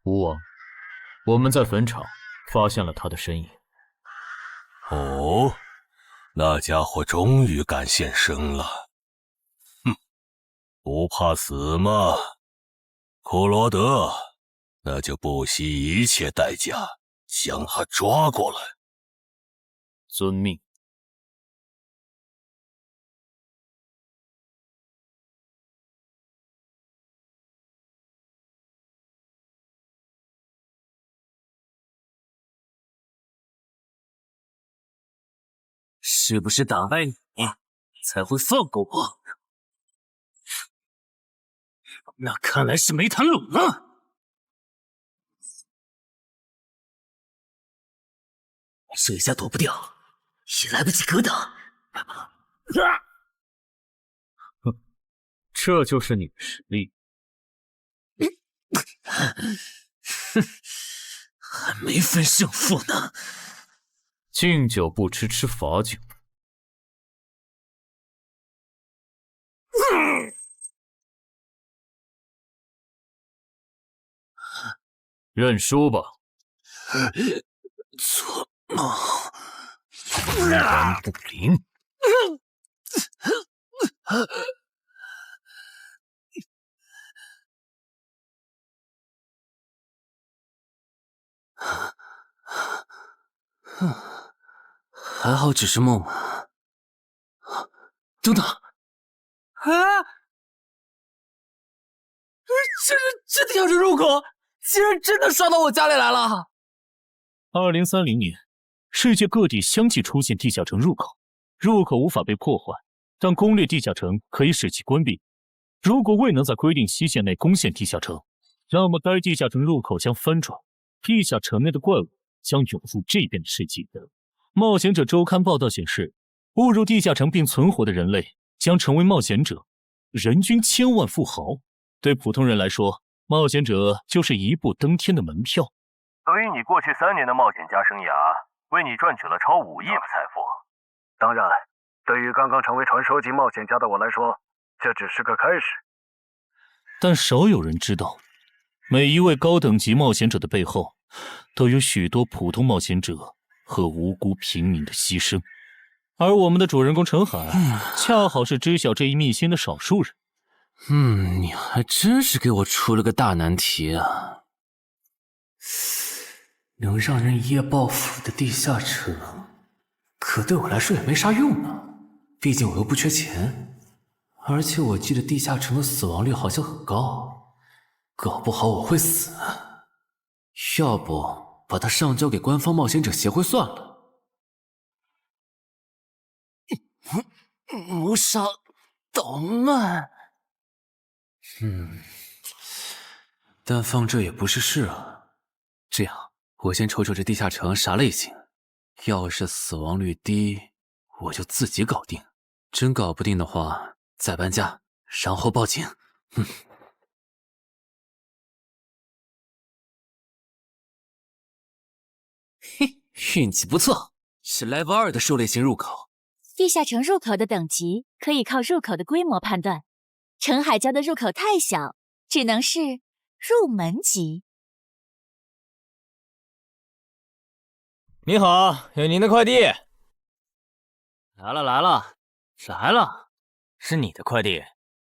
吴王，我们在坟场发现了他的身影。哦，那家伙终于敢现身了。哼，不怕死吗？库罗德，那就不惜一切代价将他抓过来。遵命。是不是打败你，才会放过我？那看来是没谈拢了。这下躲不掉，也来不及格挡。这就是你的实力。哼，还没分胜负呢。敬酒不吃吃罚酒。认输吧。做梦。冥顽不灵。还好只是梦啊！等等，这地下城入口竟然真的刷到我家里来了！2030年，世界各地相继出现地下城入口，入口无法被破坏，但攻略地下城可以使其关闭。如果未能在规定期限内攻陷地下城，那么该地下城入口将翻转，地下城内的怪物将涌入这边的世界。冒险者周刊报道显示，误入地下城并存活的人类将成为冒险者，人均千万富豪。对普通人来说，冒险者就是一步登天的门票。等于你过去3年的冒险家生涯，为你赚取了超5亿的财富。当然，对于刚刚成为传说级冒险家的我来说，这只是个开始。但少有人知道，每一位高等级冒险者的背后，都有许多普通冒险者和无辜平民的牺牲。而我们的主人公陈海，恰好是知晓这一秘辛的少数人。你还真是给我出了个大难题啊！能让人一夜暴富的地下城，可对我来说也没啥用呢。毕竟我又不缺钱，而且我记得地下城的死亡率好像很高，搞不好我会死。要不把它上交给官方冒险者协会算了。谋杀捣乱。但放这也不是事啊。这样，我先瞅瞅这地下城啥类型。要是死亡率低，我就自己搞定；真搞不定的话，再搬家，然后报警。嘿，运气不错，是 Level 2的狩猎型入口。地下城入口的等级可以靠入口的规模判断。陈海家的入口太小，只能是入门级。你好，有您的快递。来了，是你的快递，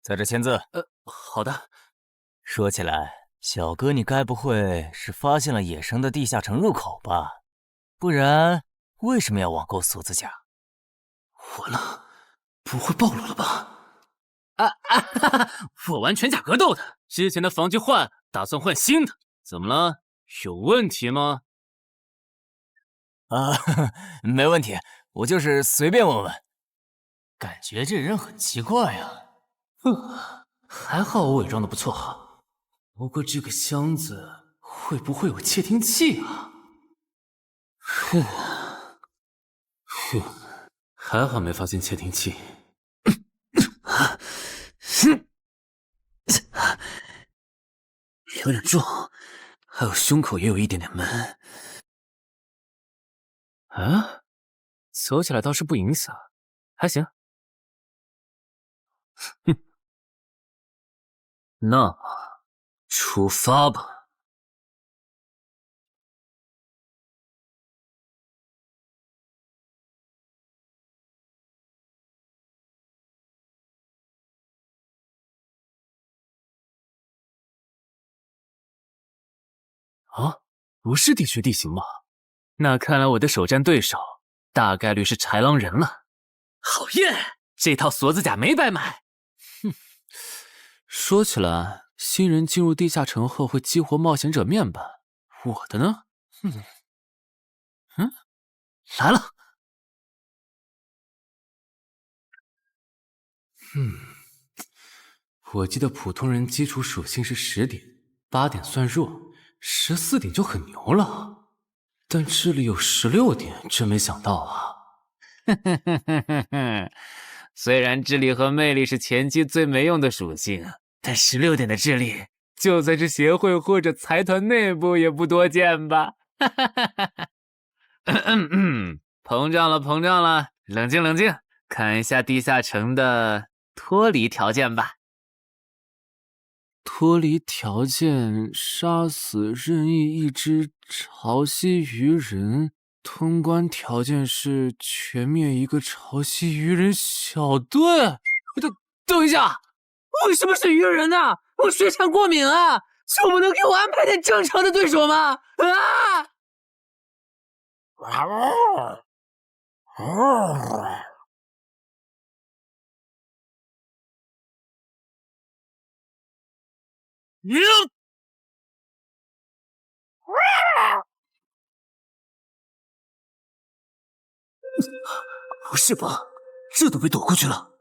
在这签字。好的。说起来，小哥你该不会是发现了野生的地下城入口吧？不然为什么要网购俗子甲？完了，不会暴露了吧？我玩全甲格斗的，之前的防具换，打算换新的。怎么了？有问题吗？没问题，我就是随便问问。感觉这人很奇怪啊。还好我伪装的不错哈。不过这个箱子会不会有窃听器啊？还好没发现窃听器。有点重，还有胸口也有一点点闷。走起来倒是不影响，还行。那出发吧。啊，不是地穴地形吗？那看来我的首战对手大概率是豺狼人了。好耶，这套锁子甲没白买。哼，说起来，新人进入地下城后会激活冒险者面板，我的呢？来了。我记得普通人基础属性是10点，8点算弱，14点就很牛了。但智力有16点，真没想到啊！虽然智力和魅力是前期最没用的属性，但16点的智力，就算是协会或者财团内部也不多见吧？膨胀了，膨胀了，冷静冷静，看一下地下城的脱离条件吧。脱离条件：杀死任意一只潮汐鱼人。通关条件是全灭一个潮汐鱼人小队。等一下，为什么是鱼人呢？我水产过敏啊！就不能给我安排点正常的对手吗？啊！不是吧，这都被躲过去了。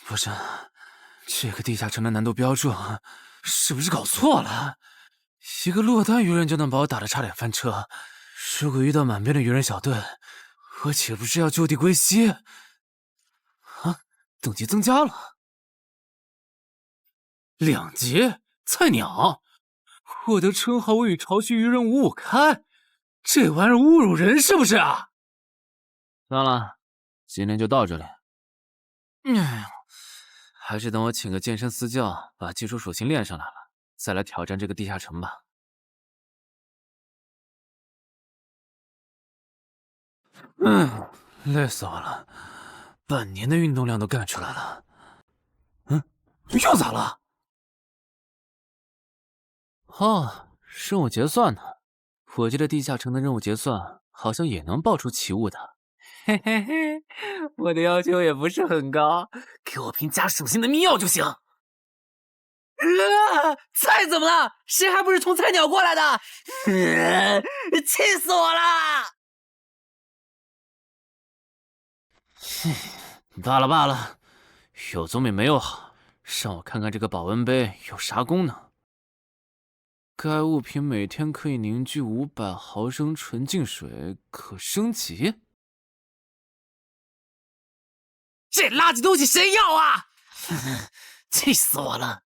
不是，这个地下城的难度标注是不是搞错了？一个落单鱼人就能把我打得差点翻车，如果遇到满编的鱼人小队，我岂不是要就地归西？啊，等级增加了2级，菜鸟！我的称号我与潮汐鱼人五五开，这玩意儿侮辱人是不是啊？算了，今天就到这里。还是等我请个健身私教，把基础属性练上来了，再来挑战这个地下城吧。累死我了，半年的运动量都干出来了。又咋了？哦，任务结算呢？我记得地下城的任务结算好像也能爆出奇物的。嘿嘿嘿，我的要求也不是很高，给我瓶加属性的秘药就行。菜怎么了？谁还不是从菜鸟过来的？气死我了！罢了罢了，有总比没有好。让我看看这个保温杯有啥功能。该物品每天可以凝聚500毫升纯净水，可升级。这垃圾东西谁要啊？气死我了！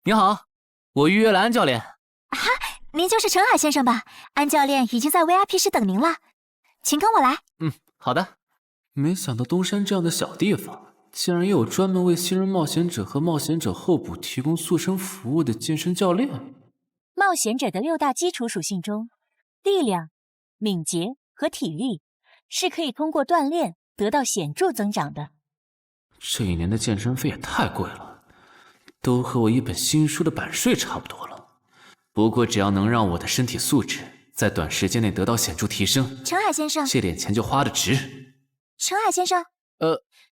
你好，我预约了安教练。哈，您就是陈海先生吧？安教练已经在 VIP 室等您了，请跟我来。好的。没想到东山这样的小地方，竟然也有专门为新人冒险者和冒险者候补提供塑身服务的健身教练。冒险者的6大基础属性中，力量、敏捷和体力是可以通过锻炼得到显著增长的。这1年的健身费也太贵了，都和我一本新书的版税差不多了。不过只要能让我的身体素质在短时间内得到显著提升，陈海先生，这点钱就花得值。陈海先生，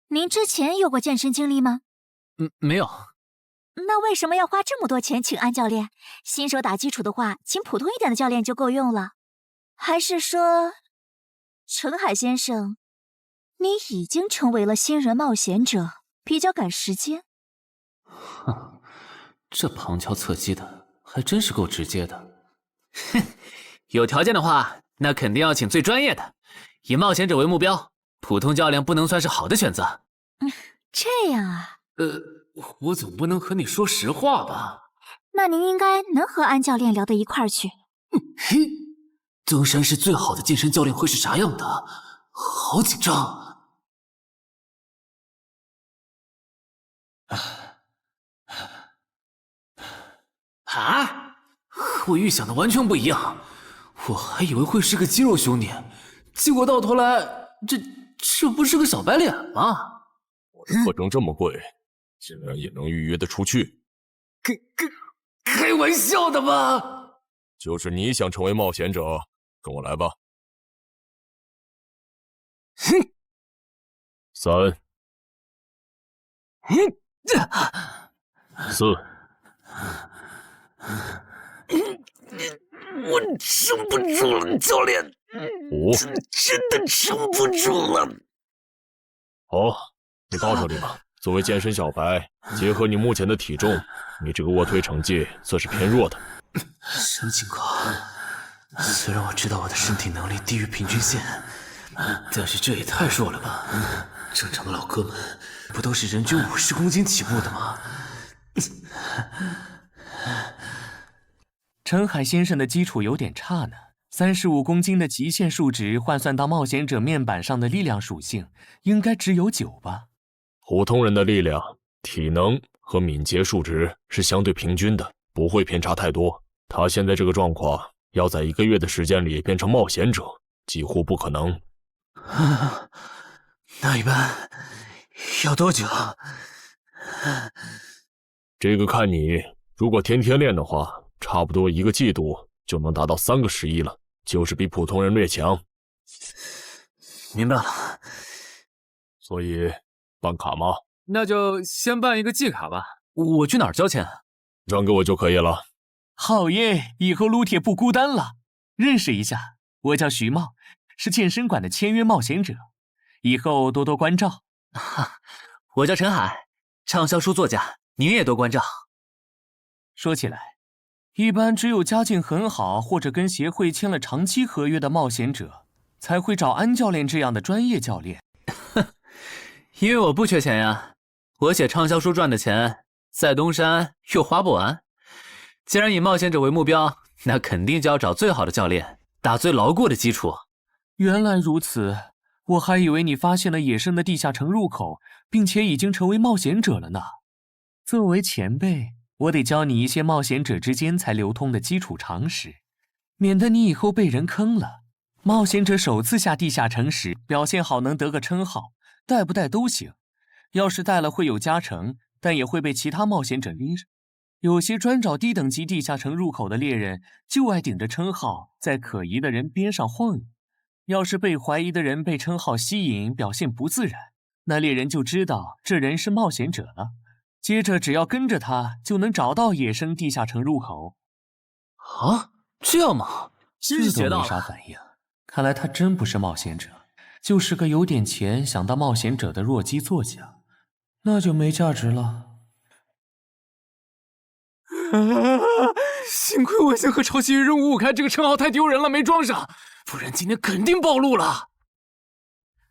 您之前有过健身经历吗？没有。那为什么要花这么多钱请安教练？新手打基础的话，请普通一点的教练就够用了。还是说，陈海先生，你已经成为了新人冒险者，比较赶时间？这旁敲侧击的还真是够直接的。有条件的话，那肯定要请最专业的，以冒险者为目标，普通教练不能算是好的选择。这样啊？我总不能和你说实话吧？那您应该能和安教练聊到一块儿去。嘿，登山市最好的健身教练会是啥样的？好紧张。啊！和我预想的完全不一样。我还以为会是个肌肉兄弟，结果到头来，这不是个小白脸吗？我的课程这么贵，竟然也能预约得出去？开玩笑的吧？就是你想成为冒险者，跟我来吧。哼！3、4。我撑不住了，教练。 5。真的撑不住了。好，你到这里吧。作为健身小白，结合你目前的体重，你这个卧推成绩算是偏弱的。什么情况？虽然我知道我的身体能力低于平均线，但是这也太弱了吧？正常的老哥们不都是人均50公斤起步的吗？陈海先生的基础有点差呢。 35公斤的极限数值换算到冒险者面板上的力量属性，应该只有9吧？普通人的力量、体能和敏捷数值是相对平均的，不会偏差太多。他现在这个状况，要在1个月的时间里变成冒险者，几乎不可能。那一般要多久？这个看你，如果天天练的话，差不多1个季度就能达到3个11了。 就是比普通人略强，明白了。所以办卡吗？那就先办一个季卡吧。我去哪儿交钱？让给我就可以了。好耶，以后撸铁不孤单了。认识一下，我叫徐茂，是健身馆的签约冒险者，以后多多关照。哈，我叫陈海，畅销书作家，您也多关照。说起来。 一般只有家境很好或者跟协会签了长期合约的冒险者，才会找安教练这样的专业教练。因为我不缺钱呀，我写畅销书赚的钱在东山又花不完。既然以冒险者为目标，那肯定就要找最好的教练，打最牢固的基础。原来如此，我还以为你发现了野生的地下城入口，并且已经成为冒险者了呢。作为前辈。 我得教你一些冒险者之间才流通的基础常识，免得你以后被人坑了。冒险者首次下地下城时，表现好能得个称号，带不带都行。要是带了会有加成，但也会被其他冒险者拎着。有些专找低等级地下城入口的猎人，就爱顶着称号在可疑的人边上晃悠。要是被怀疑的人被称号吸引，表现不自然，那猎人就知道这人是冒险者了。 接着，只要跟着他，就能找到野生地下城入口。啊，这样吗？真是学到了。没啥反应，看来他真不是冒险者，就是个有点钱想当冒险者的弱鸡作家，那就没价值了。幸亏我先和抄袭任务5开这个称号太丢人了，没装上，不然今天肯定暴露了。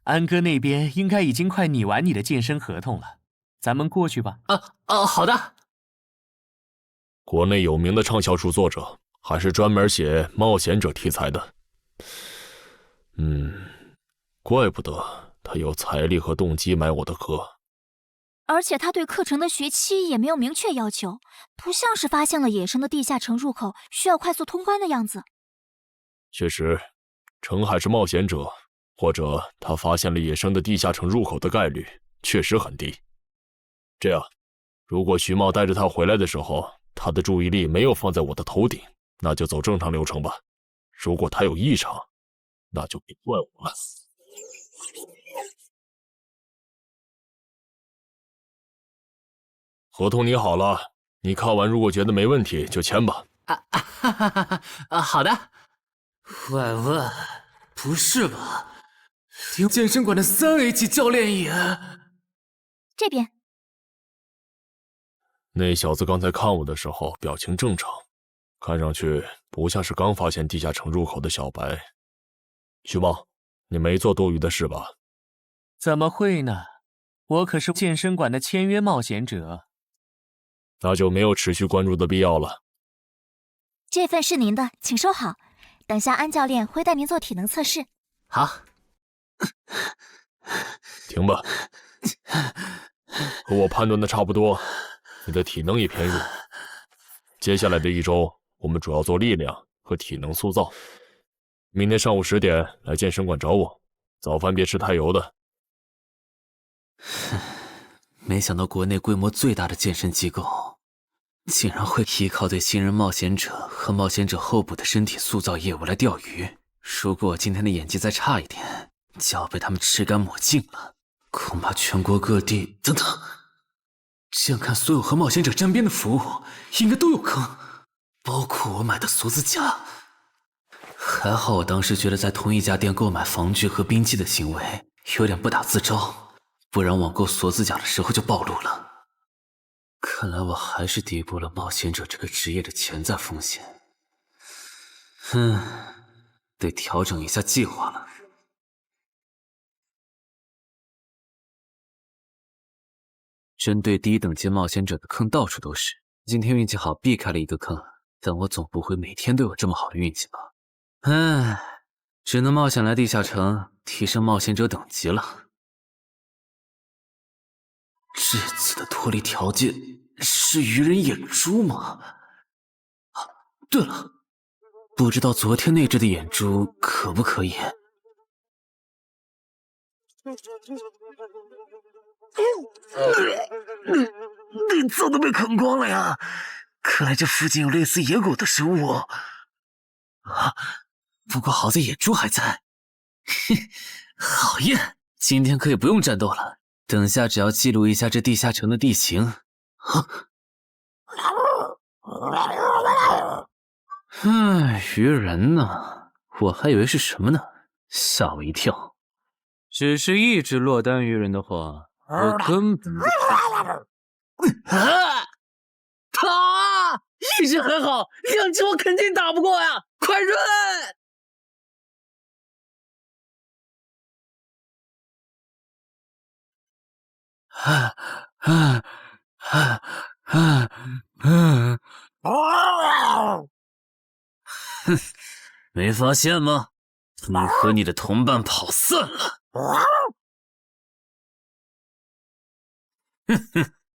安哥那边应该已经快拟完你的健身合同了。 咱们过去吧。好的。国内有名的畅销书作者，还是专门写冒险者题材的。怪不得他有财力和动机买我的课。而且他对课程的学期也没有明确要求，不像是发现了野生的地下城入口需要快速通关的样子。确实，陈海是冒险者，或者他发现了野生的地下城入口的概率确实很低。 这样，如果徐茂带着他回来的时候，他的注意力没有放在我的头顶，那就走正常流程吧。如果他有异常，那就别怪我了。合同拟好了，你看完如果觉得没问题就签吧。好的。喂，不是吧？连健身馆的3A 级教练也……这边。 那小子刚才看我的时候表情正常，看上去不像是刚发现地下城入口的小白。徐茂，你没做多余的事吧？怎么会呢？我可是健身馆的签约冒险者。那就没有持续关注的必要了。这份是您的，请收好。等下安教练会带您做体能测试。好。停吧。和我判断的差不多。 你的体能也偏弱。接下来的1周，我们主要做力量和体能塑造。明天上午10点来健身馆找我，早饭别吃太油的。没想到国内规模最大的健身机构，竟然会依靠对新人冒险者和冒险者候补的身体塑造业务来钓鱼。如果我今天的演技再差一点，就要被他们吃干抹净了。恐怕全国各地等等，这样看所有和冒险者沾边的服务应该都有坑，包括我买的锁子甲。还好我当时觉得在同一家店购买防具和兵器的行为有点不打自招，不然网购锁子甲的时候就暴露了。看来我还是低估了冒险者这个职业的潜在风险。得调整一下计划了。针对低等级冒险者的坑到处都是，今天运气好避开了一个坑，但我总不会每天都有这么好的运气吧？只能冒险来地下城提升冒险者等级了。这次的脱离条件是鱼人眼珠吗？对了，不知道昨天那只的眼珠可不可以？内脏都被啃光了呀！看来这附近有类似野狗的生物。不过好在眼珠还在。好耶！今天可以不用战斗了，等下只要记录一下这地下城的地形。鱼人呢？我还以为是什么呢，吓我一跳。只是一只落单鱼人的话，我根本一只还好，2只我肯定打不过呀！快润！没发现吗？你和你的同伴跑散了。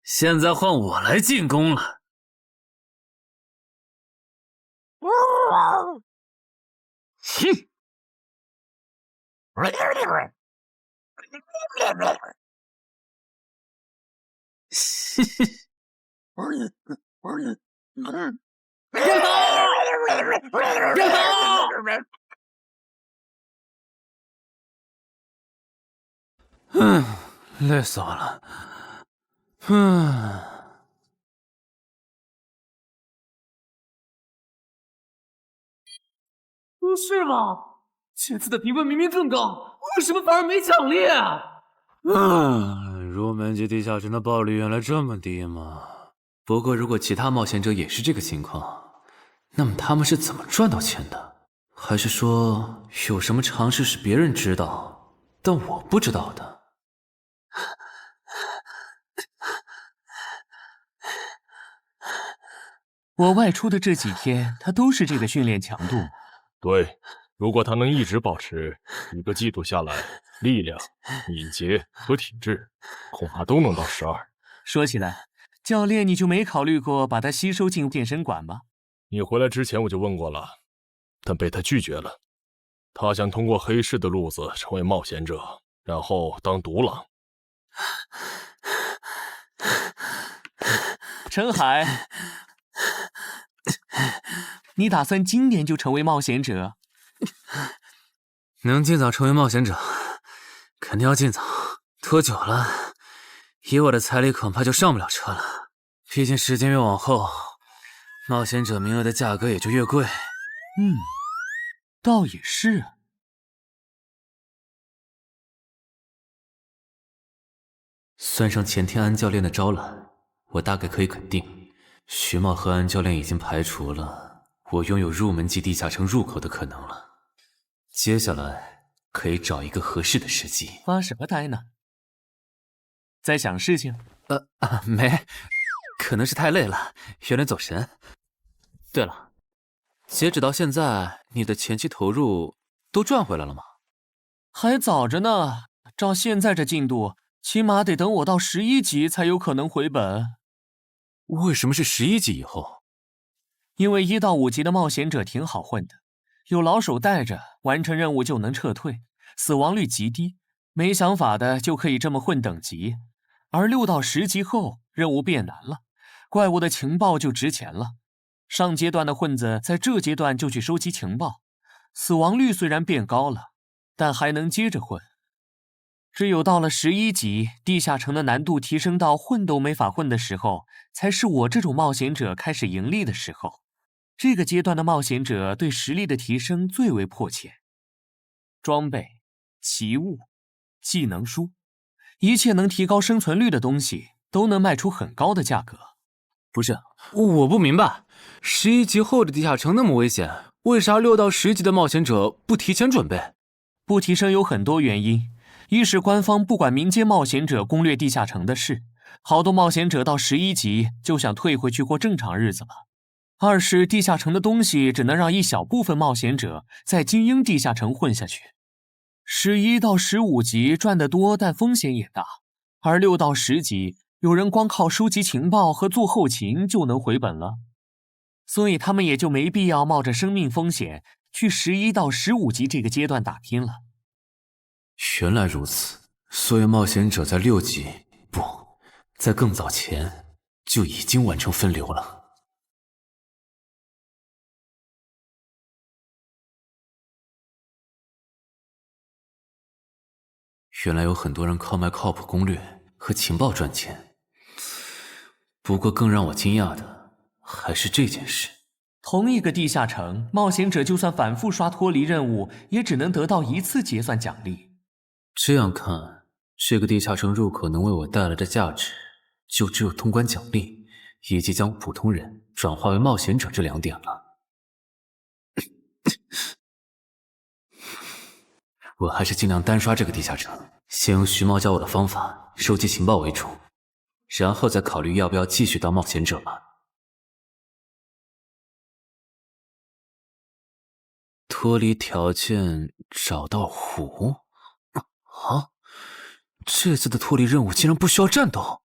现在换我来进攻了。累死我了。不是吧？这次的评分明明更高，为什么反而没奖励？入门级地下城的爆率原来这么低吗？不过如果其他冒险者也是这个情况，那么他们是怎么赚到钱的？还是说有什么常识是别人知道，但我不知道的？我外出的这几天，他都是这个训练强度。对，如果他能一直保持1个季度下来，力量、敏捷和体质恐怕都能到12。说起来，教练你就没考虑过把他吸收进健身馆吗？你回来之前我就问过了，但被他拒绝了。他想通过黑市的路子成为冒险者，然后当独狼。陈海，你打算今年就成为冒险者？能尽早成为冒险者，肯定要尽早。拖久了，以我的财力恐怕就上不了车了。毕竟时间越往后，冒险者名额的价格也就越贵。倒也是。算上前天安教练的招揽，我大概可以肯定，徐茂和安教练已经排除了我拥有入门级地下城入口的可能了。接下来可以找一个合适的时机。发什么呆呢？在想事情？没，可能是太累了，有点走神。对了，截止到现在，你的前期投入都赚回来了吗？还早着呢，照现在这进度，起码得等我到11级才有可能回本。为什么是11级以后？因为1到5级的冒险者挺好混的，有老手带着，完成任务就能撤退，死亡率极低。没想法的就可以这么混等级。而6到10级后，任务变难了，怪物的情报就值钱了。上阶段的混子在这阶段就去收集情报，死亡率虽然变高了，但还能接着混。只有到了11级，地下城的难度提升到混都没法混的时候，才是我这种冒险者开始盈利的时候。这个阶段的冒险者对实力的提升最为迫切。装备、奇物、技能书，一切能提高生存率的东西都能卖出很高的价格。不是，我不明白，11级后的地下城那么危险，为啥6到10级的冒险者不提前准备？不提升有很多原因，一是官方不管民间冒险者攻略地下城的事，好多冒险者到11级就想退回去过正常日子了。二是地下城的东西只能让一小部分冒险者在精英地下城混下去。11到15级赚得多，但风险也大，而6到10级有人光靠收集情报和做后勤就能回本了，所以他们也就没必要冒着生命风险去11到15级这个阶段打拼了。原来如此，所以冒险者在6级，不，在更早前就已经完成分流了。原来有很多人靠卖靠谱攻略和情报赚钱。不过更让我惊讶的还是这件事。同一个地下城，冒险者就算反复刷脱离任务，也只能得到1次结算奖励。这样看，这个地下城入口能为我带来的价值，就只有通关奖励，以及将普通人转化为冒险者这2点了。我还是尽量单刷这个地下城，先用徐茂教我的方法收集情报为主，然后再考虑要不要继续当冒险者了。脱离条件找到湖？啊，这次的脱离任务竟然不需要战斗，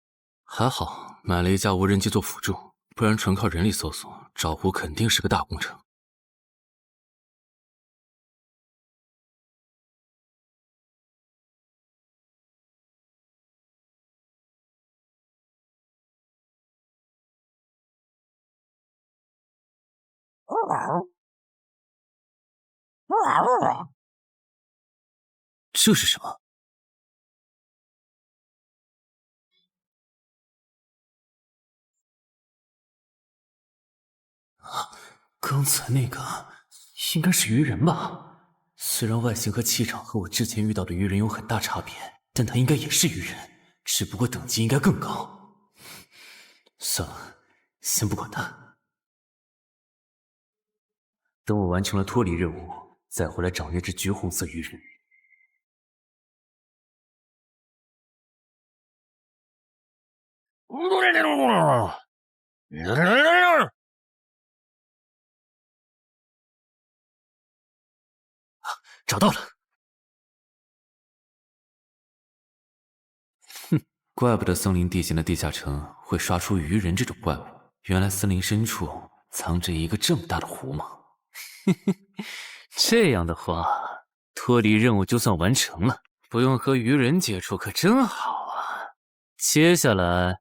还好买了一架无人机做辅助，不然纯靠人力搜索找湖肯定是个大工程。这是什么？刚才那个应该是鱼人吧？虽然外形和气场和我之前遇到的鱼人有很大差别，但他应该也是鱼人，只不过等级应该更高。算了，先不管他。等我完成了脱离任务，再回来找那只橘红色鱼人。找到了！哼，怪不得森林地形的地下城会刷出鱼人这种怪物，原来森林深处藏着一个这么大的湖吗？嘿嘿，这样的话，脱离任务就算完成了，不用和鱼人接触可真好啊！接下来，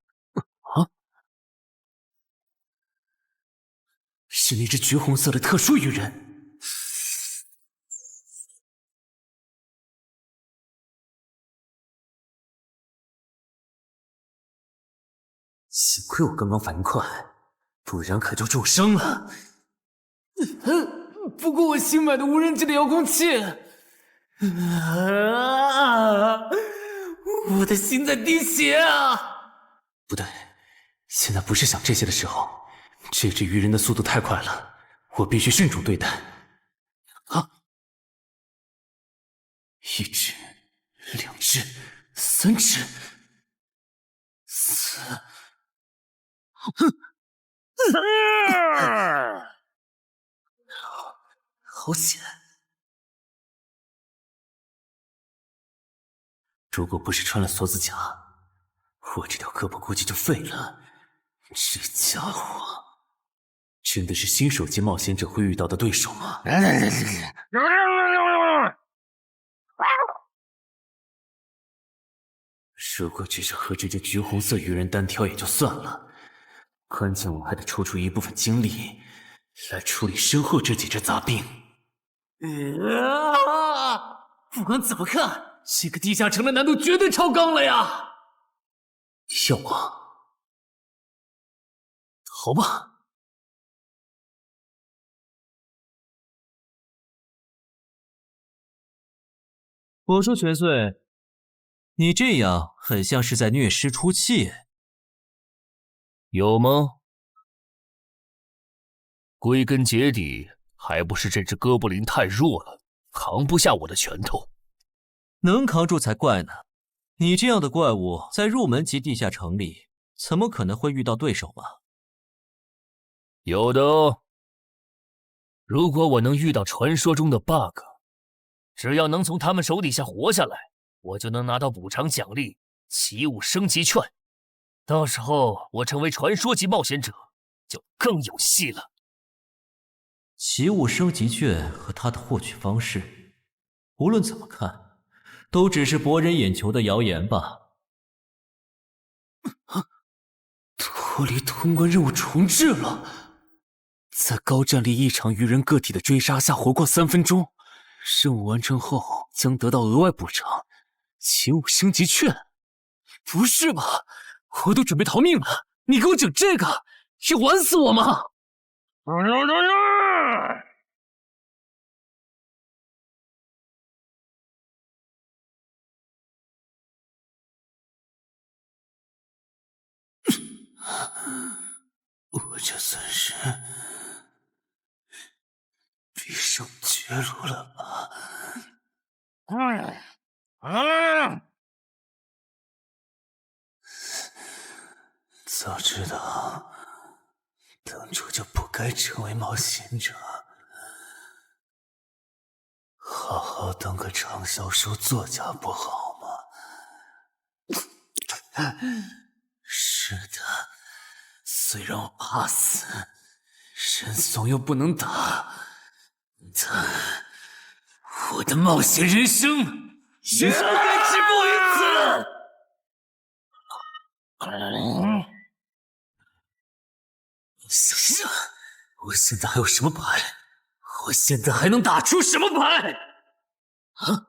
是那只橘红色的特殊鱼人。幸亏我刚刚反应快，不然可就重伤了。不过我新买的无人机的遥控器，我的心在滴血啊！不对，现在不是想这些的时候。这只鱼人的速度太快了，我必须迅速对待。啊！1只、2只、3只、4……好险！如果不是穿了锁子甲，我这条胳膊估计就废了。这家伙，真的是新手级冒险者会遇到的对手吗？如果只是和这只橘红色鱼人单挑也就算了，关键我还得抽出一部分精力来处理身后这几只杂兵。不管怎么看，这个地下城的难度绝对超纲了呀！要么逃吧。我说玄穗，你这样很像是在虐尸出气。有吗？归根结底，还不是这只哥布林太弱了，扛不下我的拳头。能扛住才怪呢！你这样的怪物在入门级地下城里，怎么可能会遇到对手嘛？有的哦。如果我能遇到传说中的 bug， 只要能从他们手底下活下来，我就能拿到补偿奖励奇物升级券。到时候我成为传说级冒险者，就更有戏了。奇物升级券和它的获取方式，无论怎么看，都只是博人眼球的谣言吧。脱离通关任务重置了，在高战力异常鱼人个体的追杀下活过3分钟，任务完成后将得到额外补偿，奇物升级券。不是吧？我都准备逃命了，你给我整这个，要玩死我吗？我这算是必胜绝路了吧？早知道当初就不该成为冒险者，好好当个畅销书作家不好吗？是的，虽然我怕死，人怂又不能打，但我的冒险人生也不该止步于此。想想，我现在还有什么牌？我现在还能打出什么牌？啊！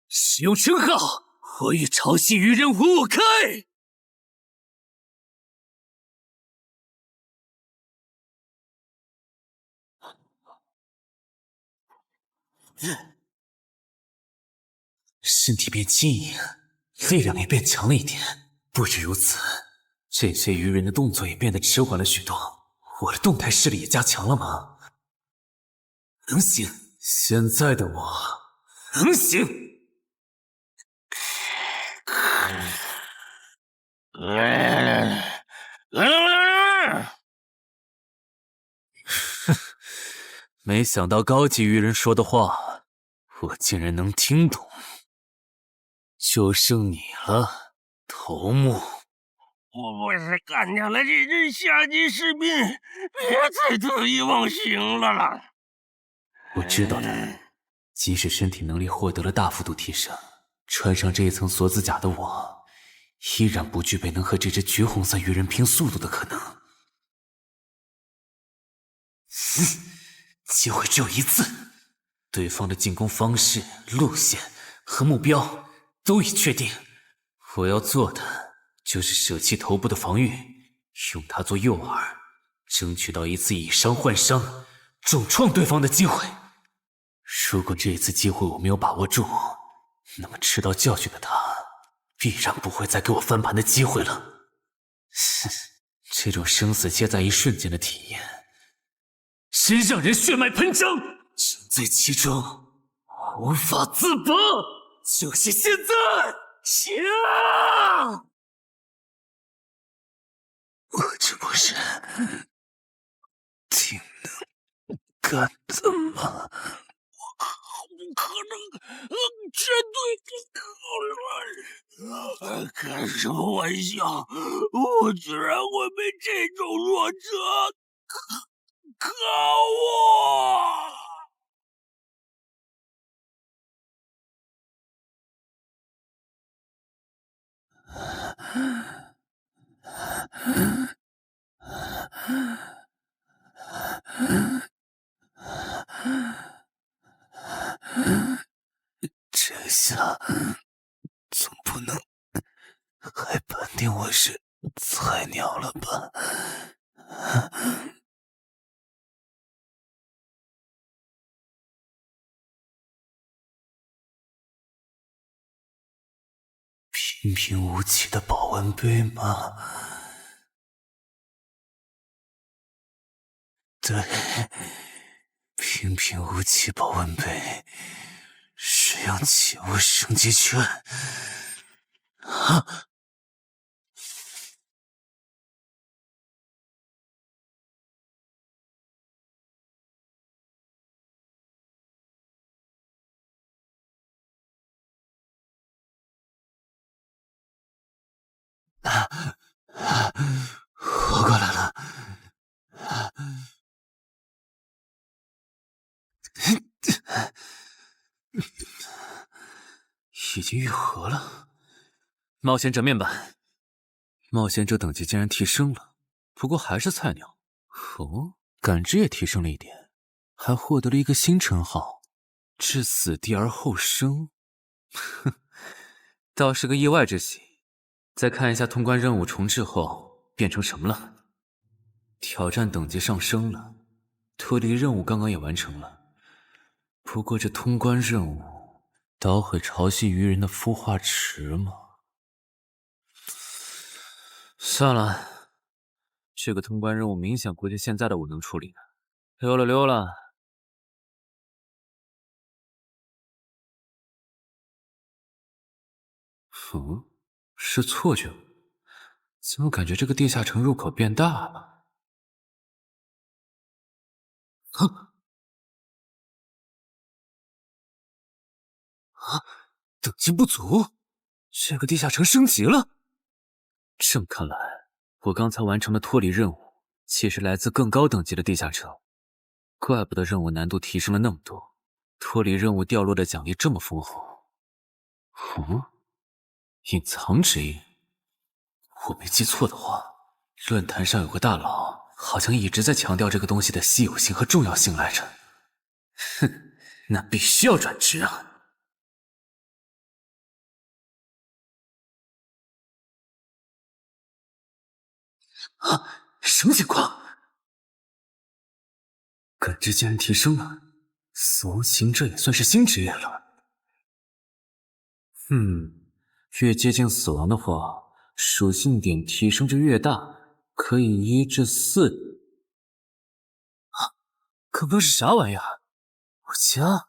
使用称号，我与潮汐鱼人五五开！身体变轻盈，力量也变强了一点。不止如此，这些鱼人的动作也变得迟缓了许多。我的动态视力也加强了吗？能行，现在的我能行。没想到高级鱼人说的话，我竟然能听懂。就剩你了，头目。我不是干掉了这只下级士兵，别再得意忘形了啦！我知道的，即使身体能力获得了大幅度提升，穿上这一层锁子甲的我，依然不具备能和这只橘红色鱼人拼速度的可能。机会只有一次，对方的进攻方式、路线和目标都已确定，我要做的就是舍弃头部的防御，用它做诱饵，争取到一次以伤换伤，重创对方的机会。如果这一次机会我没有把握住，那么吃到教训的他必然不会再给我翻盘的机会了。这种生死皆在一瞬间的体验，真让人血脉喷张，身在其中无法自拔。就是现在！呀！我这不是挺能干的吗？我不可能这对开什么玩笑？我居然会被这种弱者可恶！这下总不能还判定我是菜鸟了吧？平平无奇的保温杯吗？对，平平无奇保温杯，使用起雾升级券。啊！活过来了。已经愈合了。冒险者面板，冒险者等级竟然提升了，不过还是菜鸟。哦，感知也提升了一点，还获得了一个新称号——至死地而后生。哼，倒是个意外之喜。再看一下通关任务重置后变成什么了。挑战等级上升了，脱离任务刚刚也完成了。不过这通关任务捣毁潮汐鱼人的孵化池吗？算了，这个通关任务明显不是现在的我能处理的。溜了溜了。是错觉吗？怎么感觉这个地下城入口变大了？等级不足，这个地下城升级了。这么看来，我刚才完成的脱离任务，其实来自更高等级的地下城。怪不得任务难度提升了那么多，脱离任务掉落的奖励这么丰厚。隐藏指引。我没记错的话，论坛上有个大佬，好像一直在强调这个东西的稀有性和重要性来着。哼，那必须要转职啊！什么情况？感知竟然提升了，死亡行者也算是新职业了。越接近死亡的话，属性点提升就越大，可以1至4。刚刚是啥玩意儿？我家，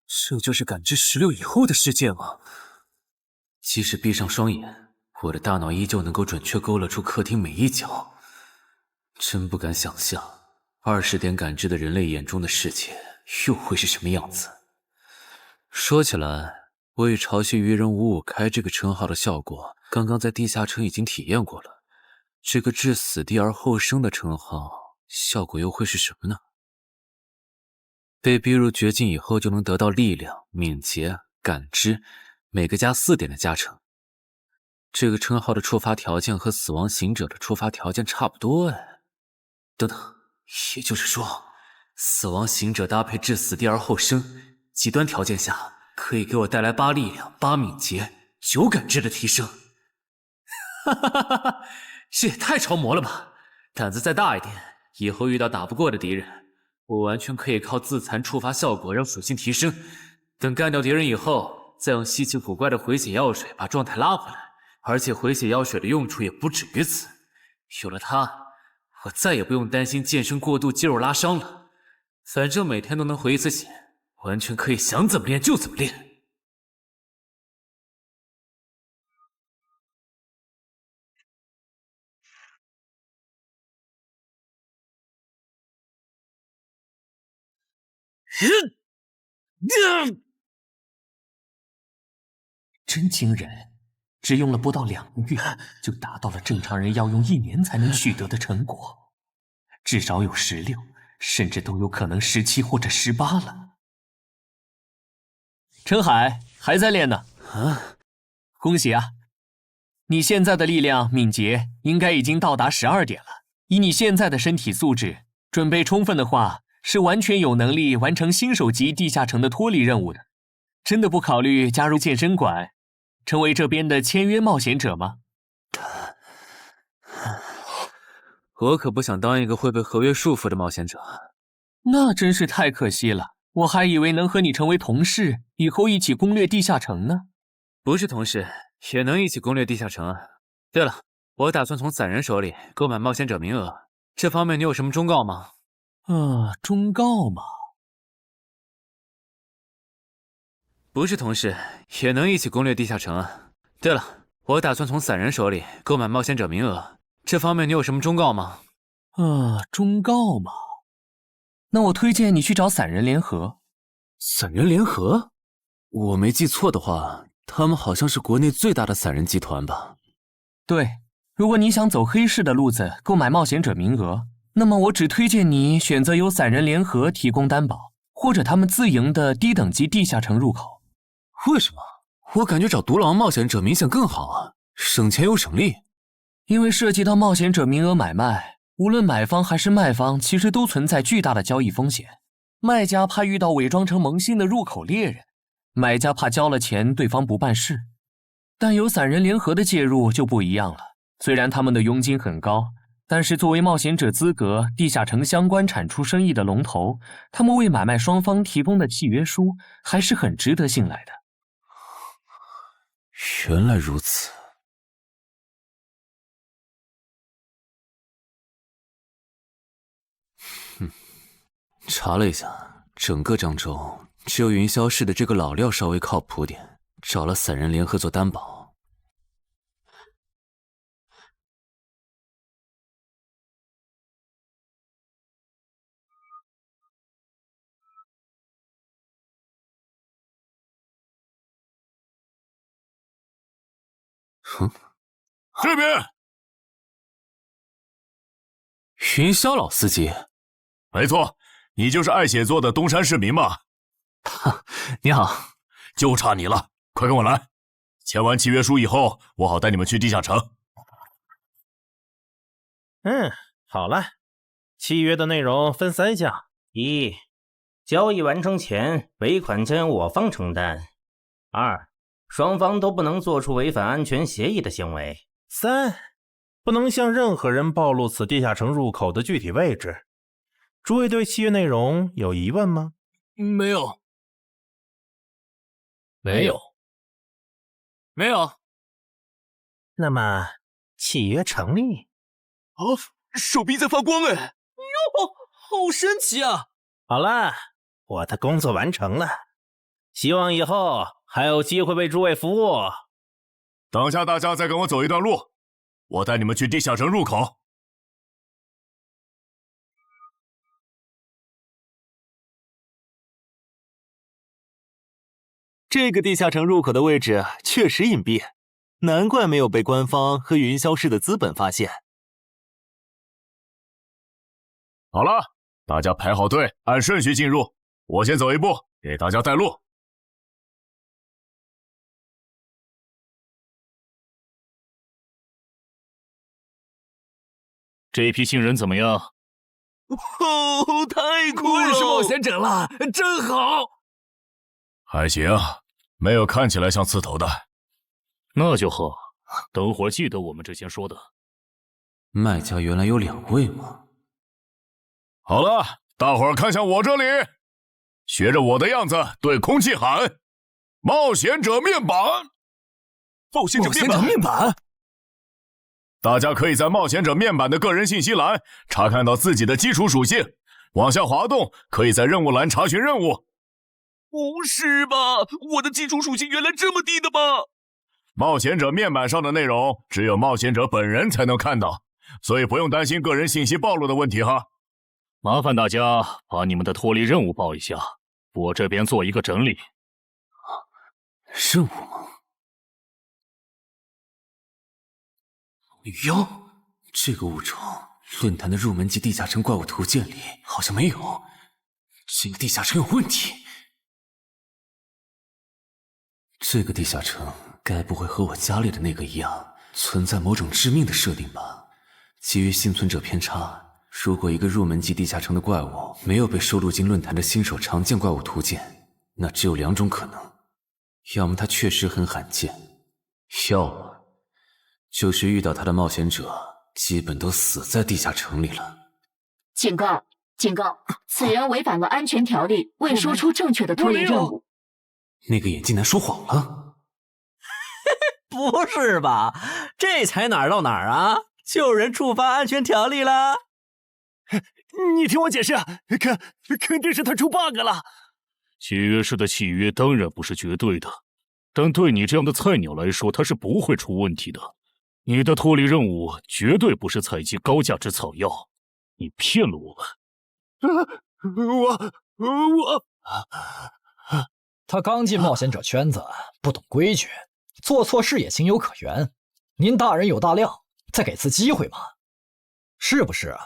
这就是感知16以后的世界吗？即使闭上双眼，我的大脑依旧能够准确勾勒出客厅每一角。真不敢想象，20点感知的人类眼中的世界又会是什么样子。说起来，我与潮汐鱼人555开这个称号的效果，刚刚在地下城已经体验过了。这个至死地而后生的称号，效果又会是什么呢？被逼入绝境以后，就能得到力量、敏捷、感知，每个加4点的加成。这个称号的触发条件和死亡行者的触发条件差不多哎。等等，也就是说，死亡行者搭配至死地而后生，极端条件下可以给我带来8力量、8敏捷、9感知的提升。哈哈哈哈，这也太超模了吧！胆子再大一点，以后遇到打不过的敌人，我完全可以靠自残触发效果让属性提升。等干掉敌人以后，再用稀奇古怪的回血药水把状态拉回来。而且回血药水的用处也不止于此，有了它，我再也不用担心健身过度肌肉拉伤了。反正每天都能回1次血，完全可以想怎么练就怎么练。真惊人！只用了不到2个月，就达到了正常人要用1年才能取得的成果，至少有16，甚至都有可能17或者18了。陈海还在练呢。啊，恭喜啊！你现在的力量、敏捷应该已经到达12点了。以你现在的身体素质，准备充分的话，是完全有能力完成新手级地下城的脱离任务的。真的不考虑加入健身馆，成为这边的签约冒险者吗？我可不想当一个会被合约束缚的冒险者。那真是太可惜了，我还以为能和你成为同事，以后一起攻略地下城呢。不是同事，也能一起攻略地下城啊。对了，我打算从散人手里购买冒险者名额，这方面你有什么忠告吗？忠告吗？不是同事，也能一起攻略地下城啊。对了，我打算从散人手里购买冒险者名额，这方面你有什么忠告吗？忠告吗？那我推荐你去找散人联合。散人联合？我没记错的话，他们好像是国内最大的散人集团吧？对，如果你想走黑市的路子，购买冒险者名额，那么我只推荐你选择由散人联合提供担保，或者他们自营的低等级地下城入口。为什么？我感觉找独狼冒险者明显更好啊，省钱又省力。因为涉及到冒险者名额买卖，无论买方还是卖方，其实都存在巨大的交易风险。卖家怕遇到伪装成萌新的入口猎人，买家怕交了钱对方不办事。但有散人联合的介入就不一样了，虽然他们的佣金很高，但是作为冒险者资格、地下城相关产出生意的龙头，他们为买卖双方提供的契约书还是很值得信赖的。原来如此。查了一下，整个漳州只有云霄市的这个老廖稍微靠谱点，找了散人联合做担保。这边，云霄老司机，没错，你就是爱写作的东山市民吧？你好，就差你了，快跟我来！签完契约书以后，我好带你们去地下城。好了，契约的内容分3项：一，交易完成前尾款将由我方承担；二，双方都不能做出违反安全协议的行为；3，不能向任何人暴露此地下城入口的具体位置。诸位对契约内容有疑问吗？没有。没有。没有。那么契约成立。手臂在发光哎！哟，好神奇啊！好了，我的工作完成了，希望以后还有机会为诸位服务。等下大家再跟我走一段路，我带你们去地下城入口。这个地下城入口的位置确实隐蔽，难怪没有被官方和云霄市的资本发现。好了，大家排好队，按顺序进入。我先走一步，给大家带路。这批新人怎么样？太酷了！我也是冒险者了，真好。还行，没有看起来像刺头的。那就好，等会儿记得我们之前说的。卖家原来有2位吗？好了，大伙儿看向我这里，学着我的样子对空气喊：冒险者面板！冒险者面板！大家可以在冒险者面板的个人信息栏查看到自己的基础属性，往下滑动，可以在任务栏查询任务。不是吧？我的基础属性原来这么低的吗？冒险者面板上的内容只有冒险者本人才能看到，所以不用担心个人信息暴露的问题哈。麻烦大家把你们的脱离任务报一下，我这边做一个整理。任务吗？女妖？这个物种，论坛的入门级地下城怪物图鉴里好像没有。这个地下城有问题。这个地下城该不会和我家里的那个一样，存在某种致命的设定吧？基于幸存者偏差，如果一个入门级地下城的怪物没有被收录进论坛的新手常见怪物图鉴，那只有2种可能：要么它确实很罕见，要么就是遇到它的冒险者基本都死在地下城里了。警告！警告！此人违反了安全条例，未说出正确的脱离任务。那个眼镜男说谎了？不是吧？这才哪儿到哪儿啊？就有人触发安全条例了？你听我解释，肯定是他出 bug 了。契约师的契约当然不是绝对的，但对你这样的菜鸟来说，它是不会出问题的。你的脱离任务绝对不是采集高价值草药，你骗了我们。他刚进冒险者圈子，不懂规矩，做错事也情有可原。您大人有大量，再给次机会嘛，是不是啊？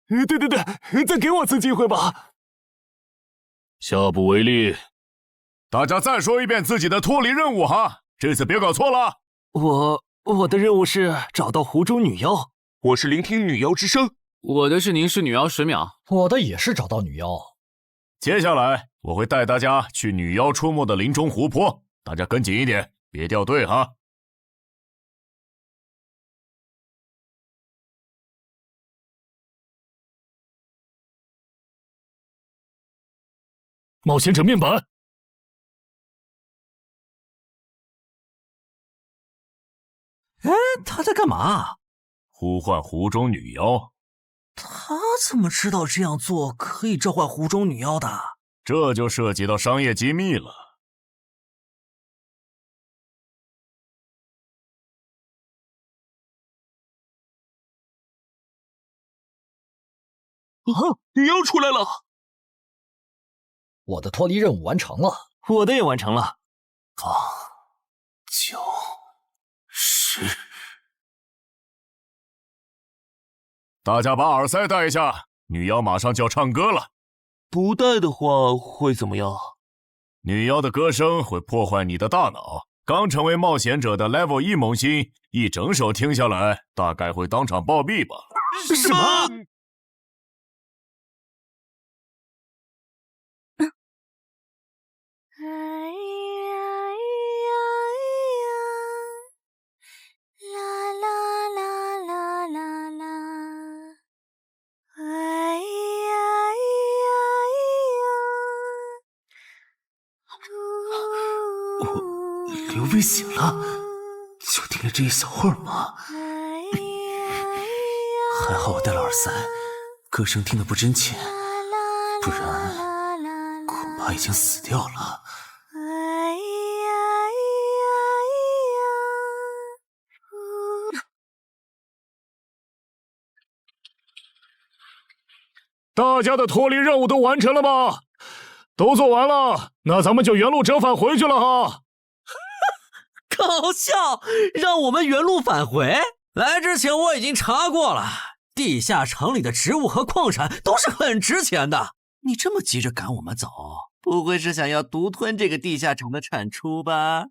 对，再给我次机会吧。下不为例。大家再说一遍自己的脱离任务哈，这次别搞错了。我的任务是找到湖中女妖，我是聆听女妖之声。我的是凝视女妖10秒。我的也是找到女妖。接下来我会带大家去女妖出没的林中湖泊，大家跟紧一点，别掉队哈。冒险者面板。哎，他在干嘛？呼唤湖中女妖。他怎么知道这样做可以召唤湖中女妖的？这就涉及到商业机密了。女妖出来了！我的脱离任务完成了，我的也完成了。8、9、10。大家把耳塞戴一下，女妖马上就要唱歌了。不戴的话会怎么样？女妖的歌声会破坏你的大脑。刚成为冒险者的 Level 1萌新，一整首听下来，大概会当场暴毙吧。什么？刘备醒了，就听了这一小会儿嘛。还好我戴了耳塞，歌声听得不真切，不然恐怕已经死掉了。大家的脱离任务都完成了吗？都做完了，那咱们就原路折返回去了哈。搞笑，让我们原路返回？来之前我已经查过了，地下城里的植物和矿产都是很值钱的。你这么急着赶我们走，不会是想要独吞这个地下城的产出吧？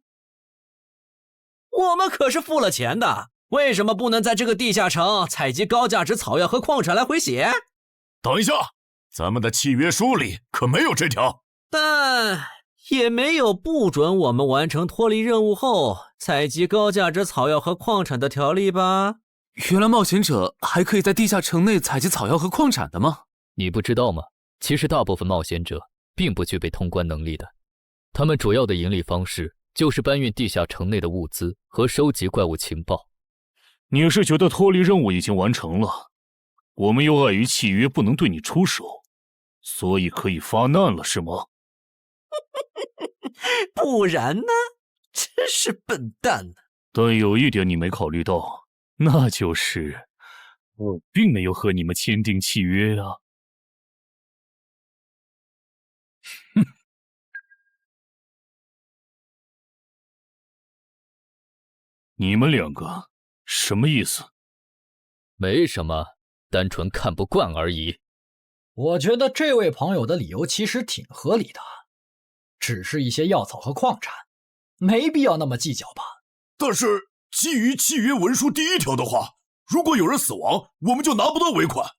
我们可是付了钱的，为什么不能在这个地下城采集高价值草药和矿产来回血？等一下，咱们的契约书里可没有这条。但也没有不准我们完成脱离任务后采集高价值草药和矿产的条例吧？原来冒险者还可以在地下城内采集草药和矿产的吗？你不知道吗？其实大部分冒险者并不具备通关能力的，他们主要的盈利方式就是搬运地下城内的物资和收集怪物情报。你是觉得脱离任务已经完成了，我们又碍于契约不能对你出手，所以可以发难了是吗？不然呢？真是笨蛋呢！但有一点你没考虑到，那就是我并没有和你们签订契约啊。哼！你们两个什么意思？没什么，单纯看不惯而已。我觉得这位朋友的理由其实挺合理的，只是一些药草和矿产，没必要那么计较吧。但是基于契约文书第1条的话，如果有人死亡，我们就拿不到尾款。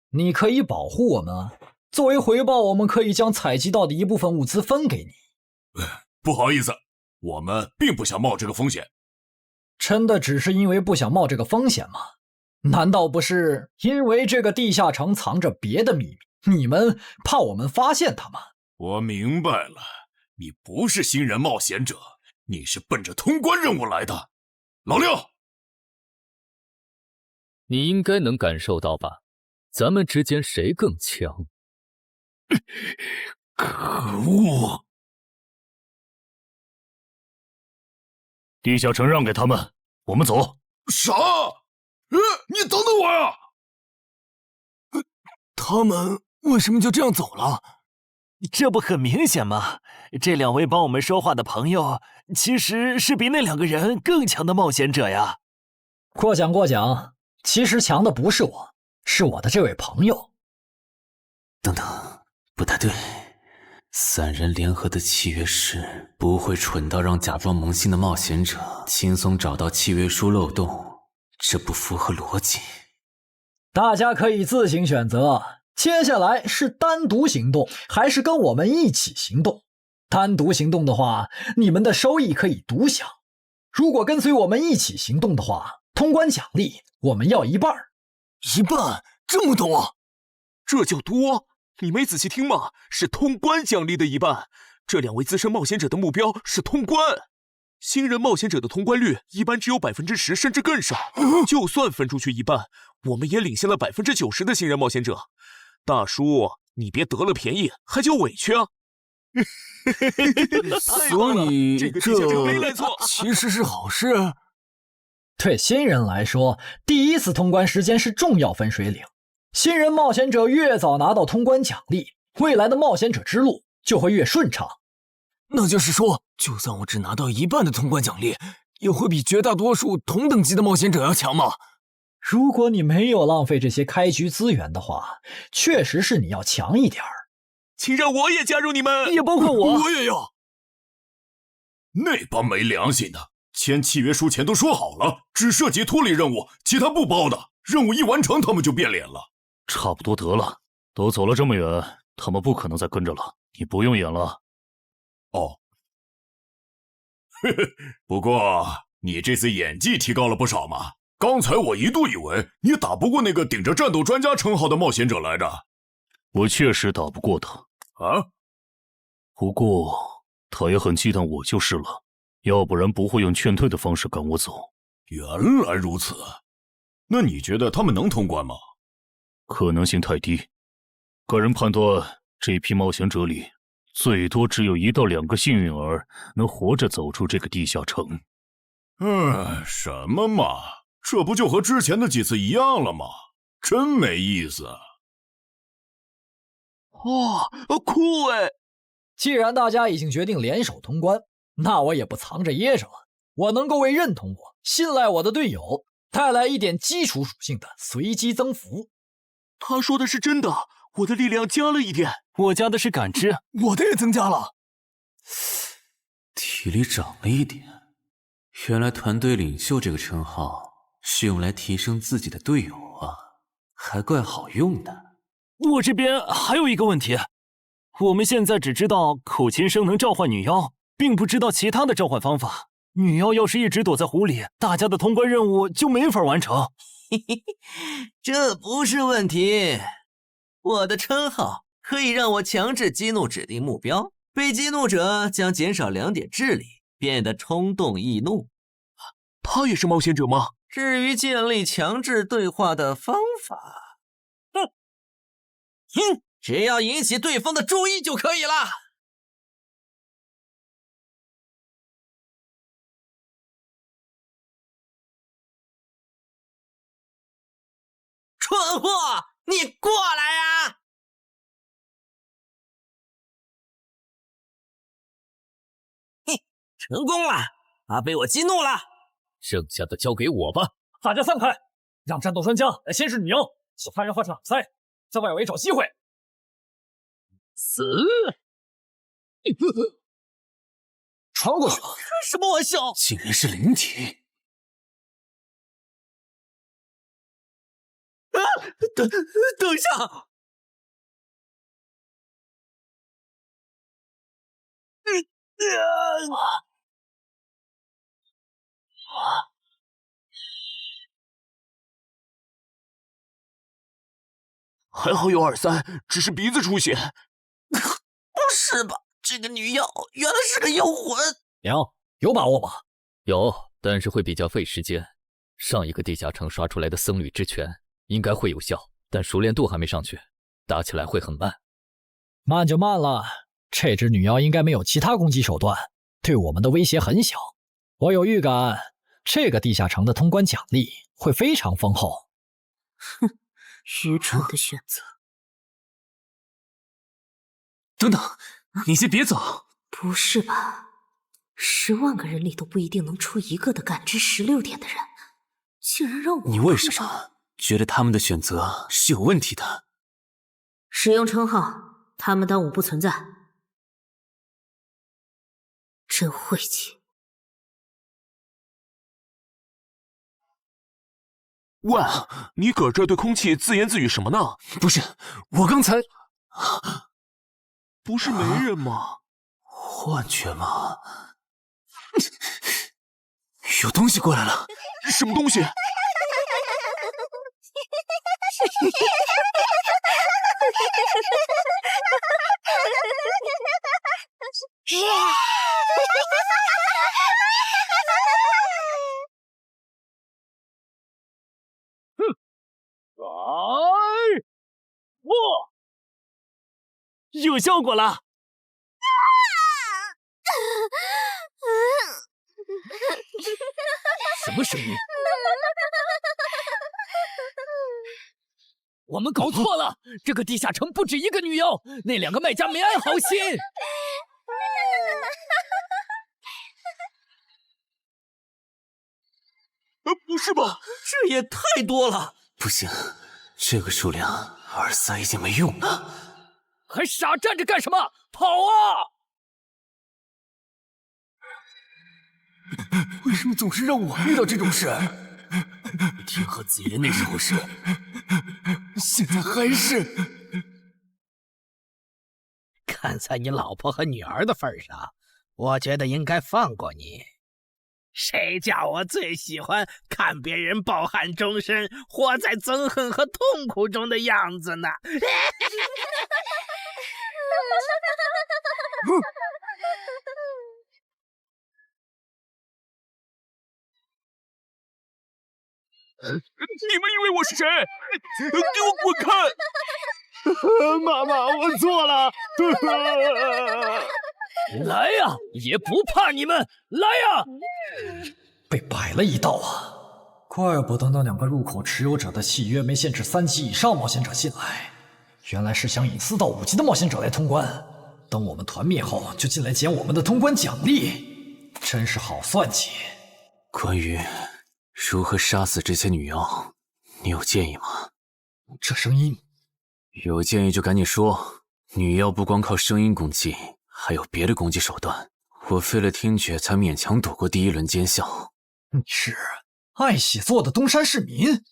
你可以保护我们，作为回报，我们可以将采集到的一部分物资分给你。不好意思，我们并不想冒这个风险。真的只是因为不想冒这个风险吗？难道不是因为这个地下城藏着别的秘密，你们怕我们发现它吗？我明白了，你不是新人冒险者，你是奔着通关任务来的。老六，你应该能感受到吧？咱们之间谁更强？可恶！地下城让给他们，我们走。啥？你等等我呀！他们为什么就这样走了？这不很明显吗？这2位帮我们说话的朋友，其实是比那2个人更强的冒险者呀。过奖，其实强的不是我，是我的这位朋友。等等，不太对，3人联合的契约师不会蠢到让假装萌新的冒险者轻松找到契约书漏洞，这不符合逻辑。大家可以自行选择，接下来是单独行动，还是跟我们一起行动？单独行动的话，你们的收益可以独享；如果跟随我们一起行动的话，通关奖励我们要1半。1半？这么多？这叫多？你没仔细听吗？是通关奖励的1半。这2位资深冒险者的目标是通关。新人冒险者的通关率一般只有10%，甚至更少。就算分出去1半，我们也领先了90%的新人冒险者。大叔，你别得了便宜还叫委屈啊！所以这个地下城没来错，其实是好事。对新人来说，第1次通关时间是重要分水岭。新人冒险者越早拿到通关奖励，未来的冒险者之路就会越顺畅。那就是说，就算我只拿到1半的通关奖励，也会比绝大多数同等级的冒险者要强吗？如果你没有浪费这些开局资源的话，确实是你要强一点儿。请让我也加入你们，也包括我。我也要。那帮没良心的，签契约书前都说好了，只涉及脱离任务，其他不包的。任务一完成，他们就变脸了。差不多得了，都走了这么远，他们不可能再跟着了，你不用演了。哦，不过你这次演技提高了不少嘛。刚才我一度以为你打不过那个顶着战斗专家称号的冒险者来着。我确实打不过他啊，不过他也很忌惮我就是了，要不然不会用劝退的方式赶我走。原来如此，那你觉得他们能通关吗？可能性太低，个人判断这批冒险者里最多只有1到2个幸运儿能活着走出这个地下城。什么嘛，这不就和之前的几次一样了吗？真没意思。哇，酷哎！既然大家已经决定联手通关，那我也不藏着掖着了。我能够为认同我、信赖我的队友带来一点基础属性的随机增幅。他说的是真的，我的力量加了1点，我加的是感知，我的也增加了，体力涨了1点。原来团队领袖这个称号是用来提升自己的队友啊，还怪好用的。我这边还有一个问题，我们现在只知道口琴声能召唤女妖，并不知道其他的召唤方法。女妖要是一直躲在湖里，大家的通关任务就没法完成。这不是问题，我的称号可以让我强制激怒指定目标，被激怒者将减少2点智力，变得冲动易怒。他也是冒险者吗？至于建立强制对话的方法，只要引起对方的注意就可以了。蠢货，你过来呀！成功了，他被我激怒了。剩下的交给我吧。大家散开，让战斗专家来牵制女妖，其他人换成挡塞，在外围找机会。死！传过去了。开什么玩笑？竟然是灵体！啊！等一下！还好有2-3，只是鼻子出血。不是吧？这个女妖原来是个幽魂！娘，有把握吗？有，但是会比较费时间。上一个地下城刷出来的僧侣之拳应该会有效，但熟练度还没上去，打起来会很慢。慢就慢了，这只女妖应该没有其他攻击手段，对我们的威胁很小。我有预感，这个地下城的通关奖励会非常丰厚。哼，愚蠢的选择。等等，你先别走。不是吧？10万个人里都不一定能出一个的感知16点的人，竟然让我……你为什么觉得他们的选择是有问题的？使用称号，他们当我不存在。真晦气！喂，你搁这对空气自言自语什么呢？不是，我刚才不是没人吗？幻觉吗？有东西过来了！什么东西？哇！有效果了！什么声音？我们搞错了，这个地下城不止一个女妖，那2个卖家没安好心。不是吧？这也太多了！不行，这个数量2-3已经没用了。还傻站着干什么？跑啊！为什么总是让我遇到这种事？天河子爷那时候是，现在还是。看在你老婆和女儿的份上，我觉得应该放过你。谁叫我最喜欢看别人抱憾终身，活在憎恨和痛苦中的样子呢？你们以为我是谁？给我滚开！妈妈，我错了。来呀，也不怕你们！来呀！被摆了一道啊！怪不得那2个入口持有者的契约没限制3级以上冒险者进来，原来是想引4到5级的冒险者来通关。等我们团灭后，就进来捡我们的通关奖励，真是好算计。关于如何杀死这些女妖，你有建议吗？这声音，有建议就赶紧说。女妖不光靠声音攻击，还有别的攻击手段。我费了听觉才勉强躲过第1轮奸笑。你是爱喜做的东山市民？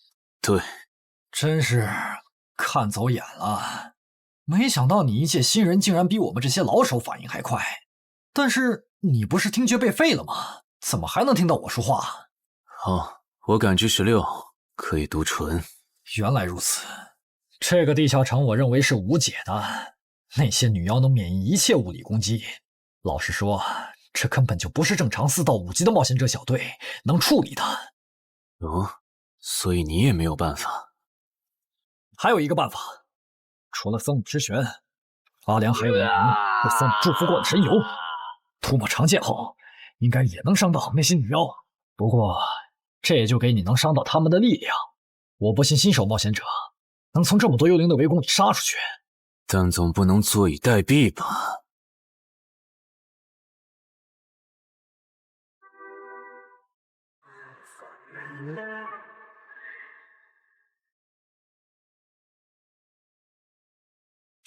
对，真是看走眼了。没想到你一介新人竟然比我们这些老手反应还快。但是你不是听觉被废了吗？怎么还能听到我说话？哦，我感知16，可以读唇。原来如此，这个地下城我认为是无解的。那些女妖能免疫一切物理攻击，老实说，这根本就不是正常4到5级的冒险者小队能处理的。哦，所以你也没有办法。还有一个办法，除了僧侣之拳，阿良还有1名被僧侣祝福过的神油，涂抹长剑后，应该也能伤到那些女妖。不过，这也就给你能伤到他们的力量。我不信新手冒险者能从这么多幽灵的围攻里杀出去，但总不能坐以待毙吧？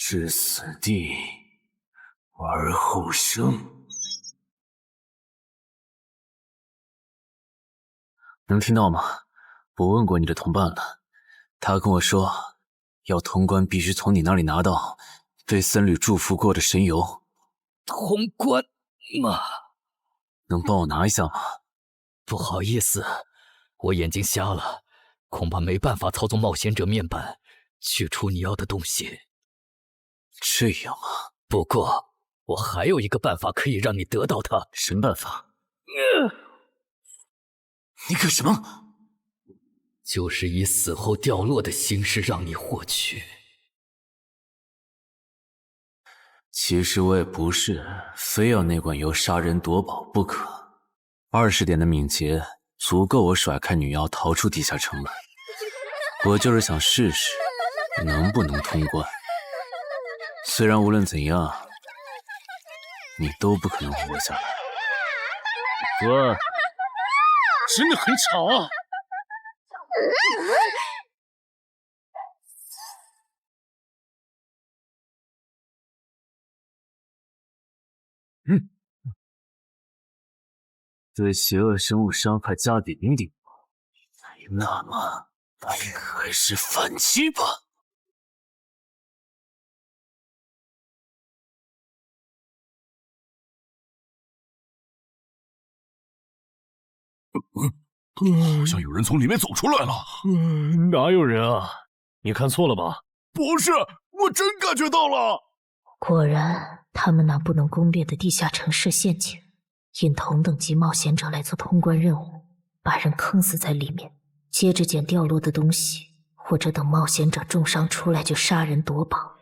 置死地而后生。能听到吗？我问过你的同伴了，他跟我说，要通关必须从你那里拿到被僧侣祝福过的神油。通关吗？能帮我拿一下吗？不好意思，我眼睛瞎了，恐怕没办法操纵冒险者面板取出你要的东西。这样啊？不过我还有一个办法可以让你得到它。什么办法？你干什么？就是以死后掉落的形式让你获取。其实我也不是非要那管油杀人夺宝不可。20点的敏捷足够我甩开女妖逃出地下城了。我就是想试试能不能通关。虽然无论怎样，你都不可能活下来。喂，真的很吵啊！对邪恶生物伤害加抵0.5，那么还是反击吧。好像有人从里面走出来了。哪有人啊？你看错了吧？不是，我真感觉到了。果然，他们那不能攻略的地下城设陷阱，引同等级冒险者来做通关任务，把人坑死在里面，接着捡掉落的东西，或者等冒险者重伤出来就杀人夺宝。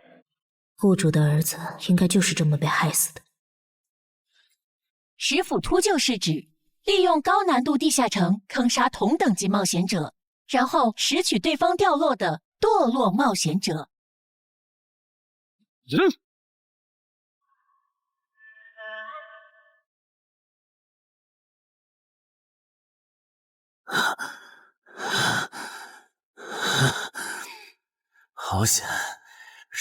户主的儿子应该就是这么被害死的。石斧秃鹫是指利用高难度地下城坑杀同等级冒险者，然后拾取对方掉落的堕落冒险者。好险！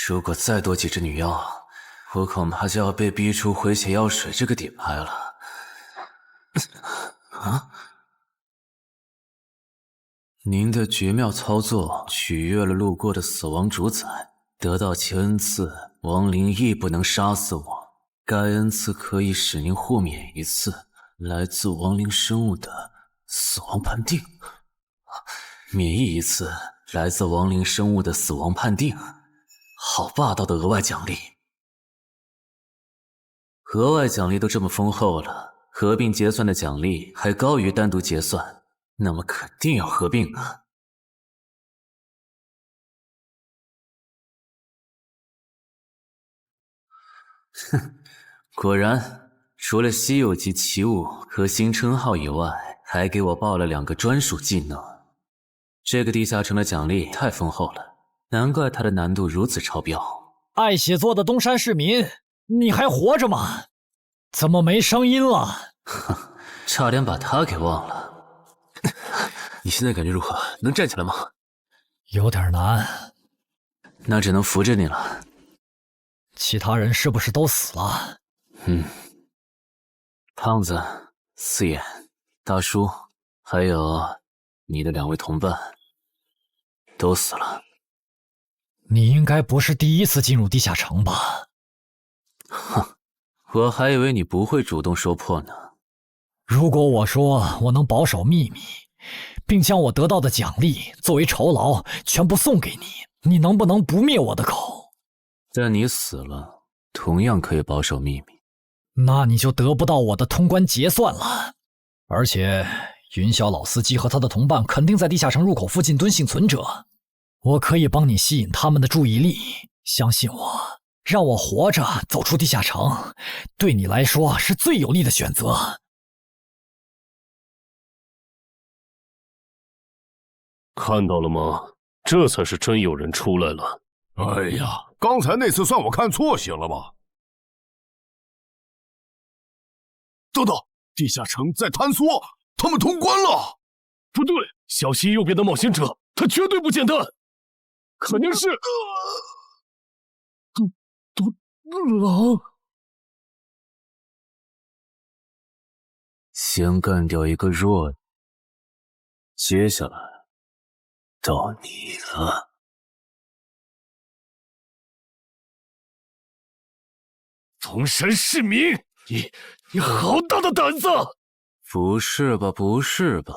如果再多几只女妖，我恐怕就要被逼出回血药水这个底牌了。啊！您的绝妙操作取悦了路过的死亡主宰，得到其恩赐，亡灵亦不能杀死我。该恩赐可以使您豁免一次来自亡灵生物的死亡判定，免疫一次来自亡灵生物的死亡判定。好霸道的额外奖励！额外奖励都这么丰厚了，合并结算的奖励还高于单独结算，那么肯定要合并啊！哼，果然，除了稀有级奇物和新称号以外，还给我报了2个专属技能。这个地下城的奖励太丰厚了，难怪它的难度如此超标。爱写作的东山市民，你还活着吗？怎么没声音了？哼，差点把他给忘了。你现在感觉如何？能站起来吗？有点难，那只能扶着你了。其他人是不是都死了？胖子、四眼、大叔，还有你的2位同伴，都死了。你应该不是第一次进入地下城吧？哼，我还以为你不会主动说破呢。如果我说我能保守秘密，并将我得到的奖励作为酬劳全部送给你，你能不能不灭我的口？但你死了，同样可以保守秘密。那你就得不到我的通关结算了。而且云霄老司机和他的同伴肯定在地下城入口附近蹲幸存者，我可以帮你吸引他们的注意力。相信我，让我活着走出地下城，对你来说是最有利的选择。看到了吗？这才是真有人出来了。哎呀，刚才那次算我看错，行了吧？等等，地下城在坍缩，他们通关了。不对，小溪右边的冒险者，他绝对不简单，肯定是……狼。先干掉一个弱的，接下来到你了。宗山市民，你好大的胆子！不是吧，不是吧？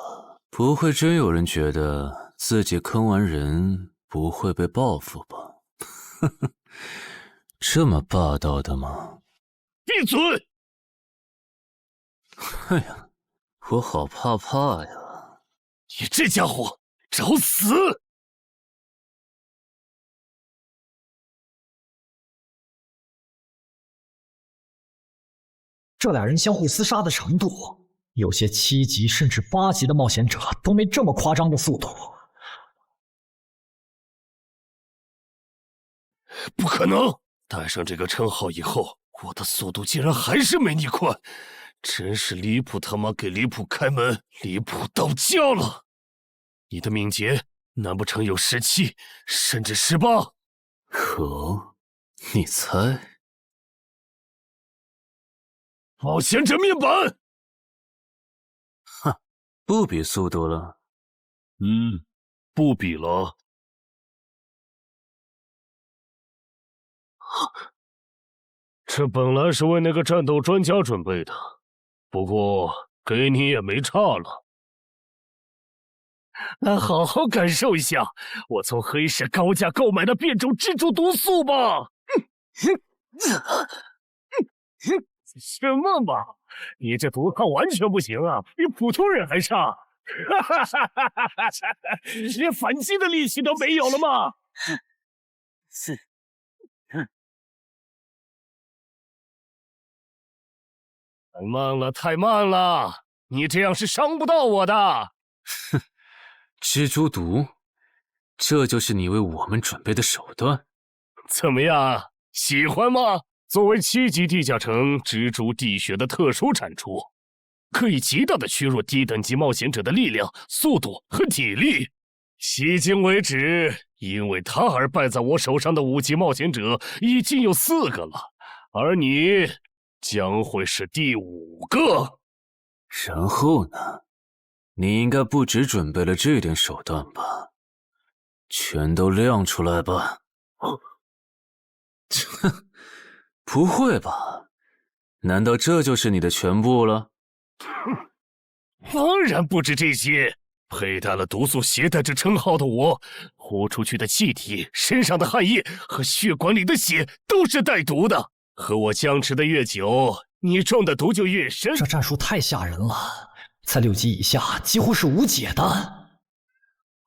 不会真有人觉得自己坑完人不会被报复吧？呵呵，这么霸道的吗？闭嘴！哎呀，我好怕呀！你这家伙找死！这俩人相互厮杀的程度，有些7级甚至8级的冒险者都没这么夸张的速度。不可能！戴上这个称号以后，我的速度竟然还是没你快，真是离谱他妈给离谱开门，离谱到家了！你的敏捷难不成有17，甚至18？可，你猜？冒险者面板！哼，不比速度了。不比了。这本来是为那个战斗专家准备的，不过给你也没差了。来，好好感受一下我从黑市高价购买的变种蜘蛛毒素吧！什么嘛！你这毒抗完全不行啊，比普通人还差！连反击的力气都没有了吗？太慢了，太慢了！你这样是伤不到我的。哼，蜘蛛毒，这就是你为我们准备的手段？怎么样，喜欢吗？作为7级地下城蜘蛛滴血的特殊产出，可以极大的削弱低等级冒险者的力量、速度和体力。迄今为止，因为他而败在我手上的5级冒险者已经有4个了，而你将会是第5个。然后呢？你应该不只准备了这点手段吧？全都亮出来吧！哼，不会吧？难道这就是你的全部了？当然不止这些。佩戴了毒素携带者称号的我，呼出去的气体、身上的汗液和血管里的血都是带毒的。和我僵持的越久，你中的毒就越深。这战术太吓人了，在6级以下几乎是无解的。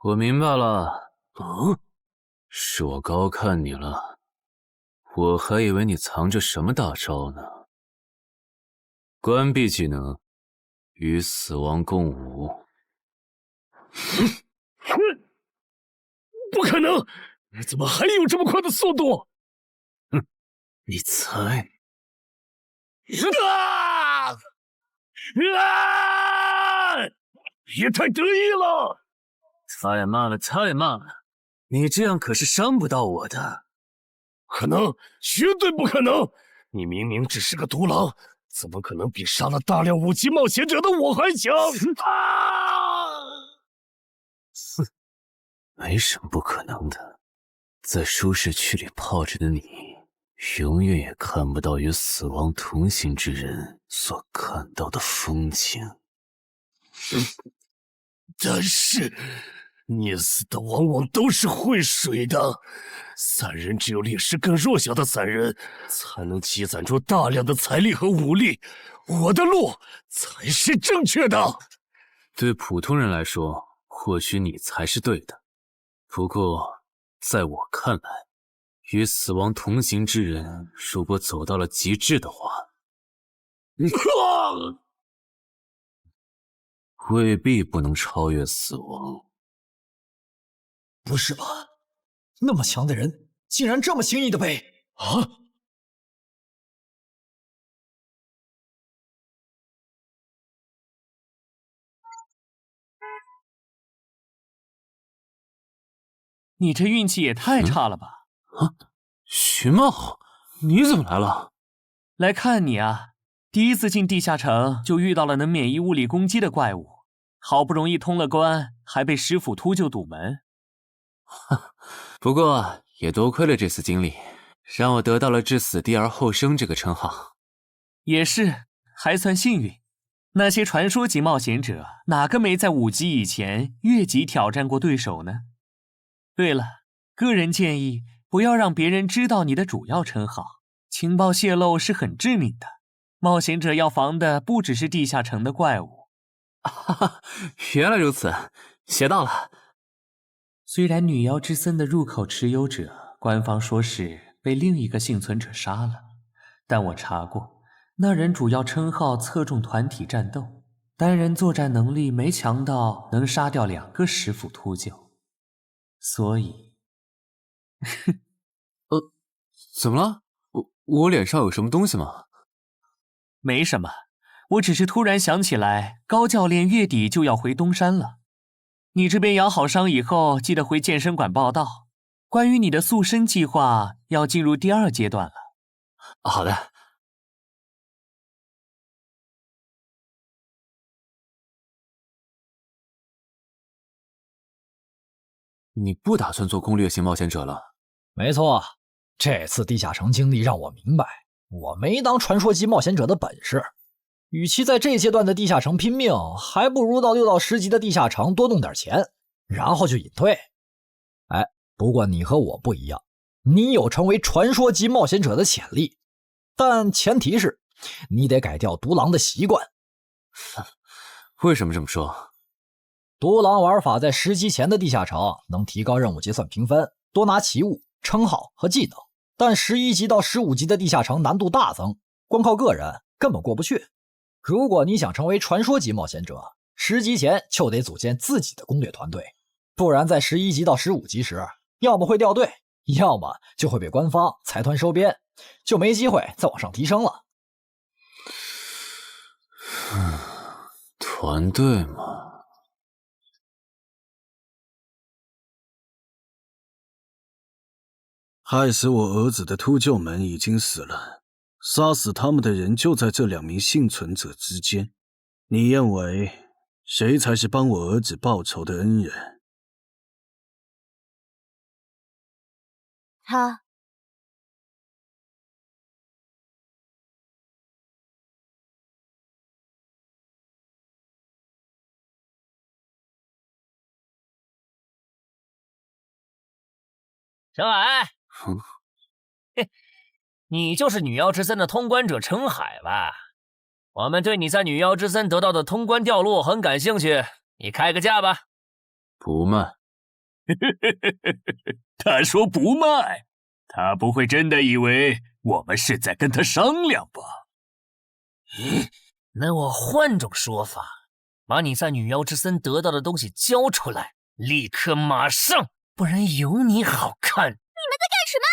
我明白了。是我高看你了，我还以为你藏着什么大招呢。关闭技能，与死亡共舞。不可能！你怎么还有这么快的速度？你猜？也太得意了！太慢了，太慢了！你这样可是伤不到我的。可能，绝对不可能！你明明只是个独狼，怎么可能比杀了大量5级冒险者的我还强？哼，没什么不可能的。在舒适区里泡着的你，永远也看不到与死亡同行之人所看到的风景。但是，捏死的往往都是会水的。散人只有劣势更弱小的散人，才能积攒出大量的财力和武力。我的路才是正确的。对普通人来说，或许你才是对的。不过，在我看来，与死亡同行之人，如果走到了极致的话，未必不能超越死亡。不是吧？那么强的人，竟然这么轻易的被……啊！你这运气也太差了吧！徐茂，你怎么来了？来看你啊！第一次进地下城就遇到了能免疫物理攻击的怪物，好不容易通了关，还被石斧秃鹫堵门。不过也多亏了这次经历，让我得到了置死地而后生这个称号。也是，还算幸运。那些传说级冒险者，哪个没在5级以前越级挑战过对手呢？对了，个人建议不要让别人知道你的主要称号，情报泄露是很致命的。冒险者要防的不只是地下城的怪物。原来如此，学到了。虽然女妖之森的入口持有者，官方说是被另一个幸存者杀了，但我查过，那人主要称号侧重团体战斗，单人作战能力没强到能杀掉2个石斧秃鹫，所以，怎么了？我脸上有什么东西吗？没什么，我只是突然想起来，高教练月底就要回东山了。你这边养好伤以后，记得回健身馆报到。关于你的塑身计划，要进入第2阶段了。好的。你不打算做攻略型冒险者了？没错，这次地下城经历让我明白，我没当传说级冒险者的本事。与其在这阶段的地下城拼命，还不如到6到10级的地下城多弄点钱，然后就隐退。哎，不过你和我不一样，你有成为传说级冒险者的潜力，但前提是你得改掉独狼的习惯。为什么这么说？独狼玩法在10级前的地下城能提高任务结算评分，多拿奇物、称号和技能，但11级到15级的地下城难度大增，光靠个人根本过不去。如果你想成为传说级冒险者，10级前就得组建自己的攻略团队，不然在11级到15级时，要么会掉队，要么就会被官方财团收编，就没机会再往上提升了。团队嘛，害死我儿子的秃鹫们已经死了，杀死他们的人就在这2名幸存者之间。你认为谁才是帮我儿子报仇的恩人？他。陈海，你就是女妖之森的通关者陈海吧？我们对你在女妖之森得到的通关掉落很感兴趣，你开个价吧。不卖。他说不卖，他不会真的以为我们是在跟他商量吧？那我换种说法，把你在女妖之森得到的东西交出来，立刻马上，不然有你好看。你们在干什么？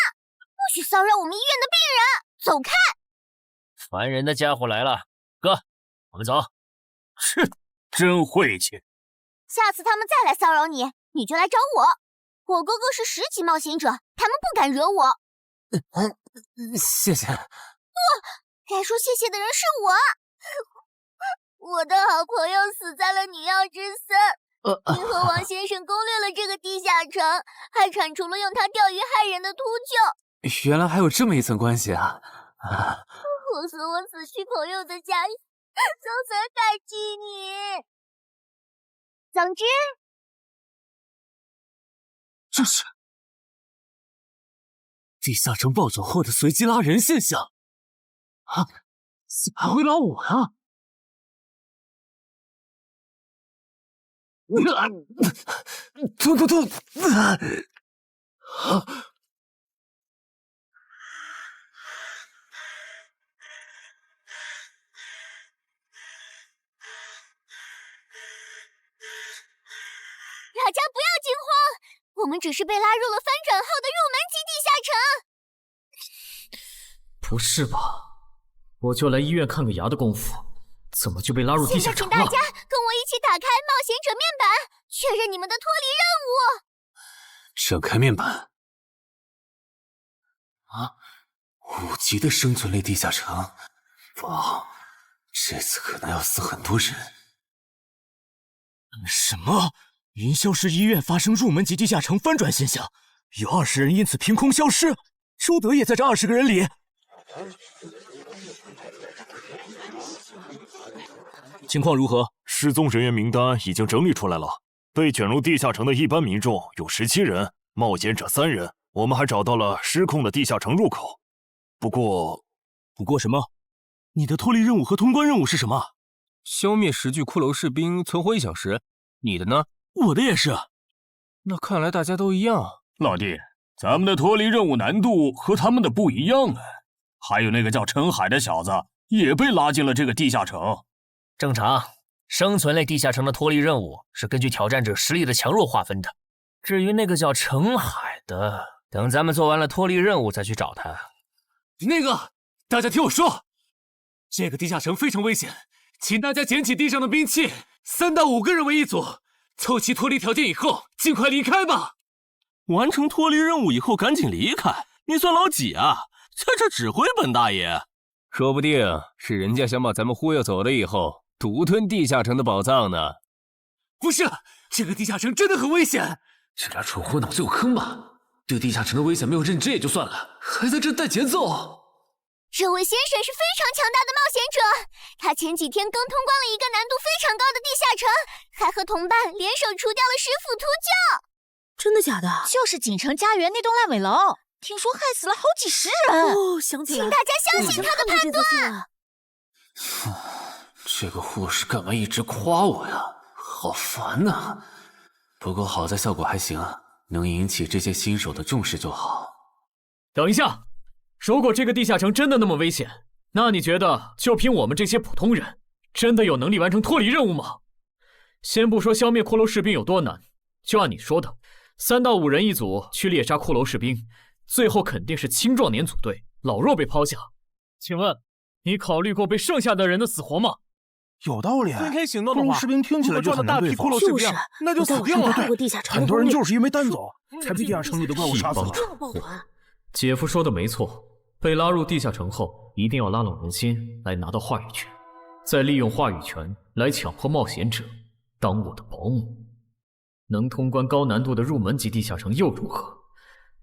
不许骚扰我们医院的病人，走开！烦人的家伙来了，哥，我们走。切，真晦气。下次他们再来骚扰你，你就来找我。我哥哥是10级冒险者，他们不敢惹我。谢谢。不，该说谢谢的人是我。我的好朋友死在了女妖之森。银河王先生攻略了这个地下城，还铲除了用它钓鱼害人的秃鹫。原来还有这么一层关系啊！护送我死去朋友的家园，总算感激你。总之，这是地下城暴走后的随机拉人现象啊！还会拉我啊！突！大家不要惊慌，我们只是被拉入了翻转后的入门级地下城。不是吧？我就来医院看个牙的功夫，怎么就被拉入地下城了？现在请大家跟我一起打开冒险者面板，确认你们的脱离任务。展开面板。啊！ 5级的生存类地下城，哇，这次可能要死很多人。什么？云霄市医院发生入门级地下城翻转现象，有20人因此凭空消失。周德也在这20个人里。情况如何？失踪人员名单已经整理出来了。被卷入地下城的一般民众有17人，冒险者3人。我们还找到了失控的地下城入口。不过什么？你的脱离任务和通关任务是什么？消灭10具骷髅士兵，存活1小时。你的呢？我的也是。那看来大家都一样。老弟，咱们的脱离任务难度和他们的不一样啊。还有那个叫陈海的小子也被拉进了这个地下城。正常，生存类地下城的脱离任务是根据挑战者实力的强弱划分的。至于那个叫陈海的，等咱们做完了脱离任务再去找他。那个，大家听我说，这个地下城非常危险，请大家捡起地上的兵器，3到5个人为一组，凑齐脱离条件以后，尽快离开吧。完成脱离任务以后赶紧离开，你算老几啊？在这指挥本大爷？说不定是人家想把咱们忽悠走了以后，独吞地下城的宝藏呢。不是，这个地下城真的很危险。这俩蠢货脑子有坑吧？对地下城的危险没有认知也就算了，还在这带节奏。这位先生是非常强大的冒险者，他前几天刚通关了一个难度非常高的地下城，还和同伴联手除掉了10府秃鹫。真的假的？就是锦城家园那栋烂尾楼，听说害死了好几10人。哦，想起来了，请大家相信他的判断。这个护士干嘛一直夸我呀？好烦呐！不过好在效果还行，能引起这些新手的重视就好。等一下，如果这个地下城真的那么危险，那你觉得就凭我们这些普通人，真的有能力完成脱离任务吗？先不说消灭骷髅士兵有多难，就按你说的，3到5人一组去猎杀骷髅士兵，最后肯定是青壮年组队，老弱被抛下。请问，你考虑过被剩下的人的死活吗？有道理。分开行动的话，士兵听起来就很难对付。就是，那就死定了。很多人就是因为单走，才被地下城里的怪物杀死了。姐夫说的没错，被拉入地下城后，一定要拉拢人心，来拿到话语权，再利用话语权来强迫冒险者当我的保姆。能通关高难度的入门级地下城又如何？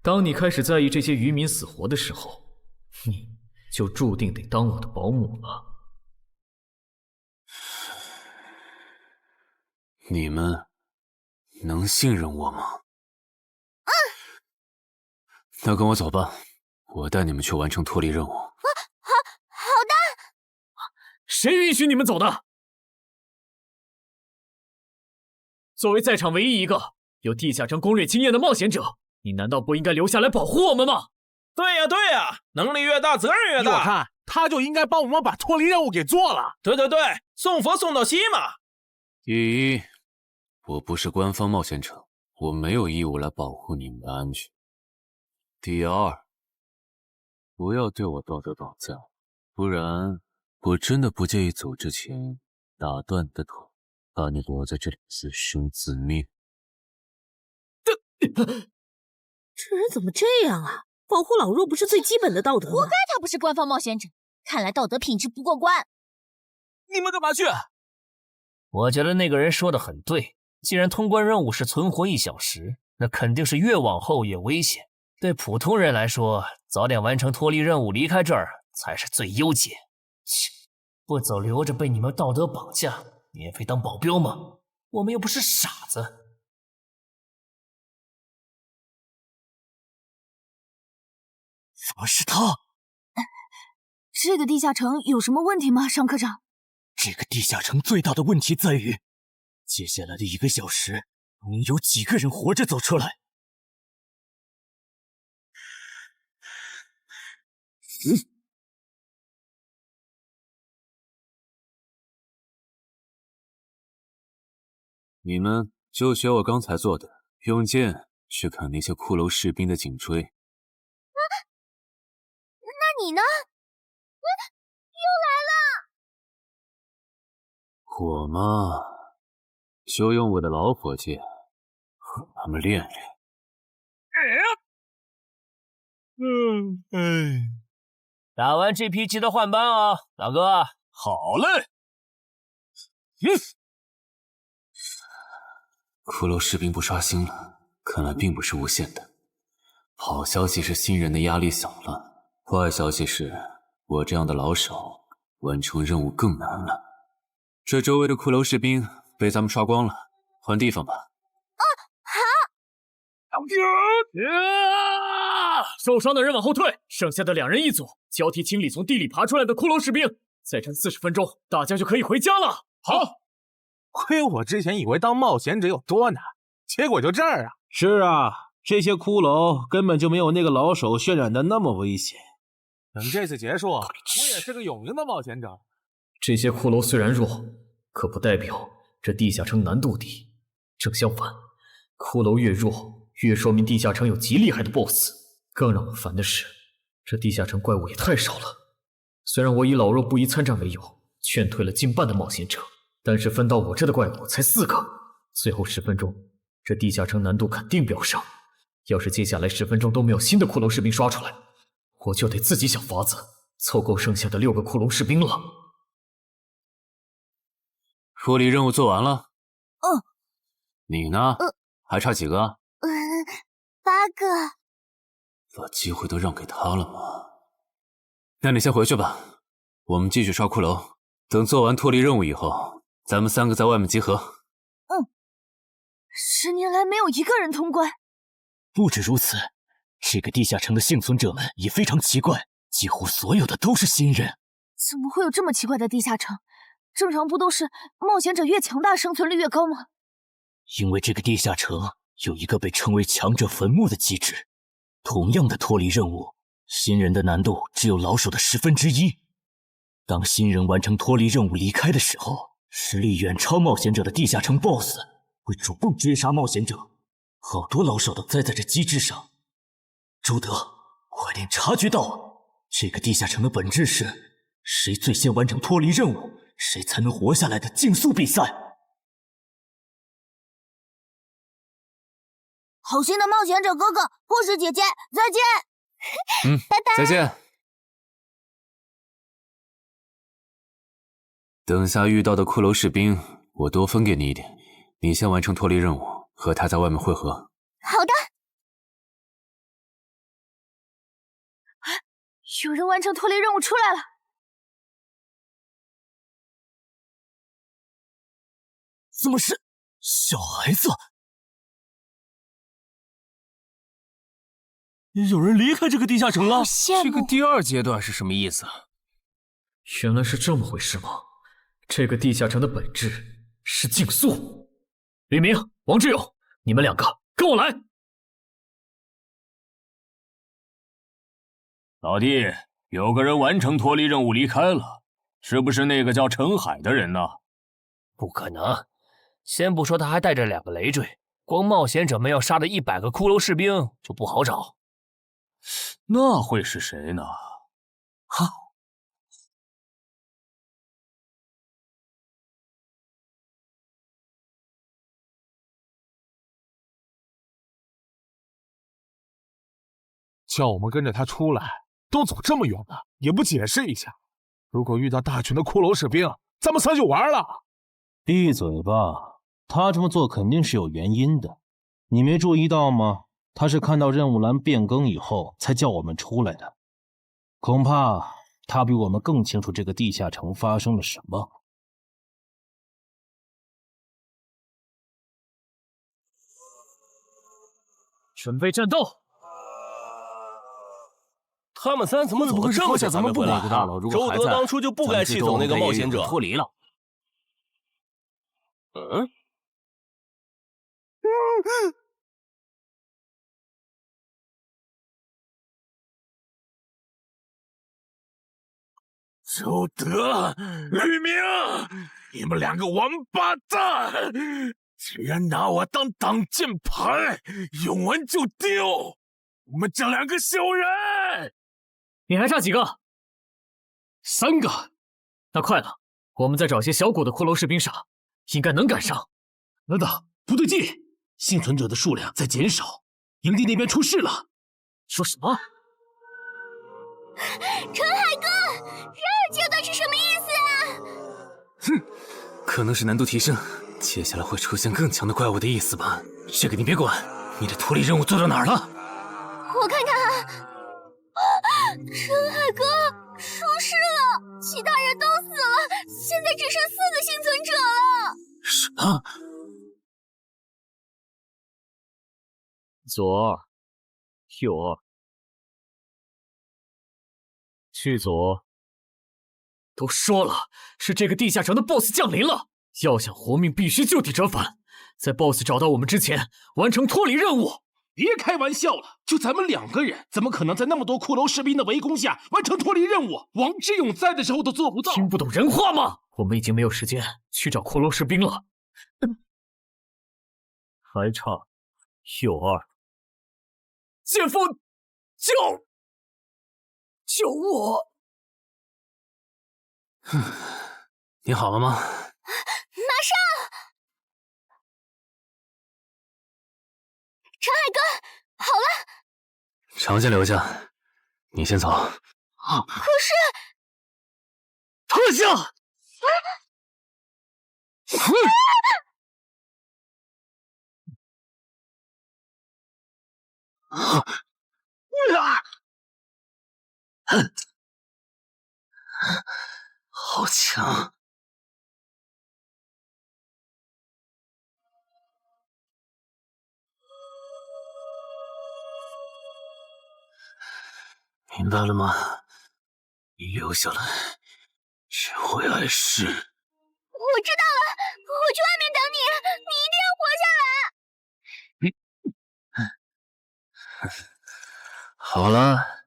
当你开始在意这些渔民死活的时候，你就注定得当我的保姆了。你们能信任我吗？那跟我走吧，我带你们去完成脱离任务。好的。谁允许你们走的？作为在场唯一一个有地下城攻略经验的冒险者，你难道不应该留下来保护我们吗？对呀，能力越大责任越大。我看他就应该帮我们把脱离任务给做了。对，送佛送到西嘛。第一，我不是官方冒险者，我没有义务来保护你们的安全。第二，不要对我道德绑架，不然我真的不介意走之前打断你的头，把你留在这里自生自灭。这人怎么这样啊？保护老弱不是最基本的道德吗？活该他不是官方冒险者，看来道德品质不过关。你们干嘛去？我觉得那个人说的很对，既然通关任务是存活1小时，那肯定是越往后越危险。对普通人来说，早点完成脱离任务离开这儿才是最优解。切，不走留着被你们道德绑架，免费当保镖吗？我们又不是傻子。怎么是他？这个地下城有什么问题吗，尚科长？这个地下城最大的问题在于，接下来的1个小时，能有几个人活着走出来？你们就学我刚才做的，用剑去砍那些骷髅士兵的颈椎。那你呢？又来了！我嘛，就用我的老火剑和他们练练。打完这批记得换班啊，老哥。好嘞。骷髅士兵不刷新了，看来并不是无限的。好消息是新人的压力小了，坏消息是我这样的老手完成任务更难了。这周围的骷髅士兵被咱们刷光了，换地方吧。受伤的人往后退，剩下的2人一组，交替清理从地里爬出来的骷髅士兵。再战40分钟，大家就可以回家了。好。亏我之前以为当冒险者有多难，结果就这儿啊！是啊，这些骷髅根本就没有那个老手渲染的那么危险。等这次结束，我也是个有名的冒险者。这些骷髅虽然弱，可不代表这地下城难度低。正相反，骷髅越弱，越说明地下城有极厉害的 BOSS。更让我烦的是，这地下城怪物也太少了。虽然我以老弱不宜参战为由，劝退了近半的冒险者。但是分到我这的怪物才4个，最后10分钟，这地下城难度肯定飙升。要是接下来10分钟都没有新的骷髅士兵刷出来，我就得自己想法子凑够剩下的6个骷髅士兵了。脱离任务做完了。嗯。你呢？还差几个？8个。把机会都让给他了吗？那你先回去吧，我们继续刷骷髅。等做完脱离任务以后，咱们3个在外面集合。10年来没有一个人通关。不止如此，这个地下城的幸存者们也非常奇怪，几乎所有的都是新人。怎么会有这么奇怪的地下城？正常不都是冒险者越强大生存率越高吗？因为这个地下城有一个被称为强者坟墓的机制，同样的脱离任务，新人的难度只有老手的1/10。当新人完成脱离任务离开的时候，实力远超冒险者的地下城 BOSS 会主动追杀冒险者，好多老手都栽在这机制上。周德，快点察觉到，这个地下城的本质是谁最先完成脱离任务，谁才能活下来的竞速比赛。好心的冒险者哥哥，护士姐姐，再见。拜拜，再见。等下遇到的骷髅士兵，我多分给你一点。你先完成脱离任务，和他在外面会合。好的。有人完成脱离任务出来了。怎么是小孩子？有人离开这个地下城了？这个第2阶段是什么意思？原来是这么回事吗？这个地下城的本质是竞速。吕明、王志勇，你们2个跟我来。老弟，有个人完成脱离任务离开了，是不是那个叫陈海的人呢？不可能，先不说他还带着2个累赘，光冒险者们要杀的100个骷髅士兵就不好找。那会是谁呢？叫我们跟着他出来，都走这么远了，也不解释一下。如果遇到大群的骷髅士兵，咱们仨就完了。闭嘴吧，他这么做肯定是有原因的。你没注意到吗？他是看到任务栏变更以后才叫我们出来的。恐怕他比我们更清楚这个地下城发生了什么。准备战斗！他们3怎么走得这么久还没回来？周德当初就不该气走那个冒险者。脱离了。周德、吕明，你们2个王八蛋，居然拿我当挡箭牌，用完就丢！我们这2个小人！你还差几个？3个。那快了，我们再找些小股的骷髅士兵杀，应该能赶上。等等，不对劲，幸存者的数量在减少，营地那边出事了。说什么？陈海哥，这阶段是什么意思啊？哼，可能是难度提升，接下来会出现更强的怪物的意思吧。这个你别管，你的脱离任务做到哪儿了？我看看啊，陈海哥出事了，其他人都死了，现在只剩4个幸存者了。什么？左二，右二，去左。都说了，是这个地下城的 BOSS 降临了，要想活命，必须就地折返，在 BOSS 找到我们之前，完成脱离任务。别开玩笑了，就咱们2个人，怎么可能在那么多骷髅士兵的围攻下完成脱离任务？王之勇在的时候都做不到。听不懂人话吗？我们已经没有时间去找骷髅士兵了。还差右二。剑锋，救我！你好了吗？马上！陈海哥，好了。常先留下，你先走。可是，退下！好强！明白了吗？你留下来只会碍事。我知道了，我去外面等你，你一定要活下来。好了，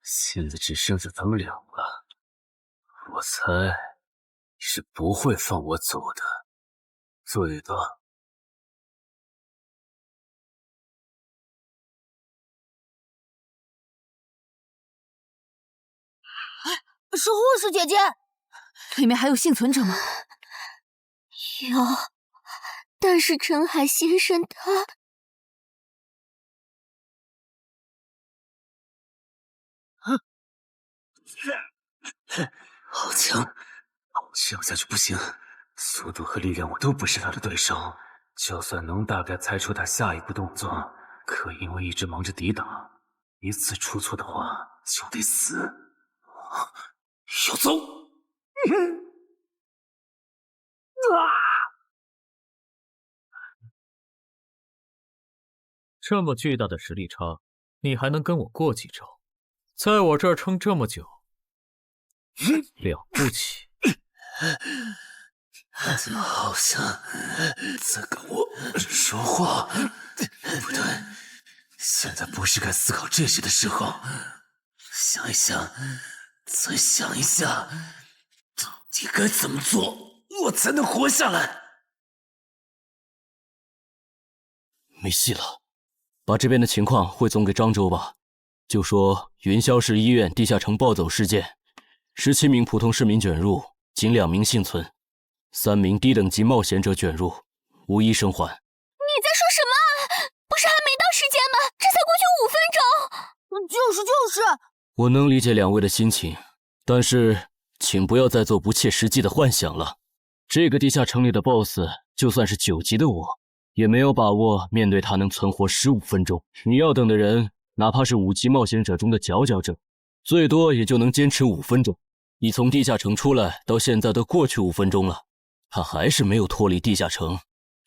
现在只剩下咱们2个，我猜你是不会放我走的，对吧？是护士姐姐，里面还有幸存者吗？有，但是陈海先生他……好强，这样下去不行，速度和力量我都不是他的对手，就算能大概猜出他下一步动作，可因为一直忙着抵挡，一次出错的话就得死。要走！这么巨大的实力差，你还能跟我过几招？在我这儿撑这么久，了不起！好像在跟我说话，不对，现在不是该思考这些的时候。想一想，再想一下，到底该怎么做，我才能活下来？没戏了，把这边的情况汇总给漳州吧。就说云霄市医院地下城暴走事件，17名普通市民卷入，仅2名幸存，3名低等级冒险者卷入，无一生还。你在说什么？不是还没到时间吗？这才过去5分钟。就是。我能理解2位的心情，但是请不要再做不切实际的幻想了。这个地下城里的 BOSS， 就算是9级的我，也没有把握面对他能存活15分钟。你要等的人，哪怕是5级冒险者中的佼佼者，最多也就能坚持5分钟。你从地下城出来到现在都过去5分钟了，他还是没有脱离地下城，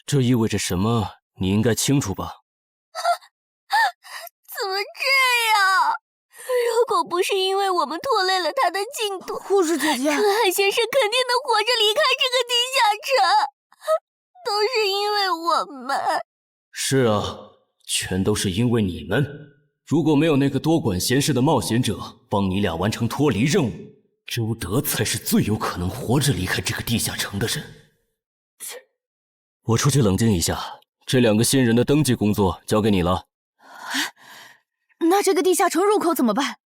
这意味着什么？你应该清楚吧？怎么这样？如果不是因为我们拖累了他的进度，护士姐姐，陈海先生肯定能活着离开这个地下城。都是因为我们。是啊，全都是因为你们。如果没有那个多管闲事的冒险者帮你俩完成脱离任务，周德才是最有可能活着离开这个地下城的人。我出去冷静一下，这2个新人的登记工作交给你了。那这个地下城入口怎么办？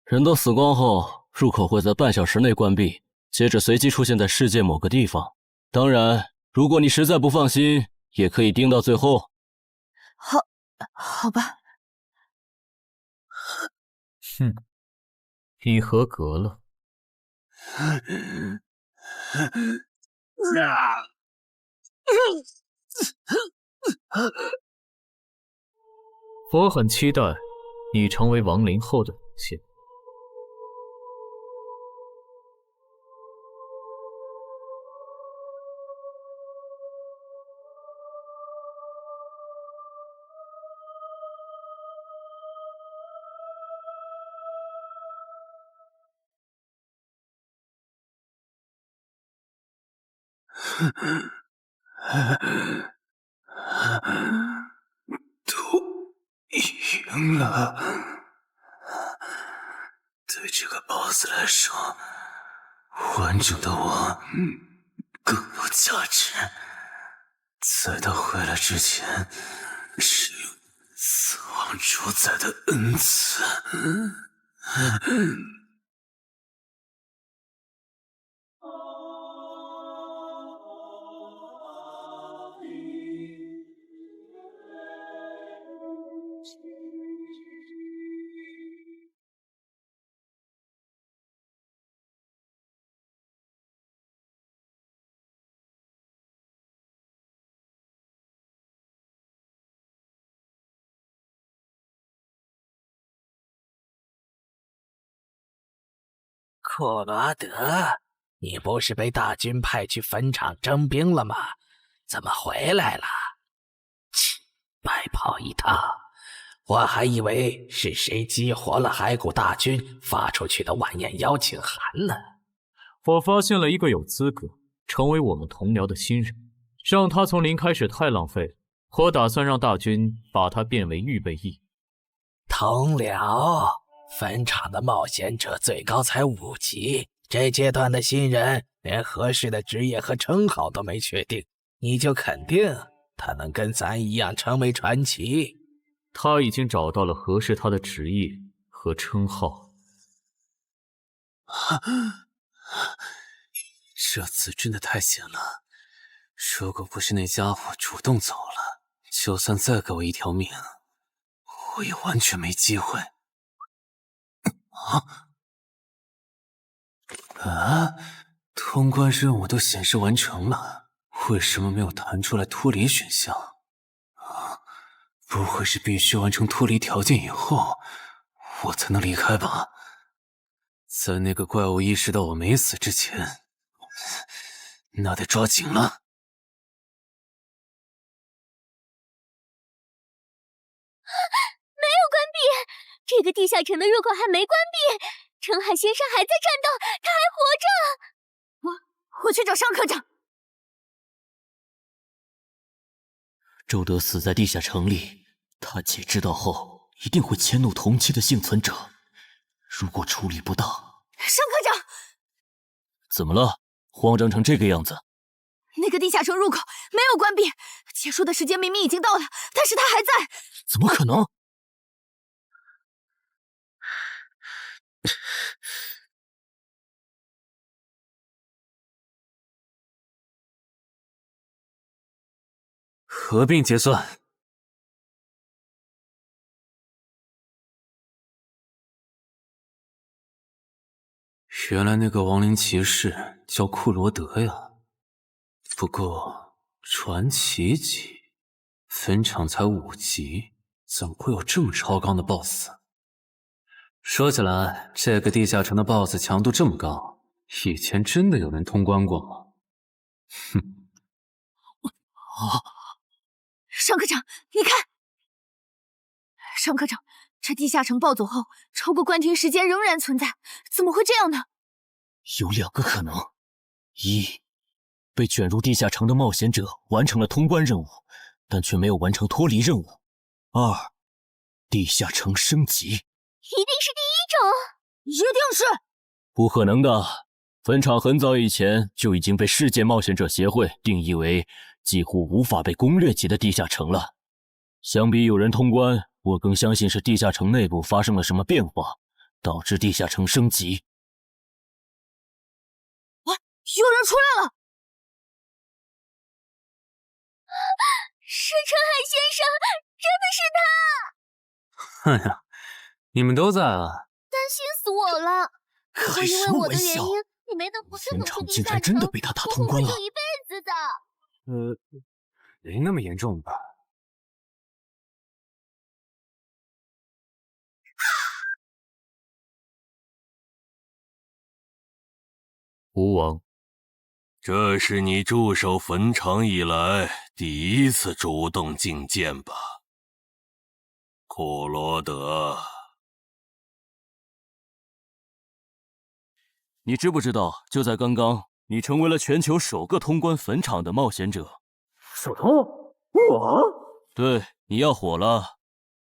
人都死光后，入口会在半小时内关闭，接着随机出现在世界某个地方。当然，如果你实在不放心，也可以盯到最后。好吧。哼，你合格了。我很期待你成为亡灵后的表现。都赢了。对这个 BOSS 来说，完整的我更有价值。在他回来之前，使用死亡主宰的恩赐。库罗德，你不是被大军派去坟场征兵了吗？怎么回来了？切，白跑一趟！我还以为是谁激活了骸骨大军发出去的晚宴邀请函呢。我发现了一个有资格成为我们同僚的新人，让他从零开始太浪费了。我打算让大军把他变为预备役。同僚，坟场的冒险者最高才5级，这阶段的新人连合适的职业和称号都没确定，你就肯定他能跟咱一样成为传奇？他已经找到了合适他的职业和称号。这次真的太险了，如果不是那家伙主动走了，就算再给我一条命，我也完全没机会。通关任务都显示完成了，为什么没有弹出来脱离选项？不会是必须完成脱离条件以后，我才能离开吧？在那个怪物意识到我没死之前，那得抓紧了。没有关闭，这个地下城的入口还没关闭，澄海先生还在战斗，他还活着。我去找尚科长。周德死在地下城里，他姐知道后一定会迁怒同期的幸存者。如果处理不当，尚科长，怎么了？慌张成这个样子？那个地下城入口没有关闭，结束的时间明明已经到了，但是他还在。怎么可能？合并结算。原来那个亡灵骑士叫库罗德呀，不过传奇级，坟场才5级，怎么会有这么超纲的 BOSS？ 说起来，这个地下城的 BOSS 强度这么高，以前真的有人通关过吗？哼！尚科长，你看，尚科长，这地下城暴走后，超过关停时间仍然存在，怎么会这样呢？有2个可能：一，被卷入地下城的冒险者完成了通关任务，但却没有完成脱离任务；二，地下城升级。一定是第一种，一定是不可能的。坟场很早以前就已经被世界冒险者协会定义为几乎无法被攻略级的地下城了。相比有人通关，我更相信是地下城内部发生了什么变化，导致地下城升级。有人出来了！是澄海先生，真的是他！哎呀，你们都在啊，担心死我了。如果因为我的原因，你没能不顺走去地下城，真的被他打通关了。我会就一辈子的。没那么严重吧？吴王，这是你驻守坟场以来第一次主动觐见吧？库罗德，你知不知道，就在刚刚，你成为了全球首个通关坟场的冒险者。首通？我？对，你要火了。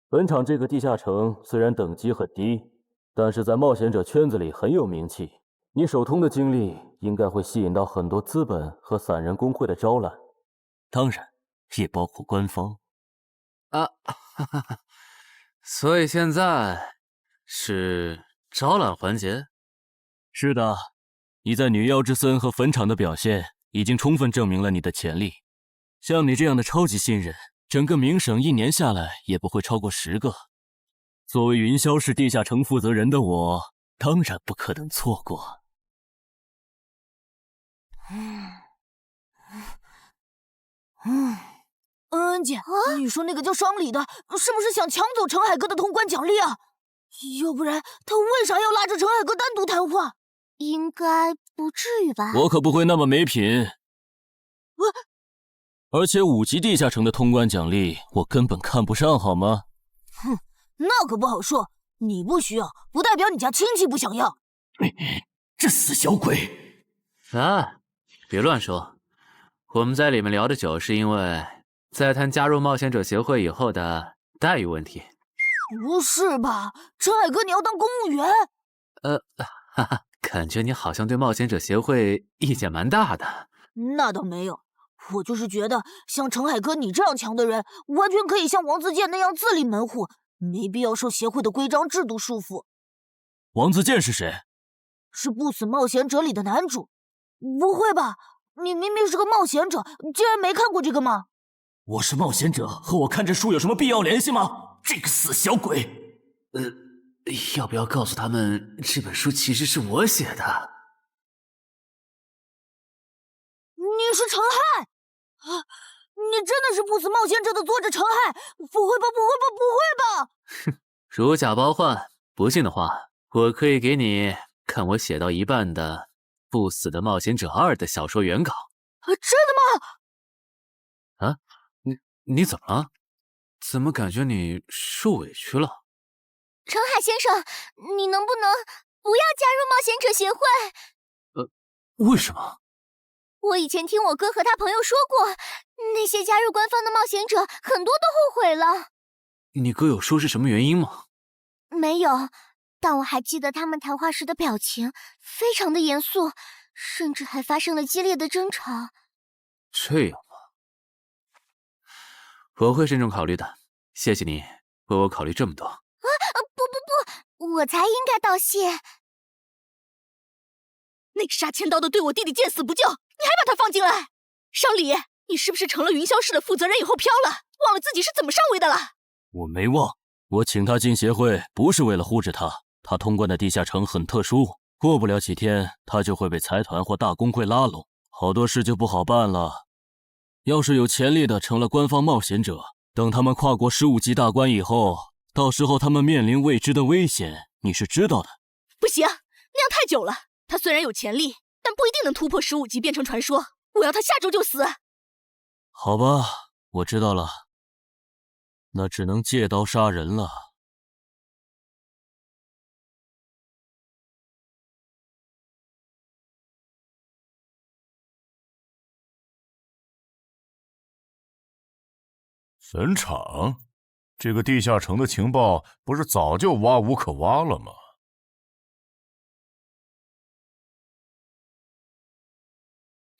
坟场这个地下城虽然等级很低，但是在冒险者圈子里很有名气。你首通的经历应该会吸引到很多资本和散人工会的招揽，当然也包括官方。所以现在是招揽环节？是的，你在女妖之森和坟场的表现已经充分证明了你的潜力。像你这样的超级新人，整个冥省1年下来也不会超过10个。作为云霄市地下城负责人的我，当然不可能错过。恩姐，你说那个叫商礼的，是不是想抢走陈海哥的通关奖励啊？要不然他为啥要拉着陈海哥单独谈话？应该不至于吧？我可不会那么没品。而且5级地下城的通关奖励，我根本看不上，好吗？哼，那可不好说。你不需要，不代表你家亲戚不想要。这死小鬼！别乱说。我们在里面聊的久，是因为在谈加入冒险者协会以后的待遇问题。不是吧，陈海哥，你要当公务员？感觉你好像对冒险者协会意见蛮大的。那倒没有，我就是觉得像陈海哥你这样强的人，完全可以像王自健那样自立门户，没必要受协会的规章制度束缚。王自健是谁？是不死冒险者里的男主。不会吧？你明明是个冒险者，竟然没看过这个吗？我是冒险者，和我看这书有什么必要联系吗？这个死小鬼！要不要告诉他们这本书其实是我写的？你是陈海啊！你真的是不死冒险者的作者陈海？不会吧，不会吧，不会吧！哼，如假包换，不信的话，我可以给你看我写到一半的《不死的冒险者2》的小说原稿。真的吗？你怎么了？怎么感觉你受委屈了？陈海先生，你能不能不要加入冒险者协会？为什么？我以前听我哥和他朋友说过，那些加入官方的冒险者很多都后悔了。你哥有说是什么原因吗？没有，但我还记得他们谈话时的表情非常的严肃，甚至还发生了激烈的争吵。这样吗？我会慎重考虑的，谢谢你为我考虑这么多。不，我才应该道谢。那个杀千刀的对我弟弟见死不救，你还把他放进来？商礼，你是不是成了云霄市的负责人以后飘了，忘了自己是怎么上位的了？我没忘，我请他进协会不是为了护着他，他通关的地下城很特殊，过不了几天他就会被财团或大工会拉拢，好多事就不好办了。要是有潜力的成了官方冒险者，等他们跨过15级大关以后，到时候他们面临未知的危险，你是知道的。不行，那样太久了。他虽然有潜力，但不一定能突破15级变成传说。我要他下周就死。好吧，我知道了，那只能借刀杀人了。坟场，这个地下城的情报不是早就挖无可挖了吗？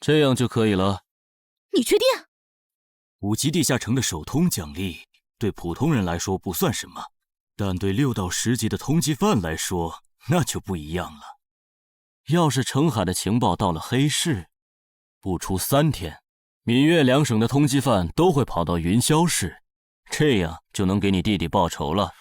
这样就可以了。你确定？5级地下城的首通奖励对普通人来说不算什么，但对6到10级的通缉犯来说那就不一样了。要是澄海的情报到了黑市，不出3天，闽粤2省的通缉犯都会跑到云霄市，这样就能给你弟弟报仇了。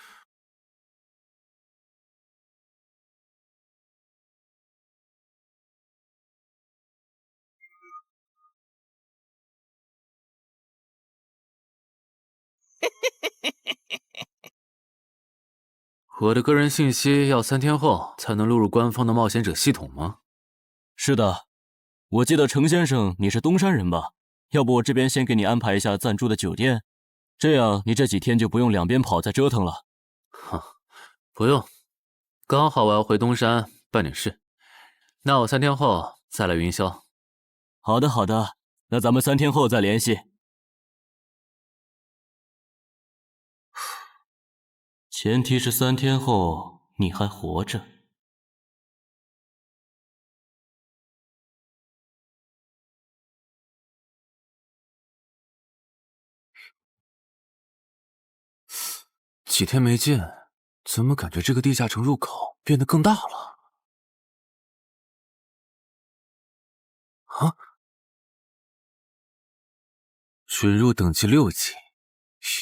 我的个人信息要3天后才能录入官方的冒险者系统吗？是的，我记得程先生你是东山人吧？要不我这边先给你安排一下暂住的酒店，这样你这几天就不用两边跑再折腾了。哼，不用，刚好我要回东山办点事，那我3天后再来云霄。好的好的，那咱们3天后再联系。前提是3天后你还活着。几天没见，怎么感觉这个地下城入口变得更大了？啊！准入等级6级，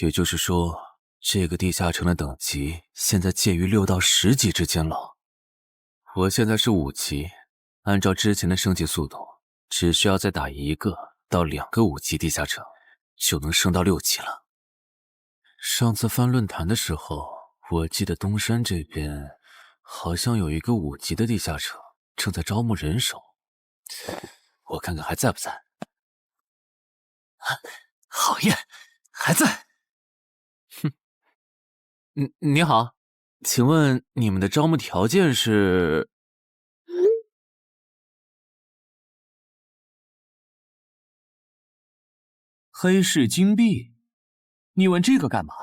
也就是说，这个地下城的等级现在介于6到10级之间了。我现在是5级，按照之前的升级速度，只需要再打1个到2个5级地下城，就能升到6级了。上次翻论坛的时候，我记得东山这边好像有一个5级的地下城正在招募人手，我看看还在不在。好耶，还在。哼，你好，请问你们的招募条件是？黑市金币？你问这个干嘛？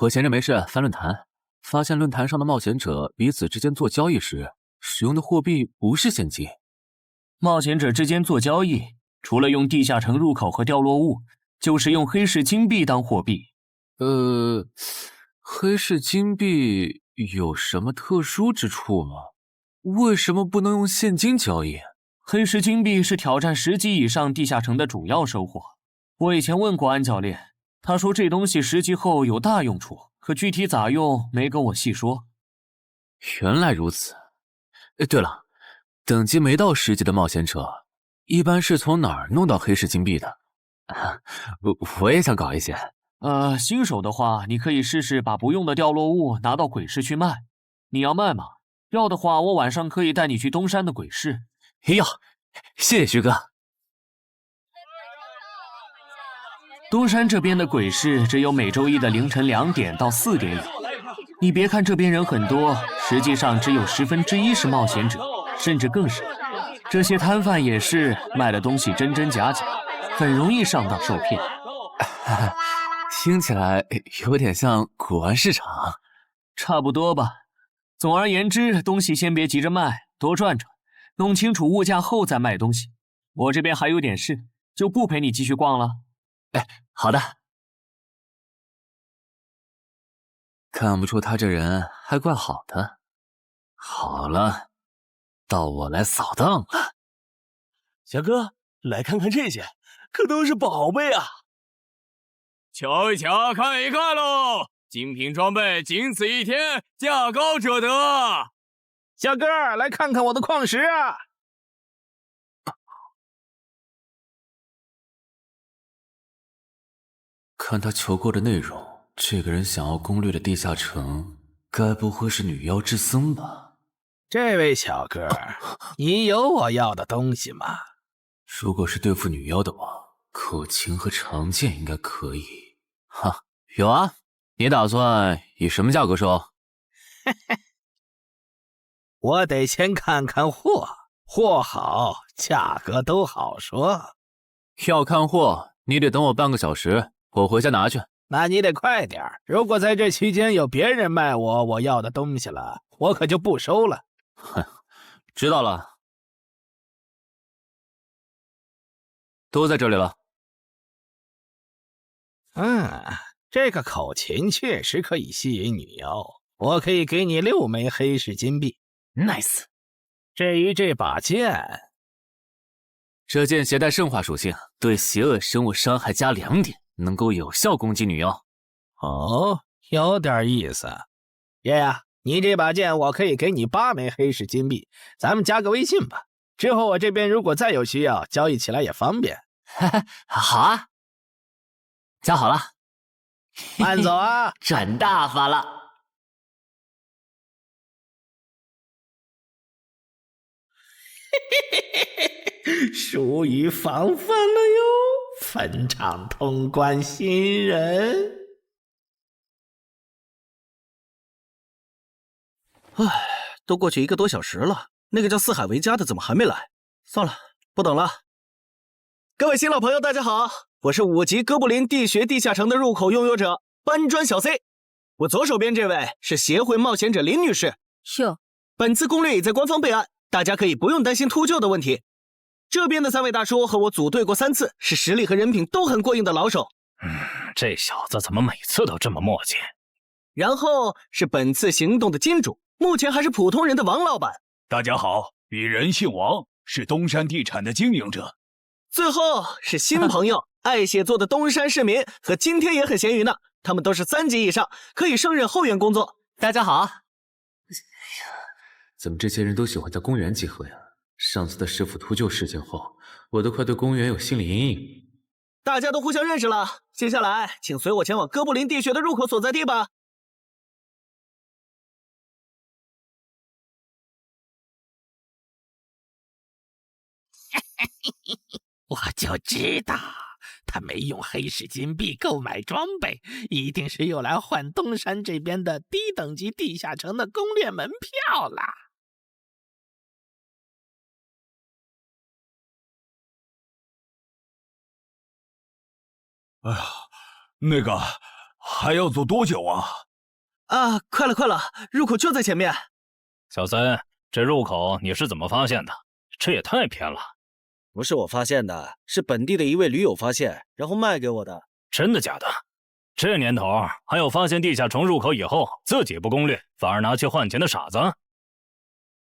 我闲着没事翻论坛，发现论坛上的冒险者彼此之间做交易时使用的货币不是现金。冒险者之间做交易，除了用地下城入口和掉落物，就是用黑市金币当货币。黑市金币有什么特殊之处吗？为什么不能用现金交易？黑市金币是挑战10级以上地下城的主要收获。我以前问过安教练，他说这东西10级后有大用处，可具体咋用没跟我细说。原来如此。对了，等级没到10级的冒险者一般是从哪儿弄到黑市金币的？我也想搞一些。新手的话，你可以试试把不用的掉落物拿到鬼市去卖。你要卖吗？要的话，我晚上可以带你去东山的鬼市。要，谢谢徐哥。东山这边的鬼市只有每周一的凌晨2点到4点有。你别看这边人很多，实际上只有1/10是冒险者，甚至更少。这些摊贩也是卖的东西真真假假，很容易上当受骗。听起来有点像古玩市场。差不多吧。总而言之，东西先别急着卖，多转转，弄清楚物价后再卖东西。我这边还有点事，就不陪你继续逛了。好的。看不出他这人还怪好的。好了，到我来扫荡了。小哥，来看看这些，可都是宝贝啊！瞧一瞧，看一看喽！精品装备仅此一天，价高者得。小哥，来看看我的矿石啊！看他求过的内容，这个人想要攻略的地下城，该不会是女妖之僧吧？这位小哥，你有我要的东西吗？如果是对付女妖的话，口琴和长剑应该可以。哈，有啊，你打算以什么价格收？我得先看看货，货好，价格都好说。要看货，你得等我半个小时，我回家拿去。那你得快点，如果在这期间有别人卖我要的东西了，我可就不收了。哼，知道了，都在这里了。这个口琴确实可以吸引女妖，我可以给你6枚黑市金币。Nice。至于这把剑，这剑携带圣化属性，对邪恶生物伤害加2点，能够有效攻击女妖。哦，有点意思。爷呀，你这把剑我可以给你8枚黑市金币，咱们加个微信吧。之后我这边如果再有需要，交易起来也方便。好啊，加好了。慢走啊，赚大发了。疏于防范了哟，坟场通关新人。唉，都过去1个多小时了，那个叫四海为家的怎么还没来？算了，不等了。各位新老朋友，大家好，我是5级哥布林地穴地下城的入口拥有者搬砖小 C。我左手边这位是协会冒险者林女士。哟，本次攻略已在官方备案，大家可以不用担心秃鹫的问题。这边的3位大叔和我组队过3次，是实力和人品都很过硬的老手。这小子怎么每次都这么磨叽？然后是本次行动的金主，目前还是普通人的王老板。大家好，鄙人姓王，是东山地产的经营者。最后是新朋友爱写作的东山市民和今天也很闲鱼呢，他们都是3级以上，可以胜任后援工作。大家好。怎么这些人都喜欢在公园集合呀？上次的师傅秃鹫事件后，我都快对公园有心理阴影。大家都互相认识了，接下来请随我前往哥布林地穴的入口所在地吧。我就知道他没用黑市金币购买装备，一定是用来换东山这边的低等级地下城的攻略门票啦。哎呀，那个还要走多久啊？啊，快了，入口就在前面。小森，这入口你是怎么发现的？这也太偏了。不是我发现的，是本地的一位驴友发现，然后卖给我的。真的假的？这年头还有发现地下城入口以后自己不攻略，反而拿去换钱的傻子？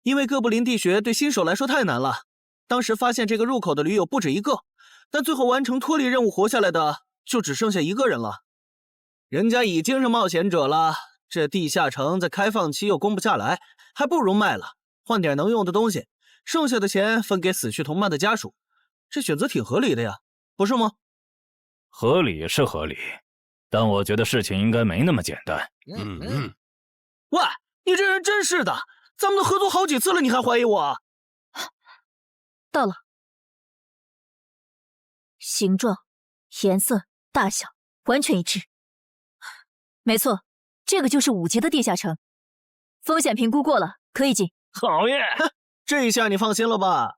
因为哥布林地穴对新手来说太难了，当时发现这个入口的驴友不止1个，但最后完成脱离任务活下来的就只剩下1个人了。人家已经是冒险者了，这地下城在开放期又攻不下来，还不如卖了，换点能用的东西，剩下的钱分给死去同伴的家属。这选择挺合理的呀，不是吗？合理是合理，但我觉得事情应该没那么简单。喂，你这人真是的，咱们都合作好几次了，你还怀疑我？到了，形状、颜色、大小完全一致。没错，这个就是5级的地下城，风险评估过了，可以进。好耶！这一下你放心了吧？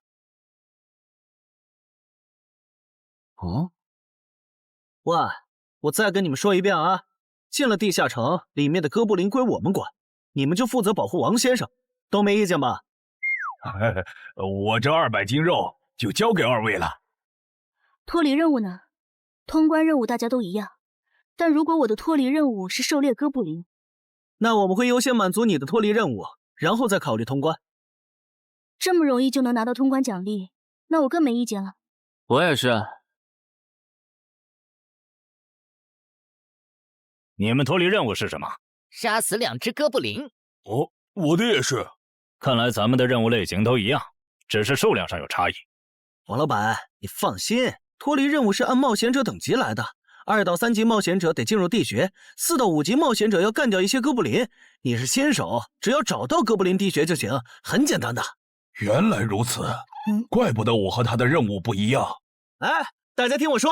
哦，喂，我再跟你们说一遍啊，进了地下城，里面的哥布林归我们管，你们就负责保护王先生，都没意见吧？我这200斤肉就交给2位了。脱离任务呢？通关任务大家都一样，但如果我的脱离任务是狩猎哥布林，那我们会优先满足你的脱离任务，然后再考虑通关。这么容易就能拿到通关奖励，那我更没意见了。我也是。你们脱离任务是什么？杀死2只哥布林。哦，我的也是。看来咱们的任务类型都一样，只是数量上有差异。王老板，你放心，脱离任务是按冒险者等级来的。2到3级冒险者得进入地穴，4到5级冒险者要干掉一些哥布林。你是新手，只要找到哥布林地穴就行，很简单的。原来如此，怪不得我和他的任务不一样。哎，大家听我说，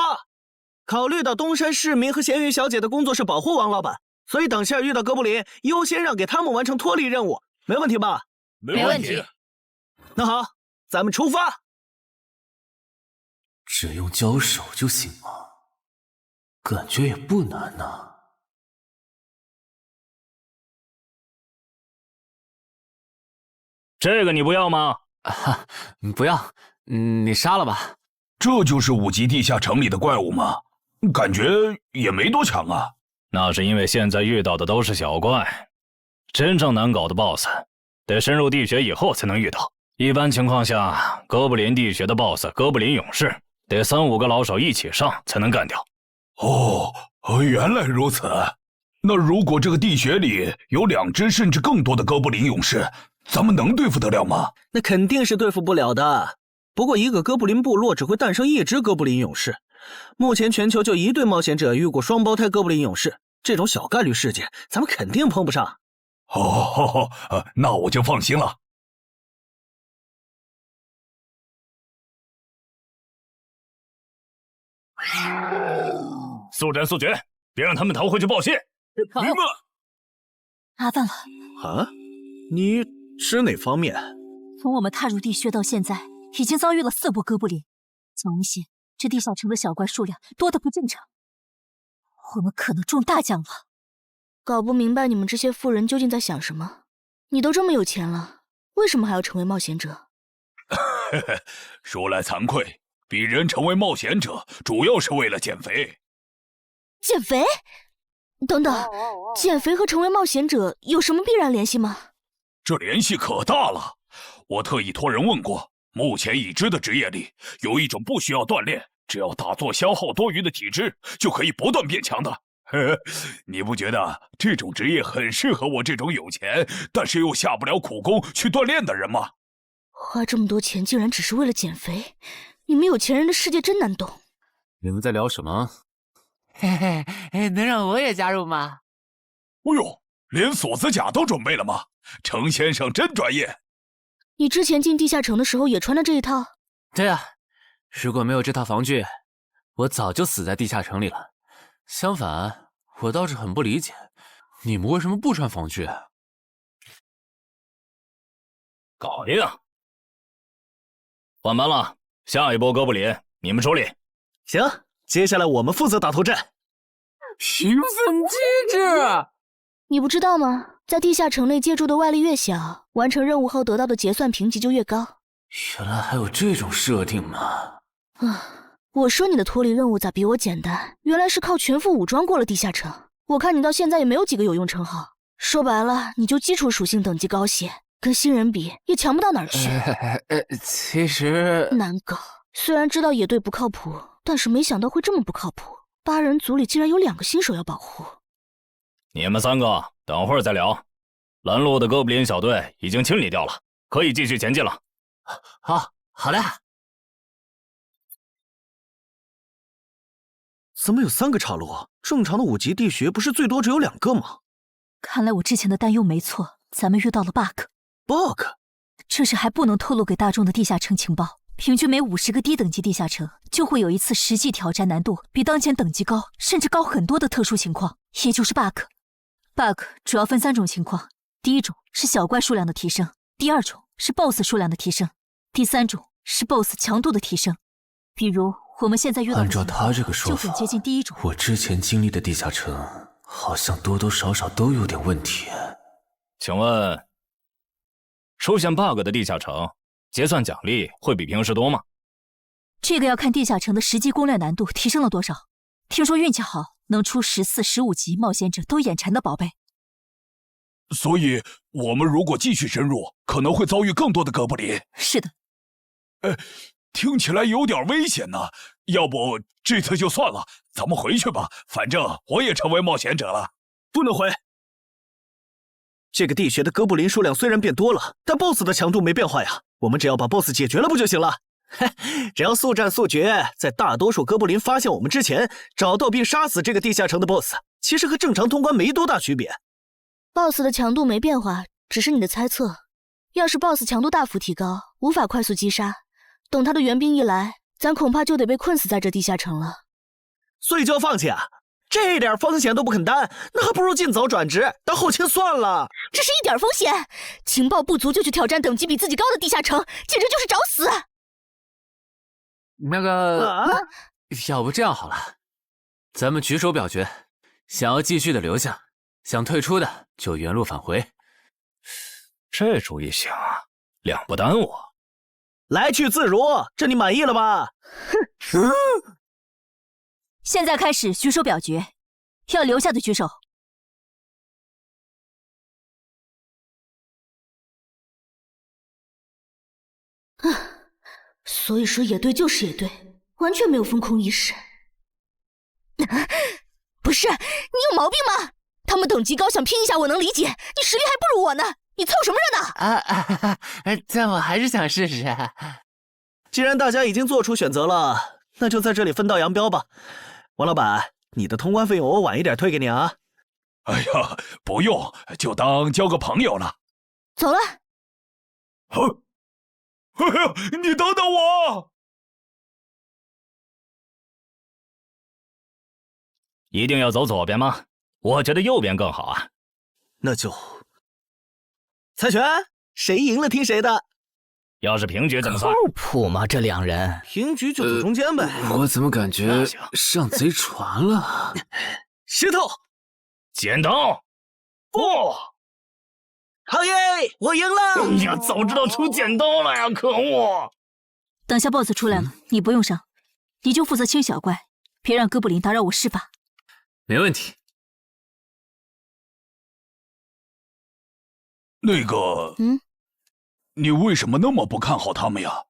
考虑到东山市民和咸鱼小姐的工作是保护王老板，所以等下遇到哥布林，优先让给他们完成脱离任务，没问题吧？没问题。那好，咱们出发。只用交手就行吗？感觉也不难呐。这个你不要吗？不要，你杀了吧。这就是5级地下城里的怪物吗？感觉也没多强啊。那是因为现在遇到的都是小怪，真正难搞的 BOSS 得深入地穴以后才能遇到。一般情况下，哥布林地穴的 BOSS 哥布林勇士得3、5个老手一起上才能干掉。哦，原来如此。那如果这个地穴里有2只甚至更多的哥布林勇士，咱们能对付得了吗？那肯定是对付不了的。不过一个哥布林部落只会诞生1只哥布林勇士，目前全球就1对冒险者遇过双胞胎哥布林勇士，这种小概率事件咱们肯定碰不上。那我就放心了。速战速决，别让他们逃回去报谢。明白。麻烦了。啊？你指哪方面？从我们踏入地穴到现在，已经遭遇了4波哥布林。总显这地下城的小怪数量多得不正常，我们可能中大奖了。搞不明白你们这些富人究竟在想什么。你都这么有钱了，为什么还要成为冒险者？说来惭愧，鄙人成为冒险者主要是为了减肥。减肥？等等，减肥和成为冒险者有什么必然联系吗？这联系可大了。我特意托人问过，目前已知的职业里，有一种不需要锻炼，只要打坐消耗多余的体质，就可以不断变强的。你不觉得这种职业很适合我这种有钱，但是又下不了苦功去锻炼的人吗？花这么多钱竟然只是为了减肥，你们有钱人的世界真难懂。你们在聊什么？嘿嘿，能让我也加入吗？哎呦，连锁子甲都准备了吗？程先生真专业。你之前进地下城的时候也穿的这一套？对啊，如果没有这套防具，我早就死在地下城里了。相反，我倒是很不理解，你们为什么不穿防具？搞定。换班了，下一波哥布林你们处理。行，接下来我们负责打头阵。评分机制，你不知道吗？在地下城内借助的外力越小，完成任务后得到的结算评级就越高。原来还有这种设定吗？我说你的脱离任务咋比我简单？原来是靠全副武装过了地下城。我看你到现在也没有几个有用称号，说白了，你就基础属性等级高些，跟新人比也强不到哪儿去。其实难搞。虽然知道野队不靠谱，但是没想到会这么不靠谱。8人组里竟然有2个新手要保护。你们3个等会儿再聊。拦路的哥布林小队已经清理掉了，可以继续前进了。好的。怎么有3个岔路？正常的5级地穴不是最多只有2个吗？看来我之前的担忧没错，咱们遇到了 bug。这是还不能透露给大众的地下城情报。平均每50个低等级地下城就会有一次实际挑战难度比当前等级高，甚至高很多的特殊情况，也就是 bug。bug 主要分3种情况，第一种是小怪数量的提升，第2种是 BOSS 数量的提升，第3种是 BOSS 强度的提升。比如我们现在遇到的按照他这个说法，就很接近第一种。我之前经历的地下城好像多多少少都有点问题。请问，出现 bug 的地下城结算奖励会比平时多吗？这个要看地下城的实际攻略难度提升了多少。听说运气好能出14、15级冒险者都眼馋的宝贝。所以我们如果继续深入，可能会遭遇更多的哥布林。是的。听起来有点危险呢。要不这次就算了，咱们回去吧。反正我也成为冒险者了。不能回。这个地穴的哥布林数量虽然变多了，但 BOSS 的强度没变化呀。我们只要把 BOSS 解决了不就行了？只要速战速决，在大多数哥布林发现我们之前，找到并杀死这个地下城的 BOSS， 其实和正常通关没多大区别。BOSS 的强度没变化，只是你的猜测。要是 BOSS 强度大幅提高，无法快速击杀，等他的援兵一来，咱恐怕就得被困死在这地下城了。所以就要放弃啊？这点风险都不肯担，那还不如尽早转职当后勤算了。这是一点风险？情报不足就去挑战等级比自己高的地下城，简直就是找死！那个，要不这样好了，咱们举手表决，想要继续的留下，想退出的就原路返回。这主意行啊，2不耽误。来去自如，这你满意了吧？哼！现在开始举手表决，要留下的举手。所以说野队就是野队，完全没有风控意识。不是，你有毛病吗？他们等级高，想拼一下我能理解，你实力还不如我呢，你凑什么热闹？但我还是想试试。既然大家已经做出选择了，那就在这里分道扬镳吧。王老板，你的通关费用我晚一点退给你啊。哎呀，不用，就当交个朋友了。走了。哎呀，你等等我！一定要走左边吗？我觉得右边更好啊。那就猜拳，谁赢了听谁的。要是平局怎么算？靠谱吗？这两人平局就走中间呗。我怎么感觉上贼船了？石头，剪刀，不，好耶，我赢了！哎呀，早知道出剪刀了呀，可恶！等下 BOSS 出来了，你不用上，你就负责清小怪，别让哥布林打扰我施法。没问题。那个，你为什么那么不看好他们呀？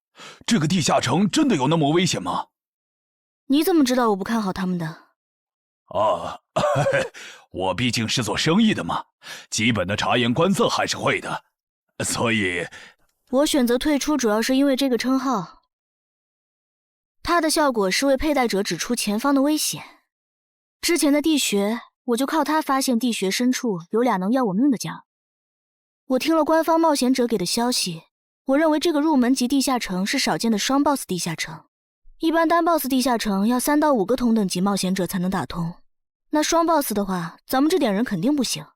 这个地下城真的有那么危险吗？你怎么知道我不看好他们的？啊，我毕竟是做生意的嘛，基本的察言观色还是会的，所以我选择退出主要是因为这个称号，它的效果是为佩戴者指出前方的危险。之前的地穴，我就靠它发现地穴深处有俩能要我命的家伙。我听了官方冒险者给的消息，我认为这个入门级地下城是少见的双 BOSS 地下城。一般单 BOSS 地下城要3到5个同等级冒险者才能打通，那双 BOSS 的话，咱们这点人肯定不行。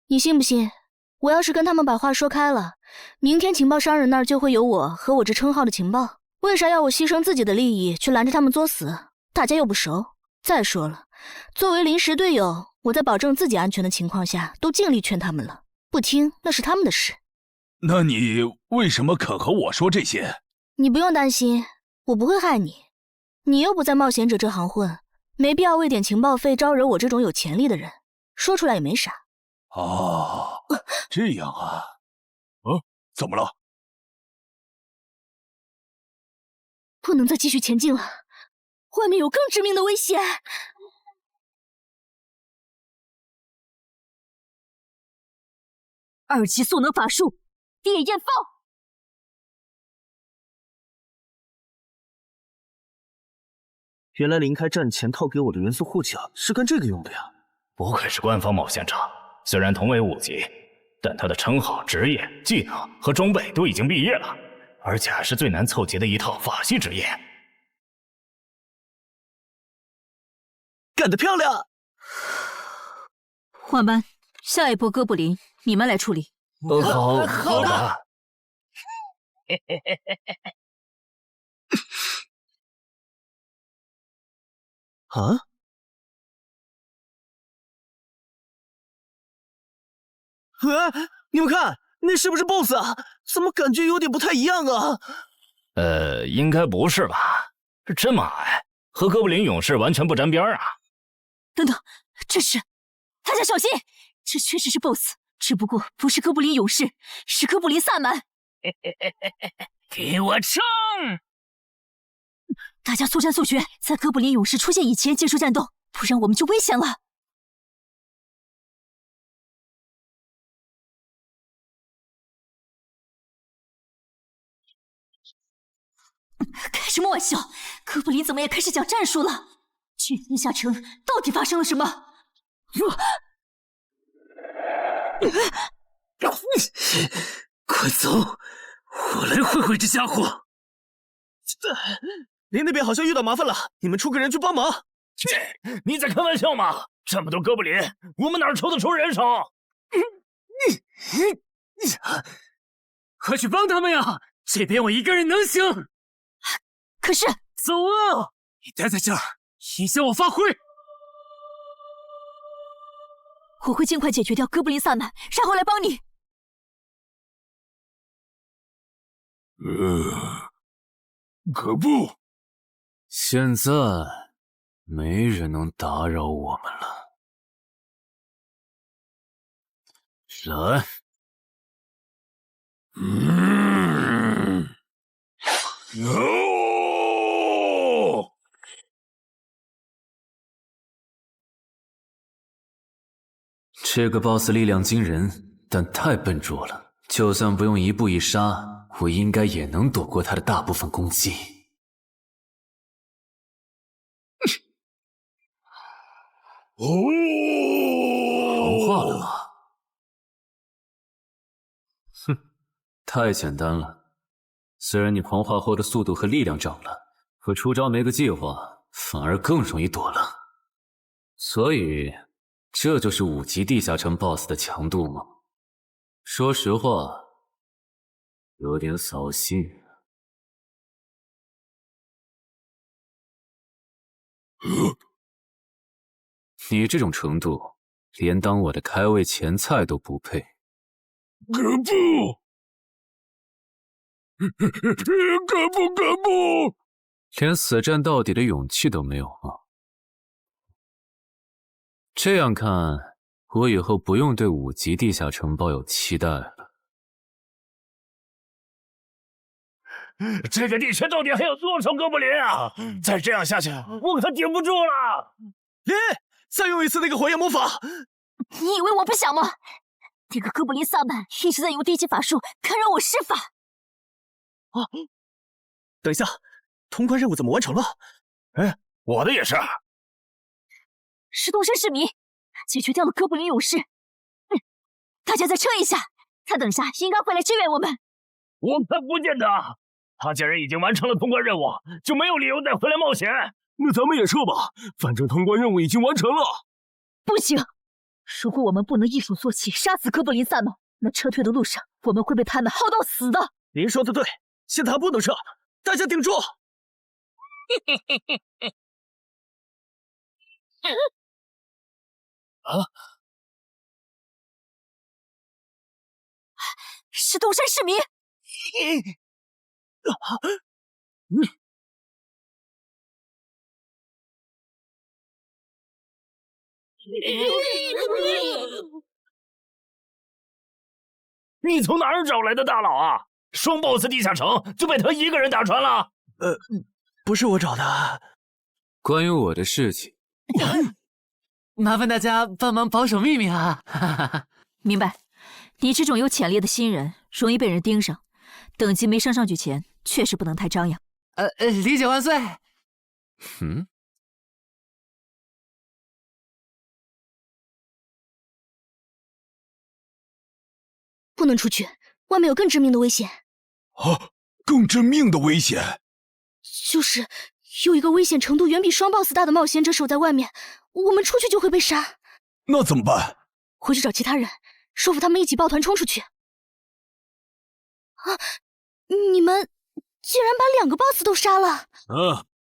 你信不信？我要是跟他们把话说开了，明天情报商人那儿就会有我和我这称号的情报。为啥要我牺牲自己的利益去拦着他们作死？大家又不熟。再说了，作为临时队友，我在保证自己安全的情况下，都尽力劝他们了。不听那是他们的事。那你为什么肯和我说这些？你不用担心，我不会害你。你又不在冒险者这行混，没必要为点情报费招惹我这种有潜力的人。说出来也没啥。哦，这样啊。怎么了？不能再继续前进了，外面有更致命的危险。2级速能法术，烈焰放。原来林开战前套给我的元素护甲是干这个用的呀！不愧是官方冒险者，虽然同为5级，但他的称号、职业、技能和装备都已经毕业了，而且还是最难凑齐的一套法系职业。干得漂亮！换班，下一波哥布林你们来处理。好的。啊！你们看，那是不是 BOSS 啊？怎么感觉有点不太一样啊？应该不是吧？这么矮，和哥布林勇士完全不沾边啊！等等，这是，大家小心，这确实是 BOSS， 只不过不是哥布林勇士，是哥布林萨满。给我冲！大家速战速决，在哥布林勇士出现以前结束战斗，不然我们就危险了。开什么玩笑！哥布林怎么也开始讲战术了？这地下城到底发生了什么？快走，我来会会这家伙。林那边好像遇到麻烦了，你们出个人去帮忙。你在开玩笑吗？这么多哥布林，我们哪抽得出人手？快去帮他们呀！这边我一个人能行。可是，走啊！你待在这儿，影响我发挥。我会尽快解决掉哥布林萨满，然后来帮你。可不，现在没人能打扰我们了。来，这个 BOSS 力量惊人，但太笨拙了。就算不用一步一杀，我应该也能躲过他的大部分攻击。融化了吗？哼，太简单了。虽然你狂化后的速度和力量涨了，可出招没个计划，反而更容易躲了。所以，这就是5级地下城 BOSS 的强度吗？说实话，有点扫兴。你这种程度，连当我的开胃前菜都不配。可不！可不！连死战到底的勇气都没有吗？这样看，我以后不用对5级地下城抱有期待了。这个地区到底还有多少哥布林啊？再这样下去，我可顶不住了！林，再用一次那个火焰魔法！你以为我不想吗？那个哥布林萨满一直在用低级法术干扰我施法。啊！等一下，通关任务怎么完成了？哎，我的也是。石洞山市民解决掉了哥布林勇士。大家再撑一下，他等下应该会来支援我们。我看不见他。他既然已经完成了通关任务，就没有理由再回来冒险。那咱们也撤吧，反正通关任务已经完成了。不行，如果我们不能一鼓作气杀死哥布林萨满，那撤退的路上我们会被他们耗到死的。您说的对，现在还不能撤，大家顶住！啊！石洞山市民。你从哪儿找来的大佬啊？双 BOSS 地下城就被他一个人打穿了？不是我找的。关于我的事情，麻烦大家帮忙保守秘密啊！明白。你这种有潜力的新人，容易被人盯上，等级没升上去前，确实不能太张扬。理解万岁。不能出去，外面有更致命的危险。啊，更致命的危险？就是有一个危险程度远比双 BOSS 大的冒险者守在外面，我们出去就会被杀。那怎么办？回去找其他人，说服他们一起抱团冲出去。啊！你们竟然把2个 BOSS 都杀了！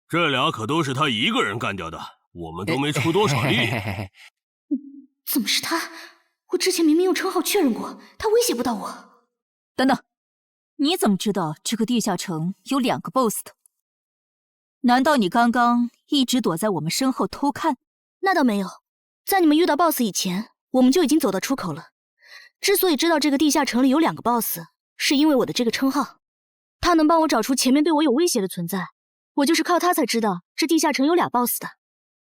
这俩可都是他一个人干掉的，我们都没出多少力。怎么是他？我之前明明用称号确认过，他威胁不到我。等等，你怎么知道这个地下城有2个 BOSS 的？难道你刚刚一直躲在我们身后偷看？那倒没有，在你们遇到 BOSS 以前，我们就已经走到出口了。之所以知道这个地下城里有2个 BOSS，是因为我的这个称号，他能帮我找出前面对我有威胁的存在。我就是靠他才知道这地下城有俩 BOSS 的。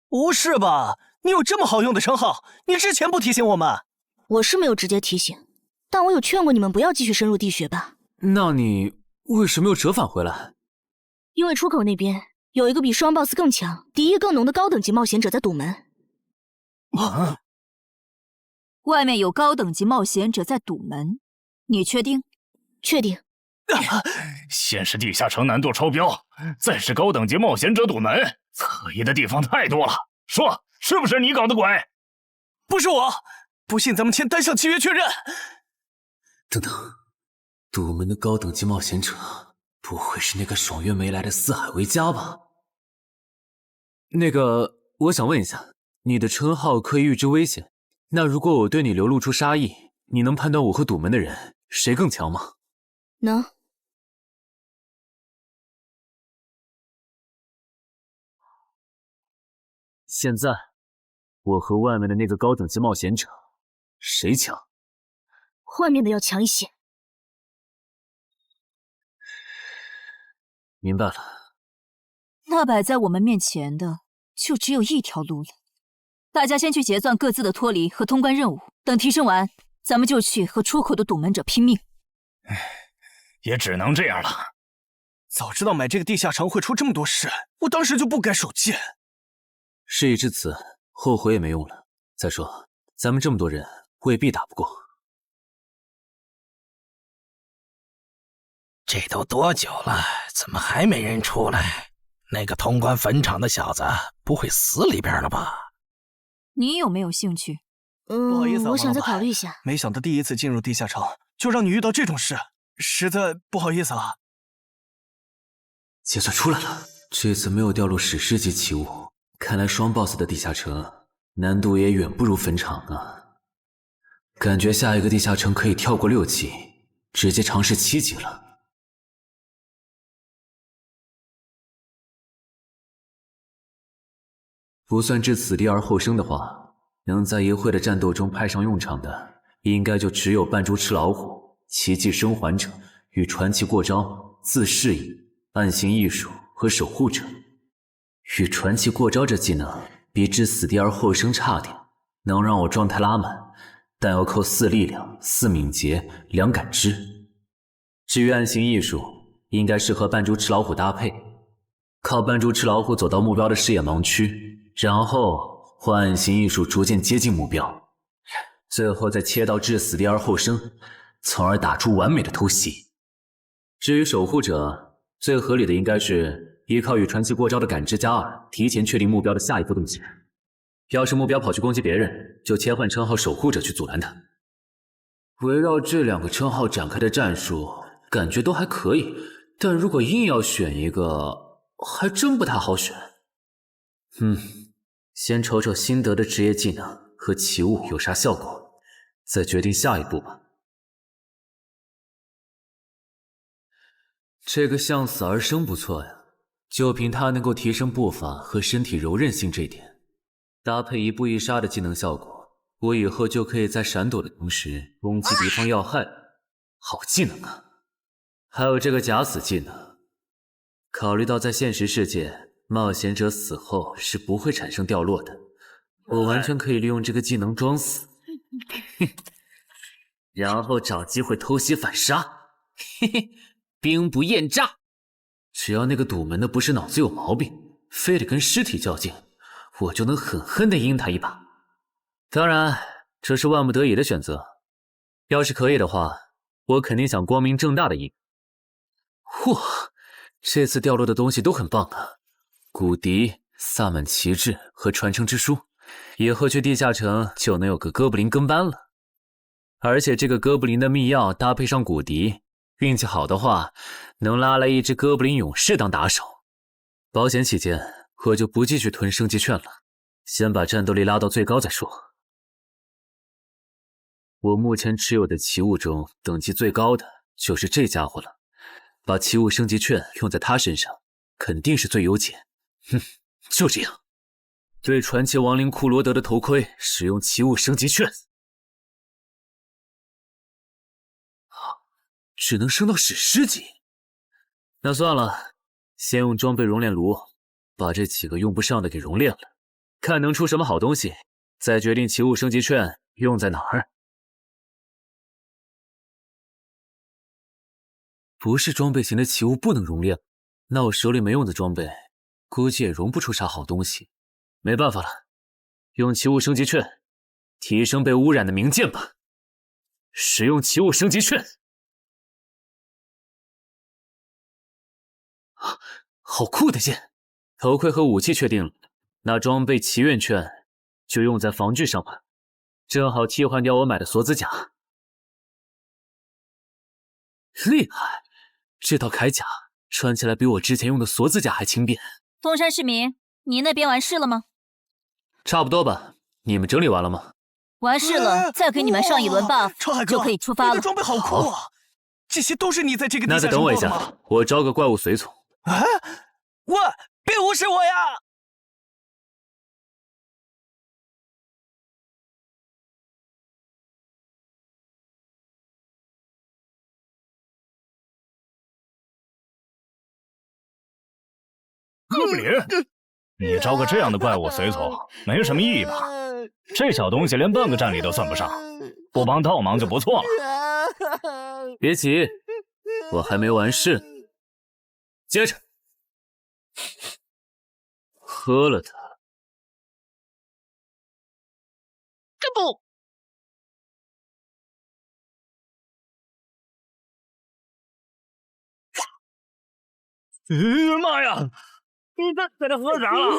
不是吧？你有这么好用的称号，你之前不提醒我们？我是没有直接提醒，但我有劝过你们不要继续深入地穴吧。那你为什么又折返回来？因为出口那边有一个比双 BOSS 更强、敌意更浓的高等级冒险者在堵门。啊！外面有高等级冒险者在堵门，你确定？确定。先是地下城难度超标，再是高等级冒险者堵门，可疑的地方太多了。说，是不是你搞的鬼？不是我，不信咱们签单向契约确认。等等，堵门的高等级冒险者，不会是那个爽约没来的四海为家吧？那个，我想问一下，你的称号可以预知危险，那如果我对你流露出杀意，你能判断我和堵门的人谁更强吗？能。现在，我和外面的那个高等级冒险者，谁强？外面的要强一些。明白了。那摆在我们面前的，就只有一条路了。大家先去结算各自的脱离和通关任务，等提升完，咱们就去和出口的堵门者拼命。也只能这样了。早知道买这个地下城会出这么多事，我当时就不该手贱。事已至此，后悔也没用了。再说，咱们这么多人，未必打不过。这都多久了，怎么还没人出来？那个通关坟场的小子不会死里边了吧？你有没有兴趣？不好意思啊，我想再王老板考虑一下。没想到第一次进入地下城，就让你遇到这种事，实在不好意思啊。结算出来了，这次没有掉落史诗级奇物，看来双 boss 的地下城难度也远不如坟场啊。感觉下一个地下城可以跳过6级，直接尝试7级了。不算置死地而后生的话，能在一会的战斗中派上用场的，应该就只有扮猪吃老虎、奇迹生还者与传奇过招、自适应、暗行艺术和守护者。与传奇过招这技能比置死地而后生差点，能让我状态拉满，但要扣4力量、4敏捷、2感知。至于暗行艺术，应该适合扮猪吃老虎搭配，靠扮猪吃老虎走到目标的视野盲区，然后换暗行艺术逐渐接近目标，最后再切到置死地而后生，从而打出完美的偷袭。至于守护者，最合理的应该是依靠与传奇过招的感知加2，提前确定目标的下一步动静。要是目标跑去攻击别人，就切换称号守护者去阻拦他。围绕这2个称号展开的战术，感觉都还可以，但如果硬要选一个，还真不太好选。先瞅瞅新得的职业技能和奇物有啥效果，再决定下一步吧。这个向死而生不错呀，就凭它能够提升步伐和身体柔韧性这点，搭配一步一杀的技能效果，我以后就可以在闪躲的同时攻击敌方要害。好技能啊！还有这个假死技能，考虑到在现实世界冒险者死后是不会产生掉落的，我完全可以利用这个技能装死，然后找机会偷袭反杀，兵不厌诈。只要那个堵门的不是脑子有毛病，非得跟尸体较劲，我就能狠狠地阴他一把。当然，这是万不得已的选择。要是可以的话，我肯定想光明正大的赢。哇，这次掉落的东西都很棒啊！骨笛、萨满旗帜和传承之书，以后去地下城就能有个哥布林跟班了。而且这个哥布林的秘药搭配上骨笛，运气好的话，能拉来一只哥布林勇士当打手。保险起见，我就不继续囤升级券了，先把战斗力拉到最高再说。我目前持有的奇物中，等级最高的就是这家伙了。把奇物升级券用在他身上，肯定是最优解。就这样，对传奇亡灵库罗德的头盔使用奇物升级券。只能升到史诗级。那算了，先用装备熔炼炉把这几个用不上的给熔炼了，看能出什么好东西，再决定奇物升级券用在哪儿。不是装备型的奇物不能熔炼，那我手里没用的装备，估计也熔不出啥好东西。没办法了，用奇物升级券提升被污染的名剑吧。使用奇物升级券。好酷的剑！头盔和武器确定了，那装备祈愿券就用在防具上吧，正好替换掉我买的锁子甲。厉害！这套铠甲穿起来比我之前用的锁子甲还轻便。东山市民，你那边完事了吗？差不多吧，你们整理完了吗？完事了，再给你们上一轮 buff，就可以出发了。你的装备好酷啊！这些都是你在这个地下城那再等我一做的吗？下，我招个怪物随从。啊！喂，别无视我呀！哥布林，你招个这样的怪物随从，没什么意义吧？这小东西连半个战力都算不上，不帮倒忙就不错了。别急，我还没完事。接着，喝了它。这不，妈呀！你在这喝啥了？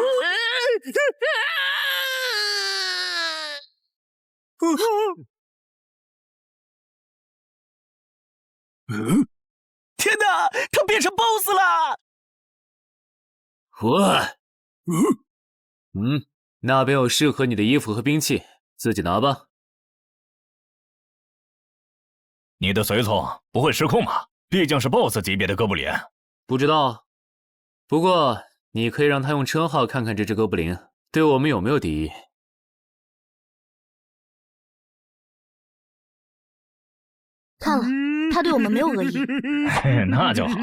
天哪，他变成 BOSS 了！那边有适合你的衣服和兵器，自己拿吧。你的随从不会失控吗？毕竟是 BOSS 级别的哥布林。不知道，不过你可以让他用称号看看这只哥布林对我们有没有敌意。看了，他对我们没有恶意。那就好。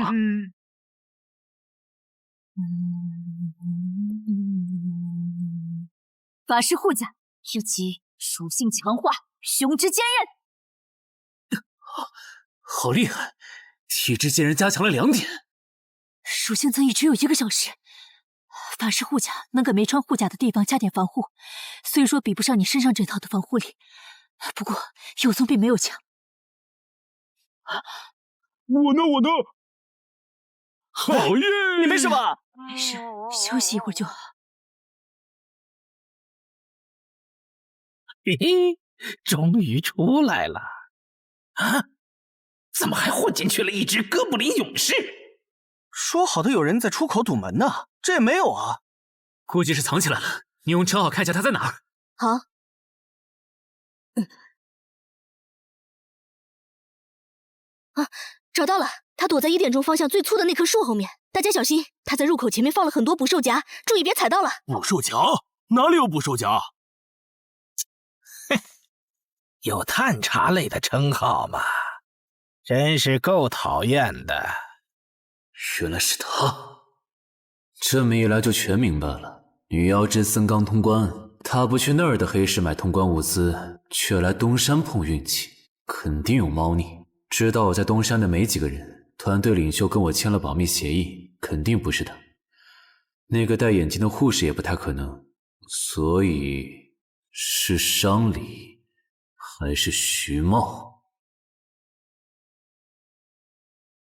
法师护甲，尤其属性强化，雄之坚韧。好厉害！体质竟然加强了2点。属性增益只有1个小时。法师护甲能给没穿护甲的地方加点防护，虽说比不上你身上这套的防护力，不过有总比没有强。我呢？好运！你没事吧？没事，休息一会儿就好。嘿嘿，终于出来了！啊，怎么还混进去了一只哥布林勇士？说好的有人在出口堵门呢，这也没有啊。估计是藏起来了，你用称号看一下他在哪儿。好。找到了，他躲在1点钟方向最粗的那棵树后面。大家小心，他在入口前面放了很多捕兽夹，注意别踩到了。捕兽夹？哪里有捕兽夹？哼，有探查类的称号吗？真是够讨厌的。原来是他，这么一来就全明白了。女妖之森刚通关，他不去那儿的黑市买通关物资，却来东山碰运气，肯定有猫腻。知道我在东山的没几个人，团队领袖跟我签了保密协议，肯定不是他。那个戴眼镜的护士也不太可能，所以是商礼还是徐茂？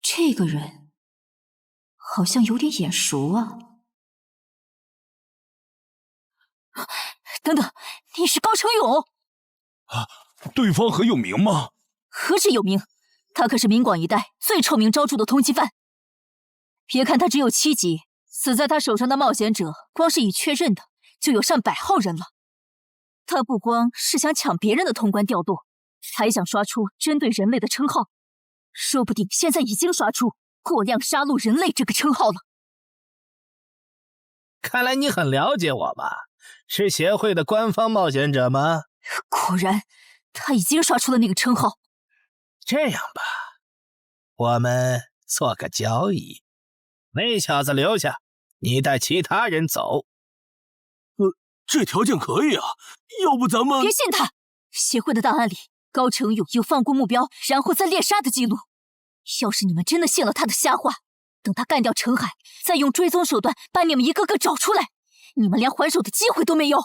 这个人好像有点眼熟啊！等等，你是高成勇啊？对方很有名吗？何止有名，他可是明广一带最臭名昭著的通缉犯。别看他只有7级，死在他手上的冒险者，光是已确认的就有上百号人了。他不光是想抢别人的通关调度，还想刷出针对人类的称号，说不定现在已经刷出过量杀戮人类这个称号了。看来你很了解我吧？是协会的官方冒险者吗？果然，他已经刷出了那个称号。这样吧，我们做个交易，那小子留下，你带其他人走。这条件可以啊，要不咱们……别信他！协会的档案里，高成勇有放过目标然后再猎杀的记录。要是你们真的信了他的瞎话，等他干掉陈海，再用追踪手段把你们一个个找出来，你们连还手的机会都没有。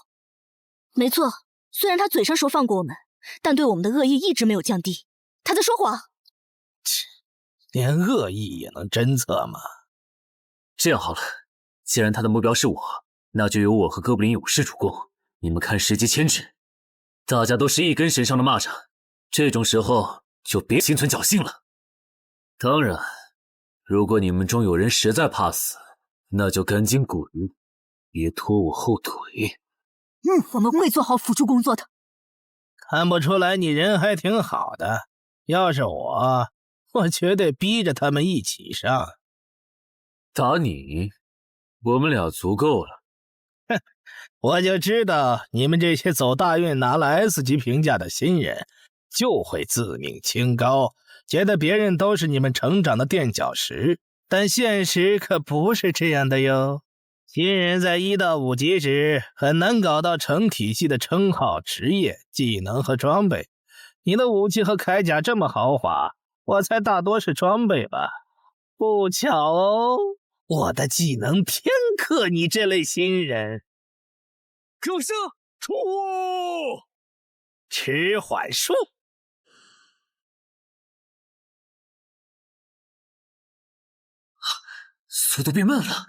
没错，虽然他嘴上说放过我们，但对我们的恶意一直没有降低。他在说谎。切，连恶意也能侦测吗？这样好了，既然他的目标是我，那就由我和哥布林勇士主攻，你们看时机牵制。大家都是一根绳上的蚂蚱，这种时候就别心存侥幸了。当然，如果你们中有人实在怕死，那就赶紧滚，别拖我后腿。我们会做好辅助工作的。看不出来你人还挺好的，要是我绝对逼着他们一起上。打你，我们俩足够了。哼，我就知道你们这些走大运拿了 S 级评价的新人，就会自命清高，觉得别人都是你们成长的垫脚石。但现实可不是这样的哟。新人在1到5级时很难搞到成体系的称号、职业、技能和装备。你的武器和铠甲这么豪华，我猜大多是装备吧。不巧哦，我的技能偏克你这类新人。可是出迟缓术。速度变慢了。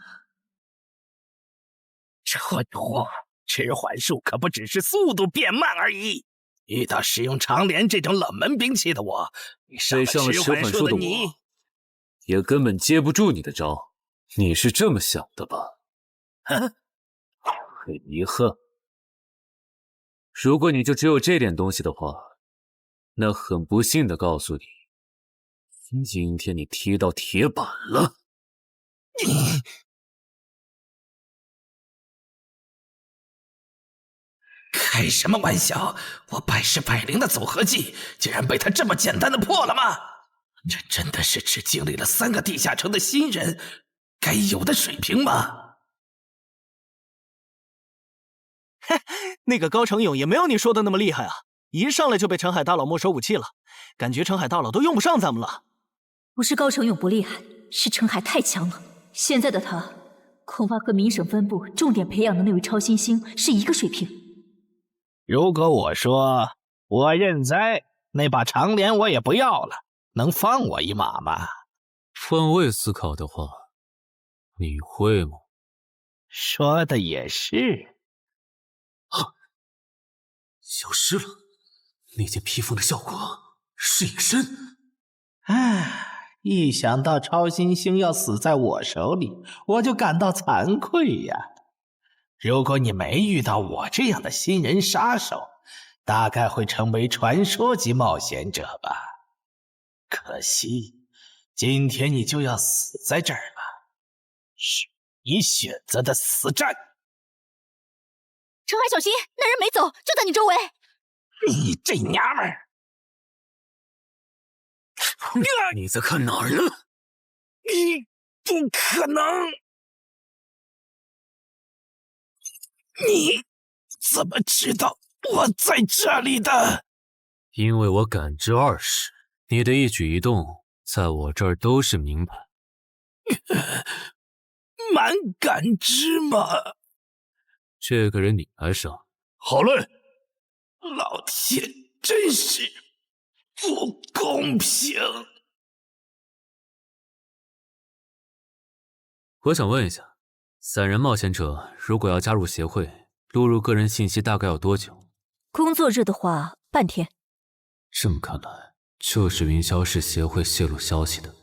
这货，迟缓术可不只是速度变慢而已。遇到使用长镰这种冷门兵器的我，被上了十缓术的我，也根本接不住你的招。你是这么想的吧？哼，很遗憾，如果你就只有这点东西的话，那很不幸的告诉你，今天你踢到铁板了。你开什么玩笑？我百试百灵的组合技，竟然被他这么简单的破了吗？这真的是只经历了3个地下城的新人该有的水平吗？嘿，那个高成勇也没有你说的那么厉害啊！一上来就被陈海大佬没收武器了，感觉陈海大佬都用不上咱们了。不是高成勇不厉害，是陈海太强了。现在的他，恐怕和明省分部重点培养的那位超新星是一个水平。如果我说我认栽，那把长镰我也不要了，能放我一马吗？换位思考的话，你会吗？说的也是。消失了，那件披风的效果是隐身。唉，一想到超新星要死在我手里，我就感到惭愧呀。如果你没遇到我这样的新人杀手，大概会成为传说级冒险者吧。可惜，今天你就要死在这儿了，是你选择的死战。陈海，小心，那人没走，就在你周围。你这娘们儿！你在看哪儿呢？你不可能！你怎么知道我在这里的？因为我感知20，你的一举一动在我这儿都是明白。蛮感知吗？这个人你来上。好嘞。老天，真是不公平！我想问一下，3人冒险者如果要加入协会，录入个人信息大概要多久？工作日的话，半天。这么看来，就是云霄市协会泄露消息的。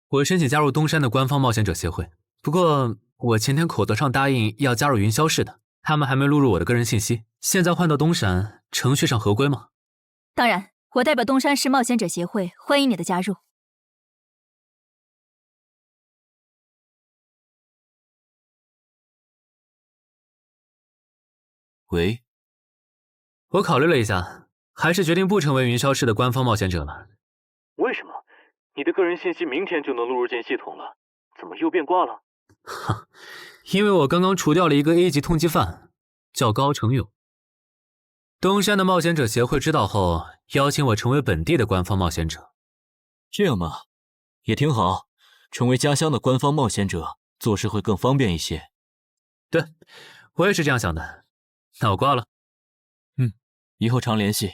我申请加入东山的官方冒险者协会，不过我前天口头上答应要加入云霄市的，他们还没录入我的个人信息。现在换到东山，程序上合规吗？当然，我代表东山市冒险者协会欢迎你的加入。喂，我考虑了一下，还是决定不成为云霄市的官方冒险者了。为什么？你的个人信息明天就能录入进系统了，怎么又变卦了？因为我刚刚除掉了一个 A 级通缉犯，叫高成勇。东山的冒险者协会知道后，邀请我成为本地的官方冒险者。这样吗？也挺好，成为家乡的官方冒险者，做事会更方便一些。对，我也是这样想的。那我挂了。以后常联系。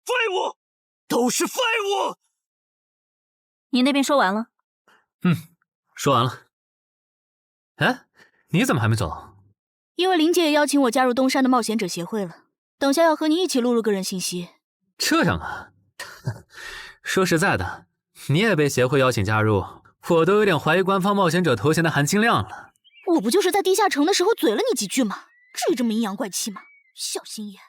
废物，都是废物！你那边说完了？说完了。哎，你怎么还没走？因为林姐也邀请我加入东山的冒险者协会了，等下要和你一起录入个人信息。这样啊？说实在的，你也被协会邀请加入，我都有点怀疑官方冒险者头衔的含金量了。我不就是在地下城的时候嘴了你几句吗？至于这么阴阳怪气吗？小心眼。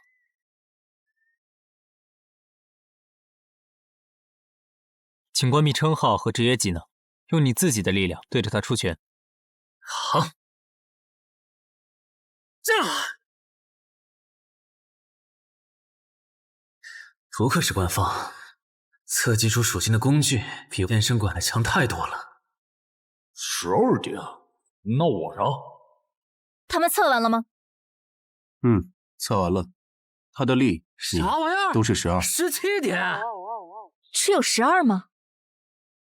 请关闭称号和职业技能，用你自己的力量对着他出拳。好。不愧是官方，测基础属性的工具比健身馆的强太多了。12点，那我呢？他们测完了吗？测完了，他的力啥玩意儿都是12。17点，只有12吗？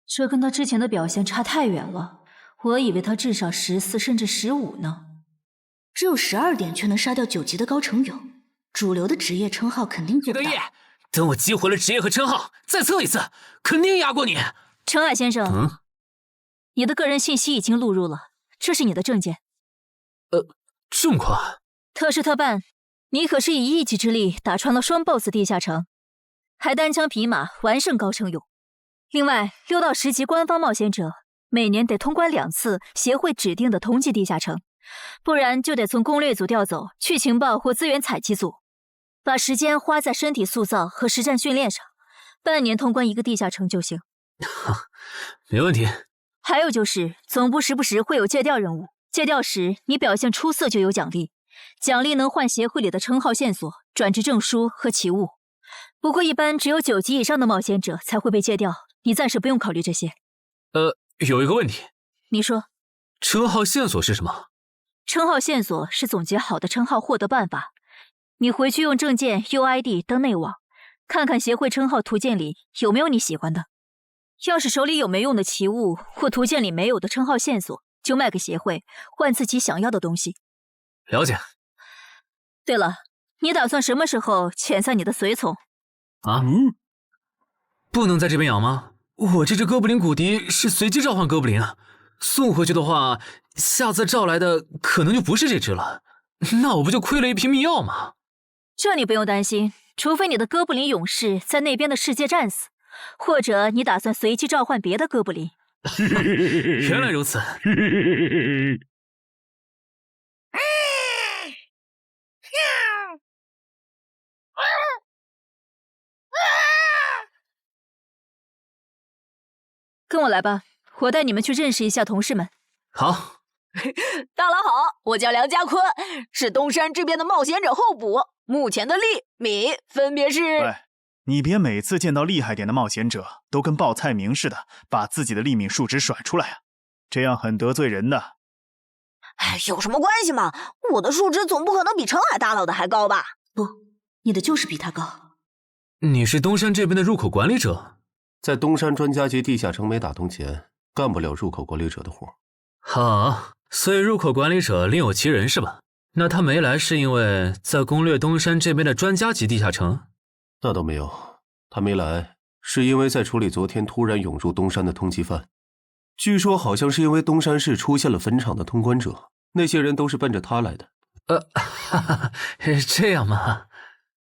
这跟他之前的表现差太远了，我以为他至少14甚至15呢。只有12点却能杀掉9级的高成勇，主流的职业称号肯定做不到。等我激活了职业和称号，再测一次，肯定压过你。陈海先生，你的个人信息已经录入了，这是你的证件。这么快？特事特办，你可是以一己之力打穿了双 BOSS 地下城，还单枪匹马完胜高成勇。另外，6到10级官方冒险者每年得通关2次协会指定的同级地下城，不然就得从攻略组调走去情报或资源采集组，把时间花在身体塑造和实战训练上，半年通关1个地下城就行。没问题。还有就是总部时不时会有借调任务，借调时你表现出色就有奖励，奖励能换协会里的称号线索、转职证书和奇物。不过一般只有9级以上的冒险者才会被借调，你暂时不用考虑这些。有一个问题。你说。称号线索是什么？称号线索是总结好的称号获得办法，你回去用证件 UID 登内网，看看协会称号图鉴里有没有你喜欢的。要是手里有没用的奇物或图鉴里没有的称号线索，就卖给协会，换自己想要的东西。了解。对了，你打算什么时候遣散你的随从？不能在这边养吗？我这只哥布林骨笛是随机召唤哥布林啊，送回去的话，下次召来的可能就不是这只了，那我不就亏了一瓶秘药吗？这你不用担心，除非你的哥布林勇士在那边的世界战死，或者你打算随机召唤别的哥布林。原来如此。跟我来吧，我带你们去认识一下同事们。好。大佬好，我叫梁家坤，是东山这边的冒险者候补，目前的力、米分别是。喂，你别每次见到厉害点的冒险者都跟报菜名似的，把自己的力米数值甩出来啊，这样很得罪人的。哎，有什么关系嘛？我的数值总不可能比澄海大佬的还高吧？不，你的就是比他高。你是东山这边的入口管理者？在东山专家级地下城没打通前，干不了入口管理者的活。好，所以入口管理者另有其人是吧？那他没来是因为在攻略东山这边的专家级地下城？那倒没有，他没来是因为在处理昨天突然涌入东山的通缉犯。据说好像是因为东山市出现了坟场的通关者，那些人都是奔着他来的。这样吗？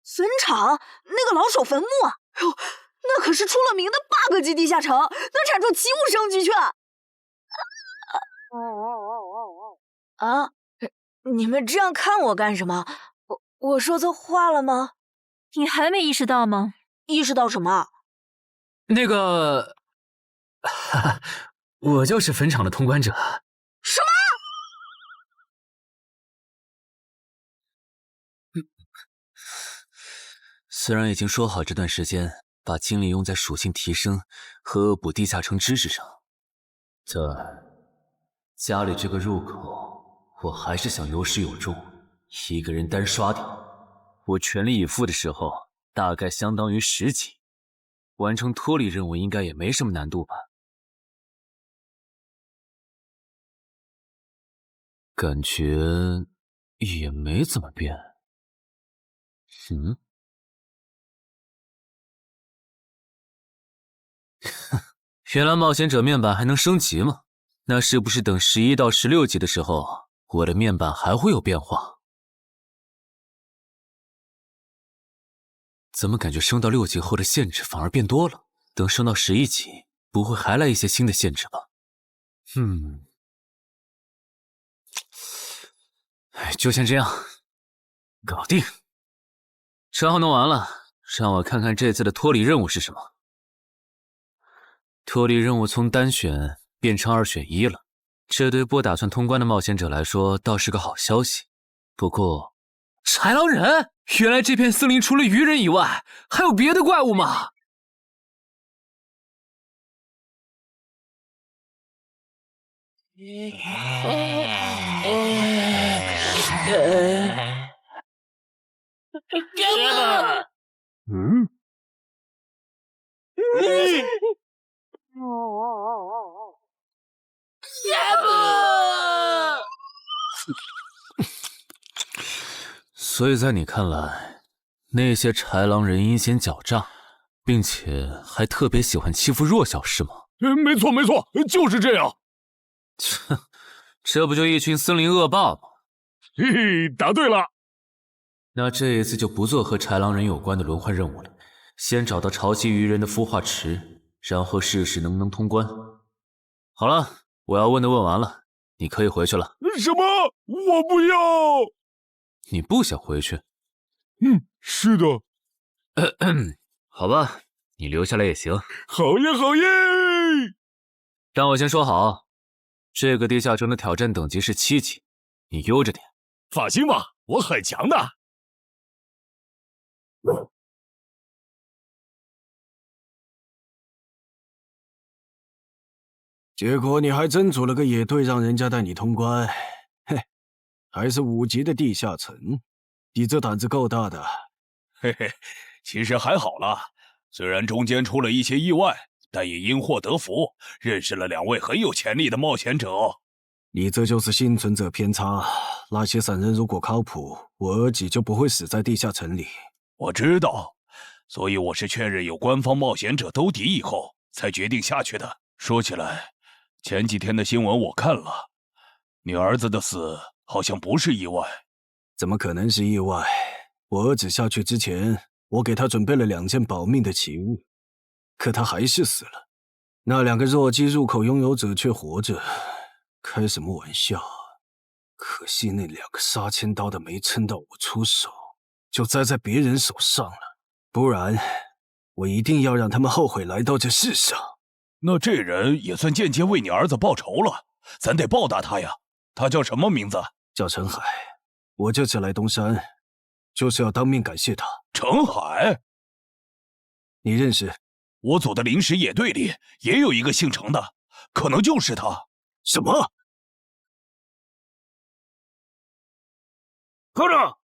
坟场那个老手坟墓啊，哟，那可是出了名的 bug 级地下城，能产出奇物升级券。啊！你们这样看我干什么？我说错话了吗？你还没意识到吗？意识到什么？那个，我就是坟场的通关者。什么？虽然已经说好这段时间把精力用在属性提升和恶补地下城知识上，但家里这个入口，我还是想有始有终，一个人单刷掉。我全力以赴的时候，大概相当于10级，完成脱离任务应该也没什么难度吧？感觉也没怎么变。原来冒险者面板还能升级吗？那是不是等11到16级的时候，我的面板还会有变化？怎么感觉升到6级后的限制反而变多了？等升到11级，不会还来一些新的限制吧？就先这样，搞定。账号弄完了，让我看看这次的脱离任务是什么。脱离任务从单选变成2选1了，这对不打算通关的冒险者来说倒是个好消息。不过，豺狼人，原来这片森林除了鱼人以外，还有别的怪物吗？所以在你看来，那些豺狼人阴险狡诈，并且还特别喜欢欺负弱小是吗？没错没错，就是这样。这不就一群森林恶霸吗？嘿嘿，答对了。那这一次就不做和豺狼人有关的轮换任务了，先找到潮汐鱼人的孵化池，然后试试能不能通关。好了，我要问的问完了，你可以回去了。什么？我不要！你不想回去？是的。好吧，你留下来也行。好耶，好耶！让我先说好，这个地下城的挑战等级是7级，你悠着点。放心吧，我很强的。结果你还真组了个野队，让人家带你通关。嘿，还是5级的地下城，你这胆子够大的。嘿嘿，其实还好啦，虽然中间出了一些意外，但也因祸得福，认识了2位很有潜力的冒险者。你这就是幸存者偏差。那些散人如果靠谱，我儿几就不会死在地下城里。我知道，所以我是确认有官方冒险者兜底以后，才决定下去的。说起来，前几天的新闻我看了，你儿子的死好像不是意外。怎么可能是意外？我儿子下去之前，我给他准备了2件保命的奇物，可他还是死了。那2个弱鸡入口拥有者却活着，开什么玩笑？可惜那2个杀千刀的没撑到我出手，就栽在别人手上了。不然，我一定要让他们后悔来到这世上。那这人也算间接为你儿子报仇了，咱得报答他呀。他叫什么名字？叫陈海。我这次来东山，就是要当面感谢他。陈海？你认识？我组的临时野队里也有一个姓陈的，可能就是他。什么？科长！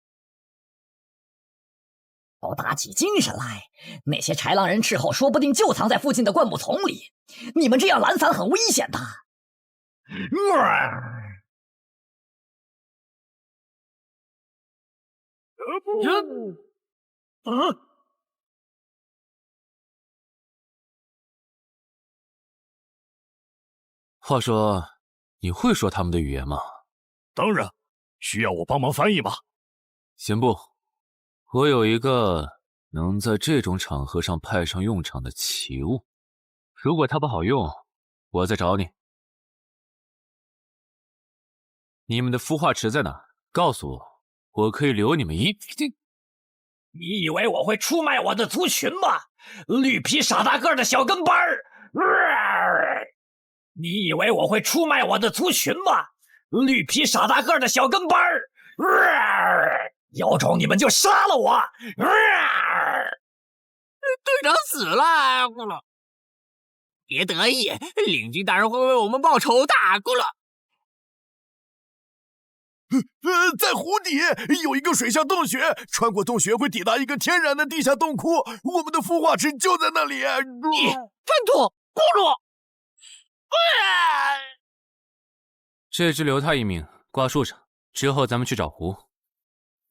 都打起精神来！那些豺狼人斥候说不定就藏在附近的灌木丛里，你们这样懒散很危险的。话说，你会说他们的语言吗？当然，需要我帮忙翻译吗？先不，我有一个能在这种场合上派上用场的奇物，如果它不好用，我再找你。你们的孵化池在哪？告诉我，我可以留你们一。你以为我会出卖我的族群吗？绿皮傻大个的小跟班儿！你以为我会出卖我的族群吗？绿皮傻大个的小跟班儿！有种你们就杀了我！队长死了，咕噜。别得意，领军大人会为我们报仇的，咕噜。在湖底有一个水下洞穴，穿过洞穴会抵达一个天然的地下洞窟，我们的孵化池就在那里。你粪土，咕噜！这只留他一命，挂树上，之后咱们去找湖。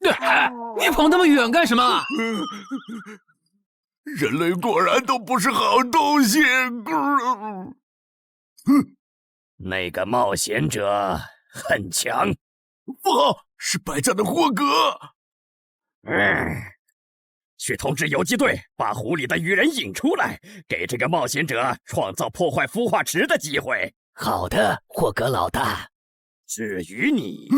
你跑那么远干什么？人类果然都不是好东西。那个冒险者很强。不好，是白战的霍格。去通知游击队，把湖里的鱼人引出来，给这个冒险者创造破坏孵化池的机会。好的，霍格老大。至于你，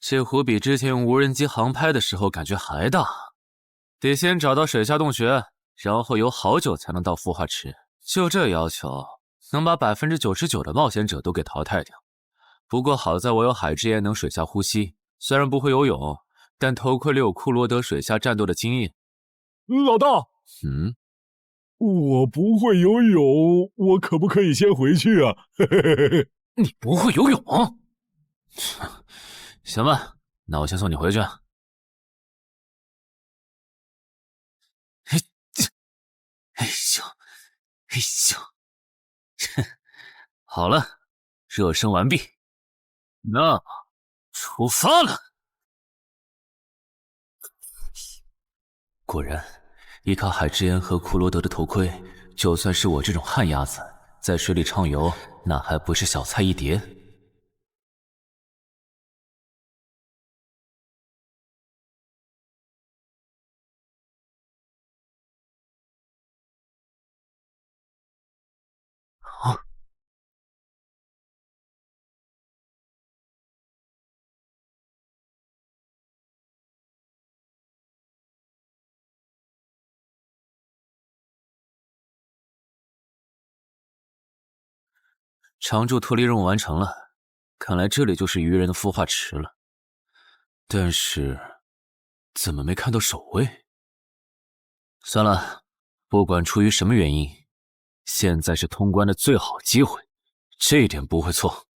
这湖比之前用无人机航拍的时候感觉还大。得先找到水下洞穴，然后游好久才能到孵化池。就这要求，能把99%的冒险者都给淘汰掉。不过好在我有海之炎能水下呼吸，虽然不会游泳，但头盔里有库罗德水下战斗的经验。老大，我不会游泳，我可不可以先回去啊？你不会游泳？行吧，那我先送你回去。哎呦，好了，热身完毕，那出发了。果然，依靠海之炎和库罗德的头盔，就算是我这种旱鸭子，在水里畅游，那还不是小菜一碟。常驻脱离任务完成了，看来这里就是鱼人的孵化池了。但是，怎么没看到守卫？算了，不管出于什么原因，现在是通关的最好机会，这一点不会错。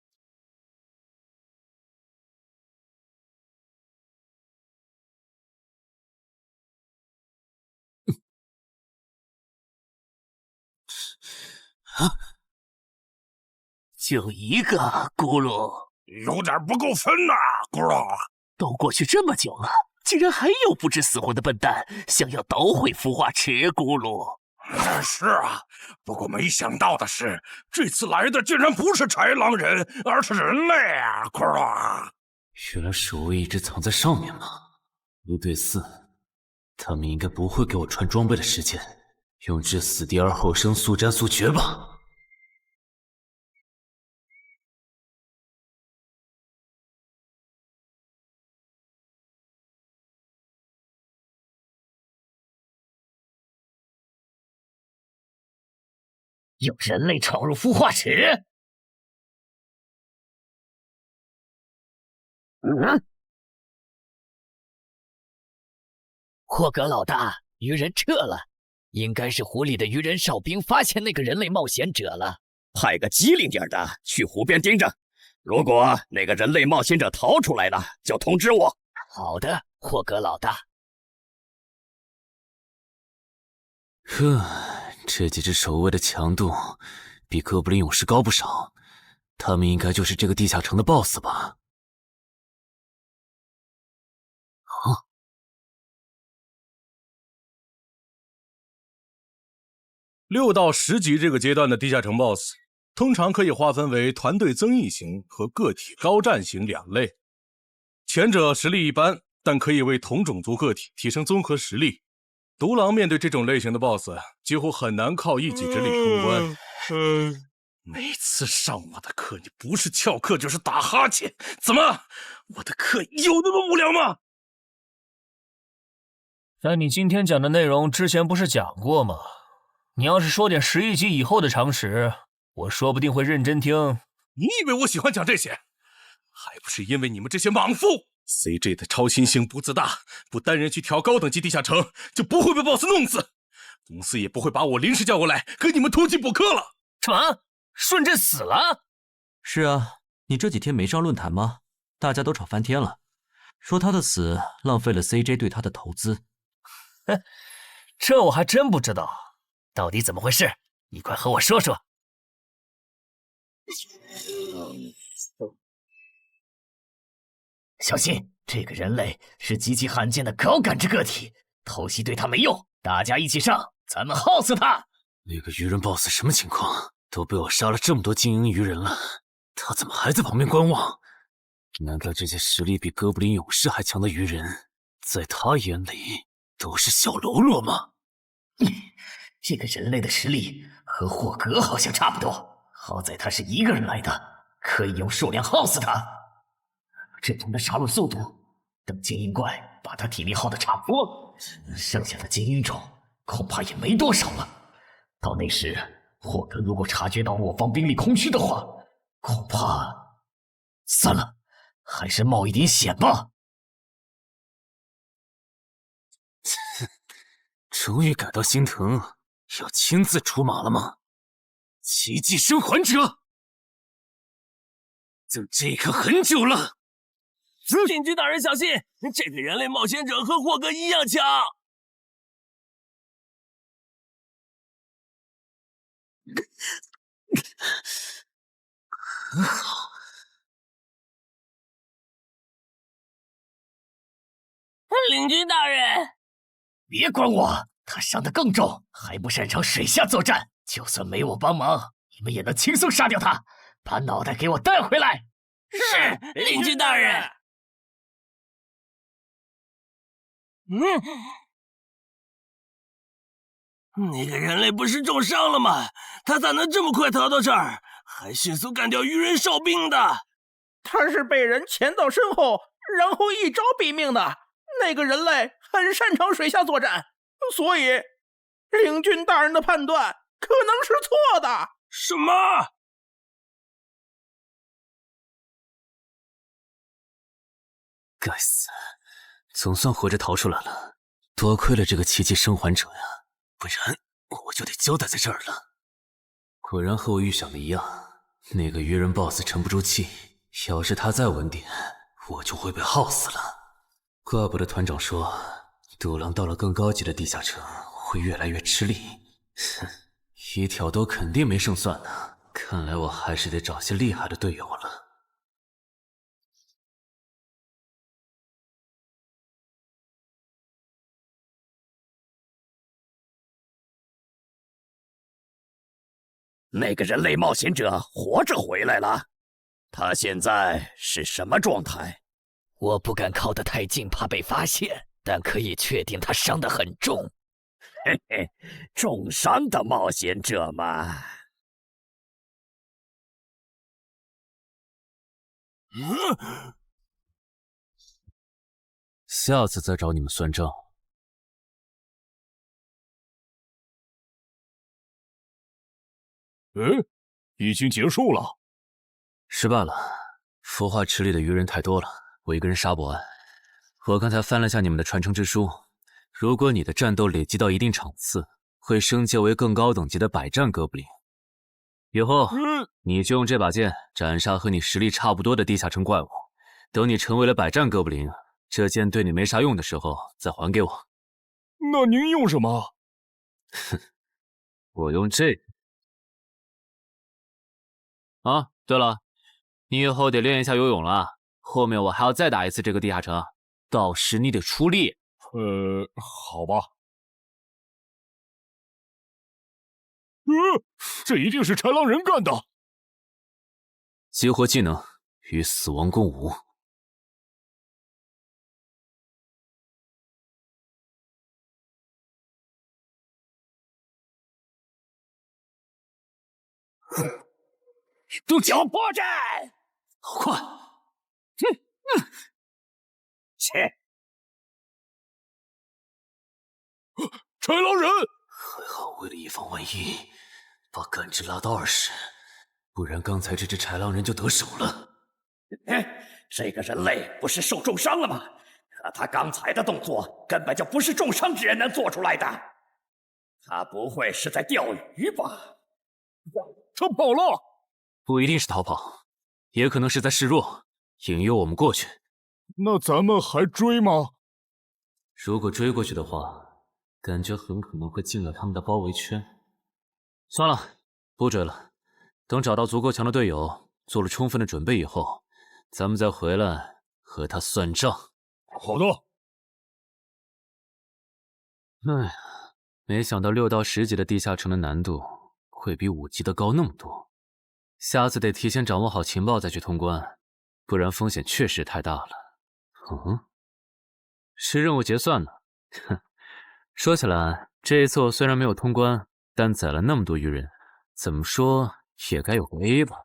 就一个咕噜，有点不够分呐，咕噜。都过去这么久了，竟然还有不知死活的笨蛋想要捣毁孵化池，咕噜。是啊，不过没想到的是，这次来的竟然不是豺狼人，而是人类啊，咕噜。原来守卫一直藏在上面吗？不对4，他们应该不会给我穿装备的时间，用至死地而后生，速战速决吧。有人类闯入孵化池！霍格老大，鱼人撤了，应该是湖里的鱼人哨兵发现那个人类冒险者了。派个机灵点的去湖边盯着，如果那个人类冒险者逃出来了，就通知我。好的，霍格老大。这几只守卫的强度比哥布林勇士高不少，他们应该就是这个地下城的 BOSS 吧？6到10级这个阶段的地下城 BOSS， 通常可以划分为团队增益型和个体高战型2类。前者实力一般，但可以为同种族个体提升综合实力。独狼面对这种类型的 BOSS， 几乎很难靠一己之力通关。每次上我的课，你不是翘课就是打哈欠，怎么？我的课有那么无聊吗？但你今天讲的内容之前不是讲过吗？你要是说点11级以后的常识，我说不定会认真听。你以为我喜欢讲这些？还不是因为你们这些莽夫！CJ 的超新星不自大，不单人去调高等级地下城，就不会被 BOSS 弄死。公司也不会把我临时叫过来跟你们突击补课了。什么？顺朕死了？是啊，你这几天没上论坛吗？大家都吵翻天了，说他的死浪费了 CJ 对他的投资。这我还真不知道，到底怎么回事？你快和我说说。小心，这个人类是极其罕见的高感知个体，偷袭对他没用，大家一起上，咱们耗死他！那个鱼人 BOSS 什么情况？都被我杀了这么多精英鱼人了，他怎么还在旁边观望？难道这些实力比哥布林勇士还强的鱼人，在他眼里都是小喽啰吗？这个人类的实力和霍格好像差不多，好在他是一个人来的，可以用数量耗死他。这种的杀戮速度，等精英怪把他体力耗得差不多，剩下的精英种恐怕也没多少了。到那时，霍格如果察觉到我方兵力空虚的话，恐怕……算了，还是冒一点险吧。终于感到心疼，要亲自出马了吗？奇迹生还者，等这一刻很久了。领军大人小心，这个人类冒险者和霍格一样强。很好。领军大人，别管我，他伤得更重，还不擅长水下作战。就算没我帮忙，你们也能轻松杀掉他。把脑袋给我带回来。是，领军大人。那个人类不是重伤了吗？他咋能这么快逃到这儿，还迅速干掉鱼人哨兵的？他是被人潜到身后，然后一招毙命的。那个人类很擅长水下作战，所以领军大人的判断可能是错的。什么？该死，总算活着逃出来了，多亏了这个奇迹生还者呀，不然我就得交代在这儿了。果然和我预想的一样，那个鱼人 BOSS 沉不住气，要是他再稳点，我就会被耗死了。怪不得团长说，独狼到了更高级的地下城会越来越吃力。哼，一挑多肯定没胜算呢。看来我还是得找些厉害的队友了。那个人类冒险者活着回来了，他现在是什么状态？我不敢靠得太近，怕被发现，但可以确定他伤得很重。嘿嘿，重伤的冒险者嘛。下次再找你们算账。已经结束了。失败了，孵化池里的鱼人太多了，我一个人杀不完。我刚才翻了下你们的传承之书，如果你的战斗累积到一定场次，会升阶为更高等级的百战哥布林。以后你就用这把剑斩杀和你实力差不多的地下城怪物。等你成为了百战哥布林，这剑对你没啥用的时候再还给我。那您用什么？哼，我用这个。啊，对了，你以后得练一下游泳了，后面我还要再打一次这个地下城，到时你得出力。好吧。这一定是豺狼人干的。激活技能，与死亡共舞。都缴破绽！好快！切！豺狼人！还好，为了以防万一，把感知拉到20，不然刚才这只豺狼人就得手了。这个人类不是受重伤了吗？可他刚才的动作根本就不是重伤之人能做出来的。他不会是在钓鱼吧？他跑了。不一定是逃跑，也可能是在示弱，引诱我们过去。那咱们还追吗？如果追过去的话，感觉很可能会进了他们的包围圈。算了，不追了。等找到足够强的队友，做了充分的准备以后，咱们再回来和他算账。好的。哎呀，没想到6到10级的地下城的难度会比5级的高那么多。下次得提前掌握好情报再去通关，不然风险确实太大了。是任务结算呢。哼，说起来，这一次我虽然没有通关，但宰了那么多鱼人，怎么说也该有个 A 吧。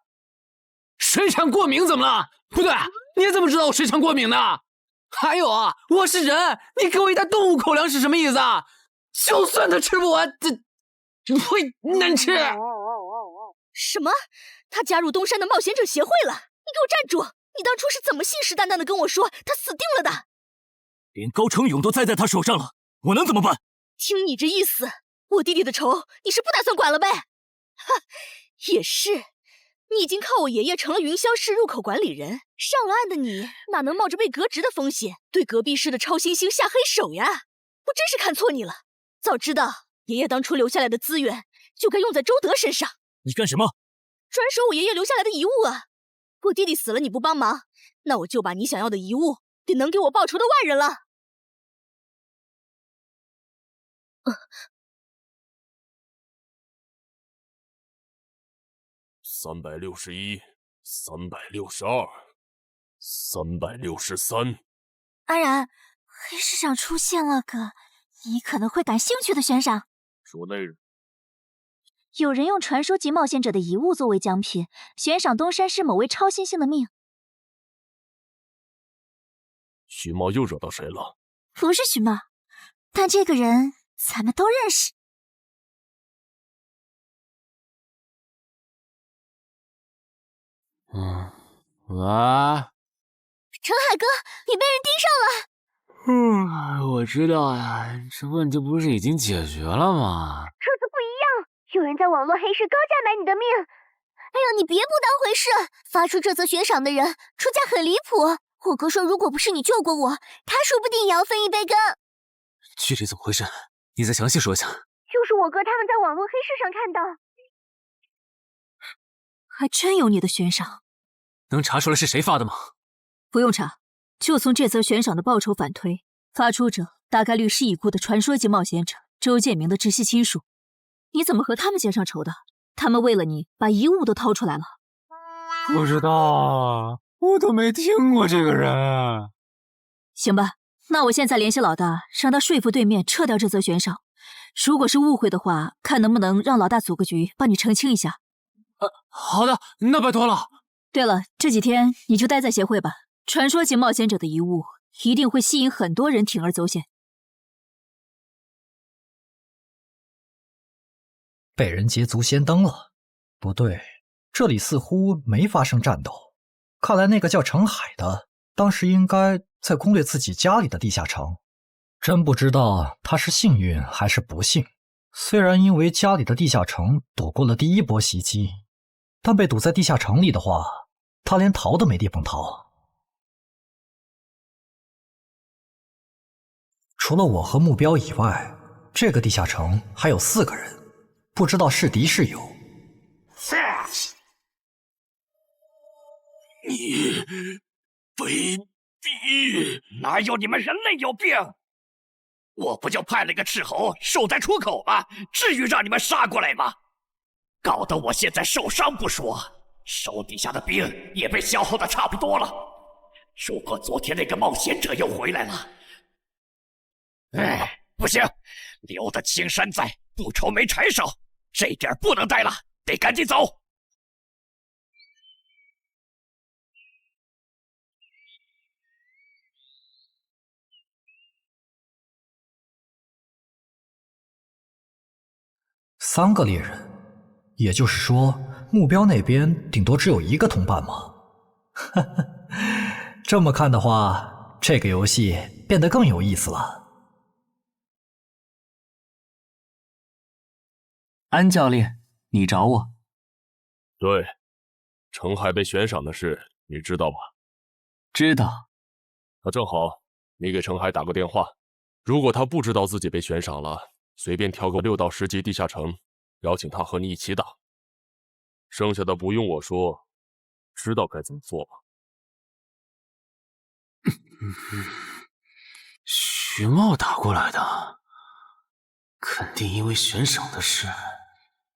水产过敏怎么了？不对，你怎么知道我水产过敏的？还有啊，我是人，你给我一袋动物口粮是什么意思啊？就算他吃不完，这会难吃。什么？他加入东山的冒险者协会了？你给我站住！你当初是怎么信誓旦旦的跟我说他死定了的？连高成勇都栽在他手上了，我能怎么办？听你这意思，我弟弟的仇你是不打算管了呗？哈，也是，你已经靠我爷爷成了云霄市入口管理人，上了岸的你哪能冒着被革职的风险对隔壁市的超新星下黑手呀？我真是看错你了，早知道爷爷当初留下来的资源就该用在周德身上。你干什么？转手我爷爷留下来的遗物啊！我弟弟死了你不帮忙，那我就把你想要的遗物给能给我报仇的外人了。361、362、363。安然，黑市上出现了个你可能会感兴趣的悬赏。说内容。有人用传说级冒险者的遗物作为奖品，悬赏东山市某位超新星的命。徐茂又惹到谁了？不是徐茂，但这个人咱们都认识。喂，陈海哥，你被人盯上了。我知道呀，这问题不是已经解决了吗？这次不一样，有人在网络黑市高价买你的命。哎呦，你别不当回事！发出这则悬赏的人出价很离谱。我哥说，如果不是你救过我，他说不定也要分一杯羹。具体怎么回事？你再详细说一下。就是我哥他们在网络黑市上看到。还真有你的悬赏。能查出来是谁发的吗？不用查，就从这则悬赏的报酬反推，发出者大概率是已故的传说级冒险者周建明的直系亲属。你怎么和他们结上仇的？他们为了你把遗物都掏出来了。不知道啊，我都没听过这个人。行吧，那我现在联系老大，让他说服对面撤掉这则悬赏。如果是误会的话，看能不能让老大组个局帮你澄清一下。好的，那拜托了。对了，这几天你就待在协会吧。传说级冒险者的遗物一定会吸引很多人铤而走险。被人捷足先登了？不对，这里似乎没发生战斗。看来那个叫程海的，当时应该在攻略自己家里的地下城。真不知道他是幸运还是不幸。虽然因为家里的地下城躲过了第一波袭击，但被堵在地下城里的话，他连逃都没地方逃。除了我和目标以外，这个地下城还有4个人，不知道是敌是友。你卑鄙！哪有你们人类有病？我不就派了个斥候守在出口吗？至于让你们杀过来吗？搞得我现在受伤不说，手底下的兵也被消耗的差不多了。如果昨天那个冒险者又回来了，不行，留得青山在，不愁没柴烧。这点不能待了，得赶紧走。3个猎人，也就是说，目标那边顶多只有1个同伴吗？哈哈，这么看的话，这个游戏变得更有意思了。安教练，你找我？对，程海被悬赏的事你知道吧？知道。那正好，你给程海打个电话，如果他不知道自己被悬赏了，随便挑个6到10级地下城，邀请他和你一起打。剩下的不用我说，知道该怎么做吧？徐茂打过来的，肯定因为悬赏的事，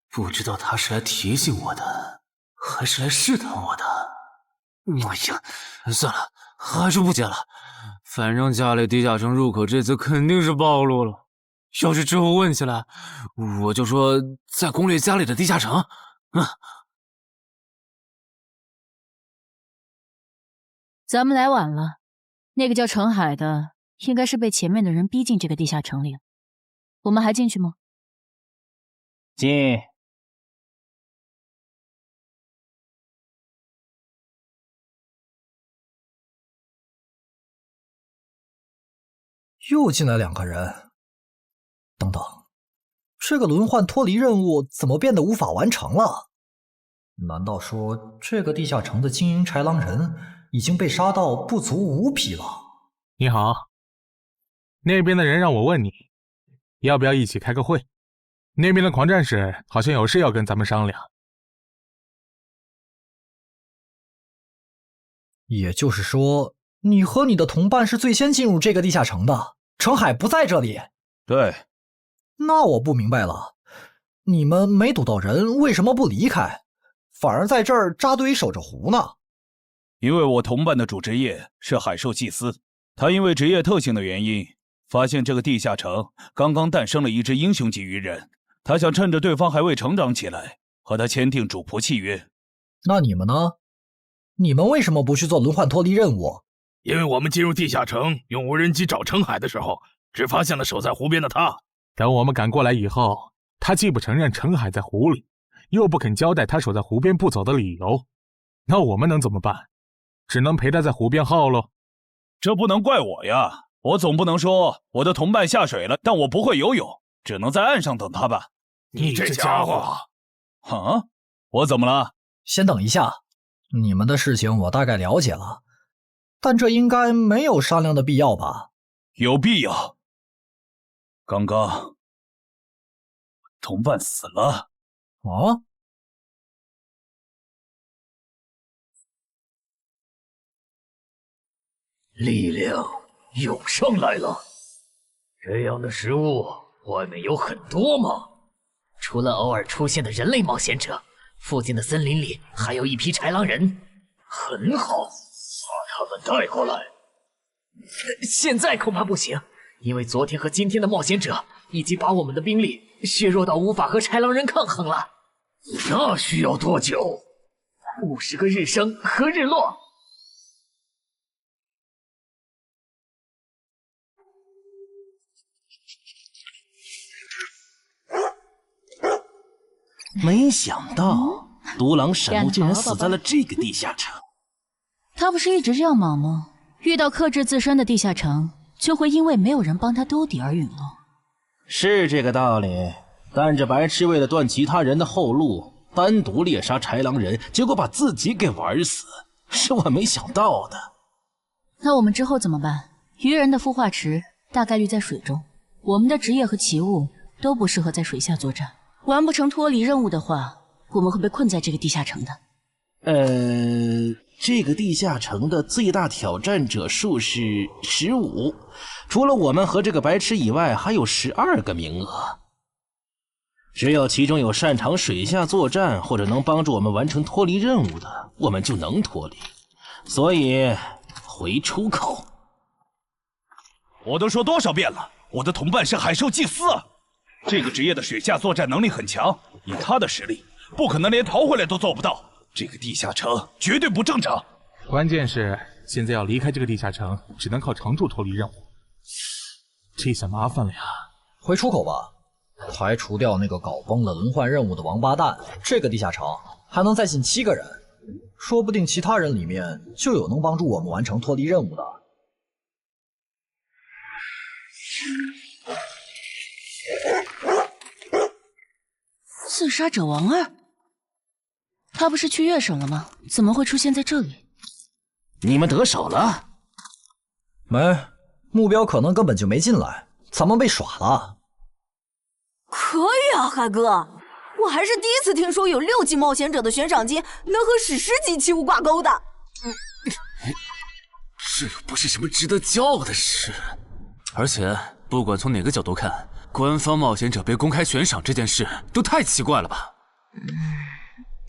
不知道他是来提醒我的，还是来试探我的。哎呀，算了，还是不接了。反正家里地下城入口这次肯定是暴露了，要是之后问起来，我就说在攻略家里的地下城。咱们来晚了，那个叫程海的应该是被前面的人逼进这个地下城里了。我们还进去吗？进。又进来2个人。等等，这个轮换脱离任务怎么变得无法完成了？难道说这个地下城的经营豺狼人已经被杀到不足5匹了？你好，那边的人让我问你，要不要一起开个会？那边的狂战士好像有事要跟咱们商量。也就是说，你和你的同伴是最先进入这个地下城的，程海不在这里。对。那我不明白了，你们没堵到人，为什么不离开，反而在这儿扎堆守着湖呢？因为我同伴的主职业是海兽祭司，他因为职业特性的原因，发现这个地下城刚刚诞生了一只英雄级鱼人，他想趁着对方还未成长起来，和他签订主仆契约。那你们呢？你们为什么不去做轮换脱离任务？因为我们进入地下城用无人机找程海的时候，只发现了守在湖边的他。等我们赶过来以后，他既不承认程海在湖里，又不肯交代他守在湖边不走的理由，那我们能怎么办？只能陪他在湖边耗喽。这不能怪我呀，我总不能说我的同伴下水了，但我不会游泳，只能在岸上等他吧。你这家伙！啊，我怎么了？先等一下，你们的事情我大概了解了，但这应该没有商量的必要吧？有必要。刚刚同伴死了。啊？力量涌上来了。这样的食物外面有很多吗？除了偶尔出现的人类冒险者，附近的森林里还有一批豺狼人。很好，把他们带过来。现在恐怕不行，因为昨天和今天的冒险者已经把我们的兵力削弱到无法和豺狼人抗衡了。那需要多久？50个日升和日落。没想到独狼闪怒竟然死在了这个地下城。他不是一直这样忙吗？遇到克制自身的地下城，就会因为没有人帮他兜底而陨落。是这个道理，但这白痴为了断其他人的后路，单独猎杀豺狼人，结果把自己给玩死，是我没想到的。那我们之后怎么办？鱼人的孵化池大概率在水中，我们的职业和奇物都不适合在水下作战。完不成脱离任务的话，我们会被困在这个地下城的。这个地下城的最大挑战者数是15，除了我们和这个白痴以外，还有12个名额。只有其中有擅长水下作战或者能帮助我们完成脱离任务的，我们就能脱离。所以，回出口。我都说多少遍了，我的同伴是海兽祭司啊！这个职业的水下作战能力很强，以他的实力，不可能连逃回来都做不到。这个地下城绝对不正常。关键是现在要离开这个地下城，只能靠常驻脱离任务，这下麻烦了呀！回出口吧，排除掉那个搞崩了轮换任务的王八蛋，这个地下城还能再进7个人，说不定其他人里面就有能帮助我们完成脱离任务的。刺杀者王二，他不是去月省了吗？怎么会出现在这里？你们得手了？没，目标可能根本就没进来，咱们被耍了。可以啊，海哥，我还是第一次听说有6级冒险者的悬赏金能和史诗级器物挂钩的。这又不是什么值得骄傲的事，而且不管从哪个角度看，官方冒险者被公开悬赏这件事都太奇怪了吧？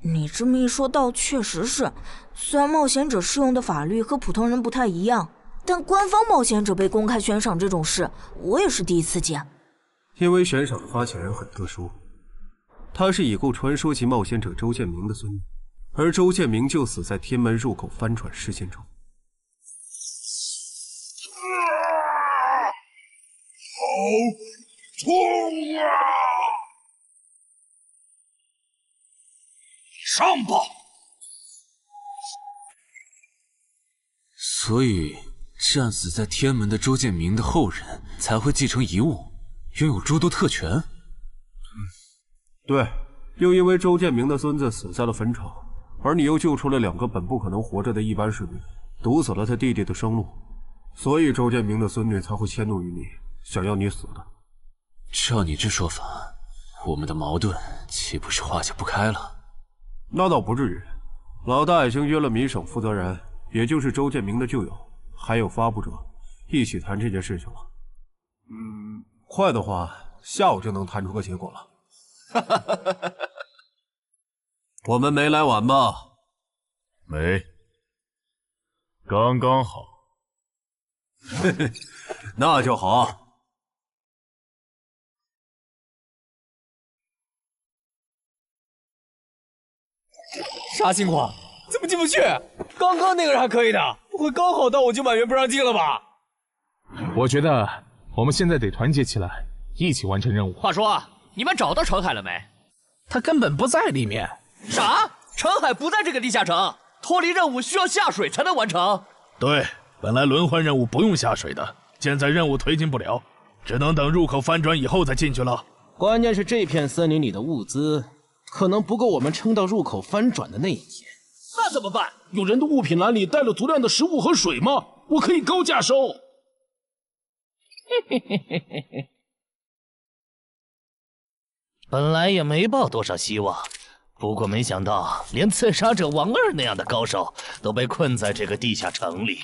你这么一说，倒确实是。虽然冒险者适用的法律和普通人不太一样，但官方冒险者被公开悬赏这种事，我也是第一次见。因为悬赏的发起人很特殊，他是已故传说级冒险者周建明的孙女，而周建明就死在天门入口翻船事件中。好冲啊！上吧！所以，战死在天门的周建明的后人才会继承遗物，拥有诸多特权。对，又因为周建明的孙子死在了坟场，而你又救出了2个本不可能活着的一般士兵，堵死了他弟弟的生路，所以周建明的孙女才会迁怒于你，想要你死的。照你这说法，我们的矛盾岂不是化解不开了？那倒不至于，老大已经约了闽省负责人，也就是周建明的旧友，还有发布者，一起谈这件事情了。快的话，下午就能谈出个结果了。我们没来晚吧？没，刚刚好。那就好。啥情况？怎么进不去？刚刚那个人还可以的，不会刚好到我就满员不让进了吧？我觉得我们现在得团结起来，一起完成任务。话说，你们找到程海了没？他根本不在里面。啥？程海不在这个地下城？脱离任务需要下水才能完成？对，本来轮换任务不用下水的，现在任务推进不了，只能等入口翻转以后再进去了。关键是这片森林里的物资可能不够我们撑到入口翻转的那一天。那怎么办？有人的物品栏里带了足量的食物和水吗？我可以高价收。本来也没抱多少希望，不过没想到连刺杀者王二那样的高手都被困在这个地下城里。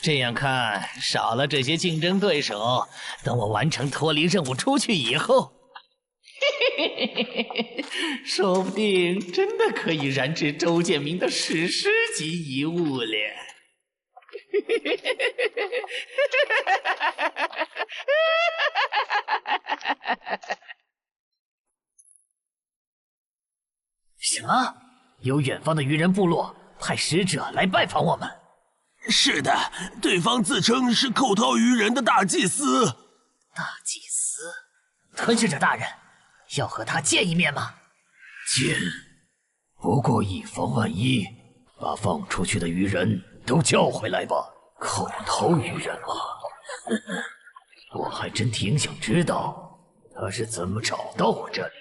这样看，少了这些竞争对手，等我完成脱离任务出去以后，说不定真的可以燃制周建明的史诗级遗物了。什么？有远方的愚人部落派使者来拜访我们？是的，对方自称是寇涛愚人的大祭司。大祭司？吞噬者大人，要和他见一面吗？见，不过以防万一，把放出去的愚人都叫回来吧。寇涛愚人啊，我还真挺想知道他是怎么找到我这里的。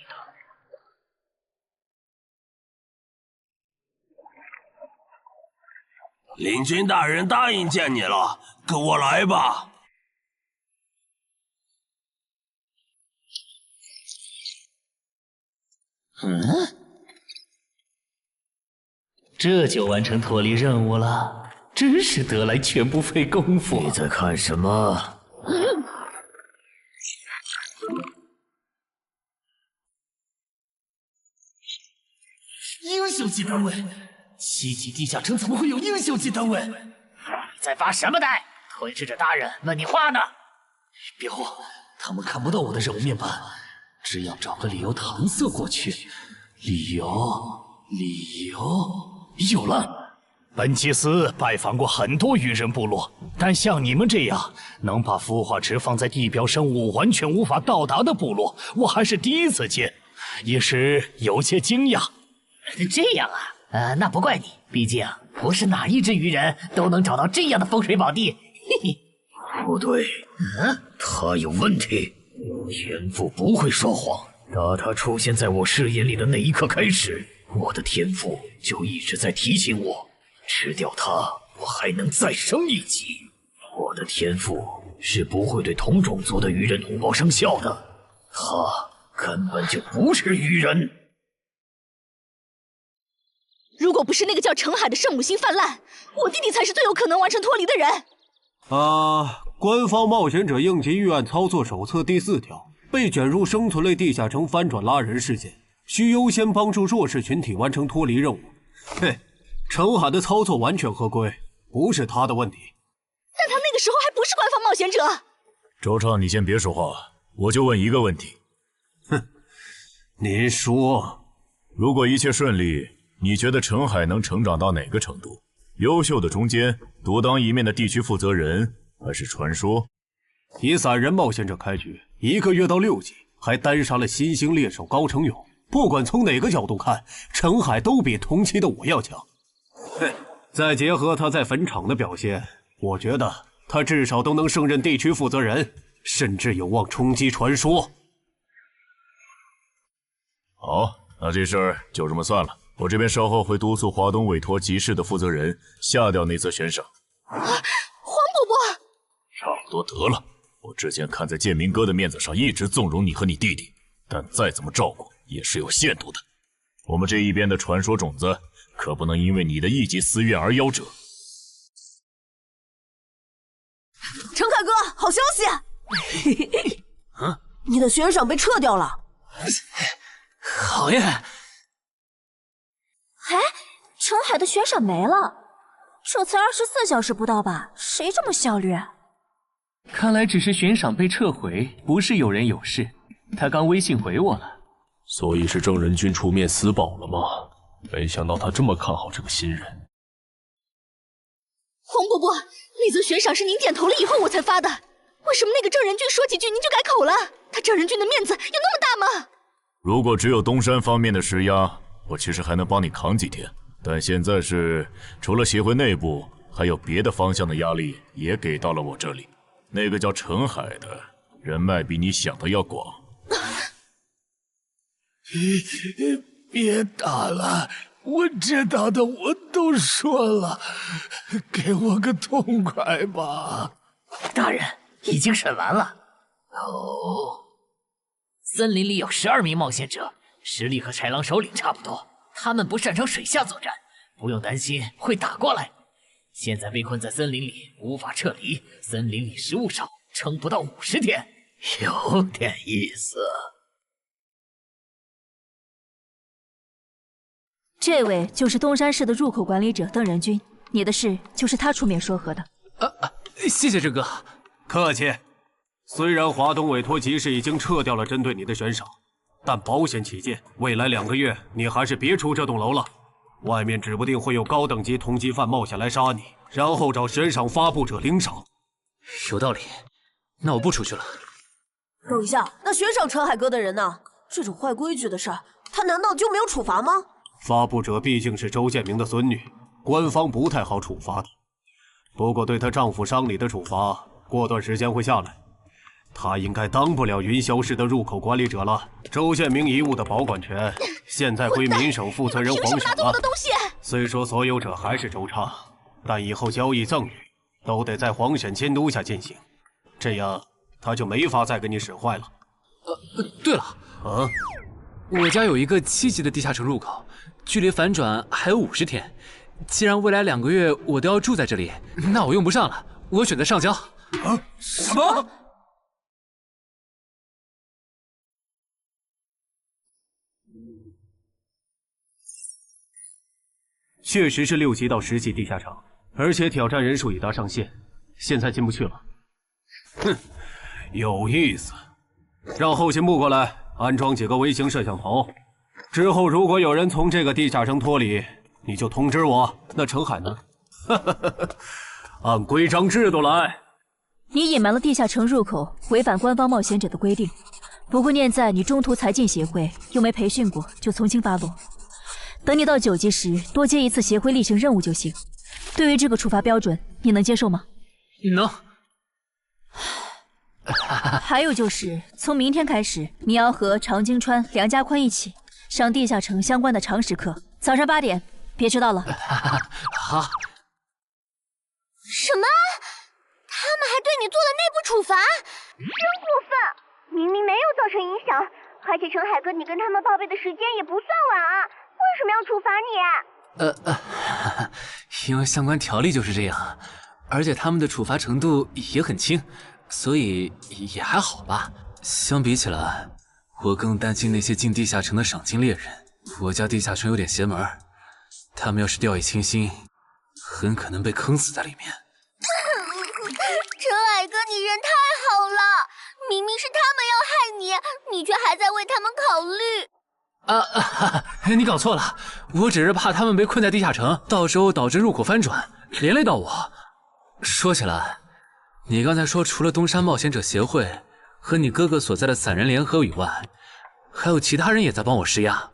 领军大人答应见你了，跟我来吧。这就完成脱离任务了，真是得来全不费工夫。你在看什么？英雄级单位，7级地下城怎么会有英雄级单位？你在发什么呆？吞噬者大人问你话呢。别慌，他们看不到我的任务面板，只要找个理由搪塞过去。理由有了。本祭司拜访过很多愚人部落，但像你们这样能把孵化池放在地表生物完全无法到达的部落，我还是第一次见，一时有些惊讶。这样啊，那不怪你，毕竟不是哪一只愚人都能找到这样的风水宝地。嘿嘿，不对，他有问题。天赋不会说谎，打他出现在我视野里的那一刻开始，我的天赋就一直在提醒我，吃掉他，我还能再升一级。我的天赋是不会对同种族的愚人同胞生效的，他根本就不是愚人。如果不是那个叫程海的圣母心泛滥，我弟弟才是最有可能完成脱离的人。官方冒险者应急预案操作手册第4条，被卷入生存类地下城翻转拉人事件，需优先帮助弱势群体完成脱离任务。嘿，程海的操作完全合规，不是他的问题。但他那个时候还不是官方冒险者。周畅，你先别说话，我就问一个问题。您说，如果一切顺利，你觉得程海能成长到哪个程度？优秀的中间，独当一面的地区负责人，还是传说？以散人冒险者开局，1个月到6级，还单杀了新兴猎手高成勇。不管从哪个角度看，程海都比同期的我要强。再结合他在坟场的表现，我觉得他至少都能胜任地区负责人，甚至有望冲击传说。好，那这事儿就这么算了。我这边稍后会督促华东委托集市的负责人下掉那则悬赏。黄伯伯，差不多得了。我之前看在建明哥的面子上，一直纵容你和你弟弟，但再怎么照顾也是有限度的。我们这一边的传说种子，可不能因为你的一己私怨而夭折。程凯哥，好消息！你的悬赏被撤掉了。好呀。程海的悬赏没了，这才24小时不到吧？谁这么效率？看来只是悬赏被撤回，不是有人有事。他刚微信回我了。所以是正人君出面死保了吗？没想到他这么看好这个新人。黄伯伯，那则悬赏是您点头了以后我才发的，为什么那个郑仁君说几句您就改口了？他郑仁君的面子有那么大吗？如果只有东山方面的施压，我其实还能帮你扛几天。但现在是除了协会内部，还有别的方向的压力也给到了我这里。那个叫陈海的人脉比你想的要广。别打了，我知道的我都说了，给我个痛快吧。大人，已经审完了。哦，森林里有12名冒险者，实力和豺狼首领差不多，他们不擅长水下作战，不用担心会打过来。现在被困在森林里，无法撤离。森林里食物少，撑不到50天，有点意思。这位就是东山市的入口管理者邓仁君，你的事就是他出面说和的。谢谢郑哥，客气。虽然华东委托集市已经撤掉了针对你的悬赏，但保险起见，未来2个月你还是别出这栋楼了。外面指不定会有高等级通缉犯冒险来杀你，然后找悬赏发布者领赏。有道理，那我不出去了。等一下，那悬赏陈海哥的人呢？这种坏规矩的事儿，他难道就没有处罚吗？发布者毕竟是周建明的孙女，官方不太好处罚的。不过对她丈夫伤礼的处罚，过段时间会下来。她应该当不了云霄市的入口管理者了。周建明遗物的保管权现在归民省负责人黄省了。虽说所有者还是周畅，但以后交易赠与都得在黄省监督下进行，这样他就没法再给你使坏了。对了，我家有一个7级的地下城入口，距离反转还有50天。既然未来2个月我都要住在这里，那我用不上了，我选择上交。什么？确实是6级到10级地下城，而且挑战人数已达上限，现在进不去了。哼，有意思。让后勤部过来安装几个微型摄像头，之后如果有人从这个地下城脱离，你就通知我。那程海呢？按规章制度来。你隐瞒了地下城入口，违反官方冒险者的规定。不过念在你中途才进协会，又没培训过，就从轻发落。等你到9级时，多接一次协会例行任务就行。对于这个处罚标准，你能接受吗？能。还有就是，从明天开始，你要和常经川、梁家宽一起上地下城相关的常识课，早上8点，别迟到了。好。什么？他们还对你做了内部处罚，真过分！明明没有造成影响，而且陈海哥，你跟他们报备的时间也不算晚啊，为什么要处罚你？因为相关条例就是这样，而且他们的处罚程度也很轻，所以也还好吧。相比起来，我更担心那些进地下城的赏金猎人。我家地下城有点邪门，他们要是掉以轻心，很可能被坑死在里面。陈海哥，你人太好了，明明是他们要害你，你却还在为他们考虑。你搞错了，我只是怕他们被困在地下城，到时候导致入口翻转，连累到我。说起来，你刚才说除了东山冒险者协会和你哥哥所在的散人联合以外，还有其他人也在帮我施压。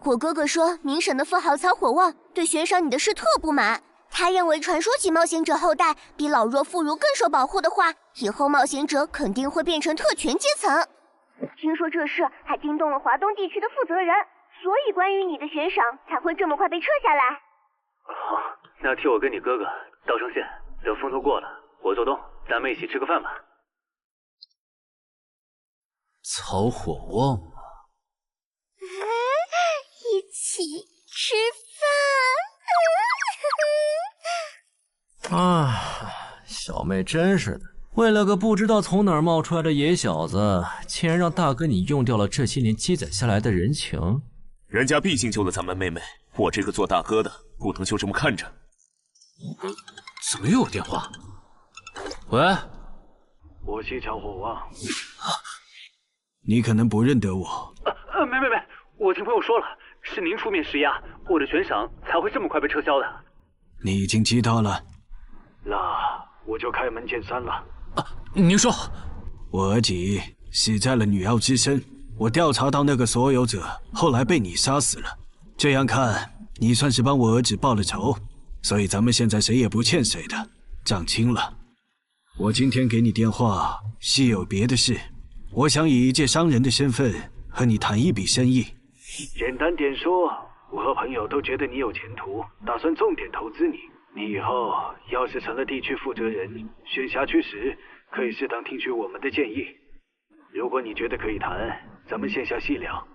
我哥哥说明省的富豪曹火旺对悬赏你的事特不满，他认为传说级冒险者后代比老弱妇孺更受保护的话，以后冒险者肯定会变成特权阶层。听说这事还惊动了华东地区的负责人，所以关于你的悬赏才会这么快被撤下来。好，那替我跟你哥哥道声歉，等风头过了，我做东，咱们一起吃个饭吧。曹火旺吗？一起吃饭。小妹真是的，为了个不知道从哪儿冒出来的野小子，竟然让大哥你用掉了这些年积攒下来的人情。人家毕竟救了咱们妹妹，我这个做大哥的不能就这么看着。怎么又有电话？喂，我系曹火旺。你可能不认得我。没，我听朋友说了，是您出面施压，我的悬赏才会这么快被撤销的。你已经知道了，那我就开门见山了。您说，我儿媳死在了女傲之身，我调查到那个所有者后来被你杀死了，这样看你算是帮我儿子报了仇，所以咱们现在谁也不欠谁的，账清了。我今天给你电话是有别的事，我想以一介商人的身份和你谈一笔生意。简单点说，我和朋友都觉得你有前途，打算重点投资你。你以后要是成了地区负责人，选辖区时可以适当听取我们的建议。如果你觉得可以谈，咱们线下细聊。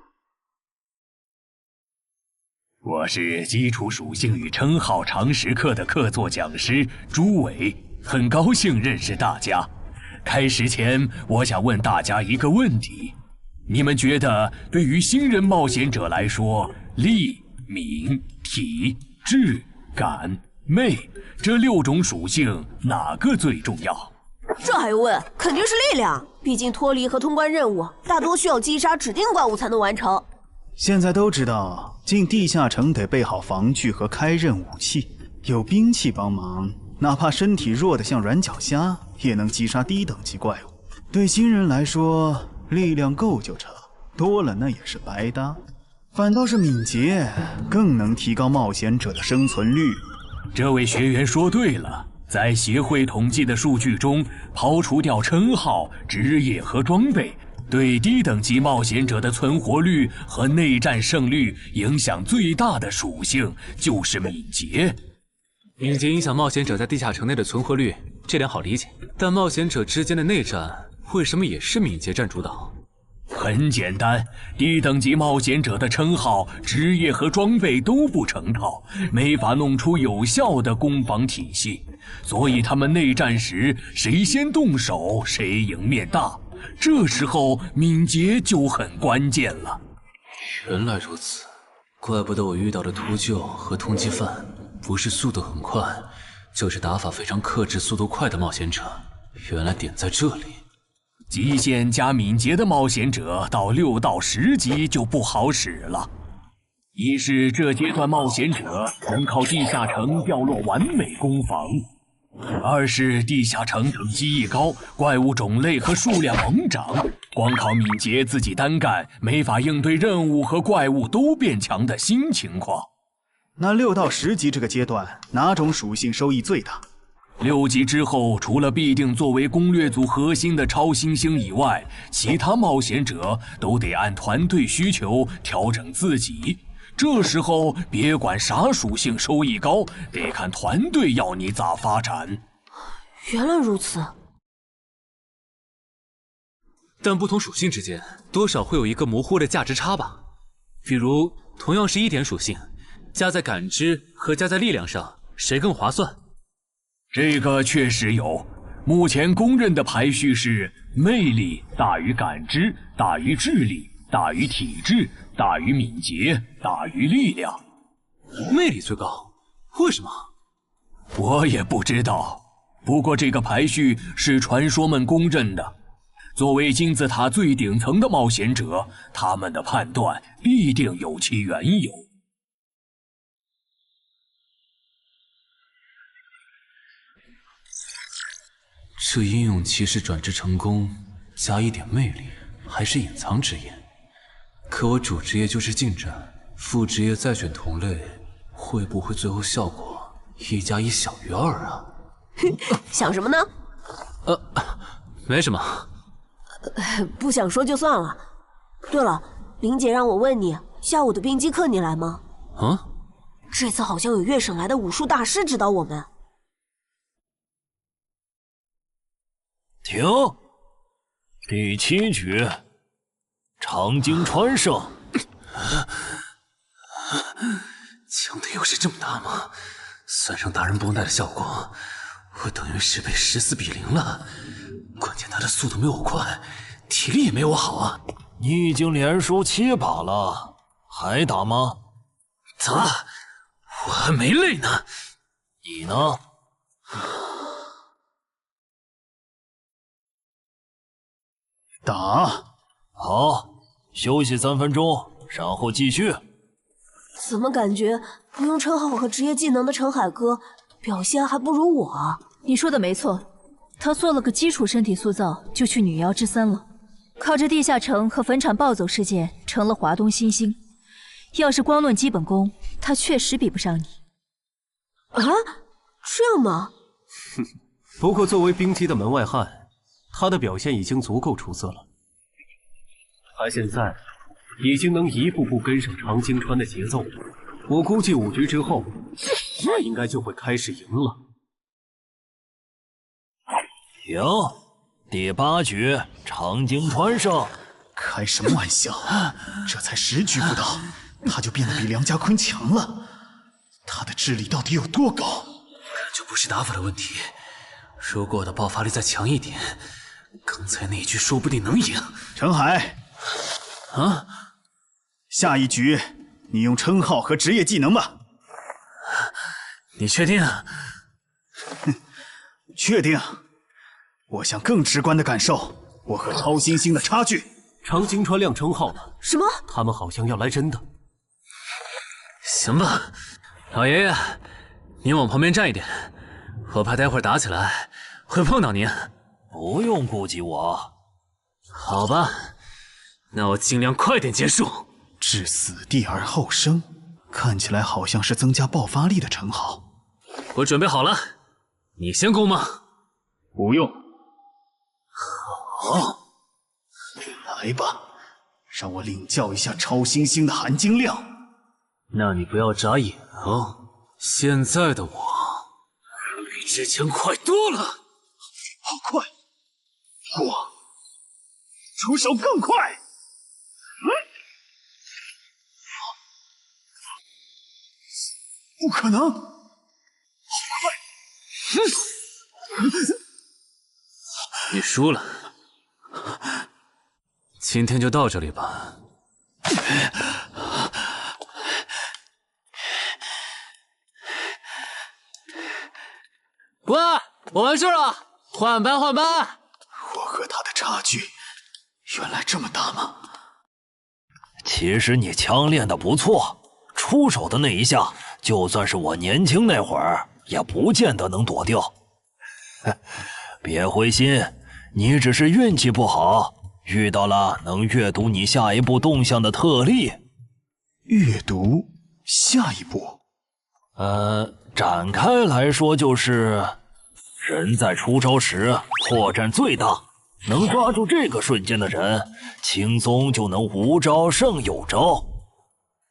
我是基础属性与称号常识课的客座讲师朱伟，很高兴认识大家。开始前，我想问大家一个问题：你们觉得对于新人冒险者来说，力、敏、体、智、感、魅这6种属性哪个最重要？这还用问？肯定是力量，毕竟脱离和通关任务大多需要击杀指定怪物才能完成。现在都知道，进地下城得备好防具和开刃武器，有兵器帮忙，哪怕身体弱得像软脚虾，也能击杀低等级怪物。对新人来说，力量够就成，多了那也是白搭。反倒是敏捷更能提高冒险者的生存率。这位学员说对了，在协会统计的数据中，刨除掉称号、职业和装备，对低等级冒险者的存活率和内战胜率影响最大的属性就是敏捷。敏捷影响冒险者在地下城内的存活率，这点好理解。但冒险者之间的内战为什么也是敏捷占主导？很简单，低等级冒险者的称号、职业和装备都不成套，没法弄出有效的攻防体系，所以他们内战时谁先动手谁赢面大。这时候敏捷就很关键了。原来如此，怪不得我遇到的秃鹫和通缉犯不是速度很快，就是打法非常克制、速度快的冒险者。原来点在这里。极限加敏捷的冒险者到6到10级就不好使了。一是这阶段冒险者能靠地下城掉落完美攻防，二是地下城等级一高，怪物种类和数量猛涨，光靠敏捷自己单干没法应对任务和怪物都变强的新情况。那6到10级这个阶段，哪种属性收益最大？6级之后，除了必定作为攻略组核心的超新星以外，其他冒险者都得按团队需求调整自己。这时候别管啥属性收益高，得看团队要你咋发展。原来如此。但不同属性之间多少会有一个模糊的价值差吧？比如同样是1点属性，加在感知和加在力量上，谁更划算？这个确实有，目前公认的排序是魅力大于感知，大于智力，大于体质，大于敏捷，大于力量。魅力最高，为什么？我也不知道，不过这个排序是传说们公认的。作为金字塔最顶层的冒险者，他们的判断必定有其缘由。这英勇骑士转职成功，加1点魅力，还是隐藏职业。可我主职业就是近战，副职业再选同类，会不会最后效果1+1小于2啊？想什么呢？没什么。不想说就算了。对了，林姐让我问你，下午的冰击课你来吗？啊？这次好像有粤省来的武术大师指导我们。停！第7局，长经川胜。强度优势这么大吗？算上达人绷带的效果，我等于是被14比0了。关键他的速度没我快，体力也没我好啊。你已经连输7把了，还打吗？咋了？我还没累呢。你呢？打。好，休息3分钟，然后继续。怎么感觉不用称号和职业技能的陈海哥表现还不如我啊？你说的没错，他做了个基础身体塑造，就去女妖之森了。靠着地下城和坟场暴走事件，成了华东新星。要是光论基本功，他确实比不上你。啊，这样吗？哼，不过作为冰姬的门外汉，他的表现已经足够出色了。他现在已经能一步步跟上常经川的节奏了。我估计5局之后，他应该就会开始赢了。行，第8局常经川胜。开什么玩笑？这才10局不到，他就变得比梁家坤强了。他的智力到底有多高？这不是打法的问题。如果我的爆发力再强一点，刚才那一局说不定能赢。陈海，啊，下一局你用称号和职业技能吧。你确定？哼，确定。我想更直观的感受我和超新星的差距。常经川亮称号了。什么？他们好像要来真的。行吧，老爷爷，您往旁边站一点，我怕待会儿打起来会碰到您。不用顾及我。好吧，那我尽量快点结束。置死地而后生，看起来好像是增加爆发力的称号。我准备好了，你先攻吗？不用。好。来吧，让我领教一下超新星的含金量。那你不要眨眼哦，现在的我比之前快多了。好快，我出手更快。不可能，好快！你输了。今天就到这里吧。喂，我完事了，换班换班。我和他的差距原来这么大吗？其实你枪练得不错，出手的那一下，就算是我年轻那会儿，也不见得能躲掉。别灰心，你只是运气不好。遇到了能阅读你下一步动向的特例。阅读下一步？展开来说就是，人在出招时破绽最大，能抓住这个瞬间的人，轻松就能无招胜有招。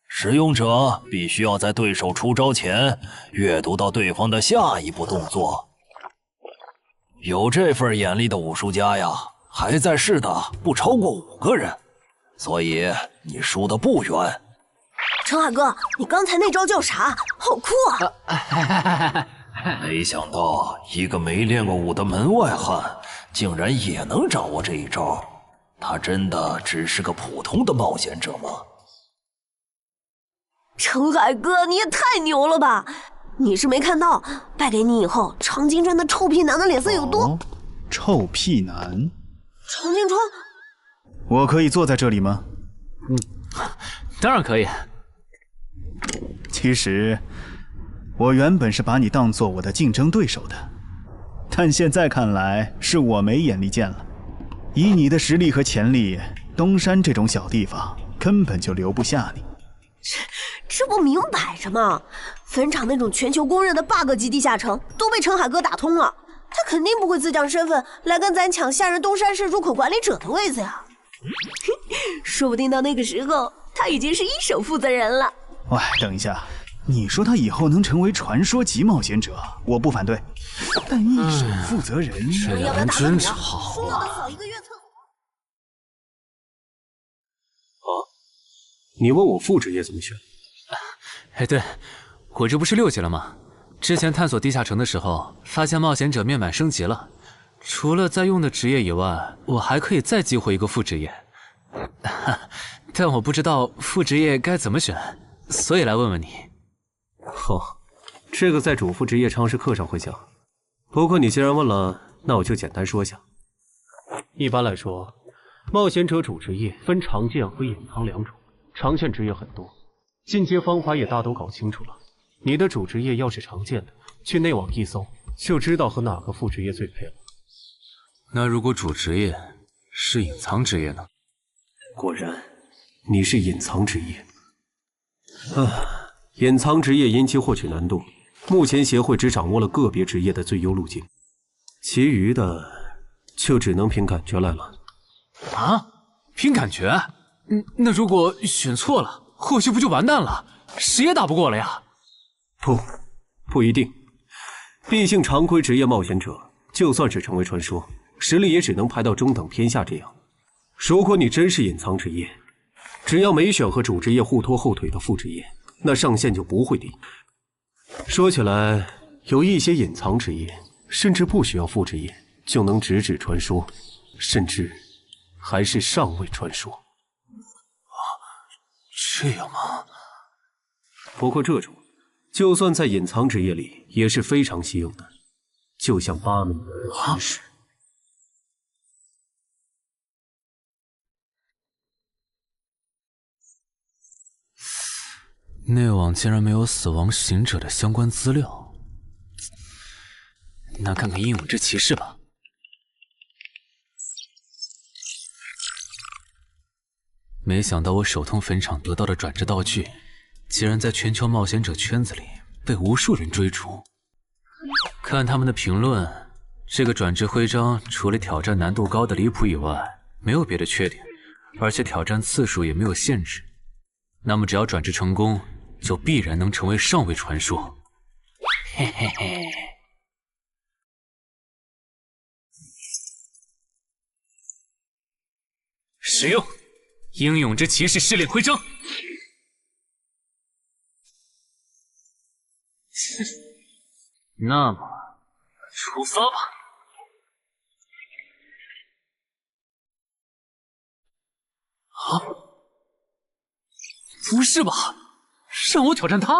使用者必须要在对手出招前阅读到对方的下一步动作。有这份眼力的武术家呀，还在世的不超过5个人，所以你输得不远。陈海哥，你刚才那招叫啥？好酷啊！没想到一个没练过武的门外汉，竟然也能掌握这一招。他真的只是个普通的冒险者吗？陈海哥，你也太牛了吧！你是没看到，败给你以后，常经川的臭屁男的脸色有多……臭屁男？常经川，我可以坐在这里吗？当然可以。其实，我原本是把你当做我的竞争对手的，但现在看来是我没眼力见了。以你的实力和潜力，东山这种小地方根本就留不下你。这不明摆着吗？坟场那种全球公认的 bug 级地下城都被陈海哥打通了，他肯定不会自降身份来跟咱抢下任东山市入口管理者的位子呀。说不定到那个时候，他已经是1手负责人了。喂，等一下，你说他以后能成为传说级冒险者，我不反对，但1手负责人，这俩人真吵啊！你问我副职业怎么选？哎，对，我这不是6级了吗？之前探索地下城的时候，发现冒险者面板升级了，除了在用的职业以外，我还可以再激活一个副职业。但我不知道副职业该怎么选，所以来问问你。这个在主副职业常识课上会讲。不过你既然问了，那我就简单说下。一般来说，冒险者主职业分常见和隐藏2种。常见职业很多，进阶方法也大都搞清楚了。你的主职业要是常见的，去内网一搜，就知道和哪个副职业最配了。那如果主职业是隐藏职业呢？果然，你是隐藏职业。隐藏职业因其获取难度，目前协会只掌握了个别职业的最优路径，其余的就只能凭感觉来了。啊？凭感觉？那如果选错了，后续不就完蛋了？谁也打不过了呀？不一定。毕竟常规职业冒险者，就算是成为传说，实力也只能排到中等偏下这样。如果你真是隐藏职业，只要没选和主职业互拖后腿的副职业，那上限就不会低。说起来，有一些隐藏职业，甚至不需要副职业就能直指传说，甚至还是上位传说。这样吗？不过这种，就算在隐藏职业里也是非常稀有的，就像巴门的士。内网竟然没有死亡行者的相关资料，那看看英勇之骑士吧。没想到我手通坟场得到的转职道具，竟然在全球冒险者圈子里被无数人追逐。看他们的评论，这个转职徽章除了挑战难度高的离谱以外，没有别的缺点，而且挑战次数也没有限制。那么只要转职成功，就必然能成为上位传说。嘿嘿嘿。使用英勇之骑士试炼徽章。那么，出发吧。啊？不是吧？让我挑战他？啊？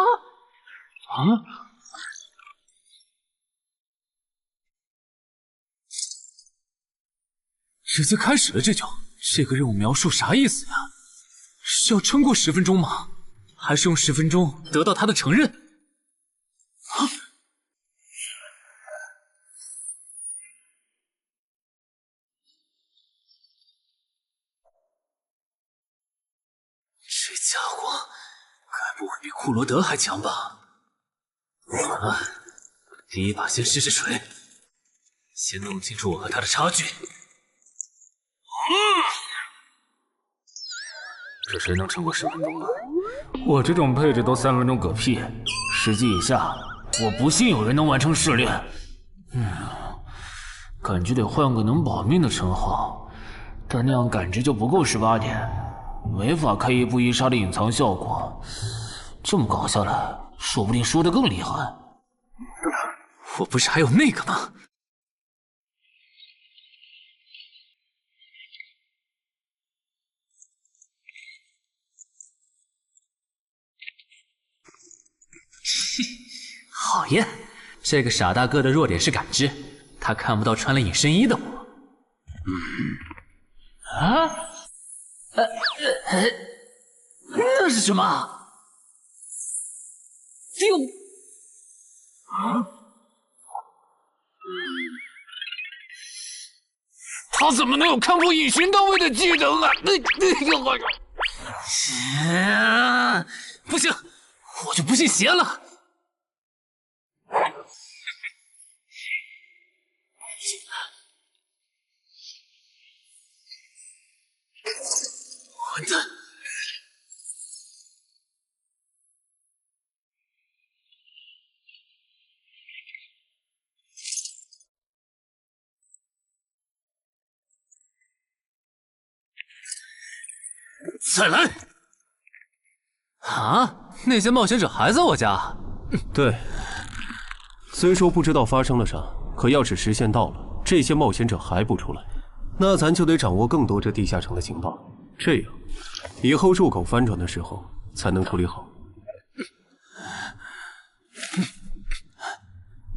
直接开始了这就？这个任务描述啥意思呀？是要撑过10分钟吗？还是用10分钟得到他的承认？啊？这家伙该不会比库罗德还强吧？第一把先试试水，先弄清楚我和他的差距。这谁能撑过10分钟啊？我这种配置都3分钟嗝屁，10级以下，我不信有人能完成试炼。感觉得换个能保命的称号，但那样感知就不够18点，没法开一步一杀的隐藏效果。这么搞下来，说不定输得更厉害。我不是还有那个吗？讨厌，这个傻大个的弱点是感知，他看不到穿了隐身衣的我。那是什么？他怎么能有看破隐形到位的技能啊？不行，我就不信邪了。混蛋！再来！啊！那些冒险者还在我家？对，虽说不知道发生了啥，可要是时限到了，这些冒险者还不出来，那咱就得掌握更多这地下城的情报，这样以后入口翻转的时候才能处理好。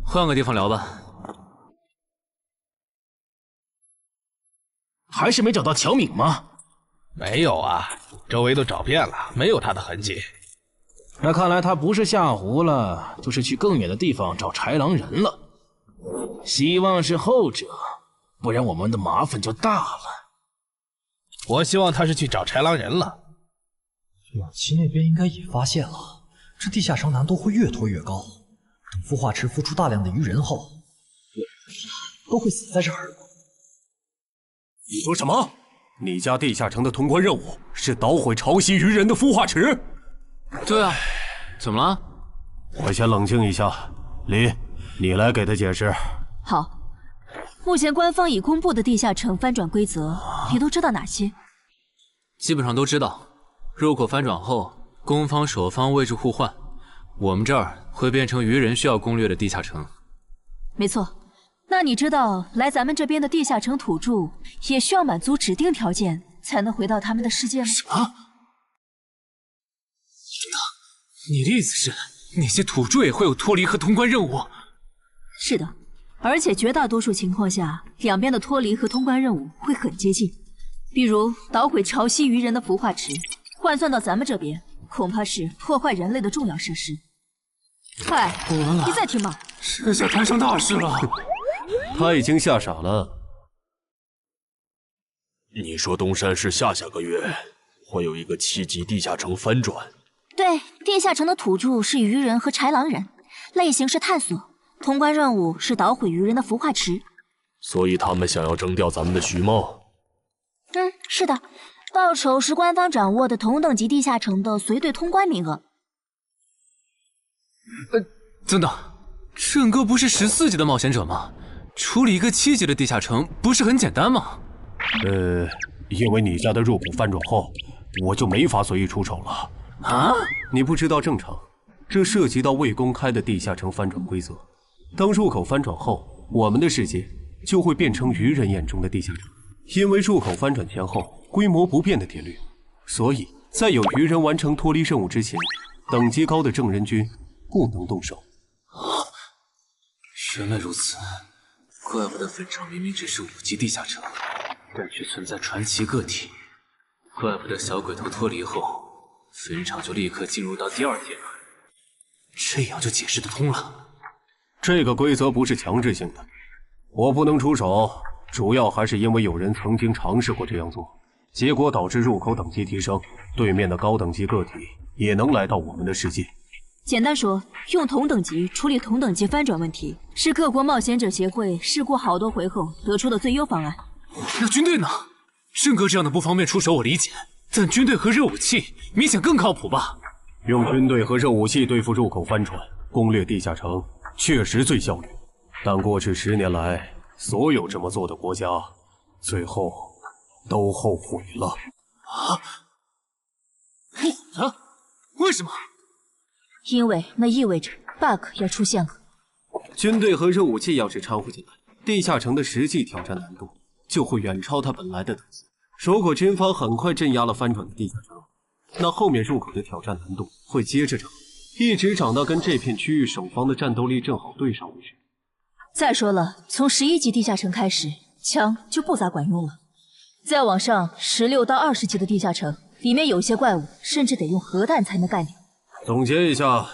换个地方聊吧。还是没找到乔敏吗？没有啊，周围都找遍了，没有他的痕迹。那看来他不是下湖了，就是去更远的地方找豺狼人了。希望是后者，不然我们的麻烦就大了。我希望他是去找豺狼人了。远期那边应该也发现了，这地下城难度会越拖越高。等孵化池孵出大量的鱼人后，都会死在这儿。你说什么？你家地下城的通关任务是捣毁潮汐鱼人的孵化池？对啊，怎么了？我先冷静一下，李，你来给他解释。好，目前官方已公布的地下城翻转规则，你都知道哪些？基本上都知道。入口翻转后，攻方守方位置互换，我们这儿会变成鱼人需要攻略的地下城。没错。那你知道来咱们这边的地下城土著也需要满足指定条件才能回到他们的世界吗？什么？你的意思是那些土著也会有脱离和通关任务？是的，而且绝大多数情况下，两边的脱离和通关任务会很接近。比如捣毁潮汐鱼人的孵化池，换算到咱们这边，恐怕是破坏人类的重要设施。快，你再听吧。这下摊上大事了。他已经吓傻了。你说东山市下个月会有一个7级地下城翻转？对，地下城的土著是鱼人和豺狼人，类型是探索，通关任务是捣毁鱼人的孵化池。所以他们想要征调咱们的徐茂。是的，报酬是官方掌握的同等级地下城的随队通关名额。等等，郑哥不是14级的冒险者吗？处理一个7级的地下城不是很简单吗？因为你家的入口翻转后，我就没法随意出手了。啊？你不知道正常，这涉及到未公开的地下城翻转规则。当入口翻转后，我们的世界就会变成鱼人眼中的地下城。因为入口翻转前后规模不变的铁律，所以在有鱼人完成脱离任务之前，等级高的正人军不能动手。原来如此，怪不得坟场明明只是5级地下城，但却存在传奇个体。怪不得小鬼头脱离后，坟场就立刻进入到第2阶段，这样就解释得通了。这个规则不是强制性的，我不能出手，主要还是因为有人曾经尝试过这样做，结果导致入口等级提升，对面的高等级个体也能来到我们的世界。简单说，用同等级处理同等级翻转问题，是各国冒险者协会试过好多回后得出的最优方案。那军队呢？郑哥这样的不方便出手我理解，但军队和热武器明显更靠谱吧？用军队和热武器对付入口翻转，攻略地下城确实最效率，但过去10年来，所有这么做的国家，最后都后悔了。为什么？因为那意味着 bug 要出现了。军队和热武器要是掺和进来，地下城的实际挑战难度就会远超它本来的等级。如果军方很快镇压了翻转的地下城，那后面入口的挑战难度会接着涨，一直涨到跟这片区域守方的战斗力正好对上为止。再说了，从11级地下城开始，枪就不咋管用了。再往上，16到20级的地下城，里面有些怪物甚至得用核弹才能干掉。总结一下，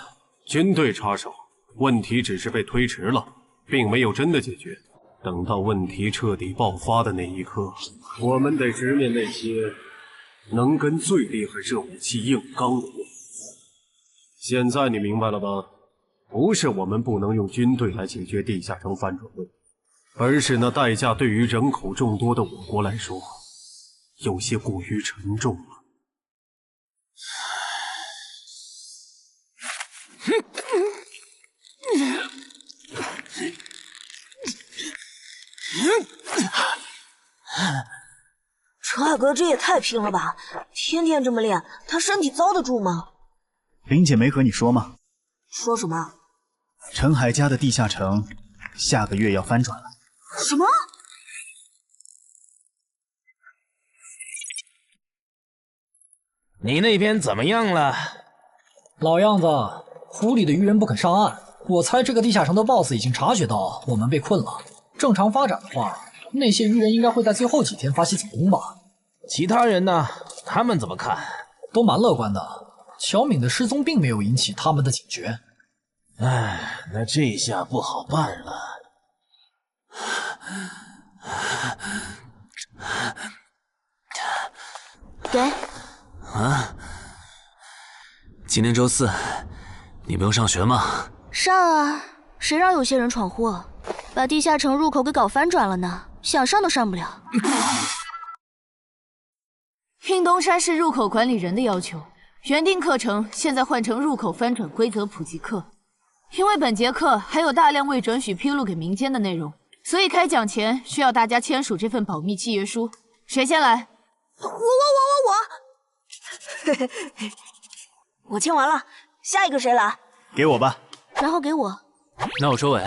军队插手，问题只是被推迟了，并没有真的解决。等到问题彻底爆发的那一刻，我们得直面那些能跟最厉害热武器硬刚的人。现在你明白了吧？不是我们不能用军队来解决地下城翻转问题，而是那代价对于人口众多的我国来说，有些过于沉重了。陈海哥这也太拼了吧！天天这么练，他身体遭得住吗？林姐没和你说吗？说什么？陈海家的地下城下个月要翻转了。什么？你那边怎么样了？老样子，湖里的鱼人不肯上岸。我猜这个地下城的 BOSS 已经察觉到我们被困了。正常发展的话，那些鱼人应该会在最后几天发起进攻吧？其他人呢？他们怎么看？都蛮乐观的。乔敏的失踪并没有引起他们的警觉。唉，那这下不好办了。给。啊，今天周4，你不用上学吗？上啊，谁让有些人闯祸，把地下城入口给搞翻转了呢？想上都上不了。应东山市入口管理人的要求，原定课程现在换成入口翻转规则普及课。因为本节课还有大量未准许披露给民间的内容，所以开讲前需要大家签署这份保密契约书。谁先来？我，我签完了，下一个谁来？给我吧。然后给我。那我收尾。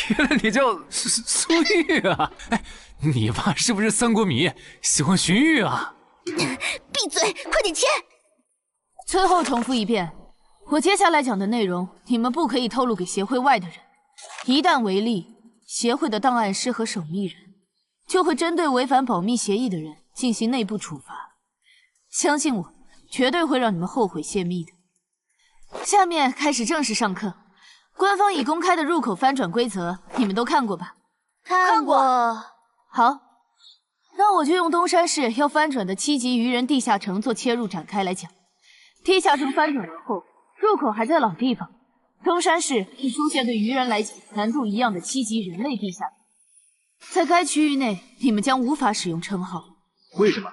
原来你叫苏玉啊！哎，你爸是不是三国迷，喜欢荀彧啊？闭嘴，快点签！最后重复一遍，我接下来讲的内容，你们不可以透露给协会外的人。一旦违例，协会的档案师和守密人就会针对违反保密协议的人进行内部处罚。相信我，绝对会让你们后悔泄密的。下面开始正式上课。官方已公开的入口翻转规则，你们都看过吧？看过。好，那我就用东山市要翻转的7级愚人地下城做切入展开来讲。地下城翻转后，入口还在老地方，东山市会出现对愚人来讲难度一样的7级人类地下城。在该区域内，你们将无法使用称号。为什么？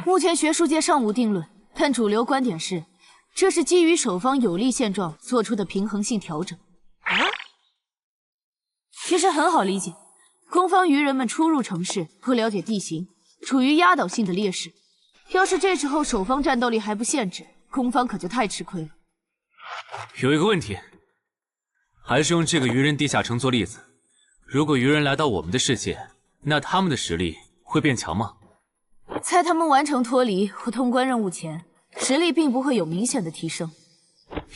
目前学术界尚无定论，但主流观点是，这是基于守方有利现状做出的平衡性调整。其实很好理解，攻方愚人们初入城市，不了解地形，处于压倒性的劣势。要是这时候守方战斗力还不限制，攻方可就太吃亏了。有一个问题，还是用这个愚人地下城做例子。如果愚人来到我们的世界，那他们的实力会变强吗？在他们完成脱离或通关任务前，实力并不会有明显的提升。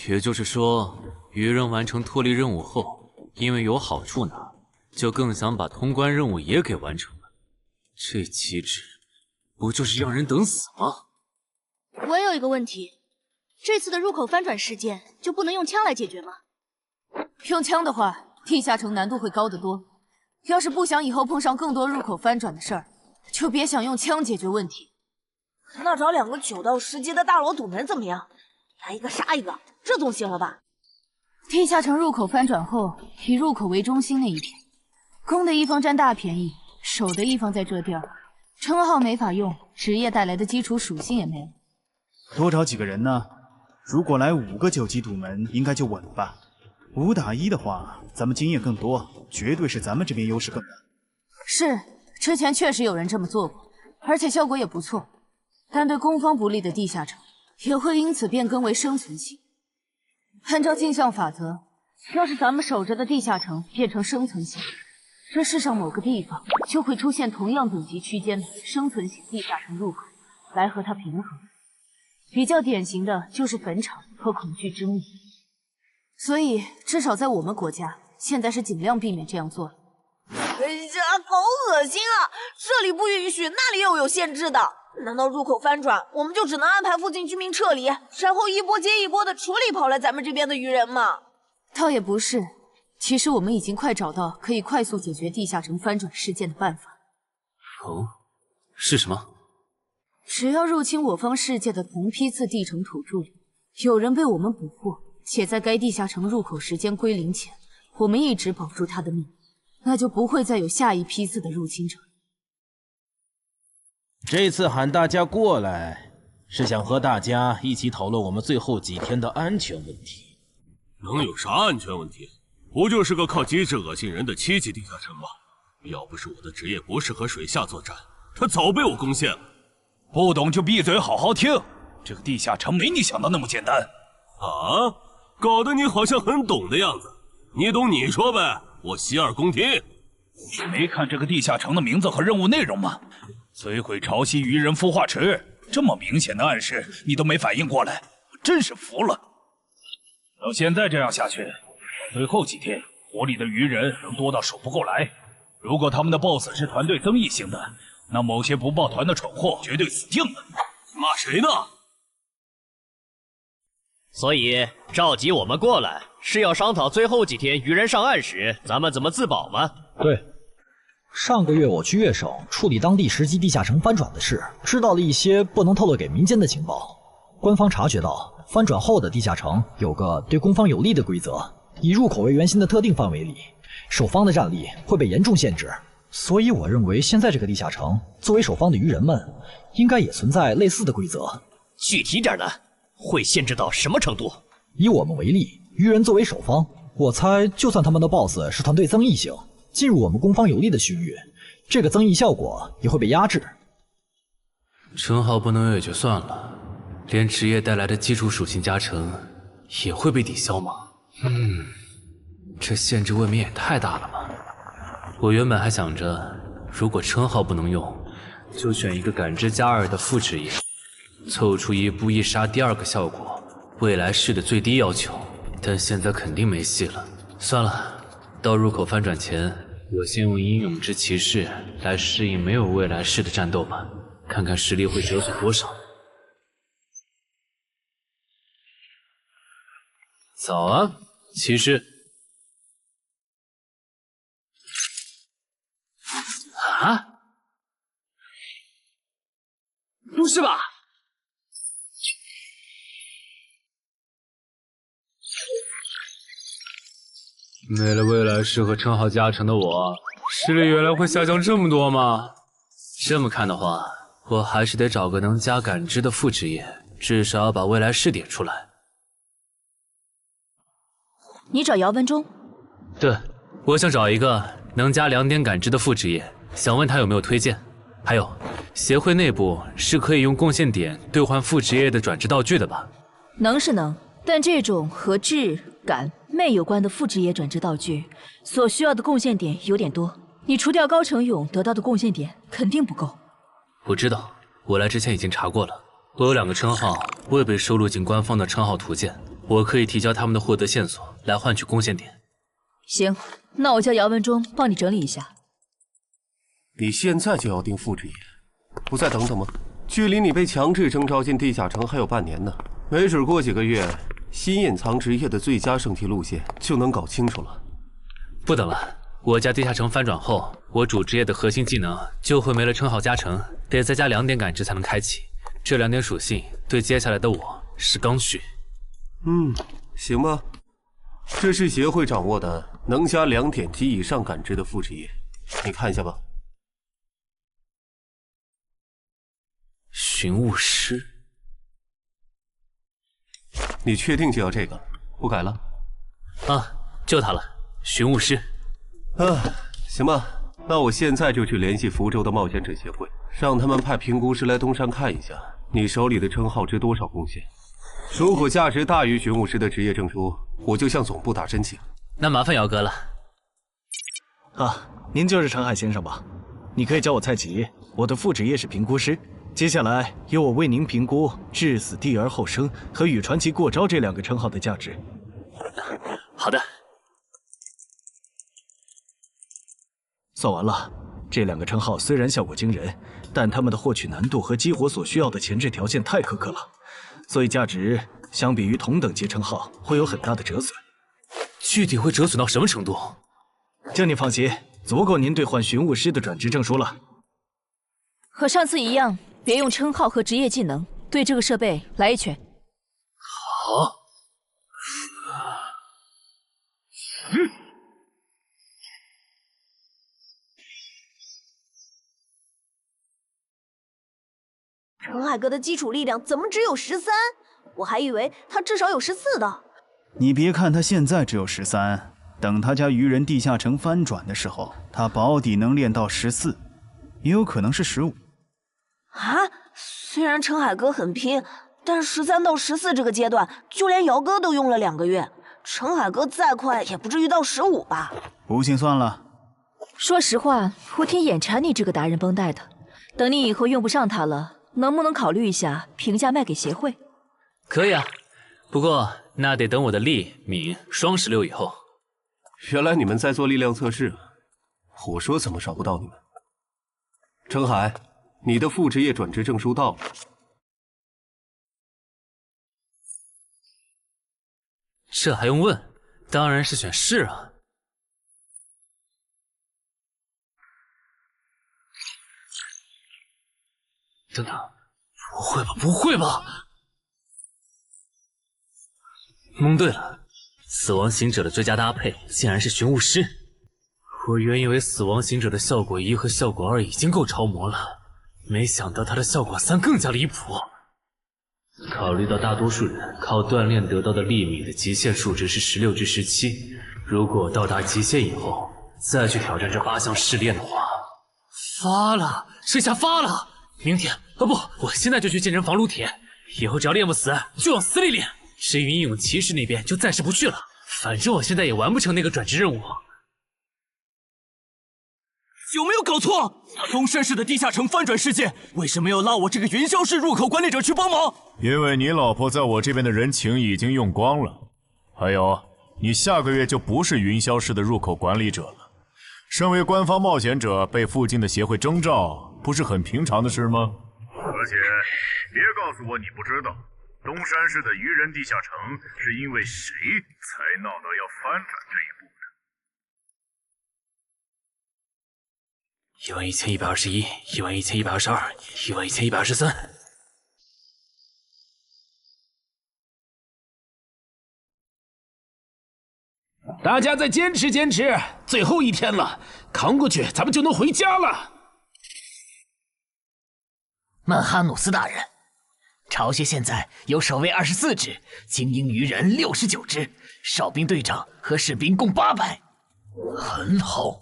也就是说，愚人完成脱离任务后，因为有好处拿，就更想把通关任务也给完成了。这机制不就是让人等死吗？我也有一个问题，这次的入口翻转事件就不能用枪来解决吗？用枪的话，地下城难度会高得多。要是不想以后碰上更多入口翻转的事儿，就别想用枪解决问题。那找2个9到10级的大佬堵门怎么样？来一个杀一个，这总行了吧？地下城入口翻转后，以入口为中心那一片，攻的一方占大便宜，守的一方在这地儿，称号没法用，职业带来的基础属性也没了。多找几个人呢？如果来5个9级堵门，应该就稳了吧？5打1的话，咱们经验更多，绝对是咱们这边优势更大。是，之前确实有人这么做过，而且效果也不错。但对攻方不利的地下城，也会因此变更为生存型。按照镜像法则，要是咱们守着的地下城变成生存型，这世上某个地方就会出现同样等级区间的生存型地下城入口，来和它平衡。比较典型的就是坟场和恐惧之墓。所以，至少在我们国家，现在是尽量避免这样做的。好恶心啊！这里不允许，那里又有限制的。难道入口翻转，我们就只能安排附近居民撤离，然后一波接一波的处理跑来咱们这边的愚人吗？倒也不是，其实我们已经快找到可以快速解决地下城翻转事件的办法。哦，是什么？只要入侵我方世界的同批次地城土著里，有人被我们捕获，且在该地下城入口时间归零前，我们一直保住他的命，那就不会再有下一批次的入侵者。这次喊大家过来，是想和大家一起讨论我们最后几天的安全问题。能有啥安全问题？不就是个靠机制恶心人的7级地下城吗？要不是我的职业不适合水下作战，他早被我攻陷了。不懂就闭嘴，好好听。这个地下城没你想的那么简单。啊？搞得你好像很懂的样子。你懂你说呗，我洗耳恭听。你没看这个地下城的名字和任务内容吗？摧毁潮汐愚人孵化池，这么明显的暗示你都没反应过来，我真是服了。照现在这样下去，最后几天活里的愚人能多到数不过来。如果他们的 BOSS 是团队增益型的，那某些不抱团的蠢货绝对死定了。骂谁呢？所以召集我们过来，是要商讨最后几天愚人上岸时咱们怎么自保吗？对。上个月我去粤省处理当地10级地下城翻转的事，知道了一些不能透露给民间的情报。官方察觉到翻转后的地下城有个对攻方有利的规则，以入口为圆心的特定范围里，守方的战力会被严重限制。所以我认为现在这个地下城作为守方的鱼人们，应该也存在类似的规则。具体点呢？会限制到什么程度？以我们为例，鱼人作为守方，我猜就算他们的 BOSS 是团队增益型，进入我们攻方有利的区域，这个增益效果也会被压制。称号不能有也就算了，连职业带来的基础属性加成也会被抵消吗？这限制未免也太大了吧！我原本还想着，如果称号不能用，就选一个感知加2的副职业，凑出一步一杀第2个效果，未来式的最低要求。但现在肯定没戏了，算了，到入口翻转前，我先用英勇之骑士来适应没有未来式的战斗吧，看看实力会折损多少。早啊，骑士。啊？不是吧？没了未来式和称号加成的我，实力原来会下降这么多吗？这么看的话，我还是得找个能加感知的副职业，至少要把未来式点出来。你找姚文忠？对，我想找一个能加2点感知的副职业，想问他有没有推荐。还有，协会内部是可以用贡献点兑换副职业的转职道具的吧？能是能，但这种和智、感、魅有关的副职业转职道具，所需要的贡献点有点多。你除掉高成勇得到的贡献点肯定不够。我知道，我来之前已经查过了。我有2个称号未被收录进官方的称号图鉴，我可以提交他们的获得线索来换取贡献点。行，那我叫姚文忠帮你整理一下。你现在就要定副职业，不再等等吗？距离你被强制征召进地下城还有半年呢，没准过几个月，新隐藏职业的最佳升级路线就能搞清楚了。不等了，我家地下城翻转后，我主职业的核心技能就会没了称号加成，得再加2点感知才能开启。这2点属性对接下来的我是刚需。行吧。这是协会掌握的能加2点及以上感知的副职业，你看一下吧。寻物师，你确定就要这个？不改了？啊，就它了，寻物师。行吧，那我现在就去联系福州的冒险者协会，让他们派评估师来东山看一下你手里的称号值多少贡献。如果价值大于寻物师的职业证书，我就向总部打申请。那麻烦姚哥了。您就是陈海先生吧？你可以叫我蔡吉，我的副职业是评估师。接下来由我为您评估至死地而后生和与传奇过招这2个称号的价值。好的。算完了，这2个称号虽然效果惊人，但他们的获取难度和激活所需要的前置条件太苛刻了，所以价值相比于同等级称号会有很大的折损。具体会折损到什么程度？请你放心，足够您兑换寻物师的转职证书了。和上次一样，别用称号和职业技能，对这个设备来一拳。好。陈海哥的基础力量怎么只有13？我还以为他至少有14的。你别看他现在只有13，等他家鱼人地下城翻转的时候，他保底能练到14，也有可能是15。虽然陈海哥很拼，但13到14这个阶段，就连姚哥都用了2个月。陈海哥再快也不至于到15吧？不信算了。说实话，我挺眼馋你这个达人绷带的。等你以后用不上它了，能不能考虑一下平价卖给协会？可以啊，不过那得等我的力敏双16以后。原来你们在做力量测试啊！我说怎么找不到你们？陈海，你的副职业转职证书到了。这还用问？ 当然是选是啊。等等，不会吧，不会吧！蒙对了，死亡行者的最佳搭配竟然是寻物师。我原以为死亡行者的效果1和效果2已经够超模了，没想到他的效果3更加离谱。考虑到大多数人靠锻炼得到的粒米的极限数值是16至17，如果到达极限以后再去挑战这8项试炼的话，发了，这下发了！明天不，我现在就去健身房撸铁，以后只要练不死就往死里练。至于英勇骑士那边就暂时不去了，反正我现在也完不成那个转职任务。有没有搞错？东山市的地下城翻转事件，为什么要拉我这个云霄市入口管理者去帮忙？因为你老婆在我这边的人情已经用光了，还有你下个月就不是云霄市的入口管理者了。身为官方冒险者，被附近的协会征召，不是很平常的事吗？而且别告诉我你不知道，东山市的愚人地下城是因为谁才闹到要翻转这一步？11121、11122、11123。大家再坚持坚持，最后一天了，扛过去，咱们就能回家了。曼哈努斯大人，巢穴现在有守卫24只，精英鱼人69只，哨兵队长和士兵共800。很好，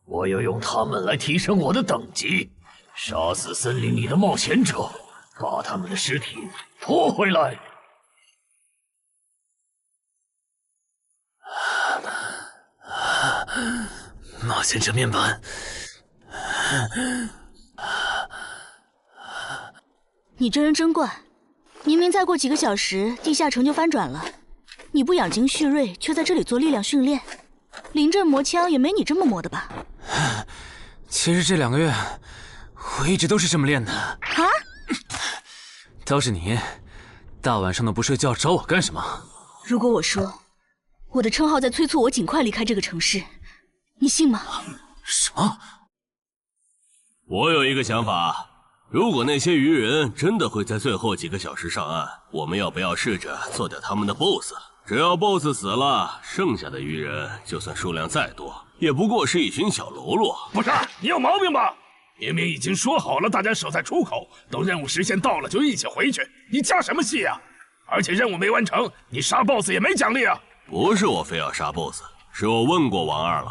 我要用他们来提升我的等级，杀死森林里的冒险者，把他们的尸体拖回来。冒险者面板。你这人真怪，明明再过几个小时地下城就翻转了，你不养精蓄锐，却在这里做力量训练，临阵磨枪也没你这么磨的吧？其实这2个月我一直都是这么练的。啊？倒是你，大晚上的不睡觉找我干什么？如果我说我的称号在催促我尽快离开这个城市，你信吗？什么？我有一个想法，如果那些鱼人真的会在最后几个小时上岸，我们要不要试着做掉他们的 BOSS？ 只要 BOSS 死了，剩下的鱼人就算数量再多，也不过是一群小喽啰。不是，你有毛病吧？明明已经说好了，大家守在出口，等任务时限到了就一起回去，你加什么戏啊？而且任务没完成，你杀 BOSS 也没奖励啊！不是我非要杀 BOSS， 是我问过王二了，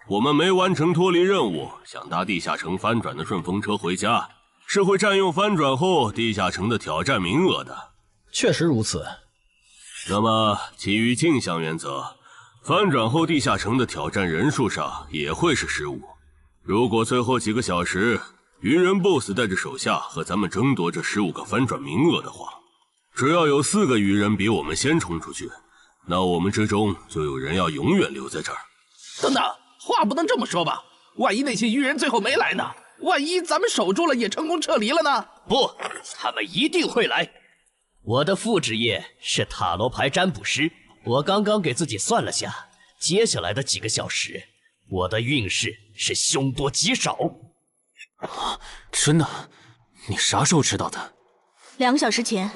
我们没完成脱离任务，想搭地下城翻转的顺风车回家，是会占用翻转后地下城的挑战名额的。确实如此。那么基于镜像原则，翻转后地下城的挑战人数上也会是15。如果最后几个小时鱼人 BOSS 带着手下和咱们争夺这15个翻转名额的话，只要有4个鱼人比我们先冲出去，那我们之中就有人要永远留在这儿。等等，话不能这么说吧？万一那些鱼人最后没来呢？万一咱们守住了也成功撤离了呢？不，他们一定会来。我的副职业是塔罗牌占卜师，我刚刚给自己算了下，接下来的几个小时，我的运势是凶多吉少。真的？你啥时候知道的？2个小时前。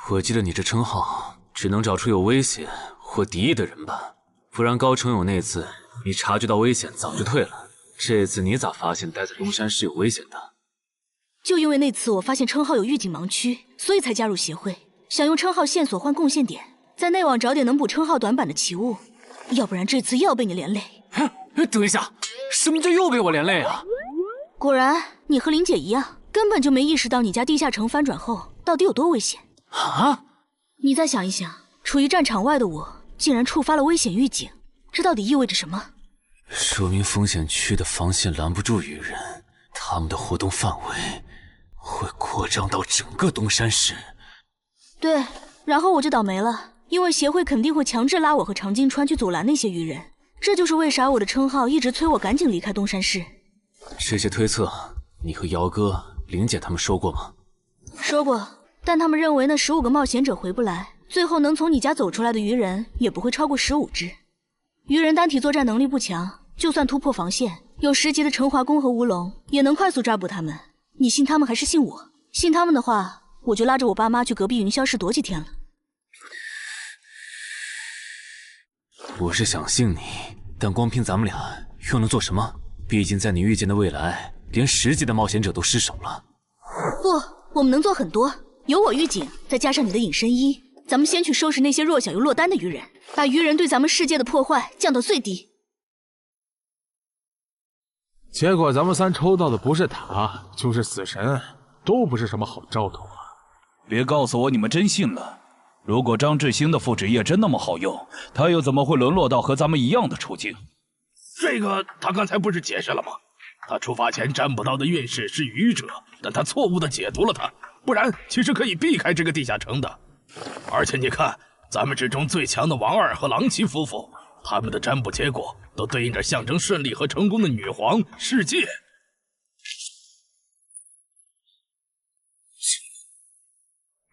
我记得你这称号只能找出有危险或敌意的人吧，不然高成勇那次你察觉到危险早就退了，这次你咋发现待在东山是有危险的？就因为那次我发现称号有预警盲区，所以才加入协会，想用称号线索换贡献点，在内网找点能补称号短板的奇物，要不然这次又要被你连累。等一下，什么叫又被我连累啊？果然你和林姐一样，根本就没意识到你家地下城翻转后到底有多危险。啊！你再想一想，处于战场外的我竟然触发了危险预警，这到底意味着什么？说明风险区的防线拦不住鱼人，他们的活动范围会扩张到整个东山市。对，然后我就倒霉了，因为协会肯定会强制拉我和常金川去阻拦那些鱼人，这就是为啥我的称号一直催我赶紧离开东山市。这些推测，你和姚哥、玲姐他们说过吗？说过，但他们认为那15个冒险者回不来，最后能从你家走出来的鱼人也不会超过15只。鱼人单体作战能力不强，就算突破防线，有10级的陈华宫和吴龙也能快速抓捕他们。你信他们还是信我？信他们的话，我就拉着我爸妈去隔壁云霄市躲几天了。我是想信你，但光凭咱们俩又能做什么？毕竟在你预见的未来，连10级的冒险者都失手了。不，我们能做很多。有我预警，再加上你的隐身衣，咱们先去收拾那些弱小又落单的鱼人，把鱼人对咱们世界的破坏降到最低。结果咱们3抽到的不是塔，就是死神，都不是什么好兆头啊！别告诉我你们真信了。如果张志兴的复制液真那么好用，他又怎么会沦落到和咱们一样的处境？这个他刚才不是解释了吗？他出发前占卜到的运势是愚者，但他错误的解读了它，不然其实可以避开这个地下城的。而且你看，咱们之中最强的王二和郎奇夫妇，他们的占卜结果都对应着象征顺利和成功的女皇世界。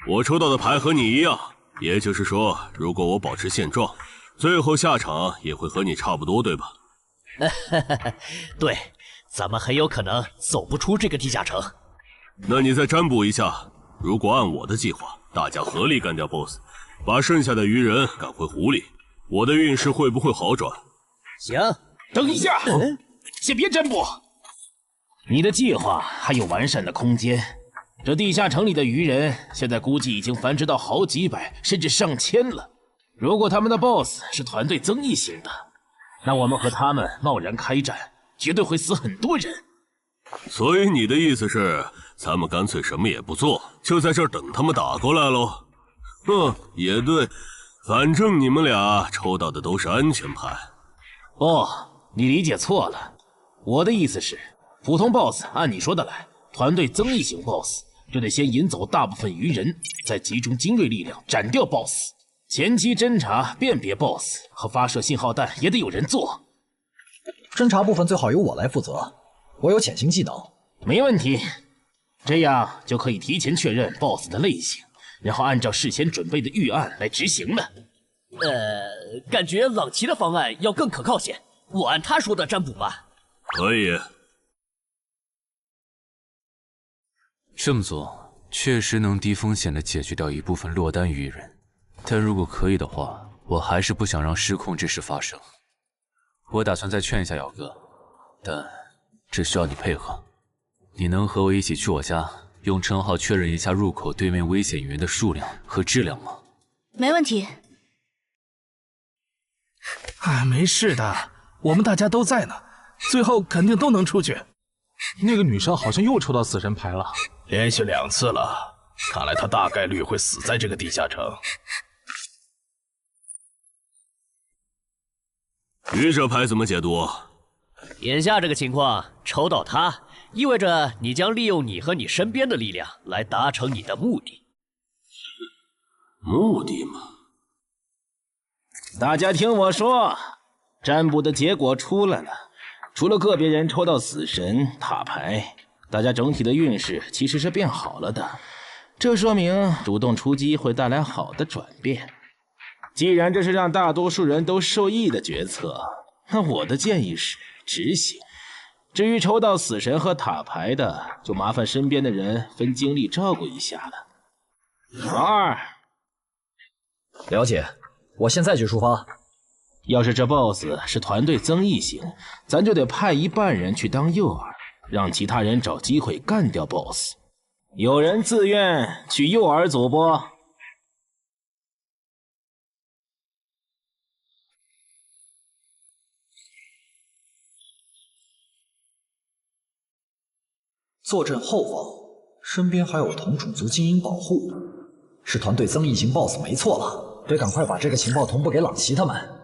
我抽到的牌和你一样，也就是说，如果我保持现状，最后下场也会和你差不多，对吧？对，咱们很有可能走不出这个地下城。那你再占卜一下，如果按我的计划，大家合力干掉 BOSS， 把剩下的鱼人赶回湖里，我的运势会不会好转？行，等一下，先别占卜。你的计划还有完善的空间。这地下城里的鱼人现在估计已经繁殖到好几百甚至上千了。如果他们的 BOSS 是团队增益型的，那我们和他们贸然开战，绝对会死很多人。所以你的意思是，咱们干脆什么也不做，就在这儿等他们打过来喽？也对，反正你们俩抽到的都是安全牌。哦，你理解错了。我的意思是，普通 BOSS 按你说的来，团队增益型 BOSS 就得先引走大部分鱼人，再集中精锐力量斩掉 BOSS。前期侦查、辨别 BOSS 和发射信号弹也得有人做。侦查部分最好由我来负责，我有潜行技能。没问题，这样就可以提前确认 BOSS 的类型，然后按照事先准备的预案来执行了。感觉朗奇的方案要更可靠些，我按他说的占卜吧。可以。这么做确实能低风险的解决掉一部分落单鱼人，但如果可以的话，我还是不想让失控之事发生。我打算再劝一下姚哥，但这需要你配合。你能和我一起去我家，用称号确认一下入口对面危险鱼人的数量和质量吗？没问题。没事的，我们大家都在呢，最后肯定都能出去。那个女生好像又抽到死神牌了，连续2次了，看来她大概率会死在这个地下城。愚者牌怎么解读？眼下这个情况，抽到他，意味着你将利用你和你身边的力量来达成你的目的。目的嘛？大家听我说，占卜的结果出来了，除了个别人抽到死神、塔牌，大家整体的运势其实是变好了的。这说明主动出击会带来好的转变。既然这是让大多数人都受益的决策，那我的建议是执行。至于抽到死神和塔牌的，就麻烦身边的人分精力照顾一下了。王二，了解，我现在就出发。要是这 BOSS 是团队增益型，咱就得派一半人去当诱饵，让其他人找机会干掉 BOSS。有人自愿去诱饵组不？坐镇后方，身边还有同种族精英保护，是团队增益型 BOSS 没错了，得赶快把这个情报同步给朗奇他们。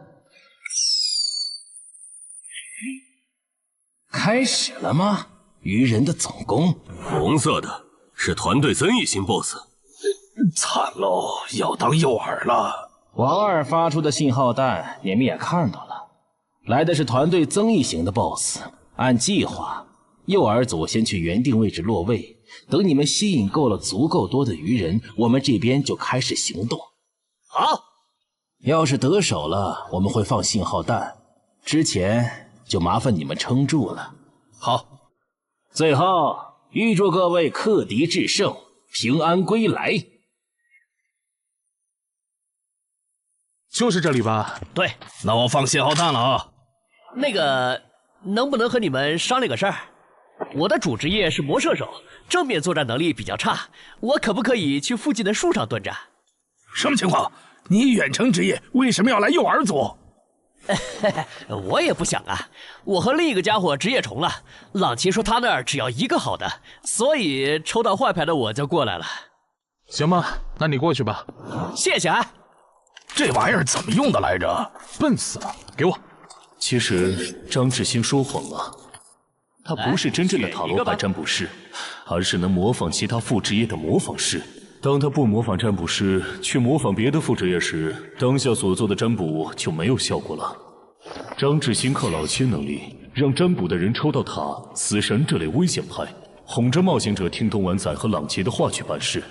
开始了吗？鱼人的总攻，红色的是团队增益型 BOSS。惨喽，要当诱饵了。王二发出的信号弹，你们也看到了，来的是团队增益型的 BOSS。按计划，诱饵组先去原定位置落位，等你们吸引够了足够多的鱼人，我们这边就开始行动。好，要是得手了，我们会放信号弹，之前就麻烦你们撑住了。好，最后预祝各位克敌制胜。平安归来。就是这里吧？对，那我放信号弹了啊。那个，能不能和你们商量个事儿？我的主职业是魔射手，正面作战能力比较差，我可不可以去附近的树上蹲着？什么情况？你远程职业为什么要来诱饵组？我也不想啊，我和另一个家伙职业重了。朗奇说他那儿只要一个好的，所以抽到坏牌的我就过来了。行吧，那你过去吧。谢谢啊。这玩意儿怎么用的来着？笨死了，给我。其实张志兴说谎了，他不是真正的塔罗牌占卜师，而是能模仿其他副职业的模仿师。当他不模仿占卜师，去模仿别的副职业时，当下所做的占卜就没有效果了。张志兴靠老七能力，让占卜的人抽到塔、死神这类危险牌，哄着冒险者听东莞仔和朗奇的话去办事。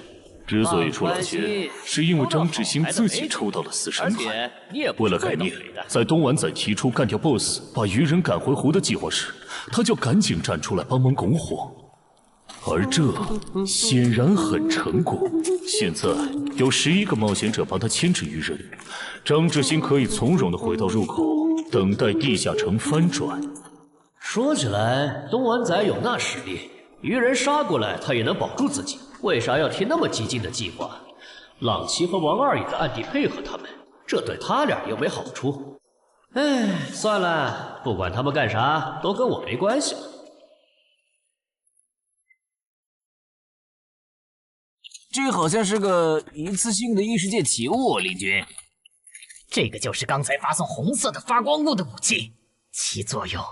之所以出老千，是因为张志兴自己抽到了死神牌。为了改念，在东莞仔提出干掉 BOSS、把鱼人赶回湖的计划时，他就赶紧站出来帮忙拱火。而这显然很成功。现在有11个冒险者帮他牵制鱼人，张志兴可以从容地回到入口，等待地下城翻转。说起来，东莞仔有那实力，鱼人杀过来他也能保住自己。为啥要提那么激进的计划？朗奇和王二也在暗地配合他们，这对他俩又没好处。哎，算了，不管他们干啥，都跟我没关系了。这好像是个一次性的异世界奇物，李军。这个就是刚才发送红色的发光物的武器，其作用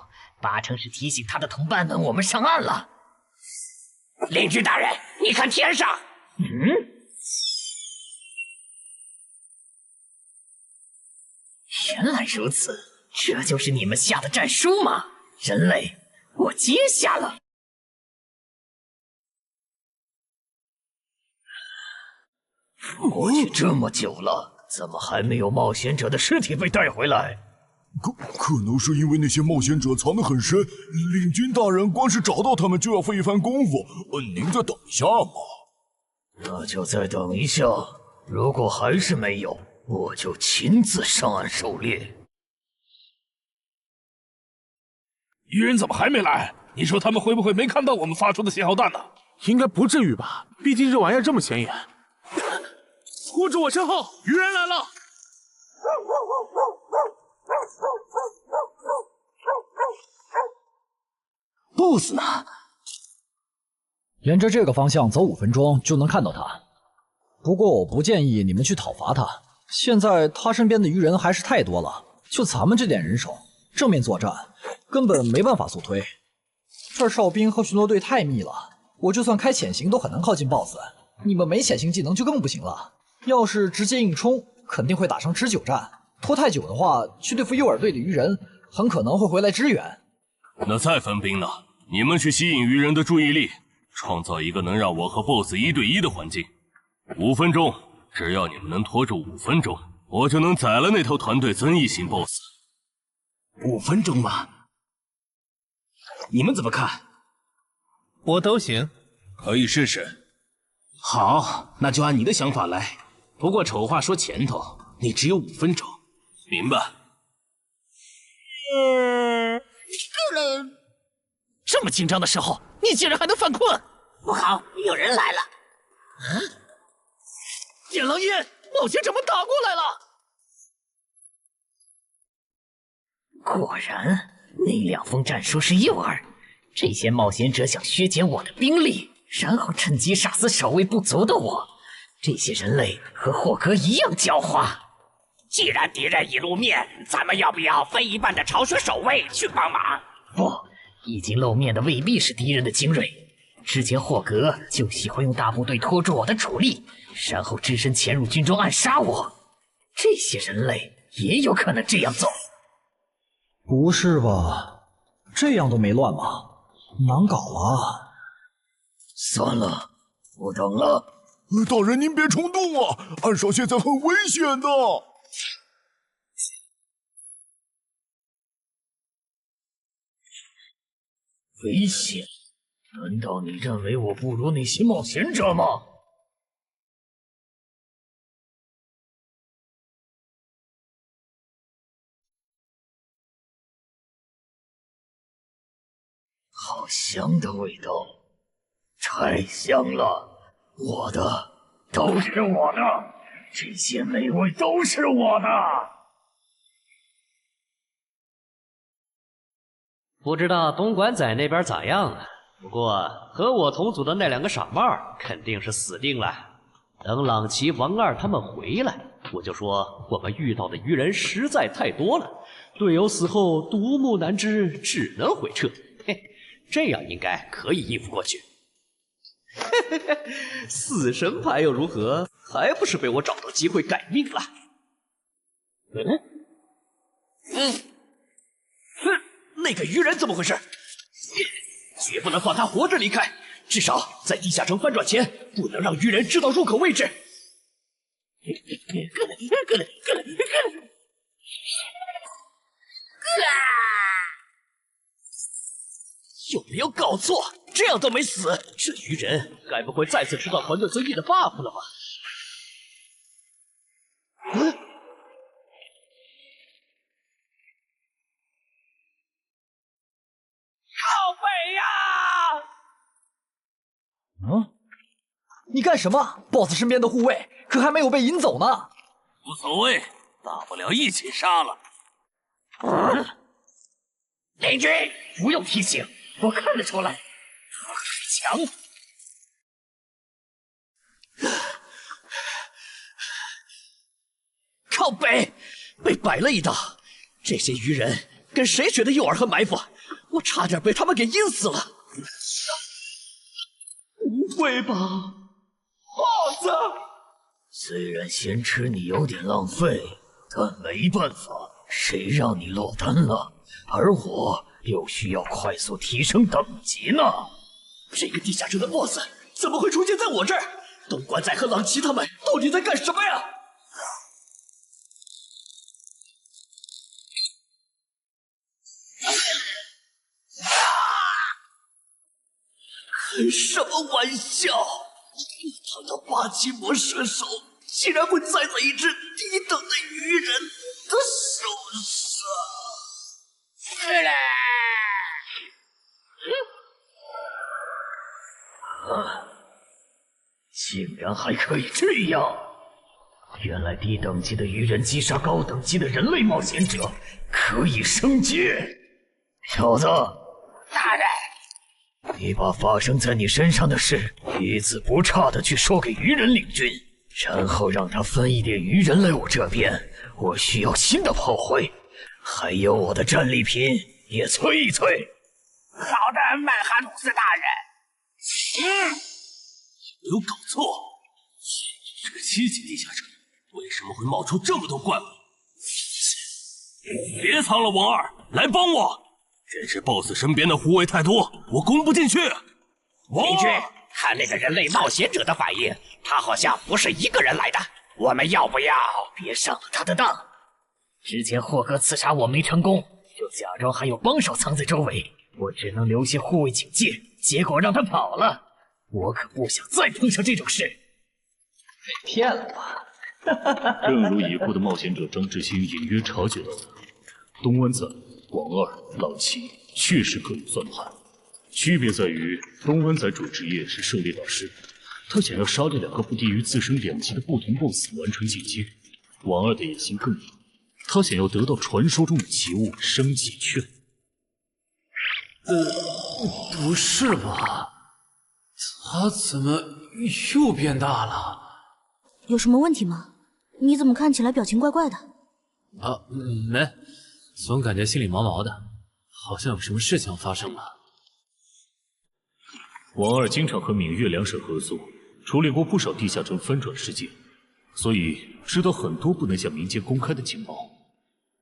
八成是提醒他的同伴们我们上岸了。领军大人，你看天上，原来如此，这就是你们下的战书吗？人类，我接下了。过去这么久了，怎么还没有冒险者的尸体被带回来？可能是因为那些冒险者藏得很深，领军大人光是找到他们就要费一番功夫。您再等一下嘛。那就再等一下，如果还是没有，我就亲自上岸狩猎。鱼人怎么还没来？你说他们会不会没看到我们发出的信号弹呢？应该不至于吧，毕竟这玩意儿这么显眼。护住我身后，鱼人来了！BOSS 呢？沿着这个方向走5分钟就能看到他。不过我不建议你们去讨伐他，现在他身边的鱼人还是太多了，就咱们这点人手，正面作战根本没办法速推。这儿哨兵和巡逻队太密了，我就算开潜行都很难靠近 BOSS。你们没潜行技能就更不行了。要是直接硬冲，肯定会打成持久战。拖太久的话，去对付诱饵队的鱼人，很可能会回来支援。那再分兵呢？你们去吸引鱼人的注意力，创造一个能让我和 BOSS 1对1的环境。5分钟，只要你们能拖住5分钟，我就能宰了那头团队增益型 BOSS。5分钟吗？你们怎么看？我都行，可以试试。好，那就按你的想法来。不过丑话说前头，你只有5分钟，明白？这么紧张的时候，你竟然还能犯困！不好，有人来了！剑狼烟，冒险者们打过来了！果然，那2封战书是诱饵。这些冒险者想削减我的兵力，然后趁机杀死守卫不足的我。这些人类和霍格一样狡猾。既然敌人已露面，咱们要不要分一半的巢穴守卫去帮忙？不，已经露面的未必是敌人的精锐。之前霍格就喜欢用大部队拖住我的主力，然后只身潜入军中暗杀我。这些人类也有可能这样做。不是吧？这样都没乱吗？难搞啊！算了，不等了。大人您别冲动啊，暗哨现在很危险的。危险？难道你认为我不如那些冒险者吗？好香的味道，太香了！我的，都是我的，这些美味都是我的。不知道东莞仔那边咋样啊？不过和我同组的那2个傻帽肯定是死定了。等朗奇、王二他们回来，我就说我们遇到的鱼人实在太多了，队友死后独木难支，只能回撤。嘿，这样应该可以应付过去。死神牌又如何？还不是被我找到机会改命了。那个鱼人怎么回事？绝不能放他活着离开，至少在地下城翻转前，不能让鱼人知道入口位置。有没有搞错？这样都没死，这鱼人该不会再次吃到团队遵义的 buff 了吧？靠北呀！你干什么 ？BOSS 身边的护卫可还没有被引走呢。无所谓，大不了一起杀了。雷军，不用提醒，我看得出来，他很强。靠北，被摆了一道。这些鱼人跟谁学的诱饵和埋伏？我差点被他们给阴死了。不会吧，BOSS！虽然先吃你有点浪费，但没办法，谁让你落单了？而我又需要快速提升等级呢。这个地下城的 BOSS 怎么会出现在我这儿？东莞仔和朗奇他们到底在干什么呀？开什么玩笑！堂堂8级魔射手，竟然会栽在一只低等的鱼人的手上！是嘞。竟然还可以这样！原来低等级的鱼人击杀高等级的人类冒险者可以升阶。小子，大人，你把发生在你身上的事一字不差的去说给鱼人领军，然后让他分一点鱼人来我这边。我需要新的炮灰，还有我的战利品也催一催。好的，曼哈努斯大人。有没有搞错？这个7级地下城为什么会冒出这么多怪物？别藏了，王二，来帮我！这只 BOSS 身边的护卫太多，我攻不进去。李军，看那个人类冒险者的反应，他好像不是一个人来的。我们要不要别上了他的当？之前霍格刺杀我没成功，就假装还有帮手藏在周围，我只能留些护卫警戒，结果让他跑了。我可不想再碰上这种事。被骗了吧？正如已故的冒险者张志新隐约察觉到的，东湾仔、王二、老七确实各有算盘，区别在于东湾仔主职业是狩猎导师，他想要杀这2个不低于自身2级的不同 BOSS 完成进阶。王二的野心更大，他想要得到传说中的奇物升级券。不是吧？他怎么又变大了？有什么问题吗？你怎么看起来表情怪怪的？啊，没，总感觉心里毛毛的，好像有什么事情发生了。王二经常和闽粤2省合作，处理过不少地下城翻转事件，所以知道很多不能向民间公开的情报。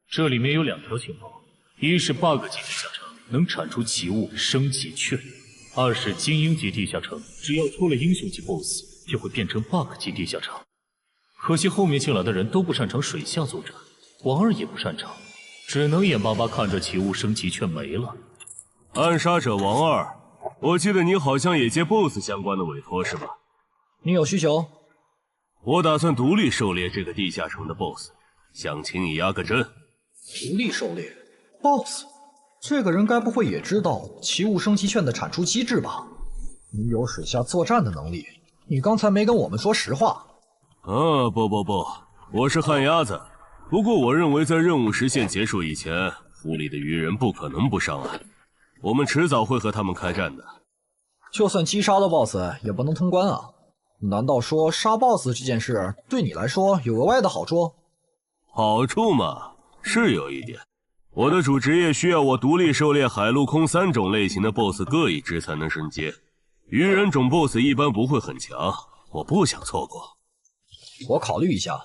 这里面有2条情报，一是 bug 级地下城能产出奇物升级券，2是精英级地下城只要出了英雄级 BOSS 就会变成 bug 级地下城。可惜后面进来的人都不擅长水下作战，王二也不擅长，只能眼巴巴看着奇物升级券没了。暗杀者王二，我记得你好像也接 BOSS 相关的委托是吧？你有需求？我打算独立狩猎这个地下城的 BOSS，想请你压个阵。独立狩猎 BOSS？这个人该不会也知道奇物升级券的产出机制吧？你有水下作战的能力，你刚才没跟我们说实话。不，我是旱鸭子。不过我认为在任务时限结束以前，府里的鱼人不可能不上岸，我们迟早会和他们开战的。就算击杀了 BOSS， 也不能通关啊！难道说杀 BOSS 这件事对你来说有额外的好处？好处嘛，是有一点。我的主职业需要我独立狩猎海陆空3种类型的 BOSS 各一只才能升阶，鱼人种 BOSS 一般不会很强，我不想错过。我考虑一下。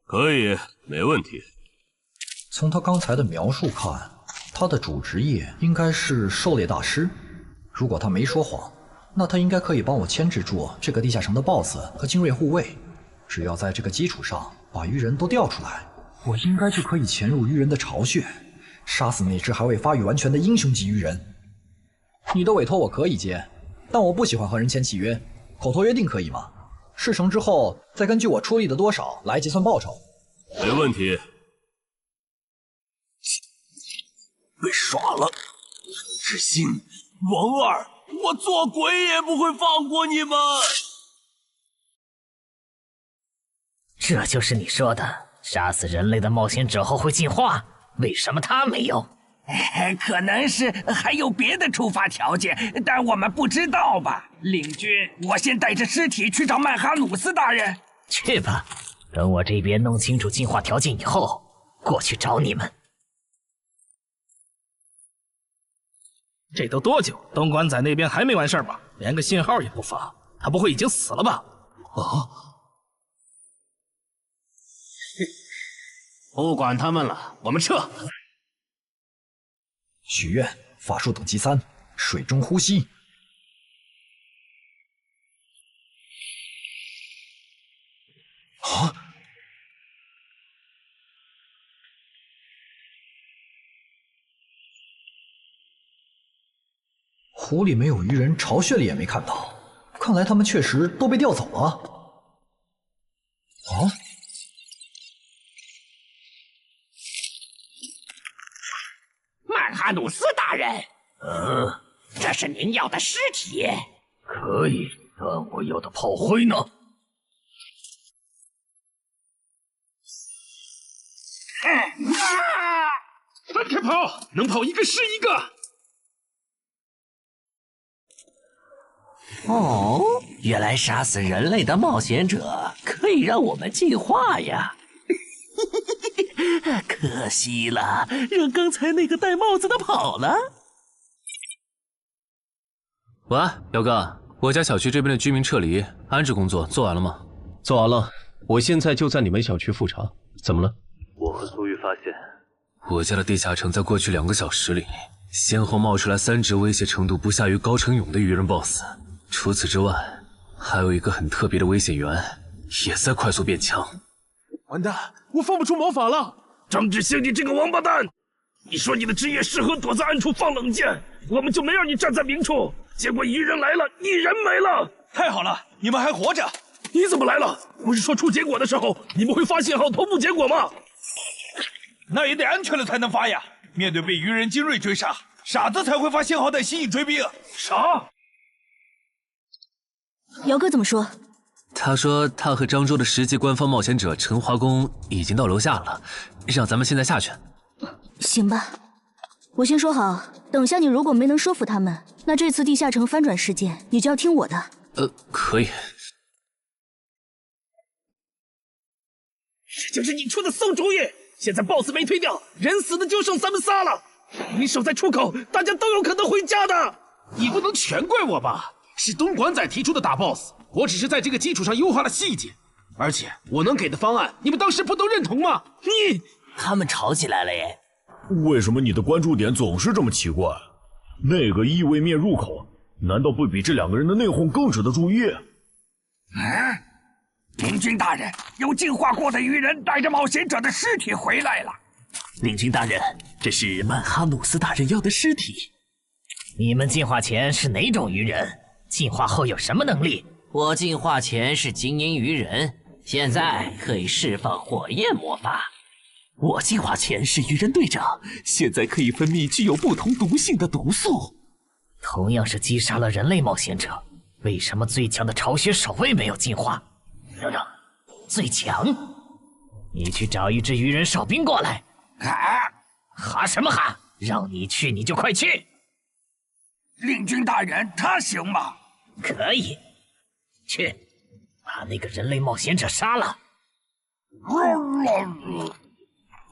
可以，没问题。从他刚才的描述看，他的主职业应该是狩猎大师。如果他没说谎，那他应该可以帮我牵制住这个地下城的 BOSS 和精锐护卫。只要在这个基础上把鱼人都调出来，我应该就可以潜入鱼人的巢穴，杀死那只还未发育完全的英雄级鱼人。你的委托我可以接，但我不喜欢和人签契约，口头约定可以吗？事成之后再根据我出力的多少来结算报酬。没问题。被耍了，志兴、王二，我做鬼也不会放过你们。这就是你说的杀死人类的冒险者后会进化？为什么他没有？可能是还有别的触发条件，但我们不知道吧。领军，我先带着尸体去找曼哈努斯大人。去吧，等我这边弄清楚进化条件以后，过去找你们。这都多久？东莞仔那边还没完事吧？连个信号也不发，他不会已经死了吧？不管他们了，我们撤。许愿，法术等级3，水中呼吸。啊！湖里没有鱼人，巢穴里也没看到，看来他们确实都被调走了。啊！曼哈努斯大人，这是您要的尸体。可以，但我要的炮灰呢？分开跑，能跑一个是一个。哦，原来杀死人类的冒险者可以让我们进化呀！可惜了，让刚才那个戴帽子的跑了。喂，姚哥，我家小区这边的居民撤离安置工作做完了吗？做完了，我现在就在你们小区复查。怎么了？我和苏玉发现，我家的地下城在过去2个小时里，先后冒出来3只威胁程度不下于高成勇的鱼人 BOSS。除此之外，还有一个很特别的危险源，也在快速变强。完蛋，我放不出魔法了！张志兴，你这个王八蛋！你说你的职业适合躲在暗处放冷箭，我们就没让你站在明处。结果一人来了，一人没了。太好了，你们还活着！你怎么来了？不是说出结果的时候你们会发信号同步结果吗？那也得安全了才能发呀！面对被鱼人精锐追杀，傻子才会发信号弹吸引追兵。啥？姚哥怎么说？他说他和漳州的10级官方冒险者陈华公已经到楼下了，让咱们现在下去。行吧，我先说好，等下你如果没能说服他们，那这次地下城翻转事件你就要听我的。可以。这就是你出的馊主意！现在 BOSS 没推掉，人死的就剩咱们仨了。你守在出口，大家都有可能回家的。你不能全怪我吧？是东莞仔提出的打 BOSS， 我只是在这个基础上优化了细节。而且我能给的方案，你们当时不都认同吗？他们吵起来了耶！为什么你的关注点总是这么奇怪？那个异位面入口，难道不比这2个人的内讧更值得注意？领军大人，有进化过的鱼人带着冒险者的尸体回来了。领军大人，这是曼哈努斯大人要的尸体。你们进化前是哪种鱼人？进化后有什么能力？我进化前是精英鱼人，现在可以释放火焰魔法。我进化前是鱼人队长，现在可以分泌具有不同毒性的毒素。同样是击杀了人类冒险者，为什么最强的巢穴守卫没有进化？等等，最强？你去找一支鱼人哨兵过来。哈什么哈？让你去你就快去。领军大人，他行吗？可以，去把那个人类冒险者杀了。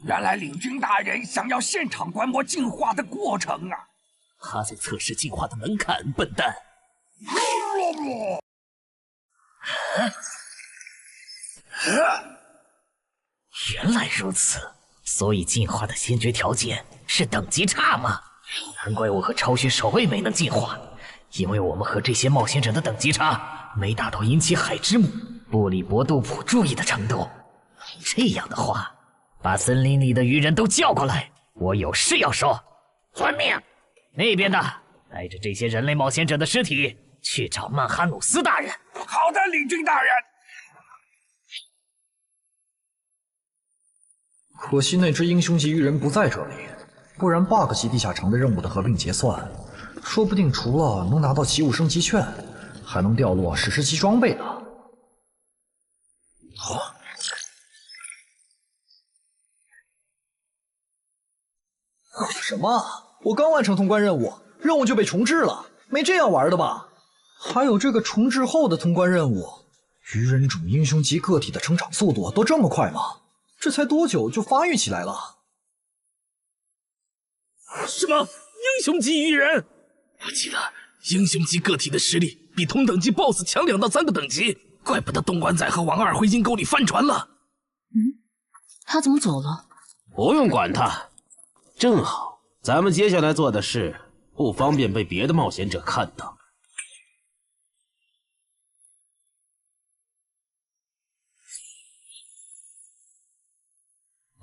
原来领军大人想要现场观摩进化的过程啊！他在测试进化的门槛，笨蛋。原来如此，所以进化的先决条件是等级差吗？难怪我和巢穴守卫没能进化，因为我们和这些冒险者的等级差没达到引起海之母布里伯杜普注意的程度。这样的话，把森林里的鱼人都叫过来，我有事要说。遵命。那边的带着这些人类冒险者的尸体去找曼哈努斯大人。好的，领军大人。可惜那只英雄级鱼人不在这里，不然 bug 级地下城的任务的合并结算，说不定除了能拿到奇物升级券，还能掉落史诗级装备呢。什么？我刚完成通关任务，任务就被重置了？没这样玩的吧？还有这个重置后的通关任务，鱼人种英雄级个体的成长速度都这么快吗？这才多久就发育起来了？什么？英雄级鱼人？我记得英雄级个体的实力比同等级 BOSS 强2到3个等级，怪不得东莞仔和王二会阴沟里翻船了。他怎么走了？不用管他，正好咱们接下来做的事不方便被别的冒险者看到。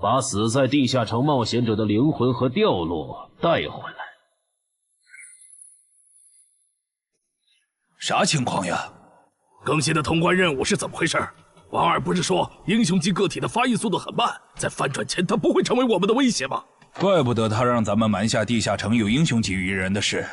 把死在地下城冒险者的灵魂和掉落带回来。啥情况呀？更新的通关任务是怎么回事？王二不是说英雄级个体的发育速度很慢，在翻转前他不会成为我们的威胁吗？怪不得他让咱们瞒下地下城有英雄级鱼人的事。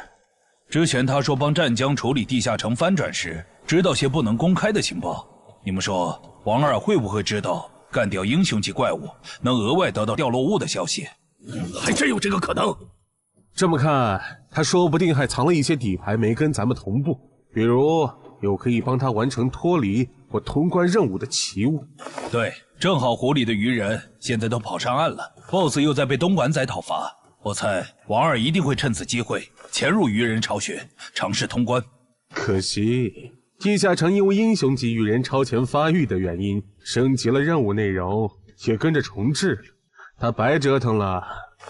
之前他说帮湛江处理地下城翻转时，知道些不能公开的情报。你们说王二会不会知道干掉英雄级怪物能额外得到掉落物的消息？还真有这个可能。这么看，他说不定还藏了一些底牌没跟咱们同步，比如有可以帮他完成脱离或通关任务的奇物。对，正好湖里的鱼人现在都跑上岸了， BOSS 又在被东莞仔讨伐，我猜王二一定会趁此机会潜入鱼人巢穴，尝试通关。可惜地下城因为英雄级鱼人超前发育的原因，升级了任务内容，也跟着重置了，他白折腾了。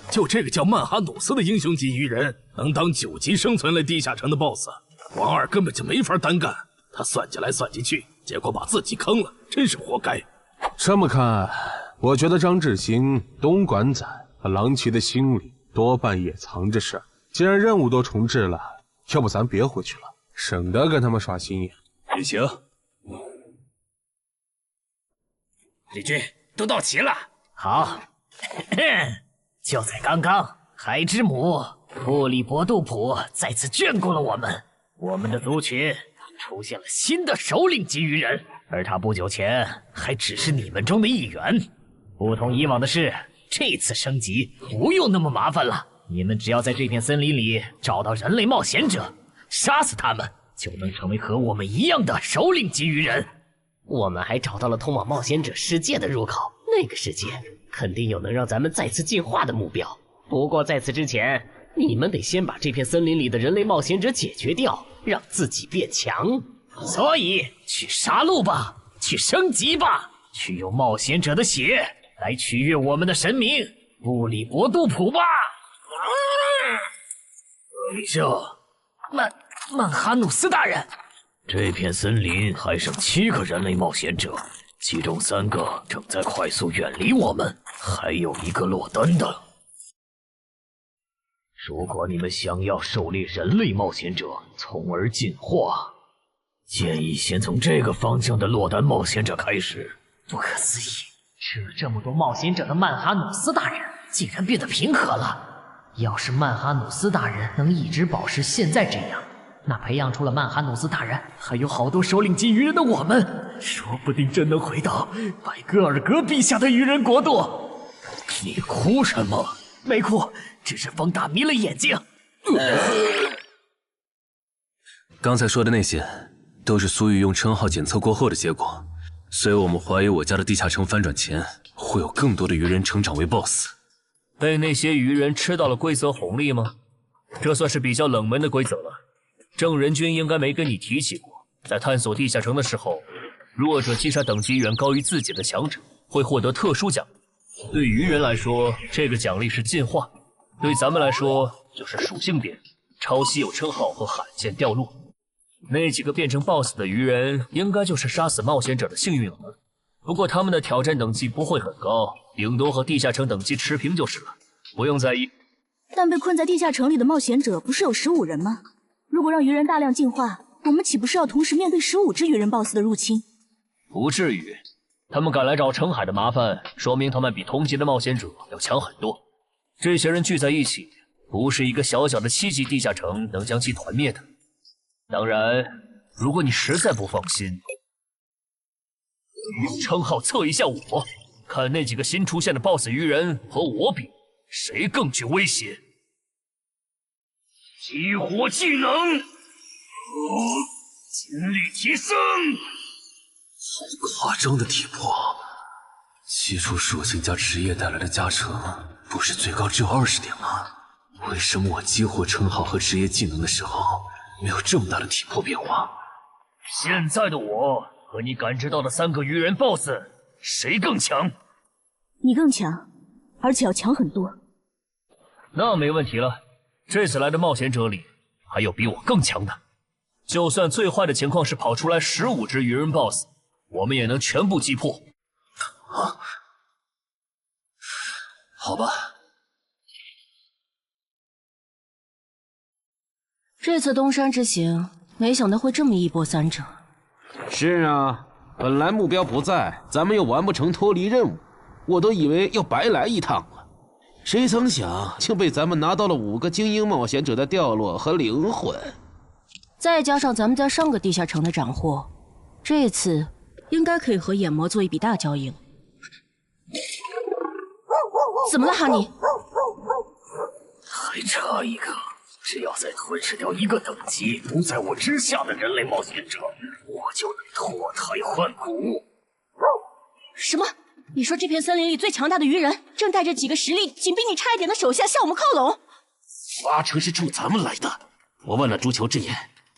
就这个叫曼哈努斯的英雄级鱼人，能当9级生存类地下城的 BOSS， 王二根本就没法单干。他算计来算计去，结果把自己坑了，真是活该。这么看，我觉得张志兴、东莞仔和狼骑的心里多半也藏着事儿。既然任务都重置了，要不咱别回去了，省得跟他们耍心眼。也行。李军，都到齐了。好，就在刚刚，海之母布里伯杜普再次眷顾了我们。我们的族群出现了新的首领级鱼人，而他不久前还只是你们中的一员。不同以往的是，这次升级不用那么麻烦了。你们只要在这片森林里找到人类冒险者，杀死他们，就能成为和我们一样的首领级鱼人。我们还找到了通往冒险者世界的入口，那个世界肯定有能让咱们再次进化的目标。不过在此之前，你们得先把这片森林里的人类冒险者解决掉，让自己变强。所以去杀戮吧，去升级吧，去用冒险者的血来取悦我们的神明布里伯杜普吧。等一下，曼哈努斯大人，这片森林还剩7个人类冒险者，其中3个正在快速远离我们，还有1个落单的。如果你们想要狩猎人类冒险者，从而进化，建议先从这个方向的落单冒险者开始。不可思议，吃了这么多冒险者的曼哈努斯大人竟然变得平和了。要是曼哈努斯大人能一直保持现在这样，那培养出了曼哈努斯大人还有好多首领级鱼人的我们，说不定真能回到拜戈尔格陛下的鱼人国度。你哭什么？没哭，只是风大迷了眼睛。刚才说的那些，都是苏玉用称号检测过后的结果，所以我们怀疑我家的地下城翻转前，会有更多的鱼人成长为 BOSS。被那些鱼人吃到了规则红利吗？这算是比较冷门的规则了。正人君应该没跟你提起过，在探索地下城的时候，弱者击杀等级远高于自己的强者，会获得特殊奖励。对鱼人来说，这个奖励是进化；对咱们来说，就是属性点、超稀有称号和罕见掉落。那几个变成 BOSS 的鱼人，应该就是杀死冒险者的幸运儿。不过他们的挑战等级不会很高，顶多和地下城等级持平就是了，不用在意。但被困在地下城里的冒险者不是有15人吗？如果让鱼人大量进化，我们岂不是要同时面对15只鱼人 BOSS 的入侵？不至于，他们敢来找澄海的麻烦，说明他们比同级的冒险者要强很多。这些人聚在一起，不是一个小小的7级地下城能将其团灭的。当然，如果你实在不放心，用称号测一下我，看那几个新出现的 BOSS 鱼人和我比，谁更具威胁。激活技能，精力提升。好夸张的体魄，基础属性加职业带来的加成，不是最高只有20点吗？为什么我激活称号和职业技能的时候，没有这么大的体魄变化？现在的我和你感知到的3个鱼人 BOSS， 谁更强？你更强，而且要强很多。那没问题了。这次来的冒险者里，还有比我更强的。就算最坏的情况是跑出来15只鱼人 BOSS， 我们也能全部击破。啊，好吧。这次东山之行，没想到会这么一波三折。是啊，本来目标不在，咱们又完不成脱离任务，我都以为要白来一趟了。谁曾想，竟被咱们拿到了5个精英冒险者的掉落和灵魂，再加上咱们在上个地下城的斩获，这次应该可以和眼魔做一笔大交易了。怎么了，哈尼？还差一个，只要再吞噬掉1个等级不在我之下的人类冒险者，我就能脱胎换骨。什么？你说这片森林里最强大的鱼人，正带着几个实力仅比你差一点的手下向我们靠拢？八成是冲咱们来的。我问了朱球之言，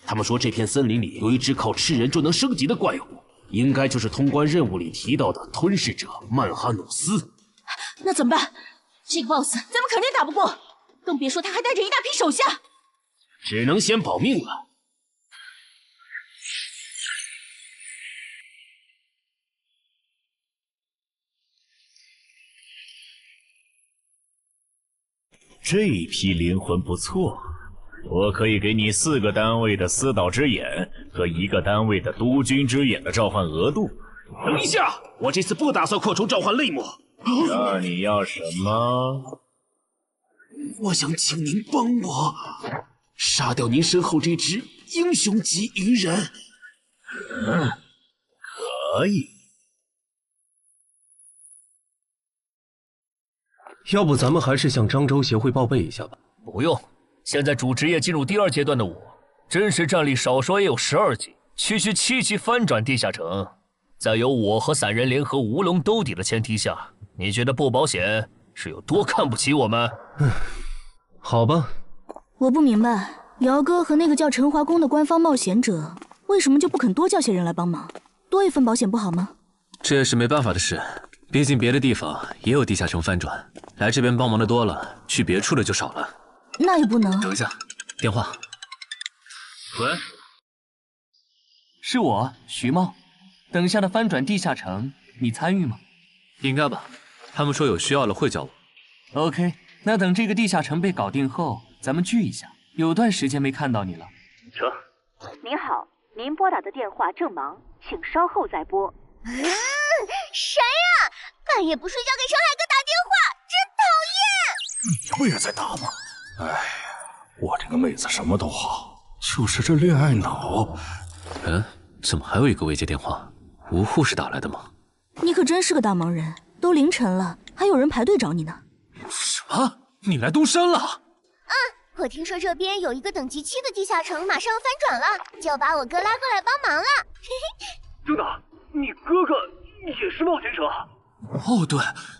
他们说这片森林里有一只靠吃人就能升级的怪物，应该就是通关任务里提到的吞噬者曼哈努斯。那怎么办？这个 BOSS 咱们肯定打不过，更别说他还带着一大批手下。只能先保命了。这批灵魂不错，我可以给你4个单位的司导之眼和1个单位的督军之眼的召唤额度。等一下，我这次不打算扩充召唤类目。那你要什么？我想请您帮我杀掉您身后这只英雄级鱼人。可以。要不咱们还是向漳州协会报备一下吧。不用，现在主职业进入第2阶段的我，真实战力少说也有12级，区区7级翻转地下城，在有我和散人联合无龙兜底的前提下，你觉得不保险是有多看不起我们？好吧。我不明白，姚哥和那个叫陈华宫的官方冒险者，为什么就不肯多叫些人来帮忙？多一份保险不好吗？这也是没办法的事，毕竟别的地方也有地下城翻转，来这边帮忙的多了，去别处的就少了。那也不能。等一下，电话。喂，是我徐茂。等下的翻转地下城，你参与吗？应该吧，他们说有需要了会叫我。OK， 那等这个地下城被搞定后，咱们聚一下。有段时间没看到你了。车。您好，您拨打的电话正忙，请稍后再拨。谁呀？半夜不睡觉给陈海哥打电话，真讨厌！你不也在打吗？哎，我这个妹子什么都好，就是这恋爱脑。怎么还有一个未接电话？吴护士打来的吗？你可真是个大忙人，都凌晨了，还有人排队找你呢。什么？你来东山了？我听说这边有一个等级7的地下城马上要翻转了，就把我哥拉过来帮忙了。嘿嘿。等等，你哥哥也是冒险者？哦，对，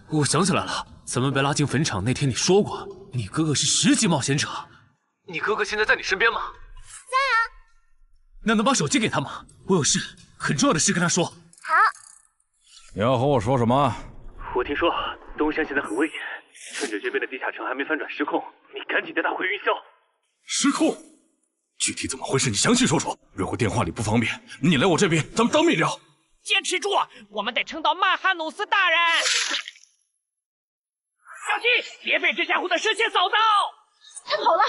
我想起来了，咱们被拉进坟场那天你说过，你哥哥是10级冒险者。你哥哥现在在你身边吗？在啊。那能把手机给他吗？我有事，很重要的事跟他说。好。你要和我说什么？我听说东山现在很危险，趁着这边的地下城还没翻转失控，你赶紧带他回云霄。失控？具体怎么回事？你详细说说。如果电话里不方便，你来我这边，咱们当面聊。坚持住，我们得撑到曼哈努斯大人。小心，别被这家伙的视线扫到。他跑了。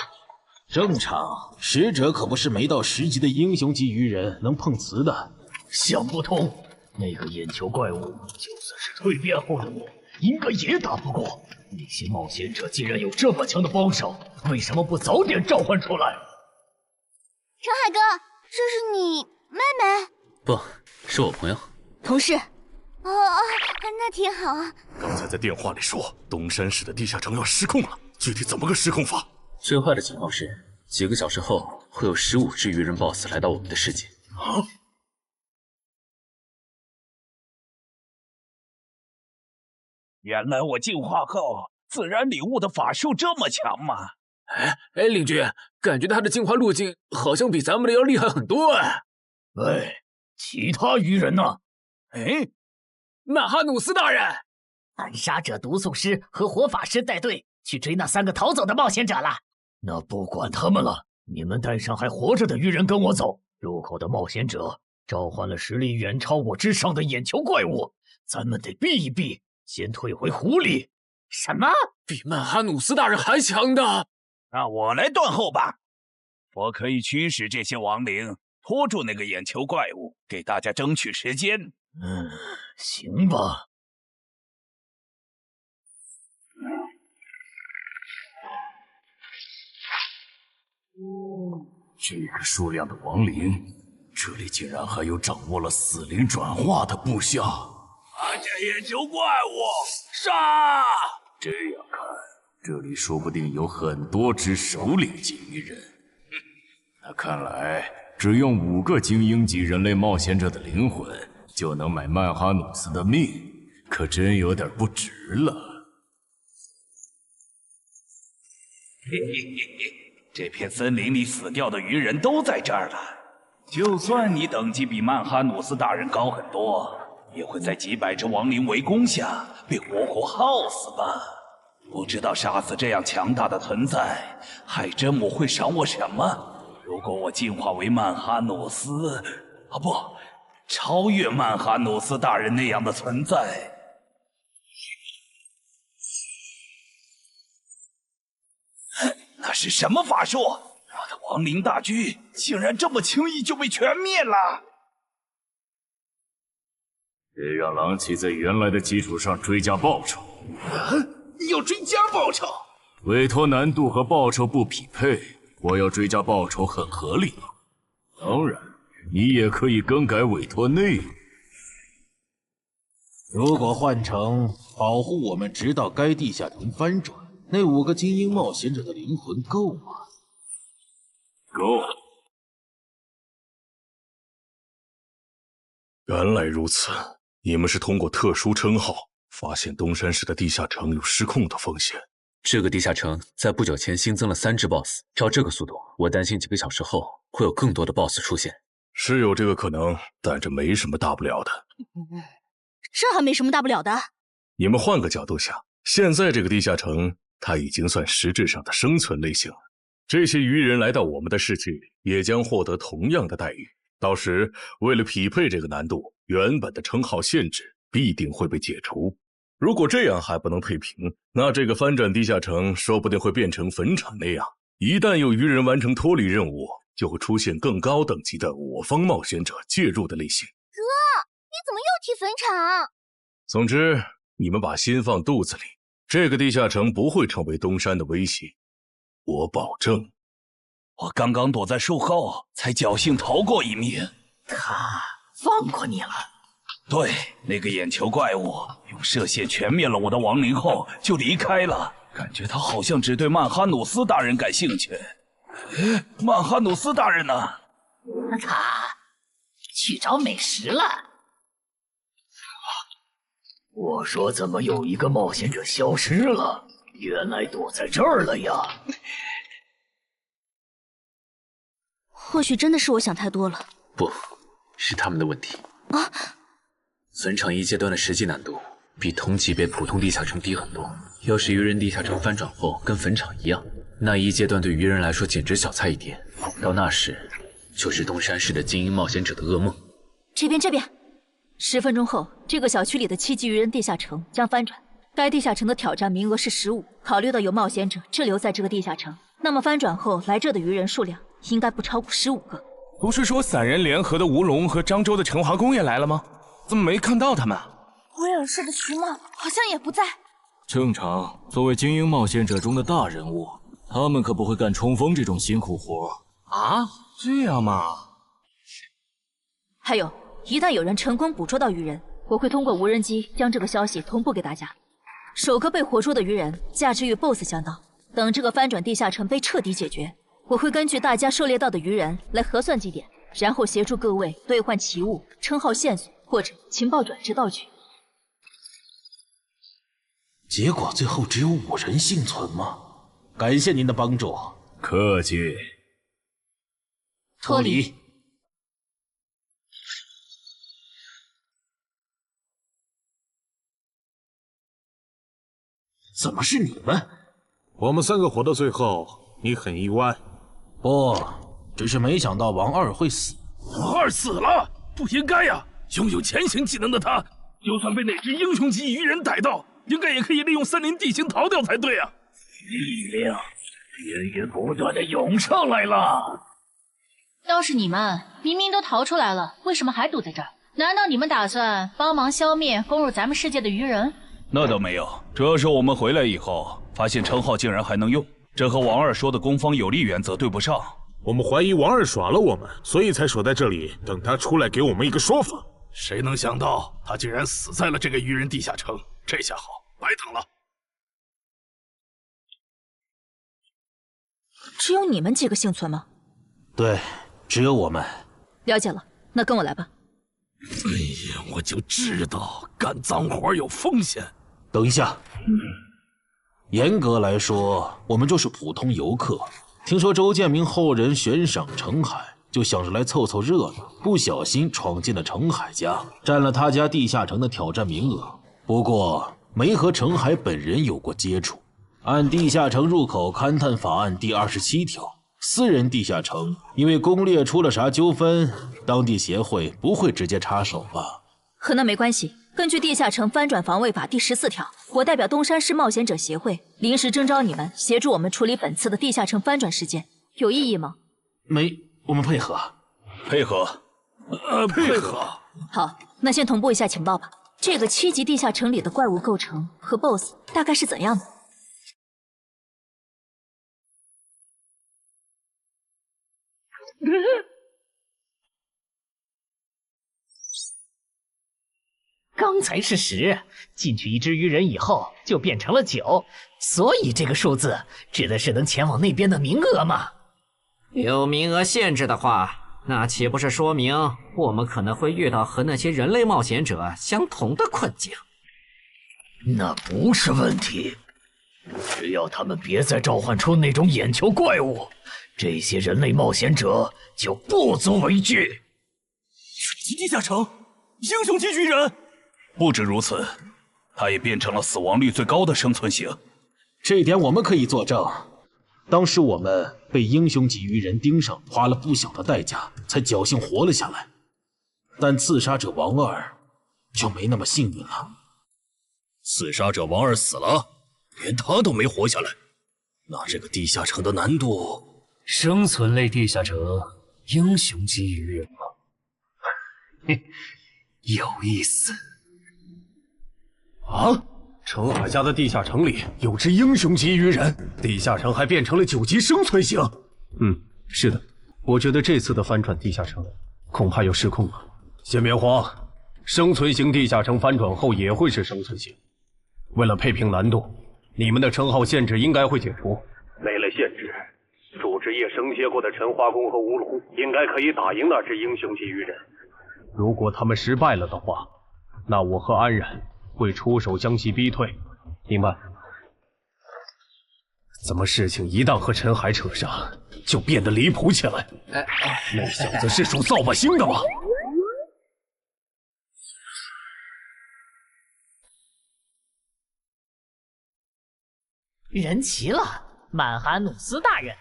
正常，使者可不是没到10级的英雄级鱼人能碰瓷的。想不通，那个眼球怪物就算是蜕变后的我，应该也打不过。那些冒险者既然有这么强的帮手，为什么不早点召唤出来？陈海哥，这是你妹妹？不，是我朋友。同事。哦，那挺好。刚才在电话里说东山市的地下城要失控了，具体怎么个失控法？最坏的情况是，几个小时后会有15只鱼人 BOSS 来到我们的世界。啊！原来我进化后自然领悟的法术这么强吗？领军，感觉他的进化路径好像比咱们的要厉害很多哎。喂，其他鱼人呢？曼哈努斯大人，暗杀者、毒素师和火法师带队去追那3个逃走的冒险者了。那不管他们了，你们带上还活着的鱼人跟我走。入口的冒险者召唤了实力远超我之上的眼球怪物，咱们得避一避，先退回湖里。什么？比曼哈努斯大人还强的？那我来断后吧，我可以驱使这些亡灵，拖住那个眼球怪物，给大家争取时间。行吧。这个数量的亡灵，这里竟然还有掌握了死灵转化的部下。发现眼球怪物，杀！这样看，这里说不定有很多只首领级鱼人。那看来，只用5个精英级人类冒险者的灵魂，就能买曼哈努斯的命，可真有点不值了。嘿嘿嘿嘿，这片森林里死掉的鱼人都在这儿了。就算你等级比曼哈努斯大人高很多，也会在几百只亡灵围攻下被活活耗死吧？不知道杀死这样强大的存在，海真母会赏我什么？如果我进化为曼哈努斯，不，超越曼哈努斯大人那样的存在，那是什么法术？我的亡灵大军竟然这么轻易就被全灭了！得让狼骑在原来的基础上追加报酬。要追加报酬？委托难度和报酬不匹配，我要追加报酬很合理。当然，你也可以更改委托内容。如果换成保护我们直到该地下城翻转，那5个精英冒险者的灵魂够吗？够。原来如此，你们是通过特殊称号发现东山市的地下城有失控的风险。这个地下城在不久前新增了3只 BOSS， 照这个速度，我担心几个小时后会有更多的 BOSS 出现。是有这个可能，但这没什么大不了的。这还没什么大不了的。你们换个角度想，现在这个地下城，它已经算实质上的生存类型了。这些鱼人来到我们的世界，也将获得同样的待遇。到时，为了匹配这个难度，原本的称号限制必定会被解除。如果这样还不能配平，那这个翻转地下城说不定会变成坟场那样。一旦有鱼人完成脱离任务，就会出现更高等级的我方冒险者介入的类型。哥，你怎么又提坟场？总之，你们把心放肚子里，这个地下城不会成为东山的威胁，我保证。我刚刚躲在树后，才侥幸逃过一命。他放过你了？对，那个眼球怪物用射线全灭了我的亡灵后就离开了，感觉他好像只对曼哈努斯大人感兴趣。曼哈努斯大人呢？他去找美食了。我说怎么有一个冒险者消失了？原来躲在这儿了呀！或许真的是我想太多了。不，是他们的问题。啊！坟场一阶段的实际难度比同级别普通地下城低很多。要是愚人地下城翻转后跟坟场一样，那一阶段对愚人来说简直小菜一碟。到那时，就是东山市的精英冒险者的噩梦。这边，10分钟后，这个小区里的7级愚人地下城将翻转。该地下城的挑战名额是15。考虑到有冒险者滞留在这个地下城，那么翻转后来这的愚人数量应该不超过15个。不是说散人联合的吴龙和漳州的陈华公也来了吗？怎么没看到他们？威尔士的徐茂好像也不在。正常，作为精英冒险者中的大人物，他们可不会干冲锋这种辛苦活。啊，这样吗？还有，一旦有人成功捕捉到愚人，我会通过无人机将这个消息同步给大家。首个被活捉的愚人价值与 BOSS 相当。等这个翻转地下城被彻底解决，我会根据大家狩猎到的愚人来核算祭点，然后协助各位兑换奇物、称号线索或者情报转制道具。结果最后只有5人幸存吗？感谢您的帮助。客气。脱离。怎么是你们？我们3个活到最后，你很意外？不，只是没想到王二会死。王二死了，不应该呀！拥有前行技能的他，就算被哪只英雄级愚人逮到，应该也可以利用森林地形逃掉才对啊！力量源源不断的涌上来了。要是你们明明都逃出来了，为什么还堵在这儿？难道你们打算帮忙消灭攻入咱们世界的愚人？那倒没有，主要是我们回来以后，发现称号竟然还能用，这和王二说的攻方有利原则对不上。我们怀疑王二耍了我们，所以才守在这里，等他出来给我们一个说法。谁能想到他竟然死在了这个愚人地下城？这下好，白等了。只有你们几个幸存吗？对，只有我们。了解了，那跟我来吧。哎呀，我就知道干脏活有风险。等一下，严格来说，我们就是普通游客。听说周建明后人悬赏程海，就想着来凑凑热闹，不小心闯进了程海家，占了他家地下城的挑战名额。不过没和程海本人有过接触。按地下城入口勘探法案第27条，私人地下城因为攻略出了啥纠纷，当地协会不会直接插手吧？和那没关系。根据地下城翻转防卫法第14条，我代表东山市冒险者协会临时征召你们协助我们处理本次的地下城翻转事件，有异议吗？没，我们配合。配合。配合。好，那先同步一下情报吧。这个7级地下城里的怪物构成和 BOSS 大概是怎样的？刚才是10，进去一只愚人以后就变成了9，所以这个数字指的是能前往那边的名额吗？有名额限制的话，那岂不是说明我们可能会遇到和那些人类冒险者相同的困境？那不是问题，只要他们别再召唤出那种眼球怪物，这些人类冒险者就不足为惧。水击地下城，英雄级巨人。不止如此，他也变成了死亡率最高的生存型。这一点我们可以作证。当时我们被英雄级愚人盯上，花了不小的代价才侥幸活了下来。但刺杀者王二就没那么幸运了。刺杀者王二死了，连他都没活下来，那这个地下城的难度……生存类地下城，英雄级愚人吗？嘿，有意思。啊！澄海家的地下城里有只英雄级鱼人，地下城还变成了9级生存型。是的，我觉得这次的翻转地下城恐怕要失控了。先别慌，生存型地下城翻转后也会是生存型。为了配平难度，你们的称号限制应该会解除。没了限制，主职业生蝎过的陈花公和吴龙应该可以打赢那只英雄级鱼人。如果他们失败了的话，那我和安然会出手将其逼退，明白？怎么事情一旦和陈海扯上，就变得离谱起来？那小子是属扫把星的吗？人齐了，曼哈努斯大人。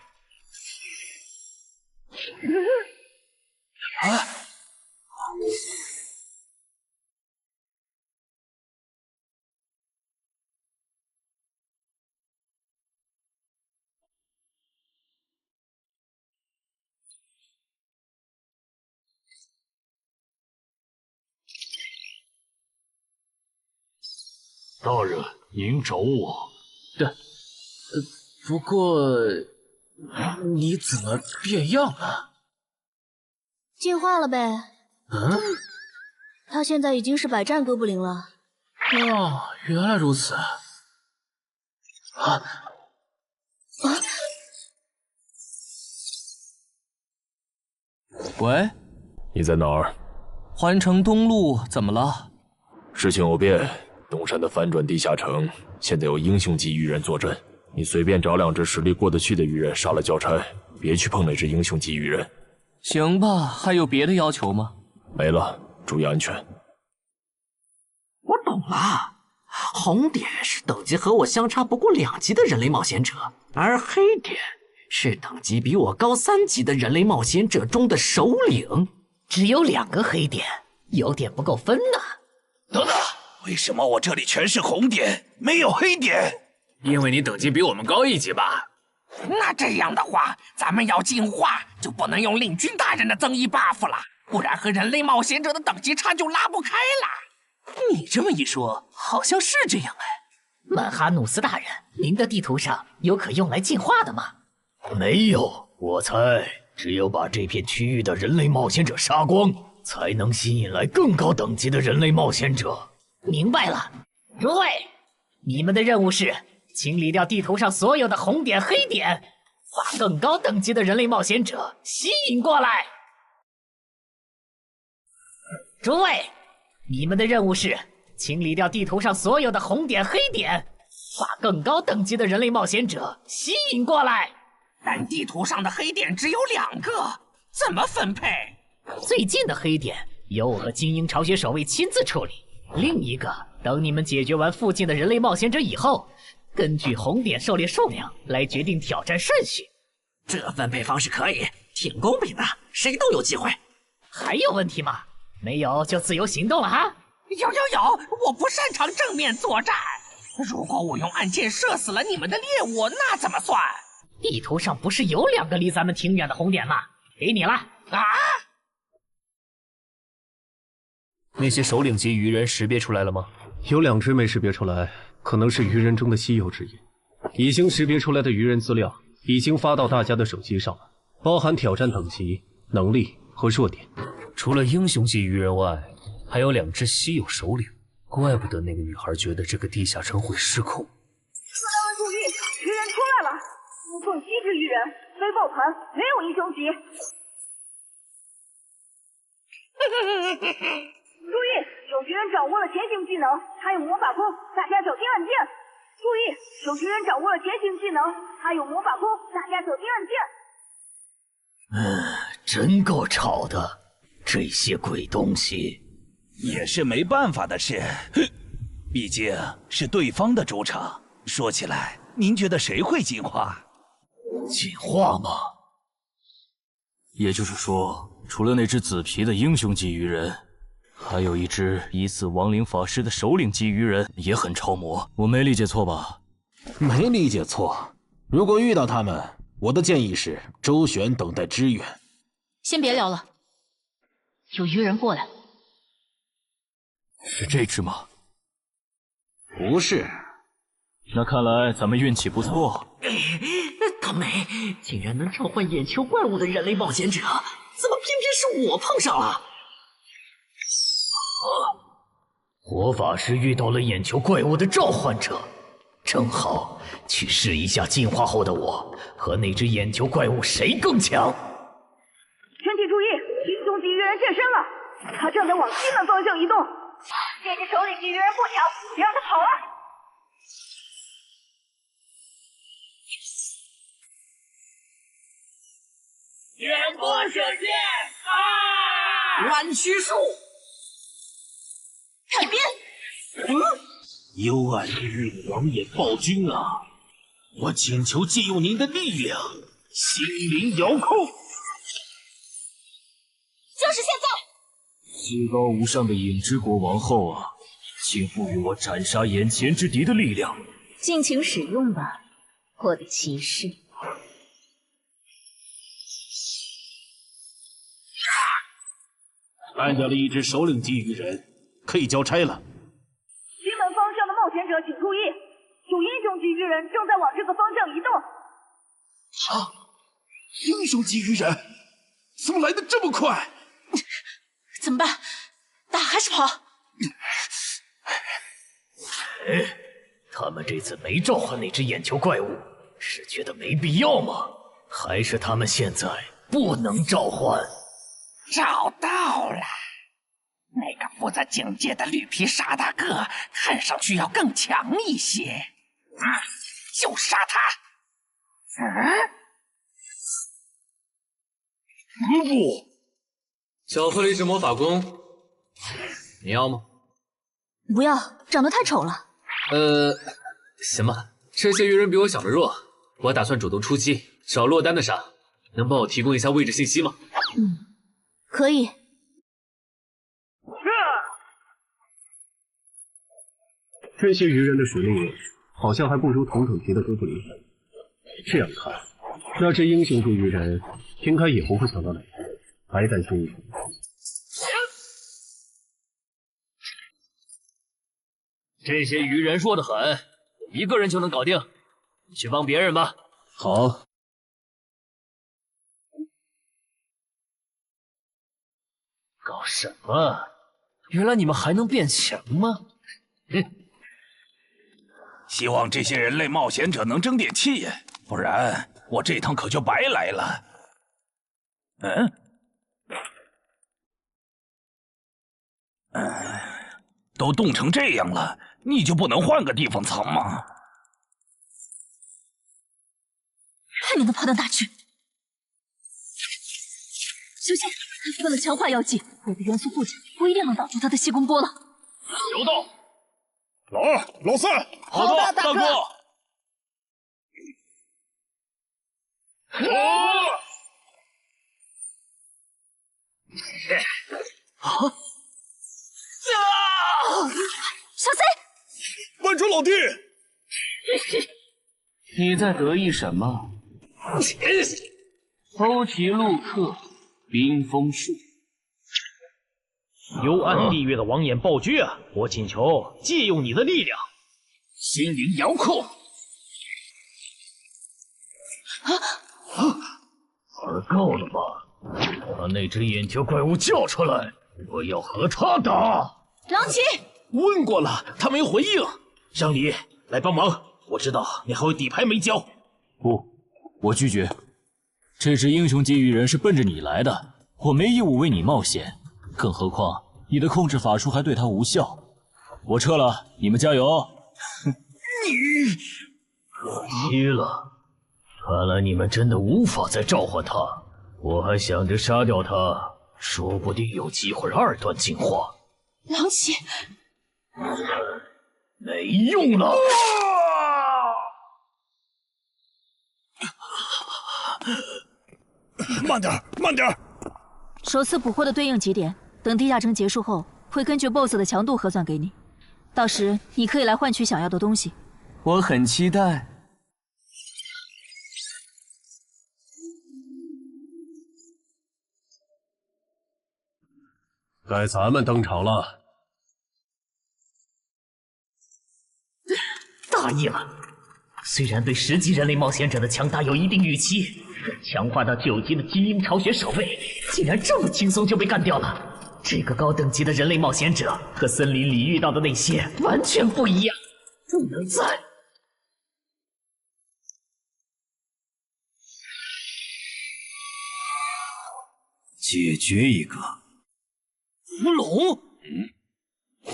大人，您找我。不过你怎么变样了？进化了呗。他现在已经是百战哥布林了。哦，原来如此。喂，你在哪儿？环城东路，怎么了？事情有变，东山的翻转地下城现在有英雄级鱼人坐镇，你随便找2只实力过得去的鱼人杀了交差，别去碰那只英雄级鱼人。行吧，还有别的要求吗？没了，注意安全。我懂了，红点是等级和我相差不过2级的人类冒险者，而黑点是等级比我高3级的人类冒险者中的首领。只有2个黑点，有点不够分呢。等等，为什么我这里全是红点，没有黑点？因为你等级比我们高1级吧？那这样的话，咱们要进化就不能用令君大人的增益 buff 了，不然和人类冒险者的等级差就拉不开了。你这么一说，好像是这样哎。曼哈努斯大人，您的地图上有可用来进化的吗？没有，我猜只有把这片区域的人类冒险者杀光，才能吸引来更高等级的人类冒险者。明白了，诸位，你们的任务是清理掉地图上所有的红点、黑点，把更高等级的人类冒险者吸引过来。诸位，你们的任务是清理掉地图上所有的红点、黑点，把更高等级的人类冒险者吸引过来。但地图上的黑点只有2个，怎么分配？最近的黑点由我和精英巢穴守卫亲自处理，另一个等你们解决完附近的人类冒险者以后，根据红点狩猎数量来决定挑战顺序。这分配方式可以，挺公平的，谁都有机会。还有问题吗？没有就自由行动了哈。有，我不擅长正面作战。如果我用暗箭射死了你们的猎物，那怎么算？地图上不是有2个离咱们挺远的红点吗？给你了啊！那些首领级鱼人识别出来了吗？有2只没识别出来，可能是鱼人中的稀有之一。已经识别出来的鱼人资料已经发到大家的手机上了，包含挑战等级、能力和弱点。除了英雄级鱼人外，还有2只稀有首领，怪不得那个女孩觉得这个地下城会失控。各单位注意，鱼人出来了，共7只鱼人，非抱团，没有英雄级。注意，有鱼人掌握了前行技能，还有魔法弓，大家小心按键。注意，有鱼人掌握了前行技能，还有魔法弓，大家小心按键。真够吵的，这些鬼东西。也是没办法的事，毕竟是对方的主场。说起来，您觉得谁会进化？进化吗？也就是说，除了那只紫皮的英雄级鱼人，还有一只疑似亡灵法师的首领级鱼人也很超模。我没理解错吧？没理解错。如果遇到他们，我的建议是周旋，等待支援。先别聊了，有鱼人过来。是这只吗？不是。那看来咱们运气不错。倒霉，竟然能召唤眼球怪物的人类冒险者，怎么偏偏是我碰上了？火法师遇到了眼球怪物的召唤者，正好去试一下进化后的我和那只眼球怪物谁更强。全体注意，英雄级鱼人现身了，他正在往西门方向移动。这只首领级鱼人不强，让他跑了。远波射箭啊！弯曲术，看边！幽暗地狱的王眼暴君啊！我请求借用您的力量，心灵遥控。就是现在！至高无上的影之国王后啊，请赋予我斩杀眼前之敌的力量。尽情使用吧，我的骑士。干掉了一只首领级鱼人，可以交差了。西门方向的冒险者请注意，有英雄级鱼人正在往这个方向移动。啊！英雄级鱼人怎么来的这么快？怎么办？打还是跑？他们这次没召唤那只眼球怪物，是觉得没必要吗？还是他们现在不能召唤？找到了，那个负责警戒的绿皮傻大个，看上去要更强一些。就杀他！不，巧克力是魔法弓，你要吗？不要，长得太丑了。行吧，这些鱼人比我小的弱，我打算主动出击，找落单的杀。能帮我提供一下位置信息吗？可以。这些鱼人的实力好像还不如同等级的哥布林。这样看，那只英雄级鱼人应该也不会强到哪里，还担心一层。这些鱼人弱得很，一个人就能搞定，你去帮别人吧。好。搞什么？原来你们还能变强吗？希望这些人类冒险者能争点气，不然我这趟可就白来了。都冻成这样了，你就不能换个地方藏吗？看你能跑到哪去！小心，他放了强化药剂，我的元素护甲不一定能挡住他的细工波了。有道，老二、老三，好的，大哥。小 C， 慢住，老弟！你在得意什么？欧奇路克，冰封术。幽暗地狱的王眼暴君啊，我请求借用你的力量，心灵遥控。玩够了吧？把那只眼球怪物叫出来，我要和他打。狼骑，问过了，他没回应。让你来帮忙，我知道你还有底牌没交。不，我拒绝。这只英雄级鱼人是奔着你来的，我没义务为你冒险。更何况你的控制法术还对他无效。我撤了，你们加油。你可惜了，看来你们真的无法再召唤他。我还想着杀掉他，说不定有机会2段进化。狼骑，没用了。慢点，慢点。首次捕获的对应几点，等地下城结束后，会根据 BOSS 的强度核算给你。到时你可以来换取想要的东西。我很期待。该咱们登场了。含义了。虽然对10级人类冒险者的强大有一定预期，但强化到9级的精英巢穴守卫，竟然这么轻松就被干掉了。这个高等级的人类冒险者和森林里遇到的那些完全不一样，不能再……解决一个伏龙，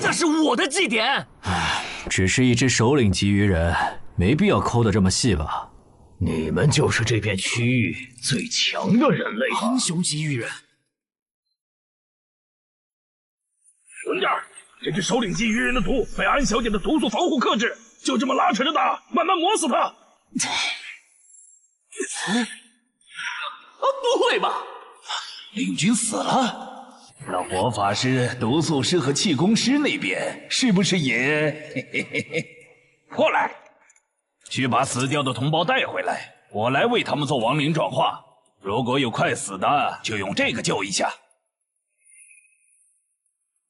那是我的祭典。只是一只首领级鱼人，没必要抠得这么细吧？你们就是这片区域最强的人类吧？英雄级鱼人，稳点儿！这只首领级鱼人的毒被安小姐的毒素防护克制，就这么拉扯着打，慢慢磨死他。不会吧？领军死了？那火法师、毒素师和气功师那边是不是也……过来，去把死掉的同胞带回来，我来为他们做亡灵转化。如果有快死的，就用这个救一下。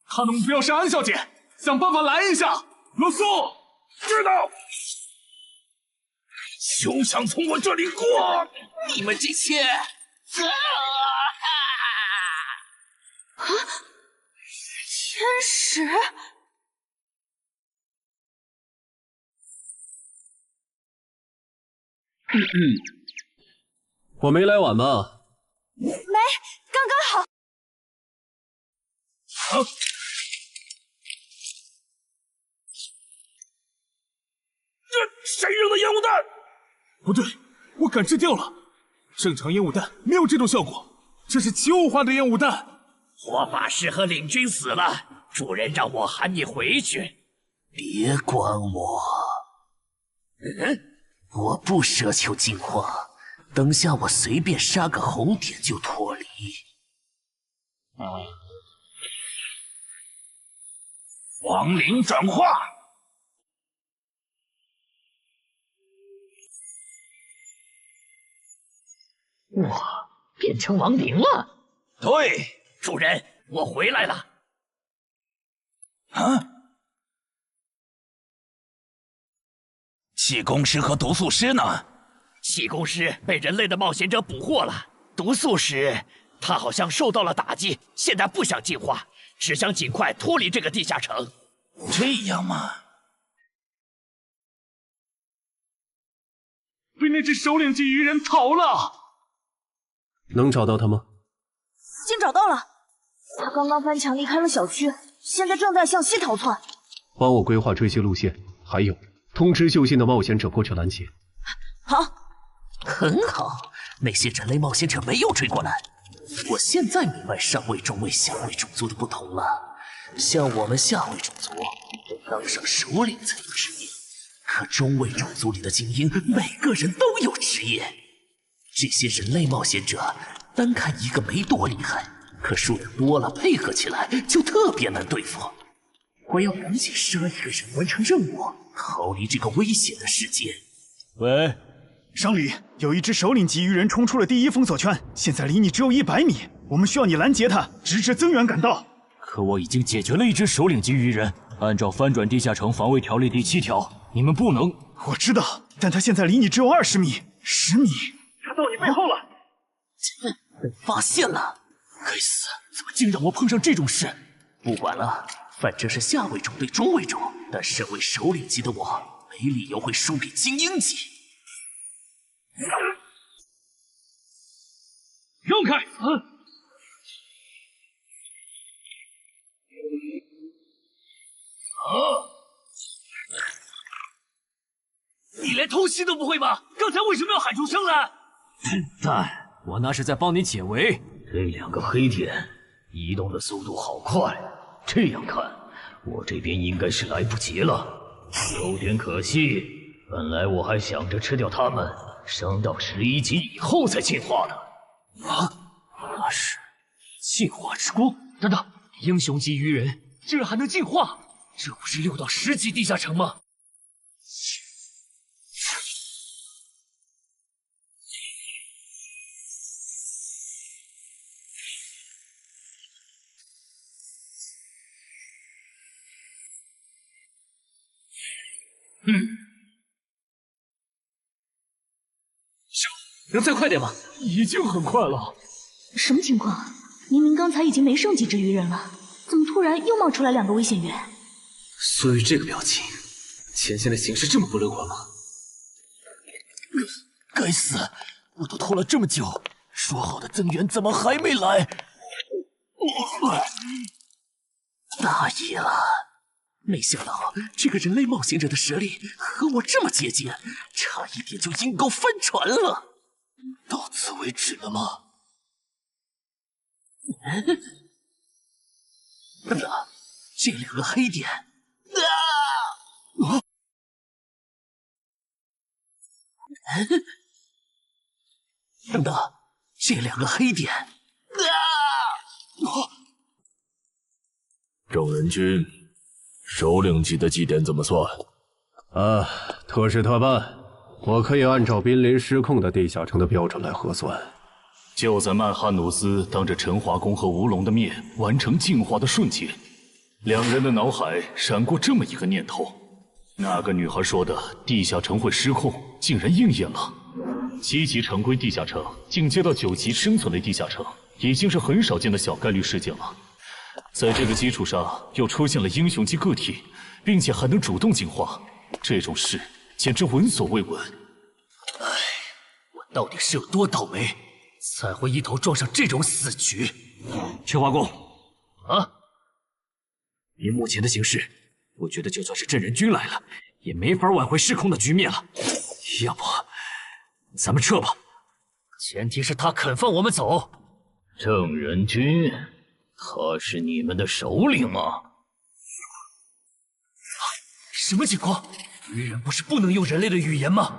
他的目标是安小姐，想办法拦一下。罗素，知道。休想从我这里过！你们这些……天使，我没来晚吧？没，刚刚好。啊！这谁扔的烟雾弹？不对，我感知掉了，正常烟雾弹没有这种效果，这是奇物化的烟雾弹。火法师和领军死了，主人让我喊你回去。别管我，我不奢求进化，等下我随便杀个红点就脱离。亡灵转化。我变成亡灵了。对。主人，我回来了。啊！气功师和毒素师呢？气功师被人类的冒险者捕获了，毒素师他好像受到了打击，现在不想进化，只想尽快脱离这个地下城。这样吗？被那只首领级鱼人逃了。能找到他吗？已经找到了。他刚刚翻墙离开了小区，现在正在向西逃窜。帮我规划追击路线，还有通知就近的冒险者过去拦截。好，很好。那些人类冒险者没有追过来。我现在明白上位、中位、下位种族的不同了。像我们下位种族，当上首领才有职业，可中位种族里的精英，每个人都有职业。这些人类冒险者，单看一个没多厉害。可数量多了，配合起来就特别难对付。我要赶紧杀一个人完成任务，逃离这个危险的世界。喂，上里有一只首领级鱼人冲出了第1封锁圈，现在离你只有100米，我们需要你拦截他，直至增援赶到。可我已经解决了一只首领级鱼人，按照翻转地下城防卫条例第7条，你们不能。我知道，但他现在离你只有20米、10米，他到你背后了。被发现了。该死，怎么竟让我碰上这种事？不管了，反正是下位种对中位种，但身为首领级的我，没理由会输给精英级。让开！你连偷袭都不会吗？刚才为什么要喊出声来？笨蛋！我那是在帮你解围。这2个黑点移动的速度好快，这样看，我这边应该是来不及了，有点可惜。本来我还想着吃掉他们，升到11级以后再进化呢。啊，那是进化之光。等等，英雄级鱼人竟然还能进化，这不是6到10级地下城吗？能再快点吗？已经很快了。什么情况？明明刚才已经没剩几只鱼人了，怎么突然又冒出来2个危险源？所以这个表情，前线的形势这么不乐观吗？该死！我都拖了这么久，说好的增援怎么还没来？大意了！没想到这个人类冒险者的实力和我这么接近，差一点就阴沟翻船了。到此为止了吗？等等，这2个黑点，等等，这2个黑点，正人君，首领级的祭典怎么算？特事特办，我可以按照濒临失控的地下城的标准来核算。就在曼哈努斯当着陈华宫和吴龙的面完成净化的瞬间，2人的脑海闪过这么一个念头：那个女孩说的地下城会失控，竟然应验了。7级常规地下城进阶到9级生存类地下城，已经是很少见的小概率事件了。在这个基础上，又出现了英雄级个体，并且还能主动进化，这种事简直闻所未闻。唉，我到底是有多倒霉，才会一头撞上这种死局？陈华公，以目前的形势，我觉得就算是镇人君来了，也没法挽回失控的局面了。要不，咱们撤吧。前提是他肯放我们走。正人君，他是你们的首领吗？什么情况？鱼人不是不能用人类的语言吗？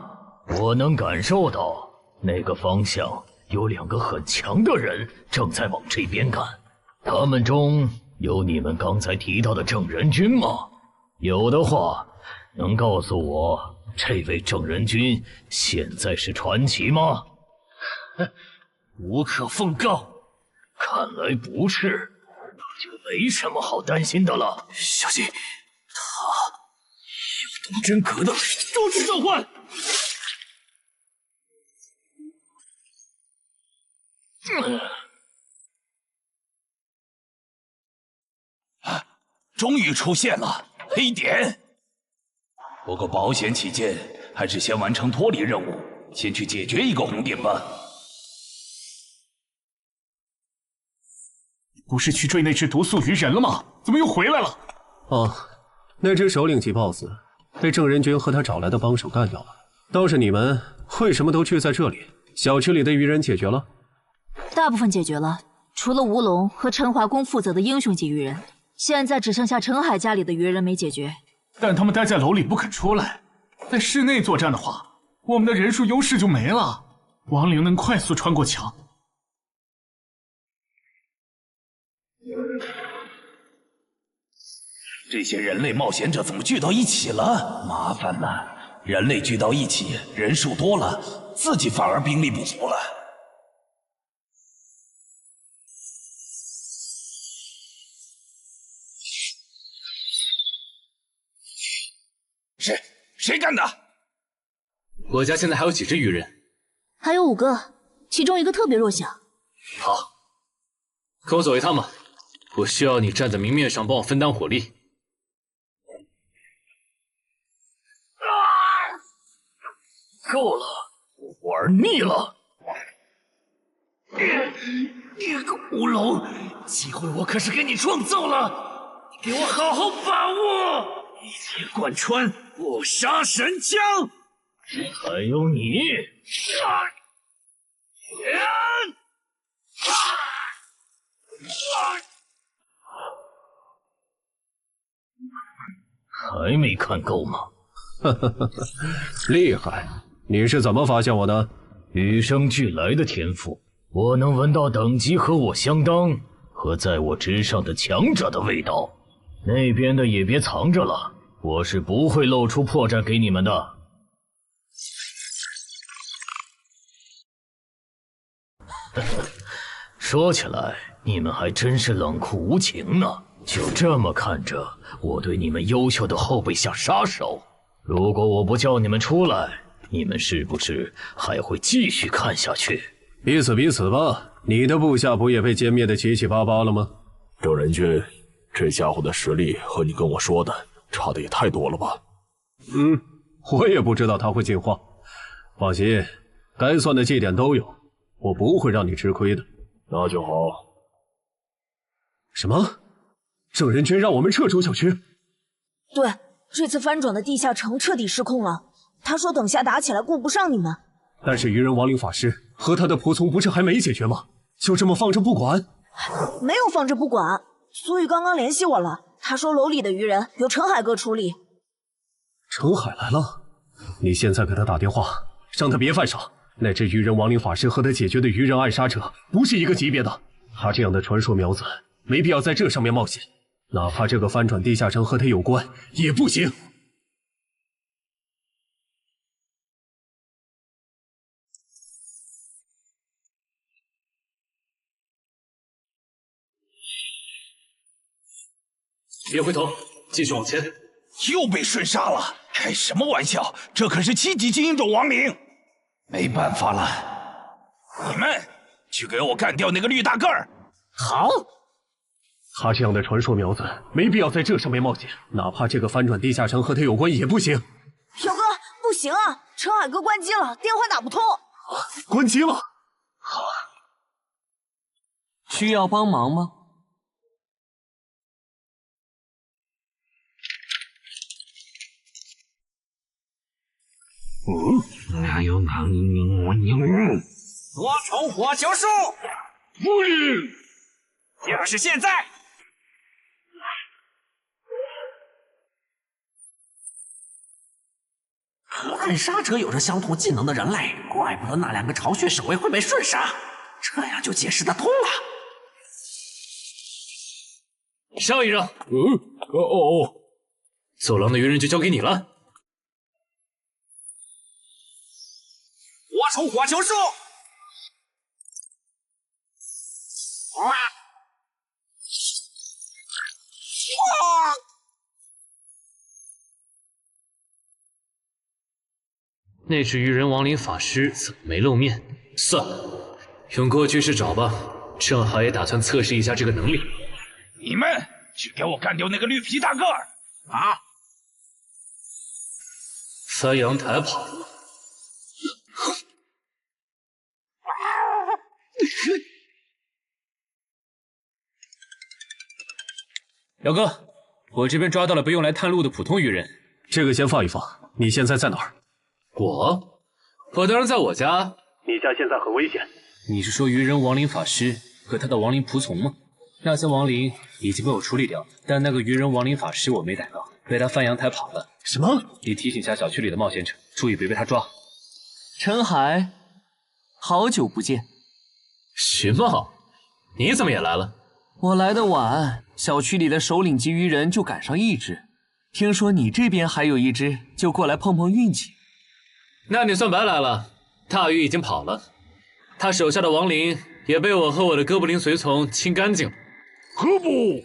我能感受到那个方向有2个很强的人正在往这边赶。他们中有你们刚才提到的正人君吗？有的话，能告诉我这位正人君现在是传奇吗？无可奉告。看来不是，就没什么好担心的了。小心，他有动真格的。终止召唤！终于出现了黑点。不过保险起见，还是先完成脱离任务，先去解决一个红点吧。不是去追那只毒素鱼人了吗？怎么又回来了？那只首领级 BOSS 被郑仁君和他找来的帮手干掉了。倒是你们为什么都聚在这里？小区里的鱼人解决了？大部分解决了，除了吴龙和陈华宫负责的英雄级鱼人，现在只剩下陈海家里的鱼人没解决。但他们待在楼里不肯出来，在室内作战的话，我们的人数优势就没了。亡灵能快速穿过墙。这些人类冒险者怎么聚到一起了？麻烦了，人类聚到一起，人数多了，自己反而兵力不足了。谁干的？我家现在还有几只鱼人？还有5个，其中1个特别弱小。好，跟我走一趟吧。我需要你站在明面上帮我分担火力。够了，我玩腻了。你个乌龙，机会我可是给你创造了，你给我好好把握！一切贯穿不杀神枪。还有你，还没看够吗？厉害！你是怎么发现我的？与生俱来的天赋，我能闻到等级和我相当和在我之上的强者的味道。那边的也别藏着了，我是不会露出破绽给你们的。说起来，你们还真是冷酷无情呢。就这么看着我对你们优秀的后辈下杀手。如果我不叫你们出来，你们是不是还会继续看下去？彼此彼此吧。你的部下不也被歼灭的七七八八了吗？郑仁君，这家伙的实力和你跟我说的差的也太多了吧？我也不知道他会进化。放心，该算的绩点都有，我不会让你吃亏的。那就好。什么？郑仁君让我们撤出小区？对，这次翻转的地下城彻底失控了。他说等下打起来顾不上你们。但是鱼人亡灵法师和他的仆从不是还没解决吗？就这么放着不管？没有放着不管，苏玉刚刚联系我了，他说楼里的鱼人由陈海哥处理。陈海来了，你现在给他打电话，让他别犯傻。那只鱼人亡灵法师和他解决的鱼人暗杀者不是一个级别的，他这样的传说苗子没必要在这上面冒险，哪怕这个翻转地下城和他有关也不行。别回头，继续往前。又被瞬杀了，开什么玩笑？这可是7级精英种亡灵，没办法了，你们去给我干掉那个绿大个儿。好。他这样的传说苗子没必要在这上面冒险，哪怕这个翻转地下城和他有关也不行。小哥，不行啊，陈海哥关机了，电话打不通。关机了？好啊。需要帮忙吗？哪有哪你我牛？多重火球术，就是现在！和暗杀者有着相同技能的人类，怪不得那2个巢穴守卫会被瞬杀，这样就解释得通了。上一任，走廊的鱼人就交给你了。多重火球术，那只鱼人亡灵法师怎么没露面？算了，用过去式找吧，正好也打算测试一下这个能力。你们去给我干掉那个绿皮大个儿！啊！翻阳台跑了。表哥，我这边抓到了不用来探路的普通鱼人，这个先放一放。你现在在哪儿？我当然在我家。你家现在很危险。你是说鱼人亡灵法师和他的亡灵仆从吗？那些亡灵已经被我处理掉，但那个鱼人亡灵法师我没逮到，被他翻阳台跑了。什么？你提醒下小区里的冒险者，注意别被他抓。陈海，好久不见。徐茂，你怎么也来了？我来的晚，小区里的首领级鱼人就赶上1只，听说你这边还有1只，就过来碰碰运气。那你算白来了，大鱼已经跑了，他手下的亡灵也被我和我的哥布林随从清干净了。可不，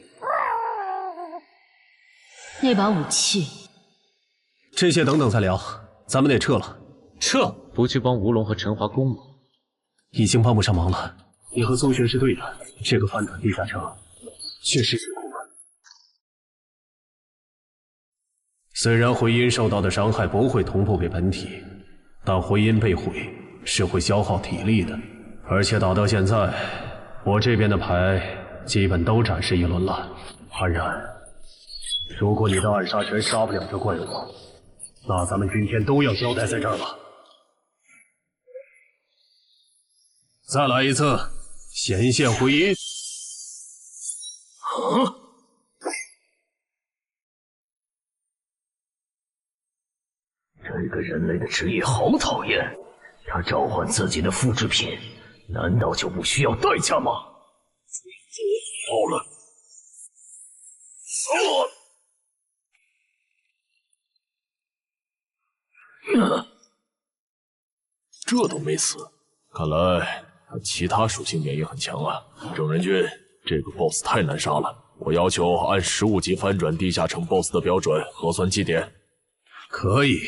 那把武器，这些等等再聊，咱们得撤了。撤？不去帮吴龙和陈华攻吗？已经帮不上忙了。你和宗玄是对的，这个翻转地下城确实是苦。虽然回音受到的伤害不会同步给本体，但回音被毁是会消耗体力的。而且打到现在，我这边的牌基本都展示一轮了。安然，如果你的暗杀拳杀不了这怪物，那咱们今天都要交代在这儿了。再来一次，显现回音。这个人类的职业好讨厌，他召唤自己的复制品，难道就不需要代价吗？好了，这都没死，看来他其他属性免疫很强啊。郑仁君，这个 BOSS 太难杀了，我要求按15级翻转地下城 BOSS 的标准核算绩点。可以。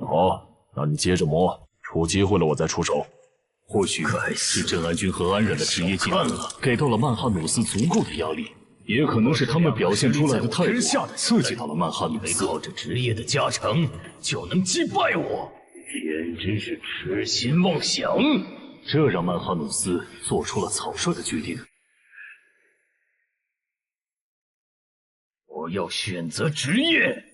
好，那你接着磨，出机会了我再出手。或许是镇安军和安忍的职业技能给到了曼哈努斯足够的压力，也可能是他们表现出来的态度刺激到了曼哈努斯。靠着职业的加成就能击败我，简直是痴心妄想。这让曼哈努斯做出了草率的决定。我要选择职业，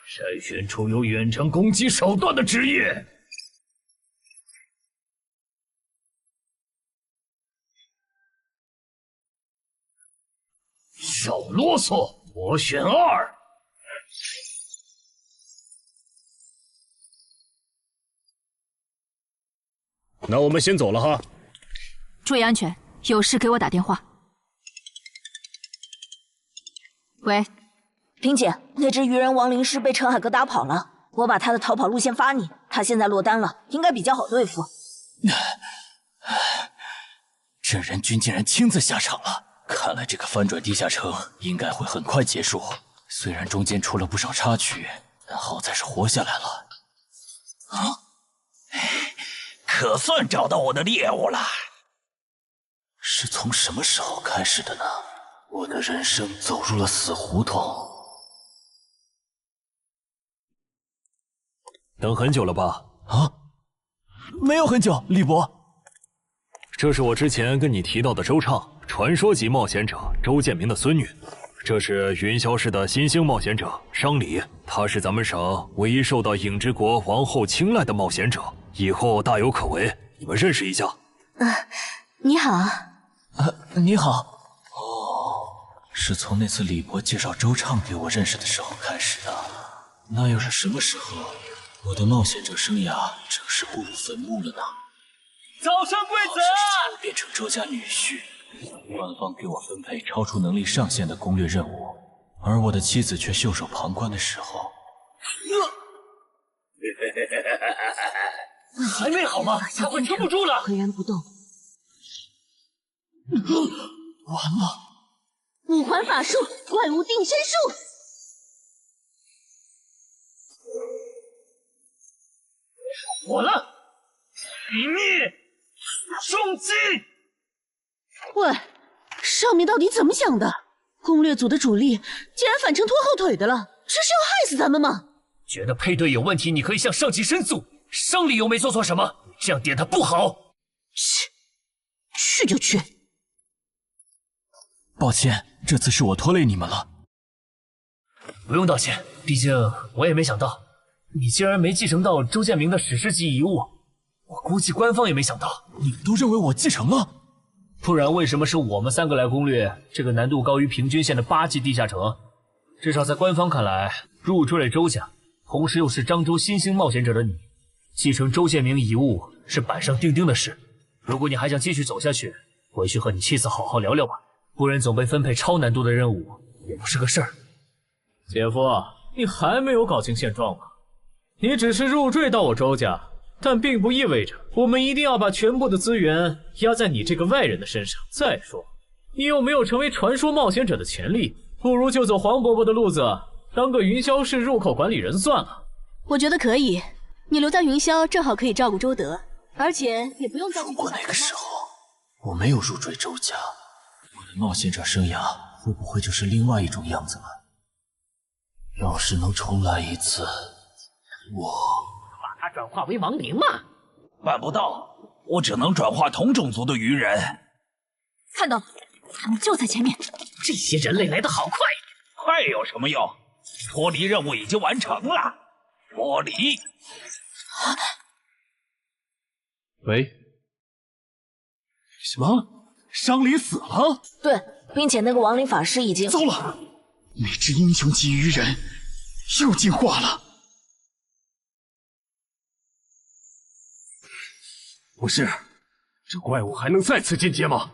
筛选出有远程攻击手段的职业。少啰嗦，我选2。那我们先走了哈。注意安全，有事给我打电话。喂，萍姐，那只鱼人亡灵师被陈海哥打跑了，我把他的逃跑路线发你，他现在落单了，应该比较好对付。镇人君竟然亲自下场了，看来这个翻转地下城应该会很快结束。虽然中间出了不少插曲，但好在是活下来了。可算找到我的猎物了。是从什么时候开始的呢？我的人生走入了死胡同。等很久了吧？啊，没有很久，李伯。这是我之前跟你提到的周畅，传说级冒险者周建明的孙女。这是云霄市的新兴冒险者商礼，她是咱们省唯一受到影之国王后青睐的冒险者，以后大有可为。你们认识一下。你好。你好。是从那次李博介绍周畅给我认识的时候开始的。那又是什么时候，我的冒险者生涯正式步入坟墓了呢？早生贵子！我变成周家女婿，官方给我分配超出能力上限的攻略任务，而我的妻子却袖手旁观的时候。还没好吗？他快撑不住了！岿然不动。完了！五环法术，怪物定身术。火了！殇灭！重击！喂，上面到底怎么想的？攻略组的主力竟然反成拖后腿的了，这是要害死咱们吗？觉得配对有问题，你可以向上级申诉。商礼又没做错什么，这样点他不好。去就去。抱歉，这次是我拖累你们了。不用道歉，毕竟我也没想到你竟然没继承到周建明的史诗级遗物。我估计官方也没想到。你们都认为我继承了？不然为什么是我们3个来攻略这个难度高于平均线的8级地下城？至少在官方看来，入赘了周家，同时又是漳州新兴冒险者的你，继承周建明遗物是板上钉钉的事。如果你还想继续走下去，回去和你妻子好好聊聊吧，不然总被分配超难度的任务也不是个事儿。姐夫，你还没有搞清现状吗？你只是入赘到我周家，但并不意味着我们一定要把全部的资源压在你这个外人的身上。再说，你又没有成为传说冒险者的潜力，不如就走黄伯伯的路子，当个云霄市入口管理人算了。我觉得可以，你留在云霄正好可以照顾周德，而且也不用再去。如果那个时候我没有入赘周家，我的冒险者生涯会不会就是另外一种样子了？要是能重来一次，我把他转化为亡灵嘛？办不到，我只能转化同种族的鱼人。看到了，他们就在前面。这些人类来得好快，快有什么用？脱离任务已经完成了。脱离。喂？什么？商礼死了？对，并且那个亡灵法师已经……糟了，那只英雄级鱼人又进化了。不是，这怪物还能再次进阶吗？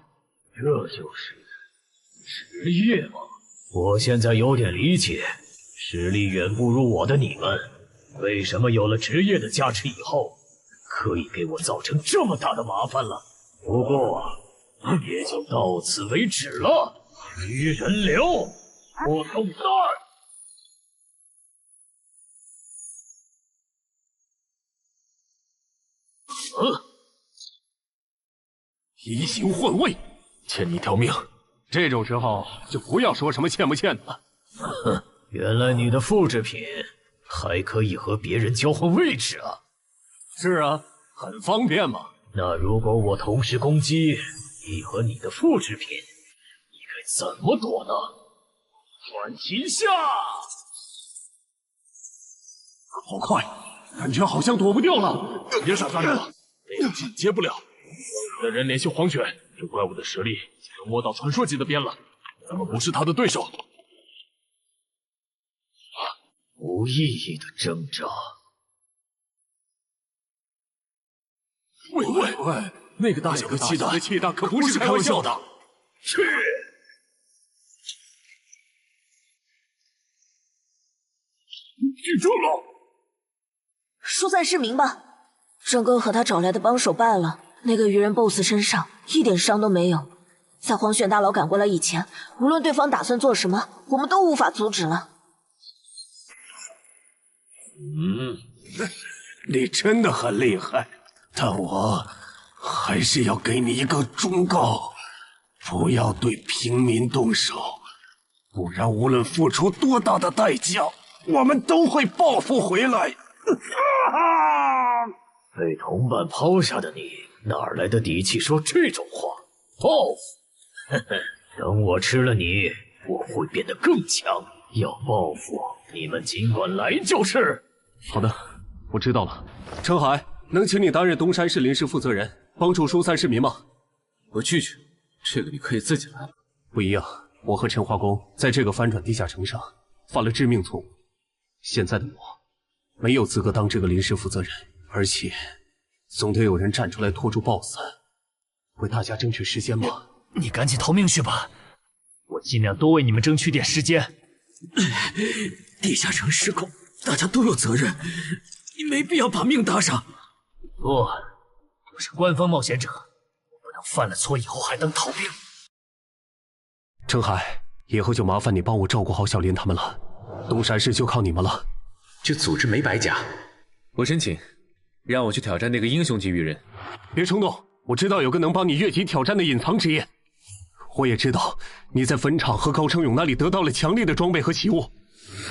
这就是职业吗？我现在有点理解，实力远不如我的你们，为什么有了职业的加持以后，可以给我造成这么大的麻烦了。不过也就到此为止了。鱼人流，我动弹。移形换位，欠你条命。这种时候就不要说什么欠不欠的了。哼，原来你的复制品还可以和别人交换位置啊！是啊，很方便嘛。那如果我同时攻击你和你的复制品，你该怎么躲呢？传奇下！好快，感觉好像躲不掉了。别傻站着了，那个紧接不了。我的人联系黄泉，这怪物的实力已经摸到传说级的边了，咱们不是他的对手。无意义的挣扎。喂，那个大小的气弹可不是开玩笑的。去！记住了。疏散市民吧。郑哥和他找来的帮手败了，那个鱼人 BOSS 身上一点伤都没有。在黄玄大佬赶过来以前，无论对方打算做什么，我们都无法阻止了。你真的很厉害，但我还是要给你一个忠告：不要对平民动手，不然无论付出多大的代价，我们都会报复回来。被同伴抛下的你，哪来的底气说这种话？报复？呵呵，等我吃了你，我会变得更强。要报复，你们尽管来就是。好的，我知道了。陈海，能请你担任东山市临时负责人，帮助疏散市民吗？我拒绝，这个你可以自己来。不一样，我和陈华公在这个翻转地下城上犯了致命错误。现在的我没有资格当这个临时负责人，而且总得有人站出来拖住 BOSS， 为大家争取时间嘛。你赶紧逃命去吧，我尽量多为你们争取点时间。地下城失控，大家都有责任，你没必要把命搭上。不，我是官方冒险者，我不能犯了错以后还当逃兵。陈海，以后就麻烦你帮我照顾好小林他们了，东山市就靠你们了。这组织没白假。我申请，让我去挑战那个英雄级鱼人。别冲动，我知道有个能帮你越级挑战的隐藏职业。我也知道你在坟场和高成勇那里得到了强烈的装备和奇物，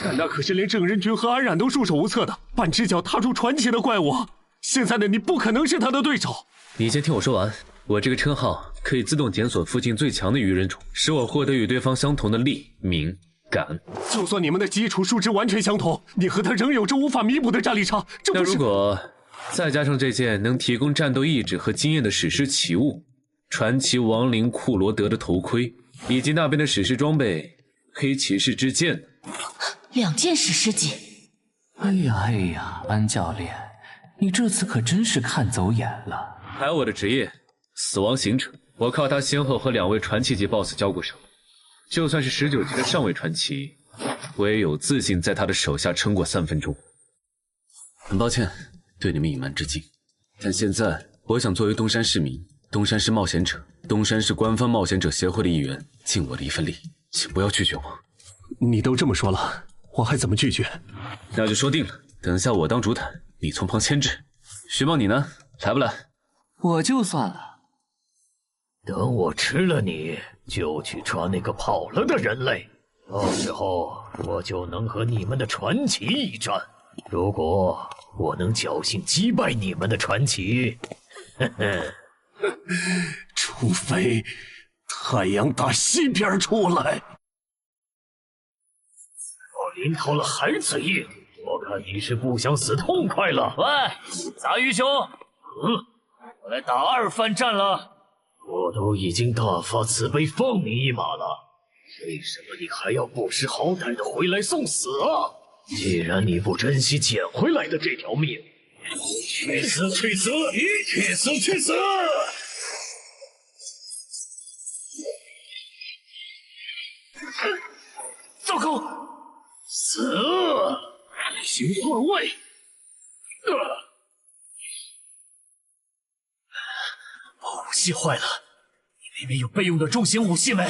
但那可是连郑仁君和安冉都束手无策的半只脚踏入传奇的怪物。现在的你不可能是他的对手。你先听我说完，我这个称号可以自动检索附近最强的鱼人种，使我获得与对方相同的力、敏、感。就算你们的基础数值完全相同，你和他仍有着无法弥补的战力差。这不是……那如果再加上这件能提供战斗意志和经验的史诗奇物——传奇亡灵库罗德的头盔，以及那边的史诗装备——黑骑士之剑，2件史诗级。哎呀，安教练，你这次可真是看走眼了。还有我的职业——死亡行者，我靠他先后和2位传奇级 BOSS 交过手，就算是19级的上位传奇，我也有自信在他的手下撑过3分钟。很抱歉对你们隐瞒至今，但现在我想作为东山市民、东山市冒险者、东山市官方冒险者协会的一员，尽我的一份力，请不要拒绝我。你都这么说了，我还怎么拒绝？那就说定了，等下我当主坦，你从旁牵制。徐梦，你呢？来不来？我就算了。等我吃了你，就去抓那个跑了的人类，到时候我就能和你们的传奇一战。如果我能侥幸击败你们的传奇，除非太阳打西边出来。我临头了还嘴硬，我看你是不想死痛快了。喂，杂鱼兄，我来打2番战了。我都已经大发慈悲放你一马了，为什么你还要不识好歹的回来送死啊？既然你不珍惜捡回来的这条命，去死去死，去死去死！糟糕，死！移形换位！武器坏了，你那边有备用的重型武器没？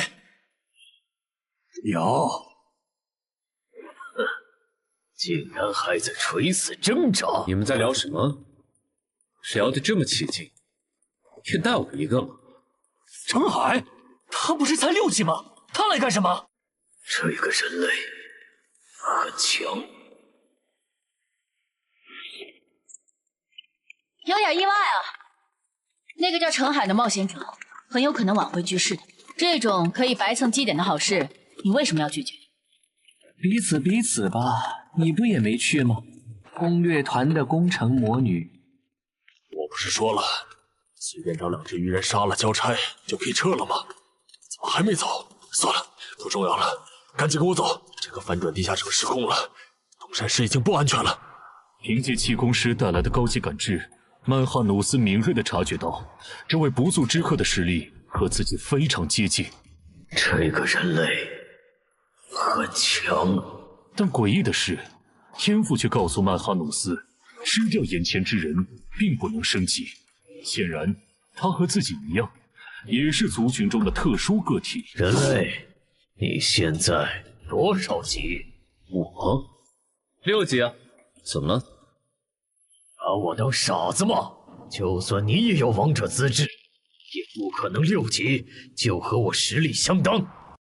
有。竟然还在垂死挣扎！你们在聊什么？聊得这么起劲，也带我一个吗？程海，他不是才6级吗？他来干什么？这个人类很强。有点意外啊，那个叫程海的冒险者很有可能挽回局势的。这种可以白蹭积点的好事，你为什么要拒绝？彼此彼此吧，你不也没去吗？攻略团的攻城魔女，我不是说了，随便找2只鱼人杀了交差就可以撤了吗？怎么还没走？算了，不重要了，赶紧跟我走。这个翻转地下城失控了，东山市已经不安全了。凭借气功师带来的高级感知，曼哈努斯敏锐地察觉到，这位不速之客的实力和自己非常接近。这个人类很强，但诡异的是，天赋却告诉曼哈努斯，吃掉眼前之人并不能升级。显然，他和自己一样，也是族群中的特殊个体。人类，你现在多少级？我6级啊，怎么了？把我当傻子吗？就算你也有王者资质，也不可能6级就和我实力相当。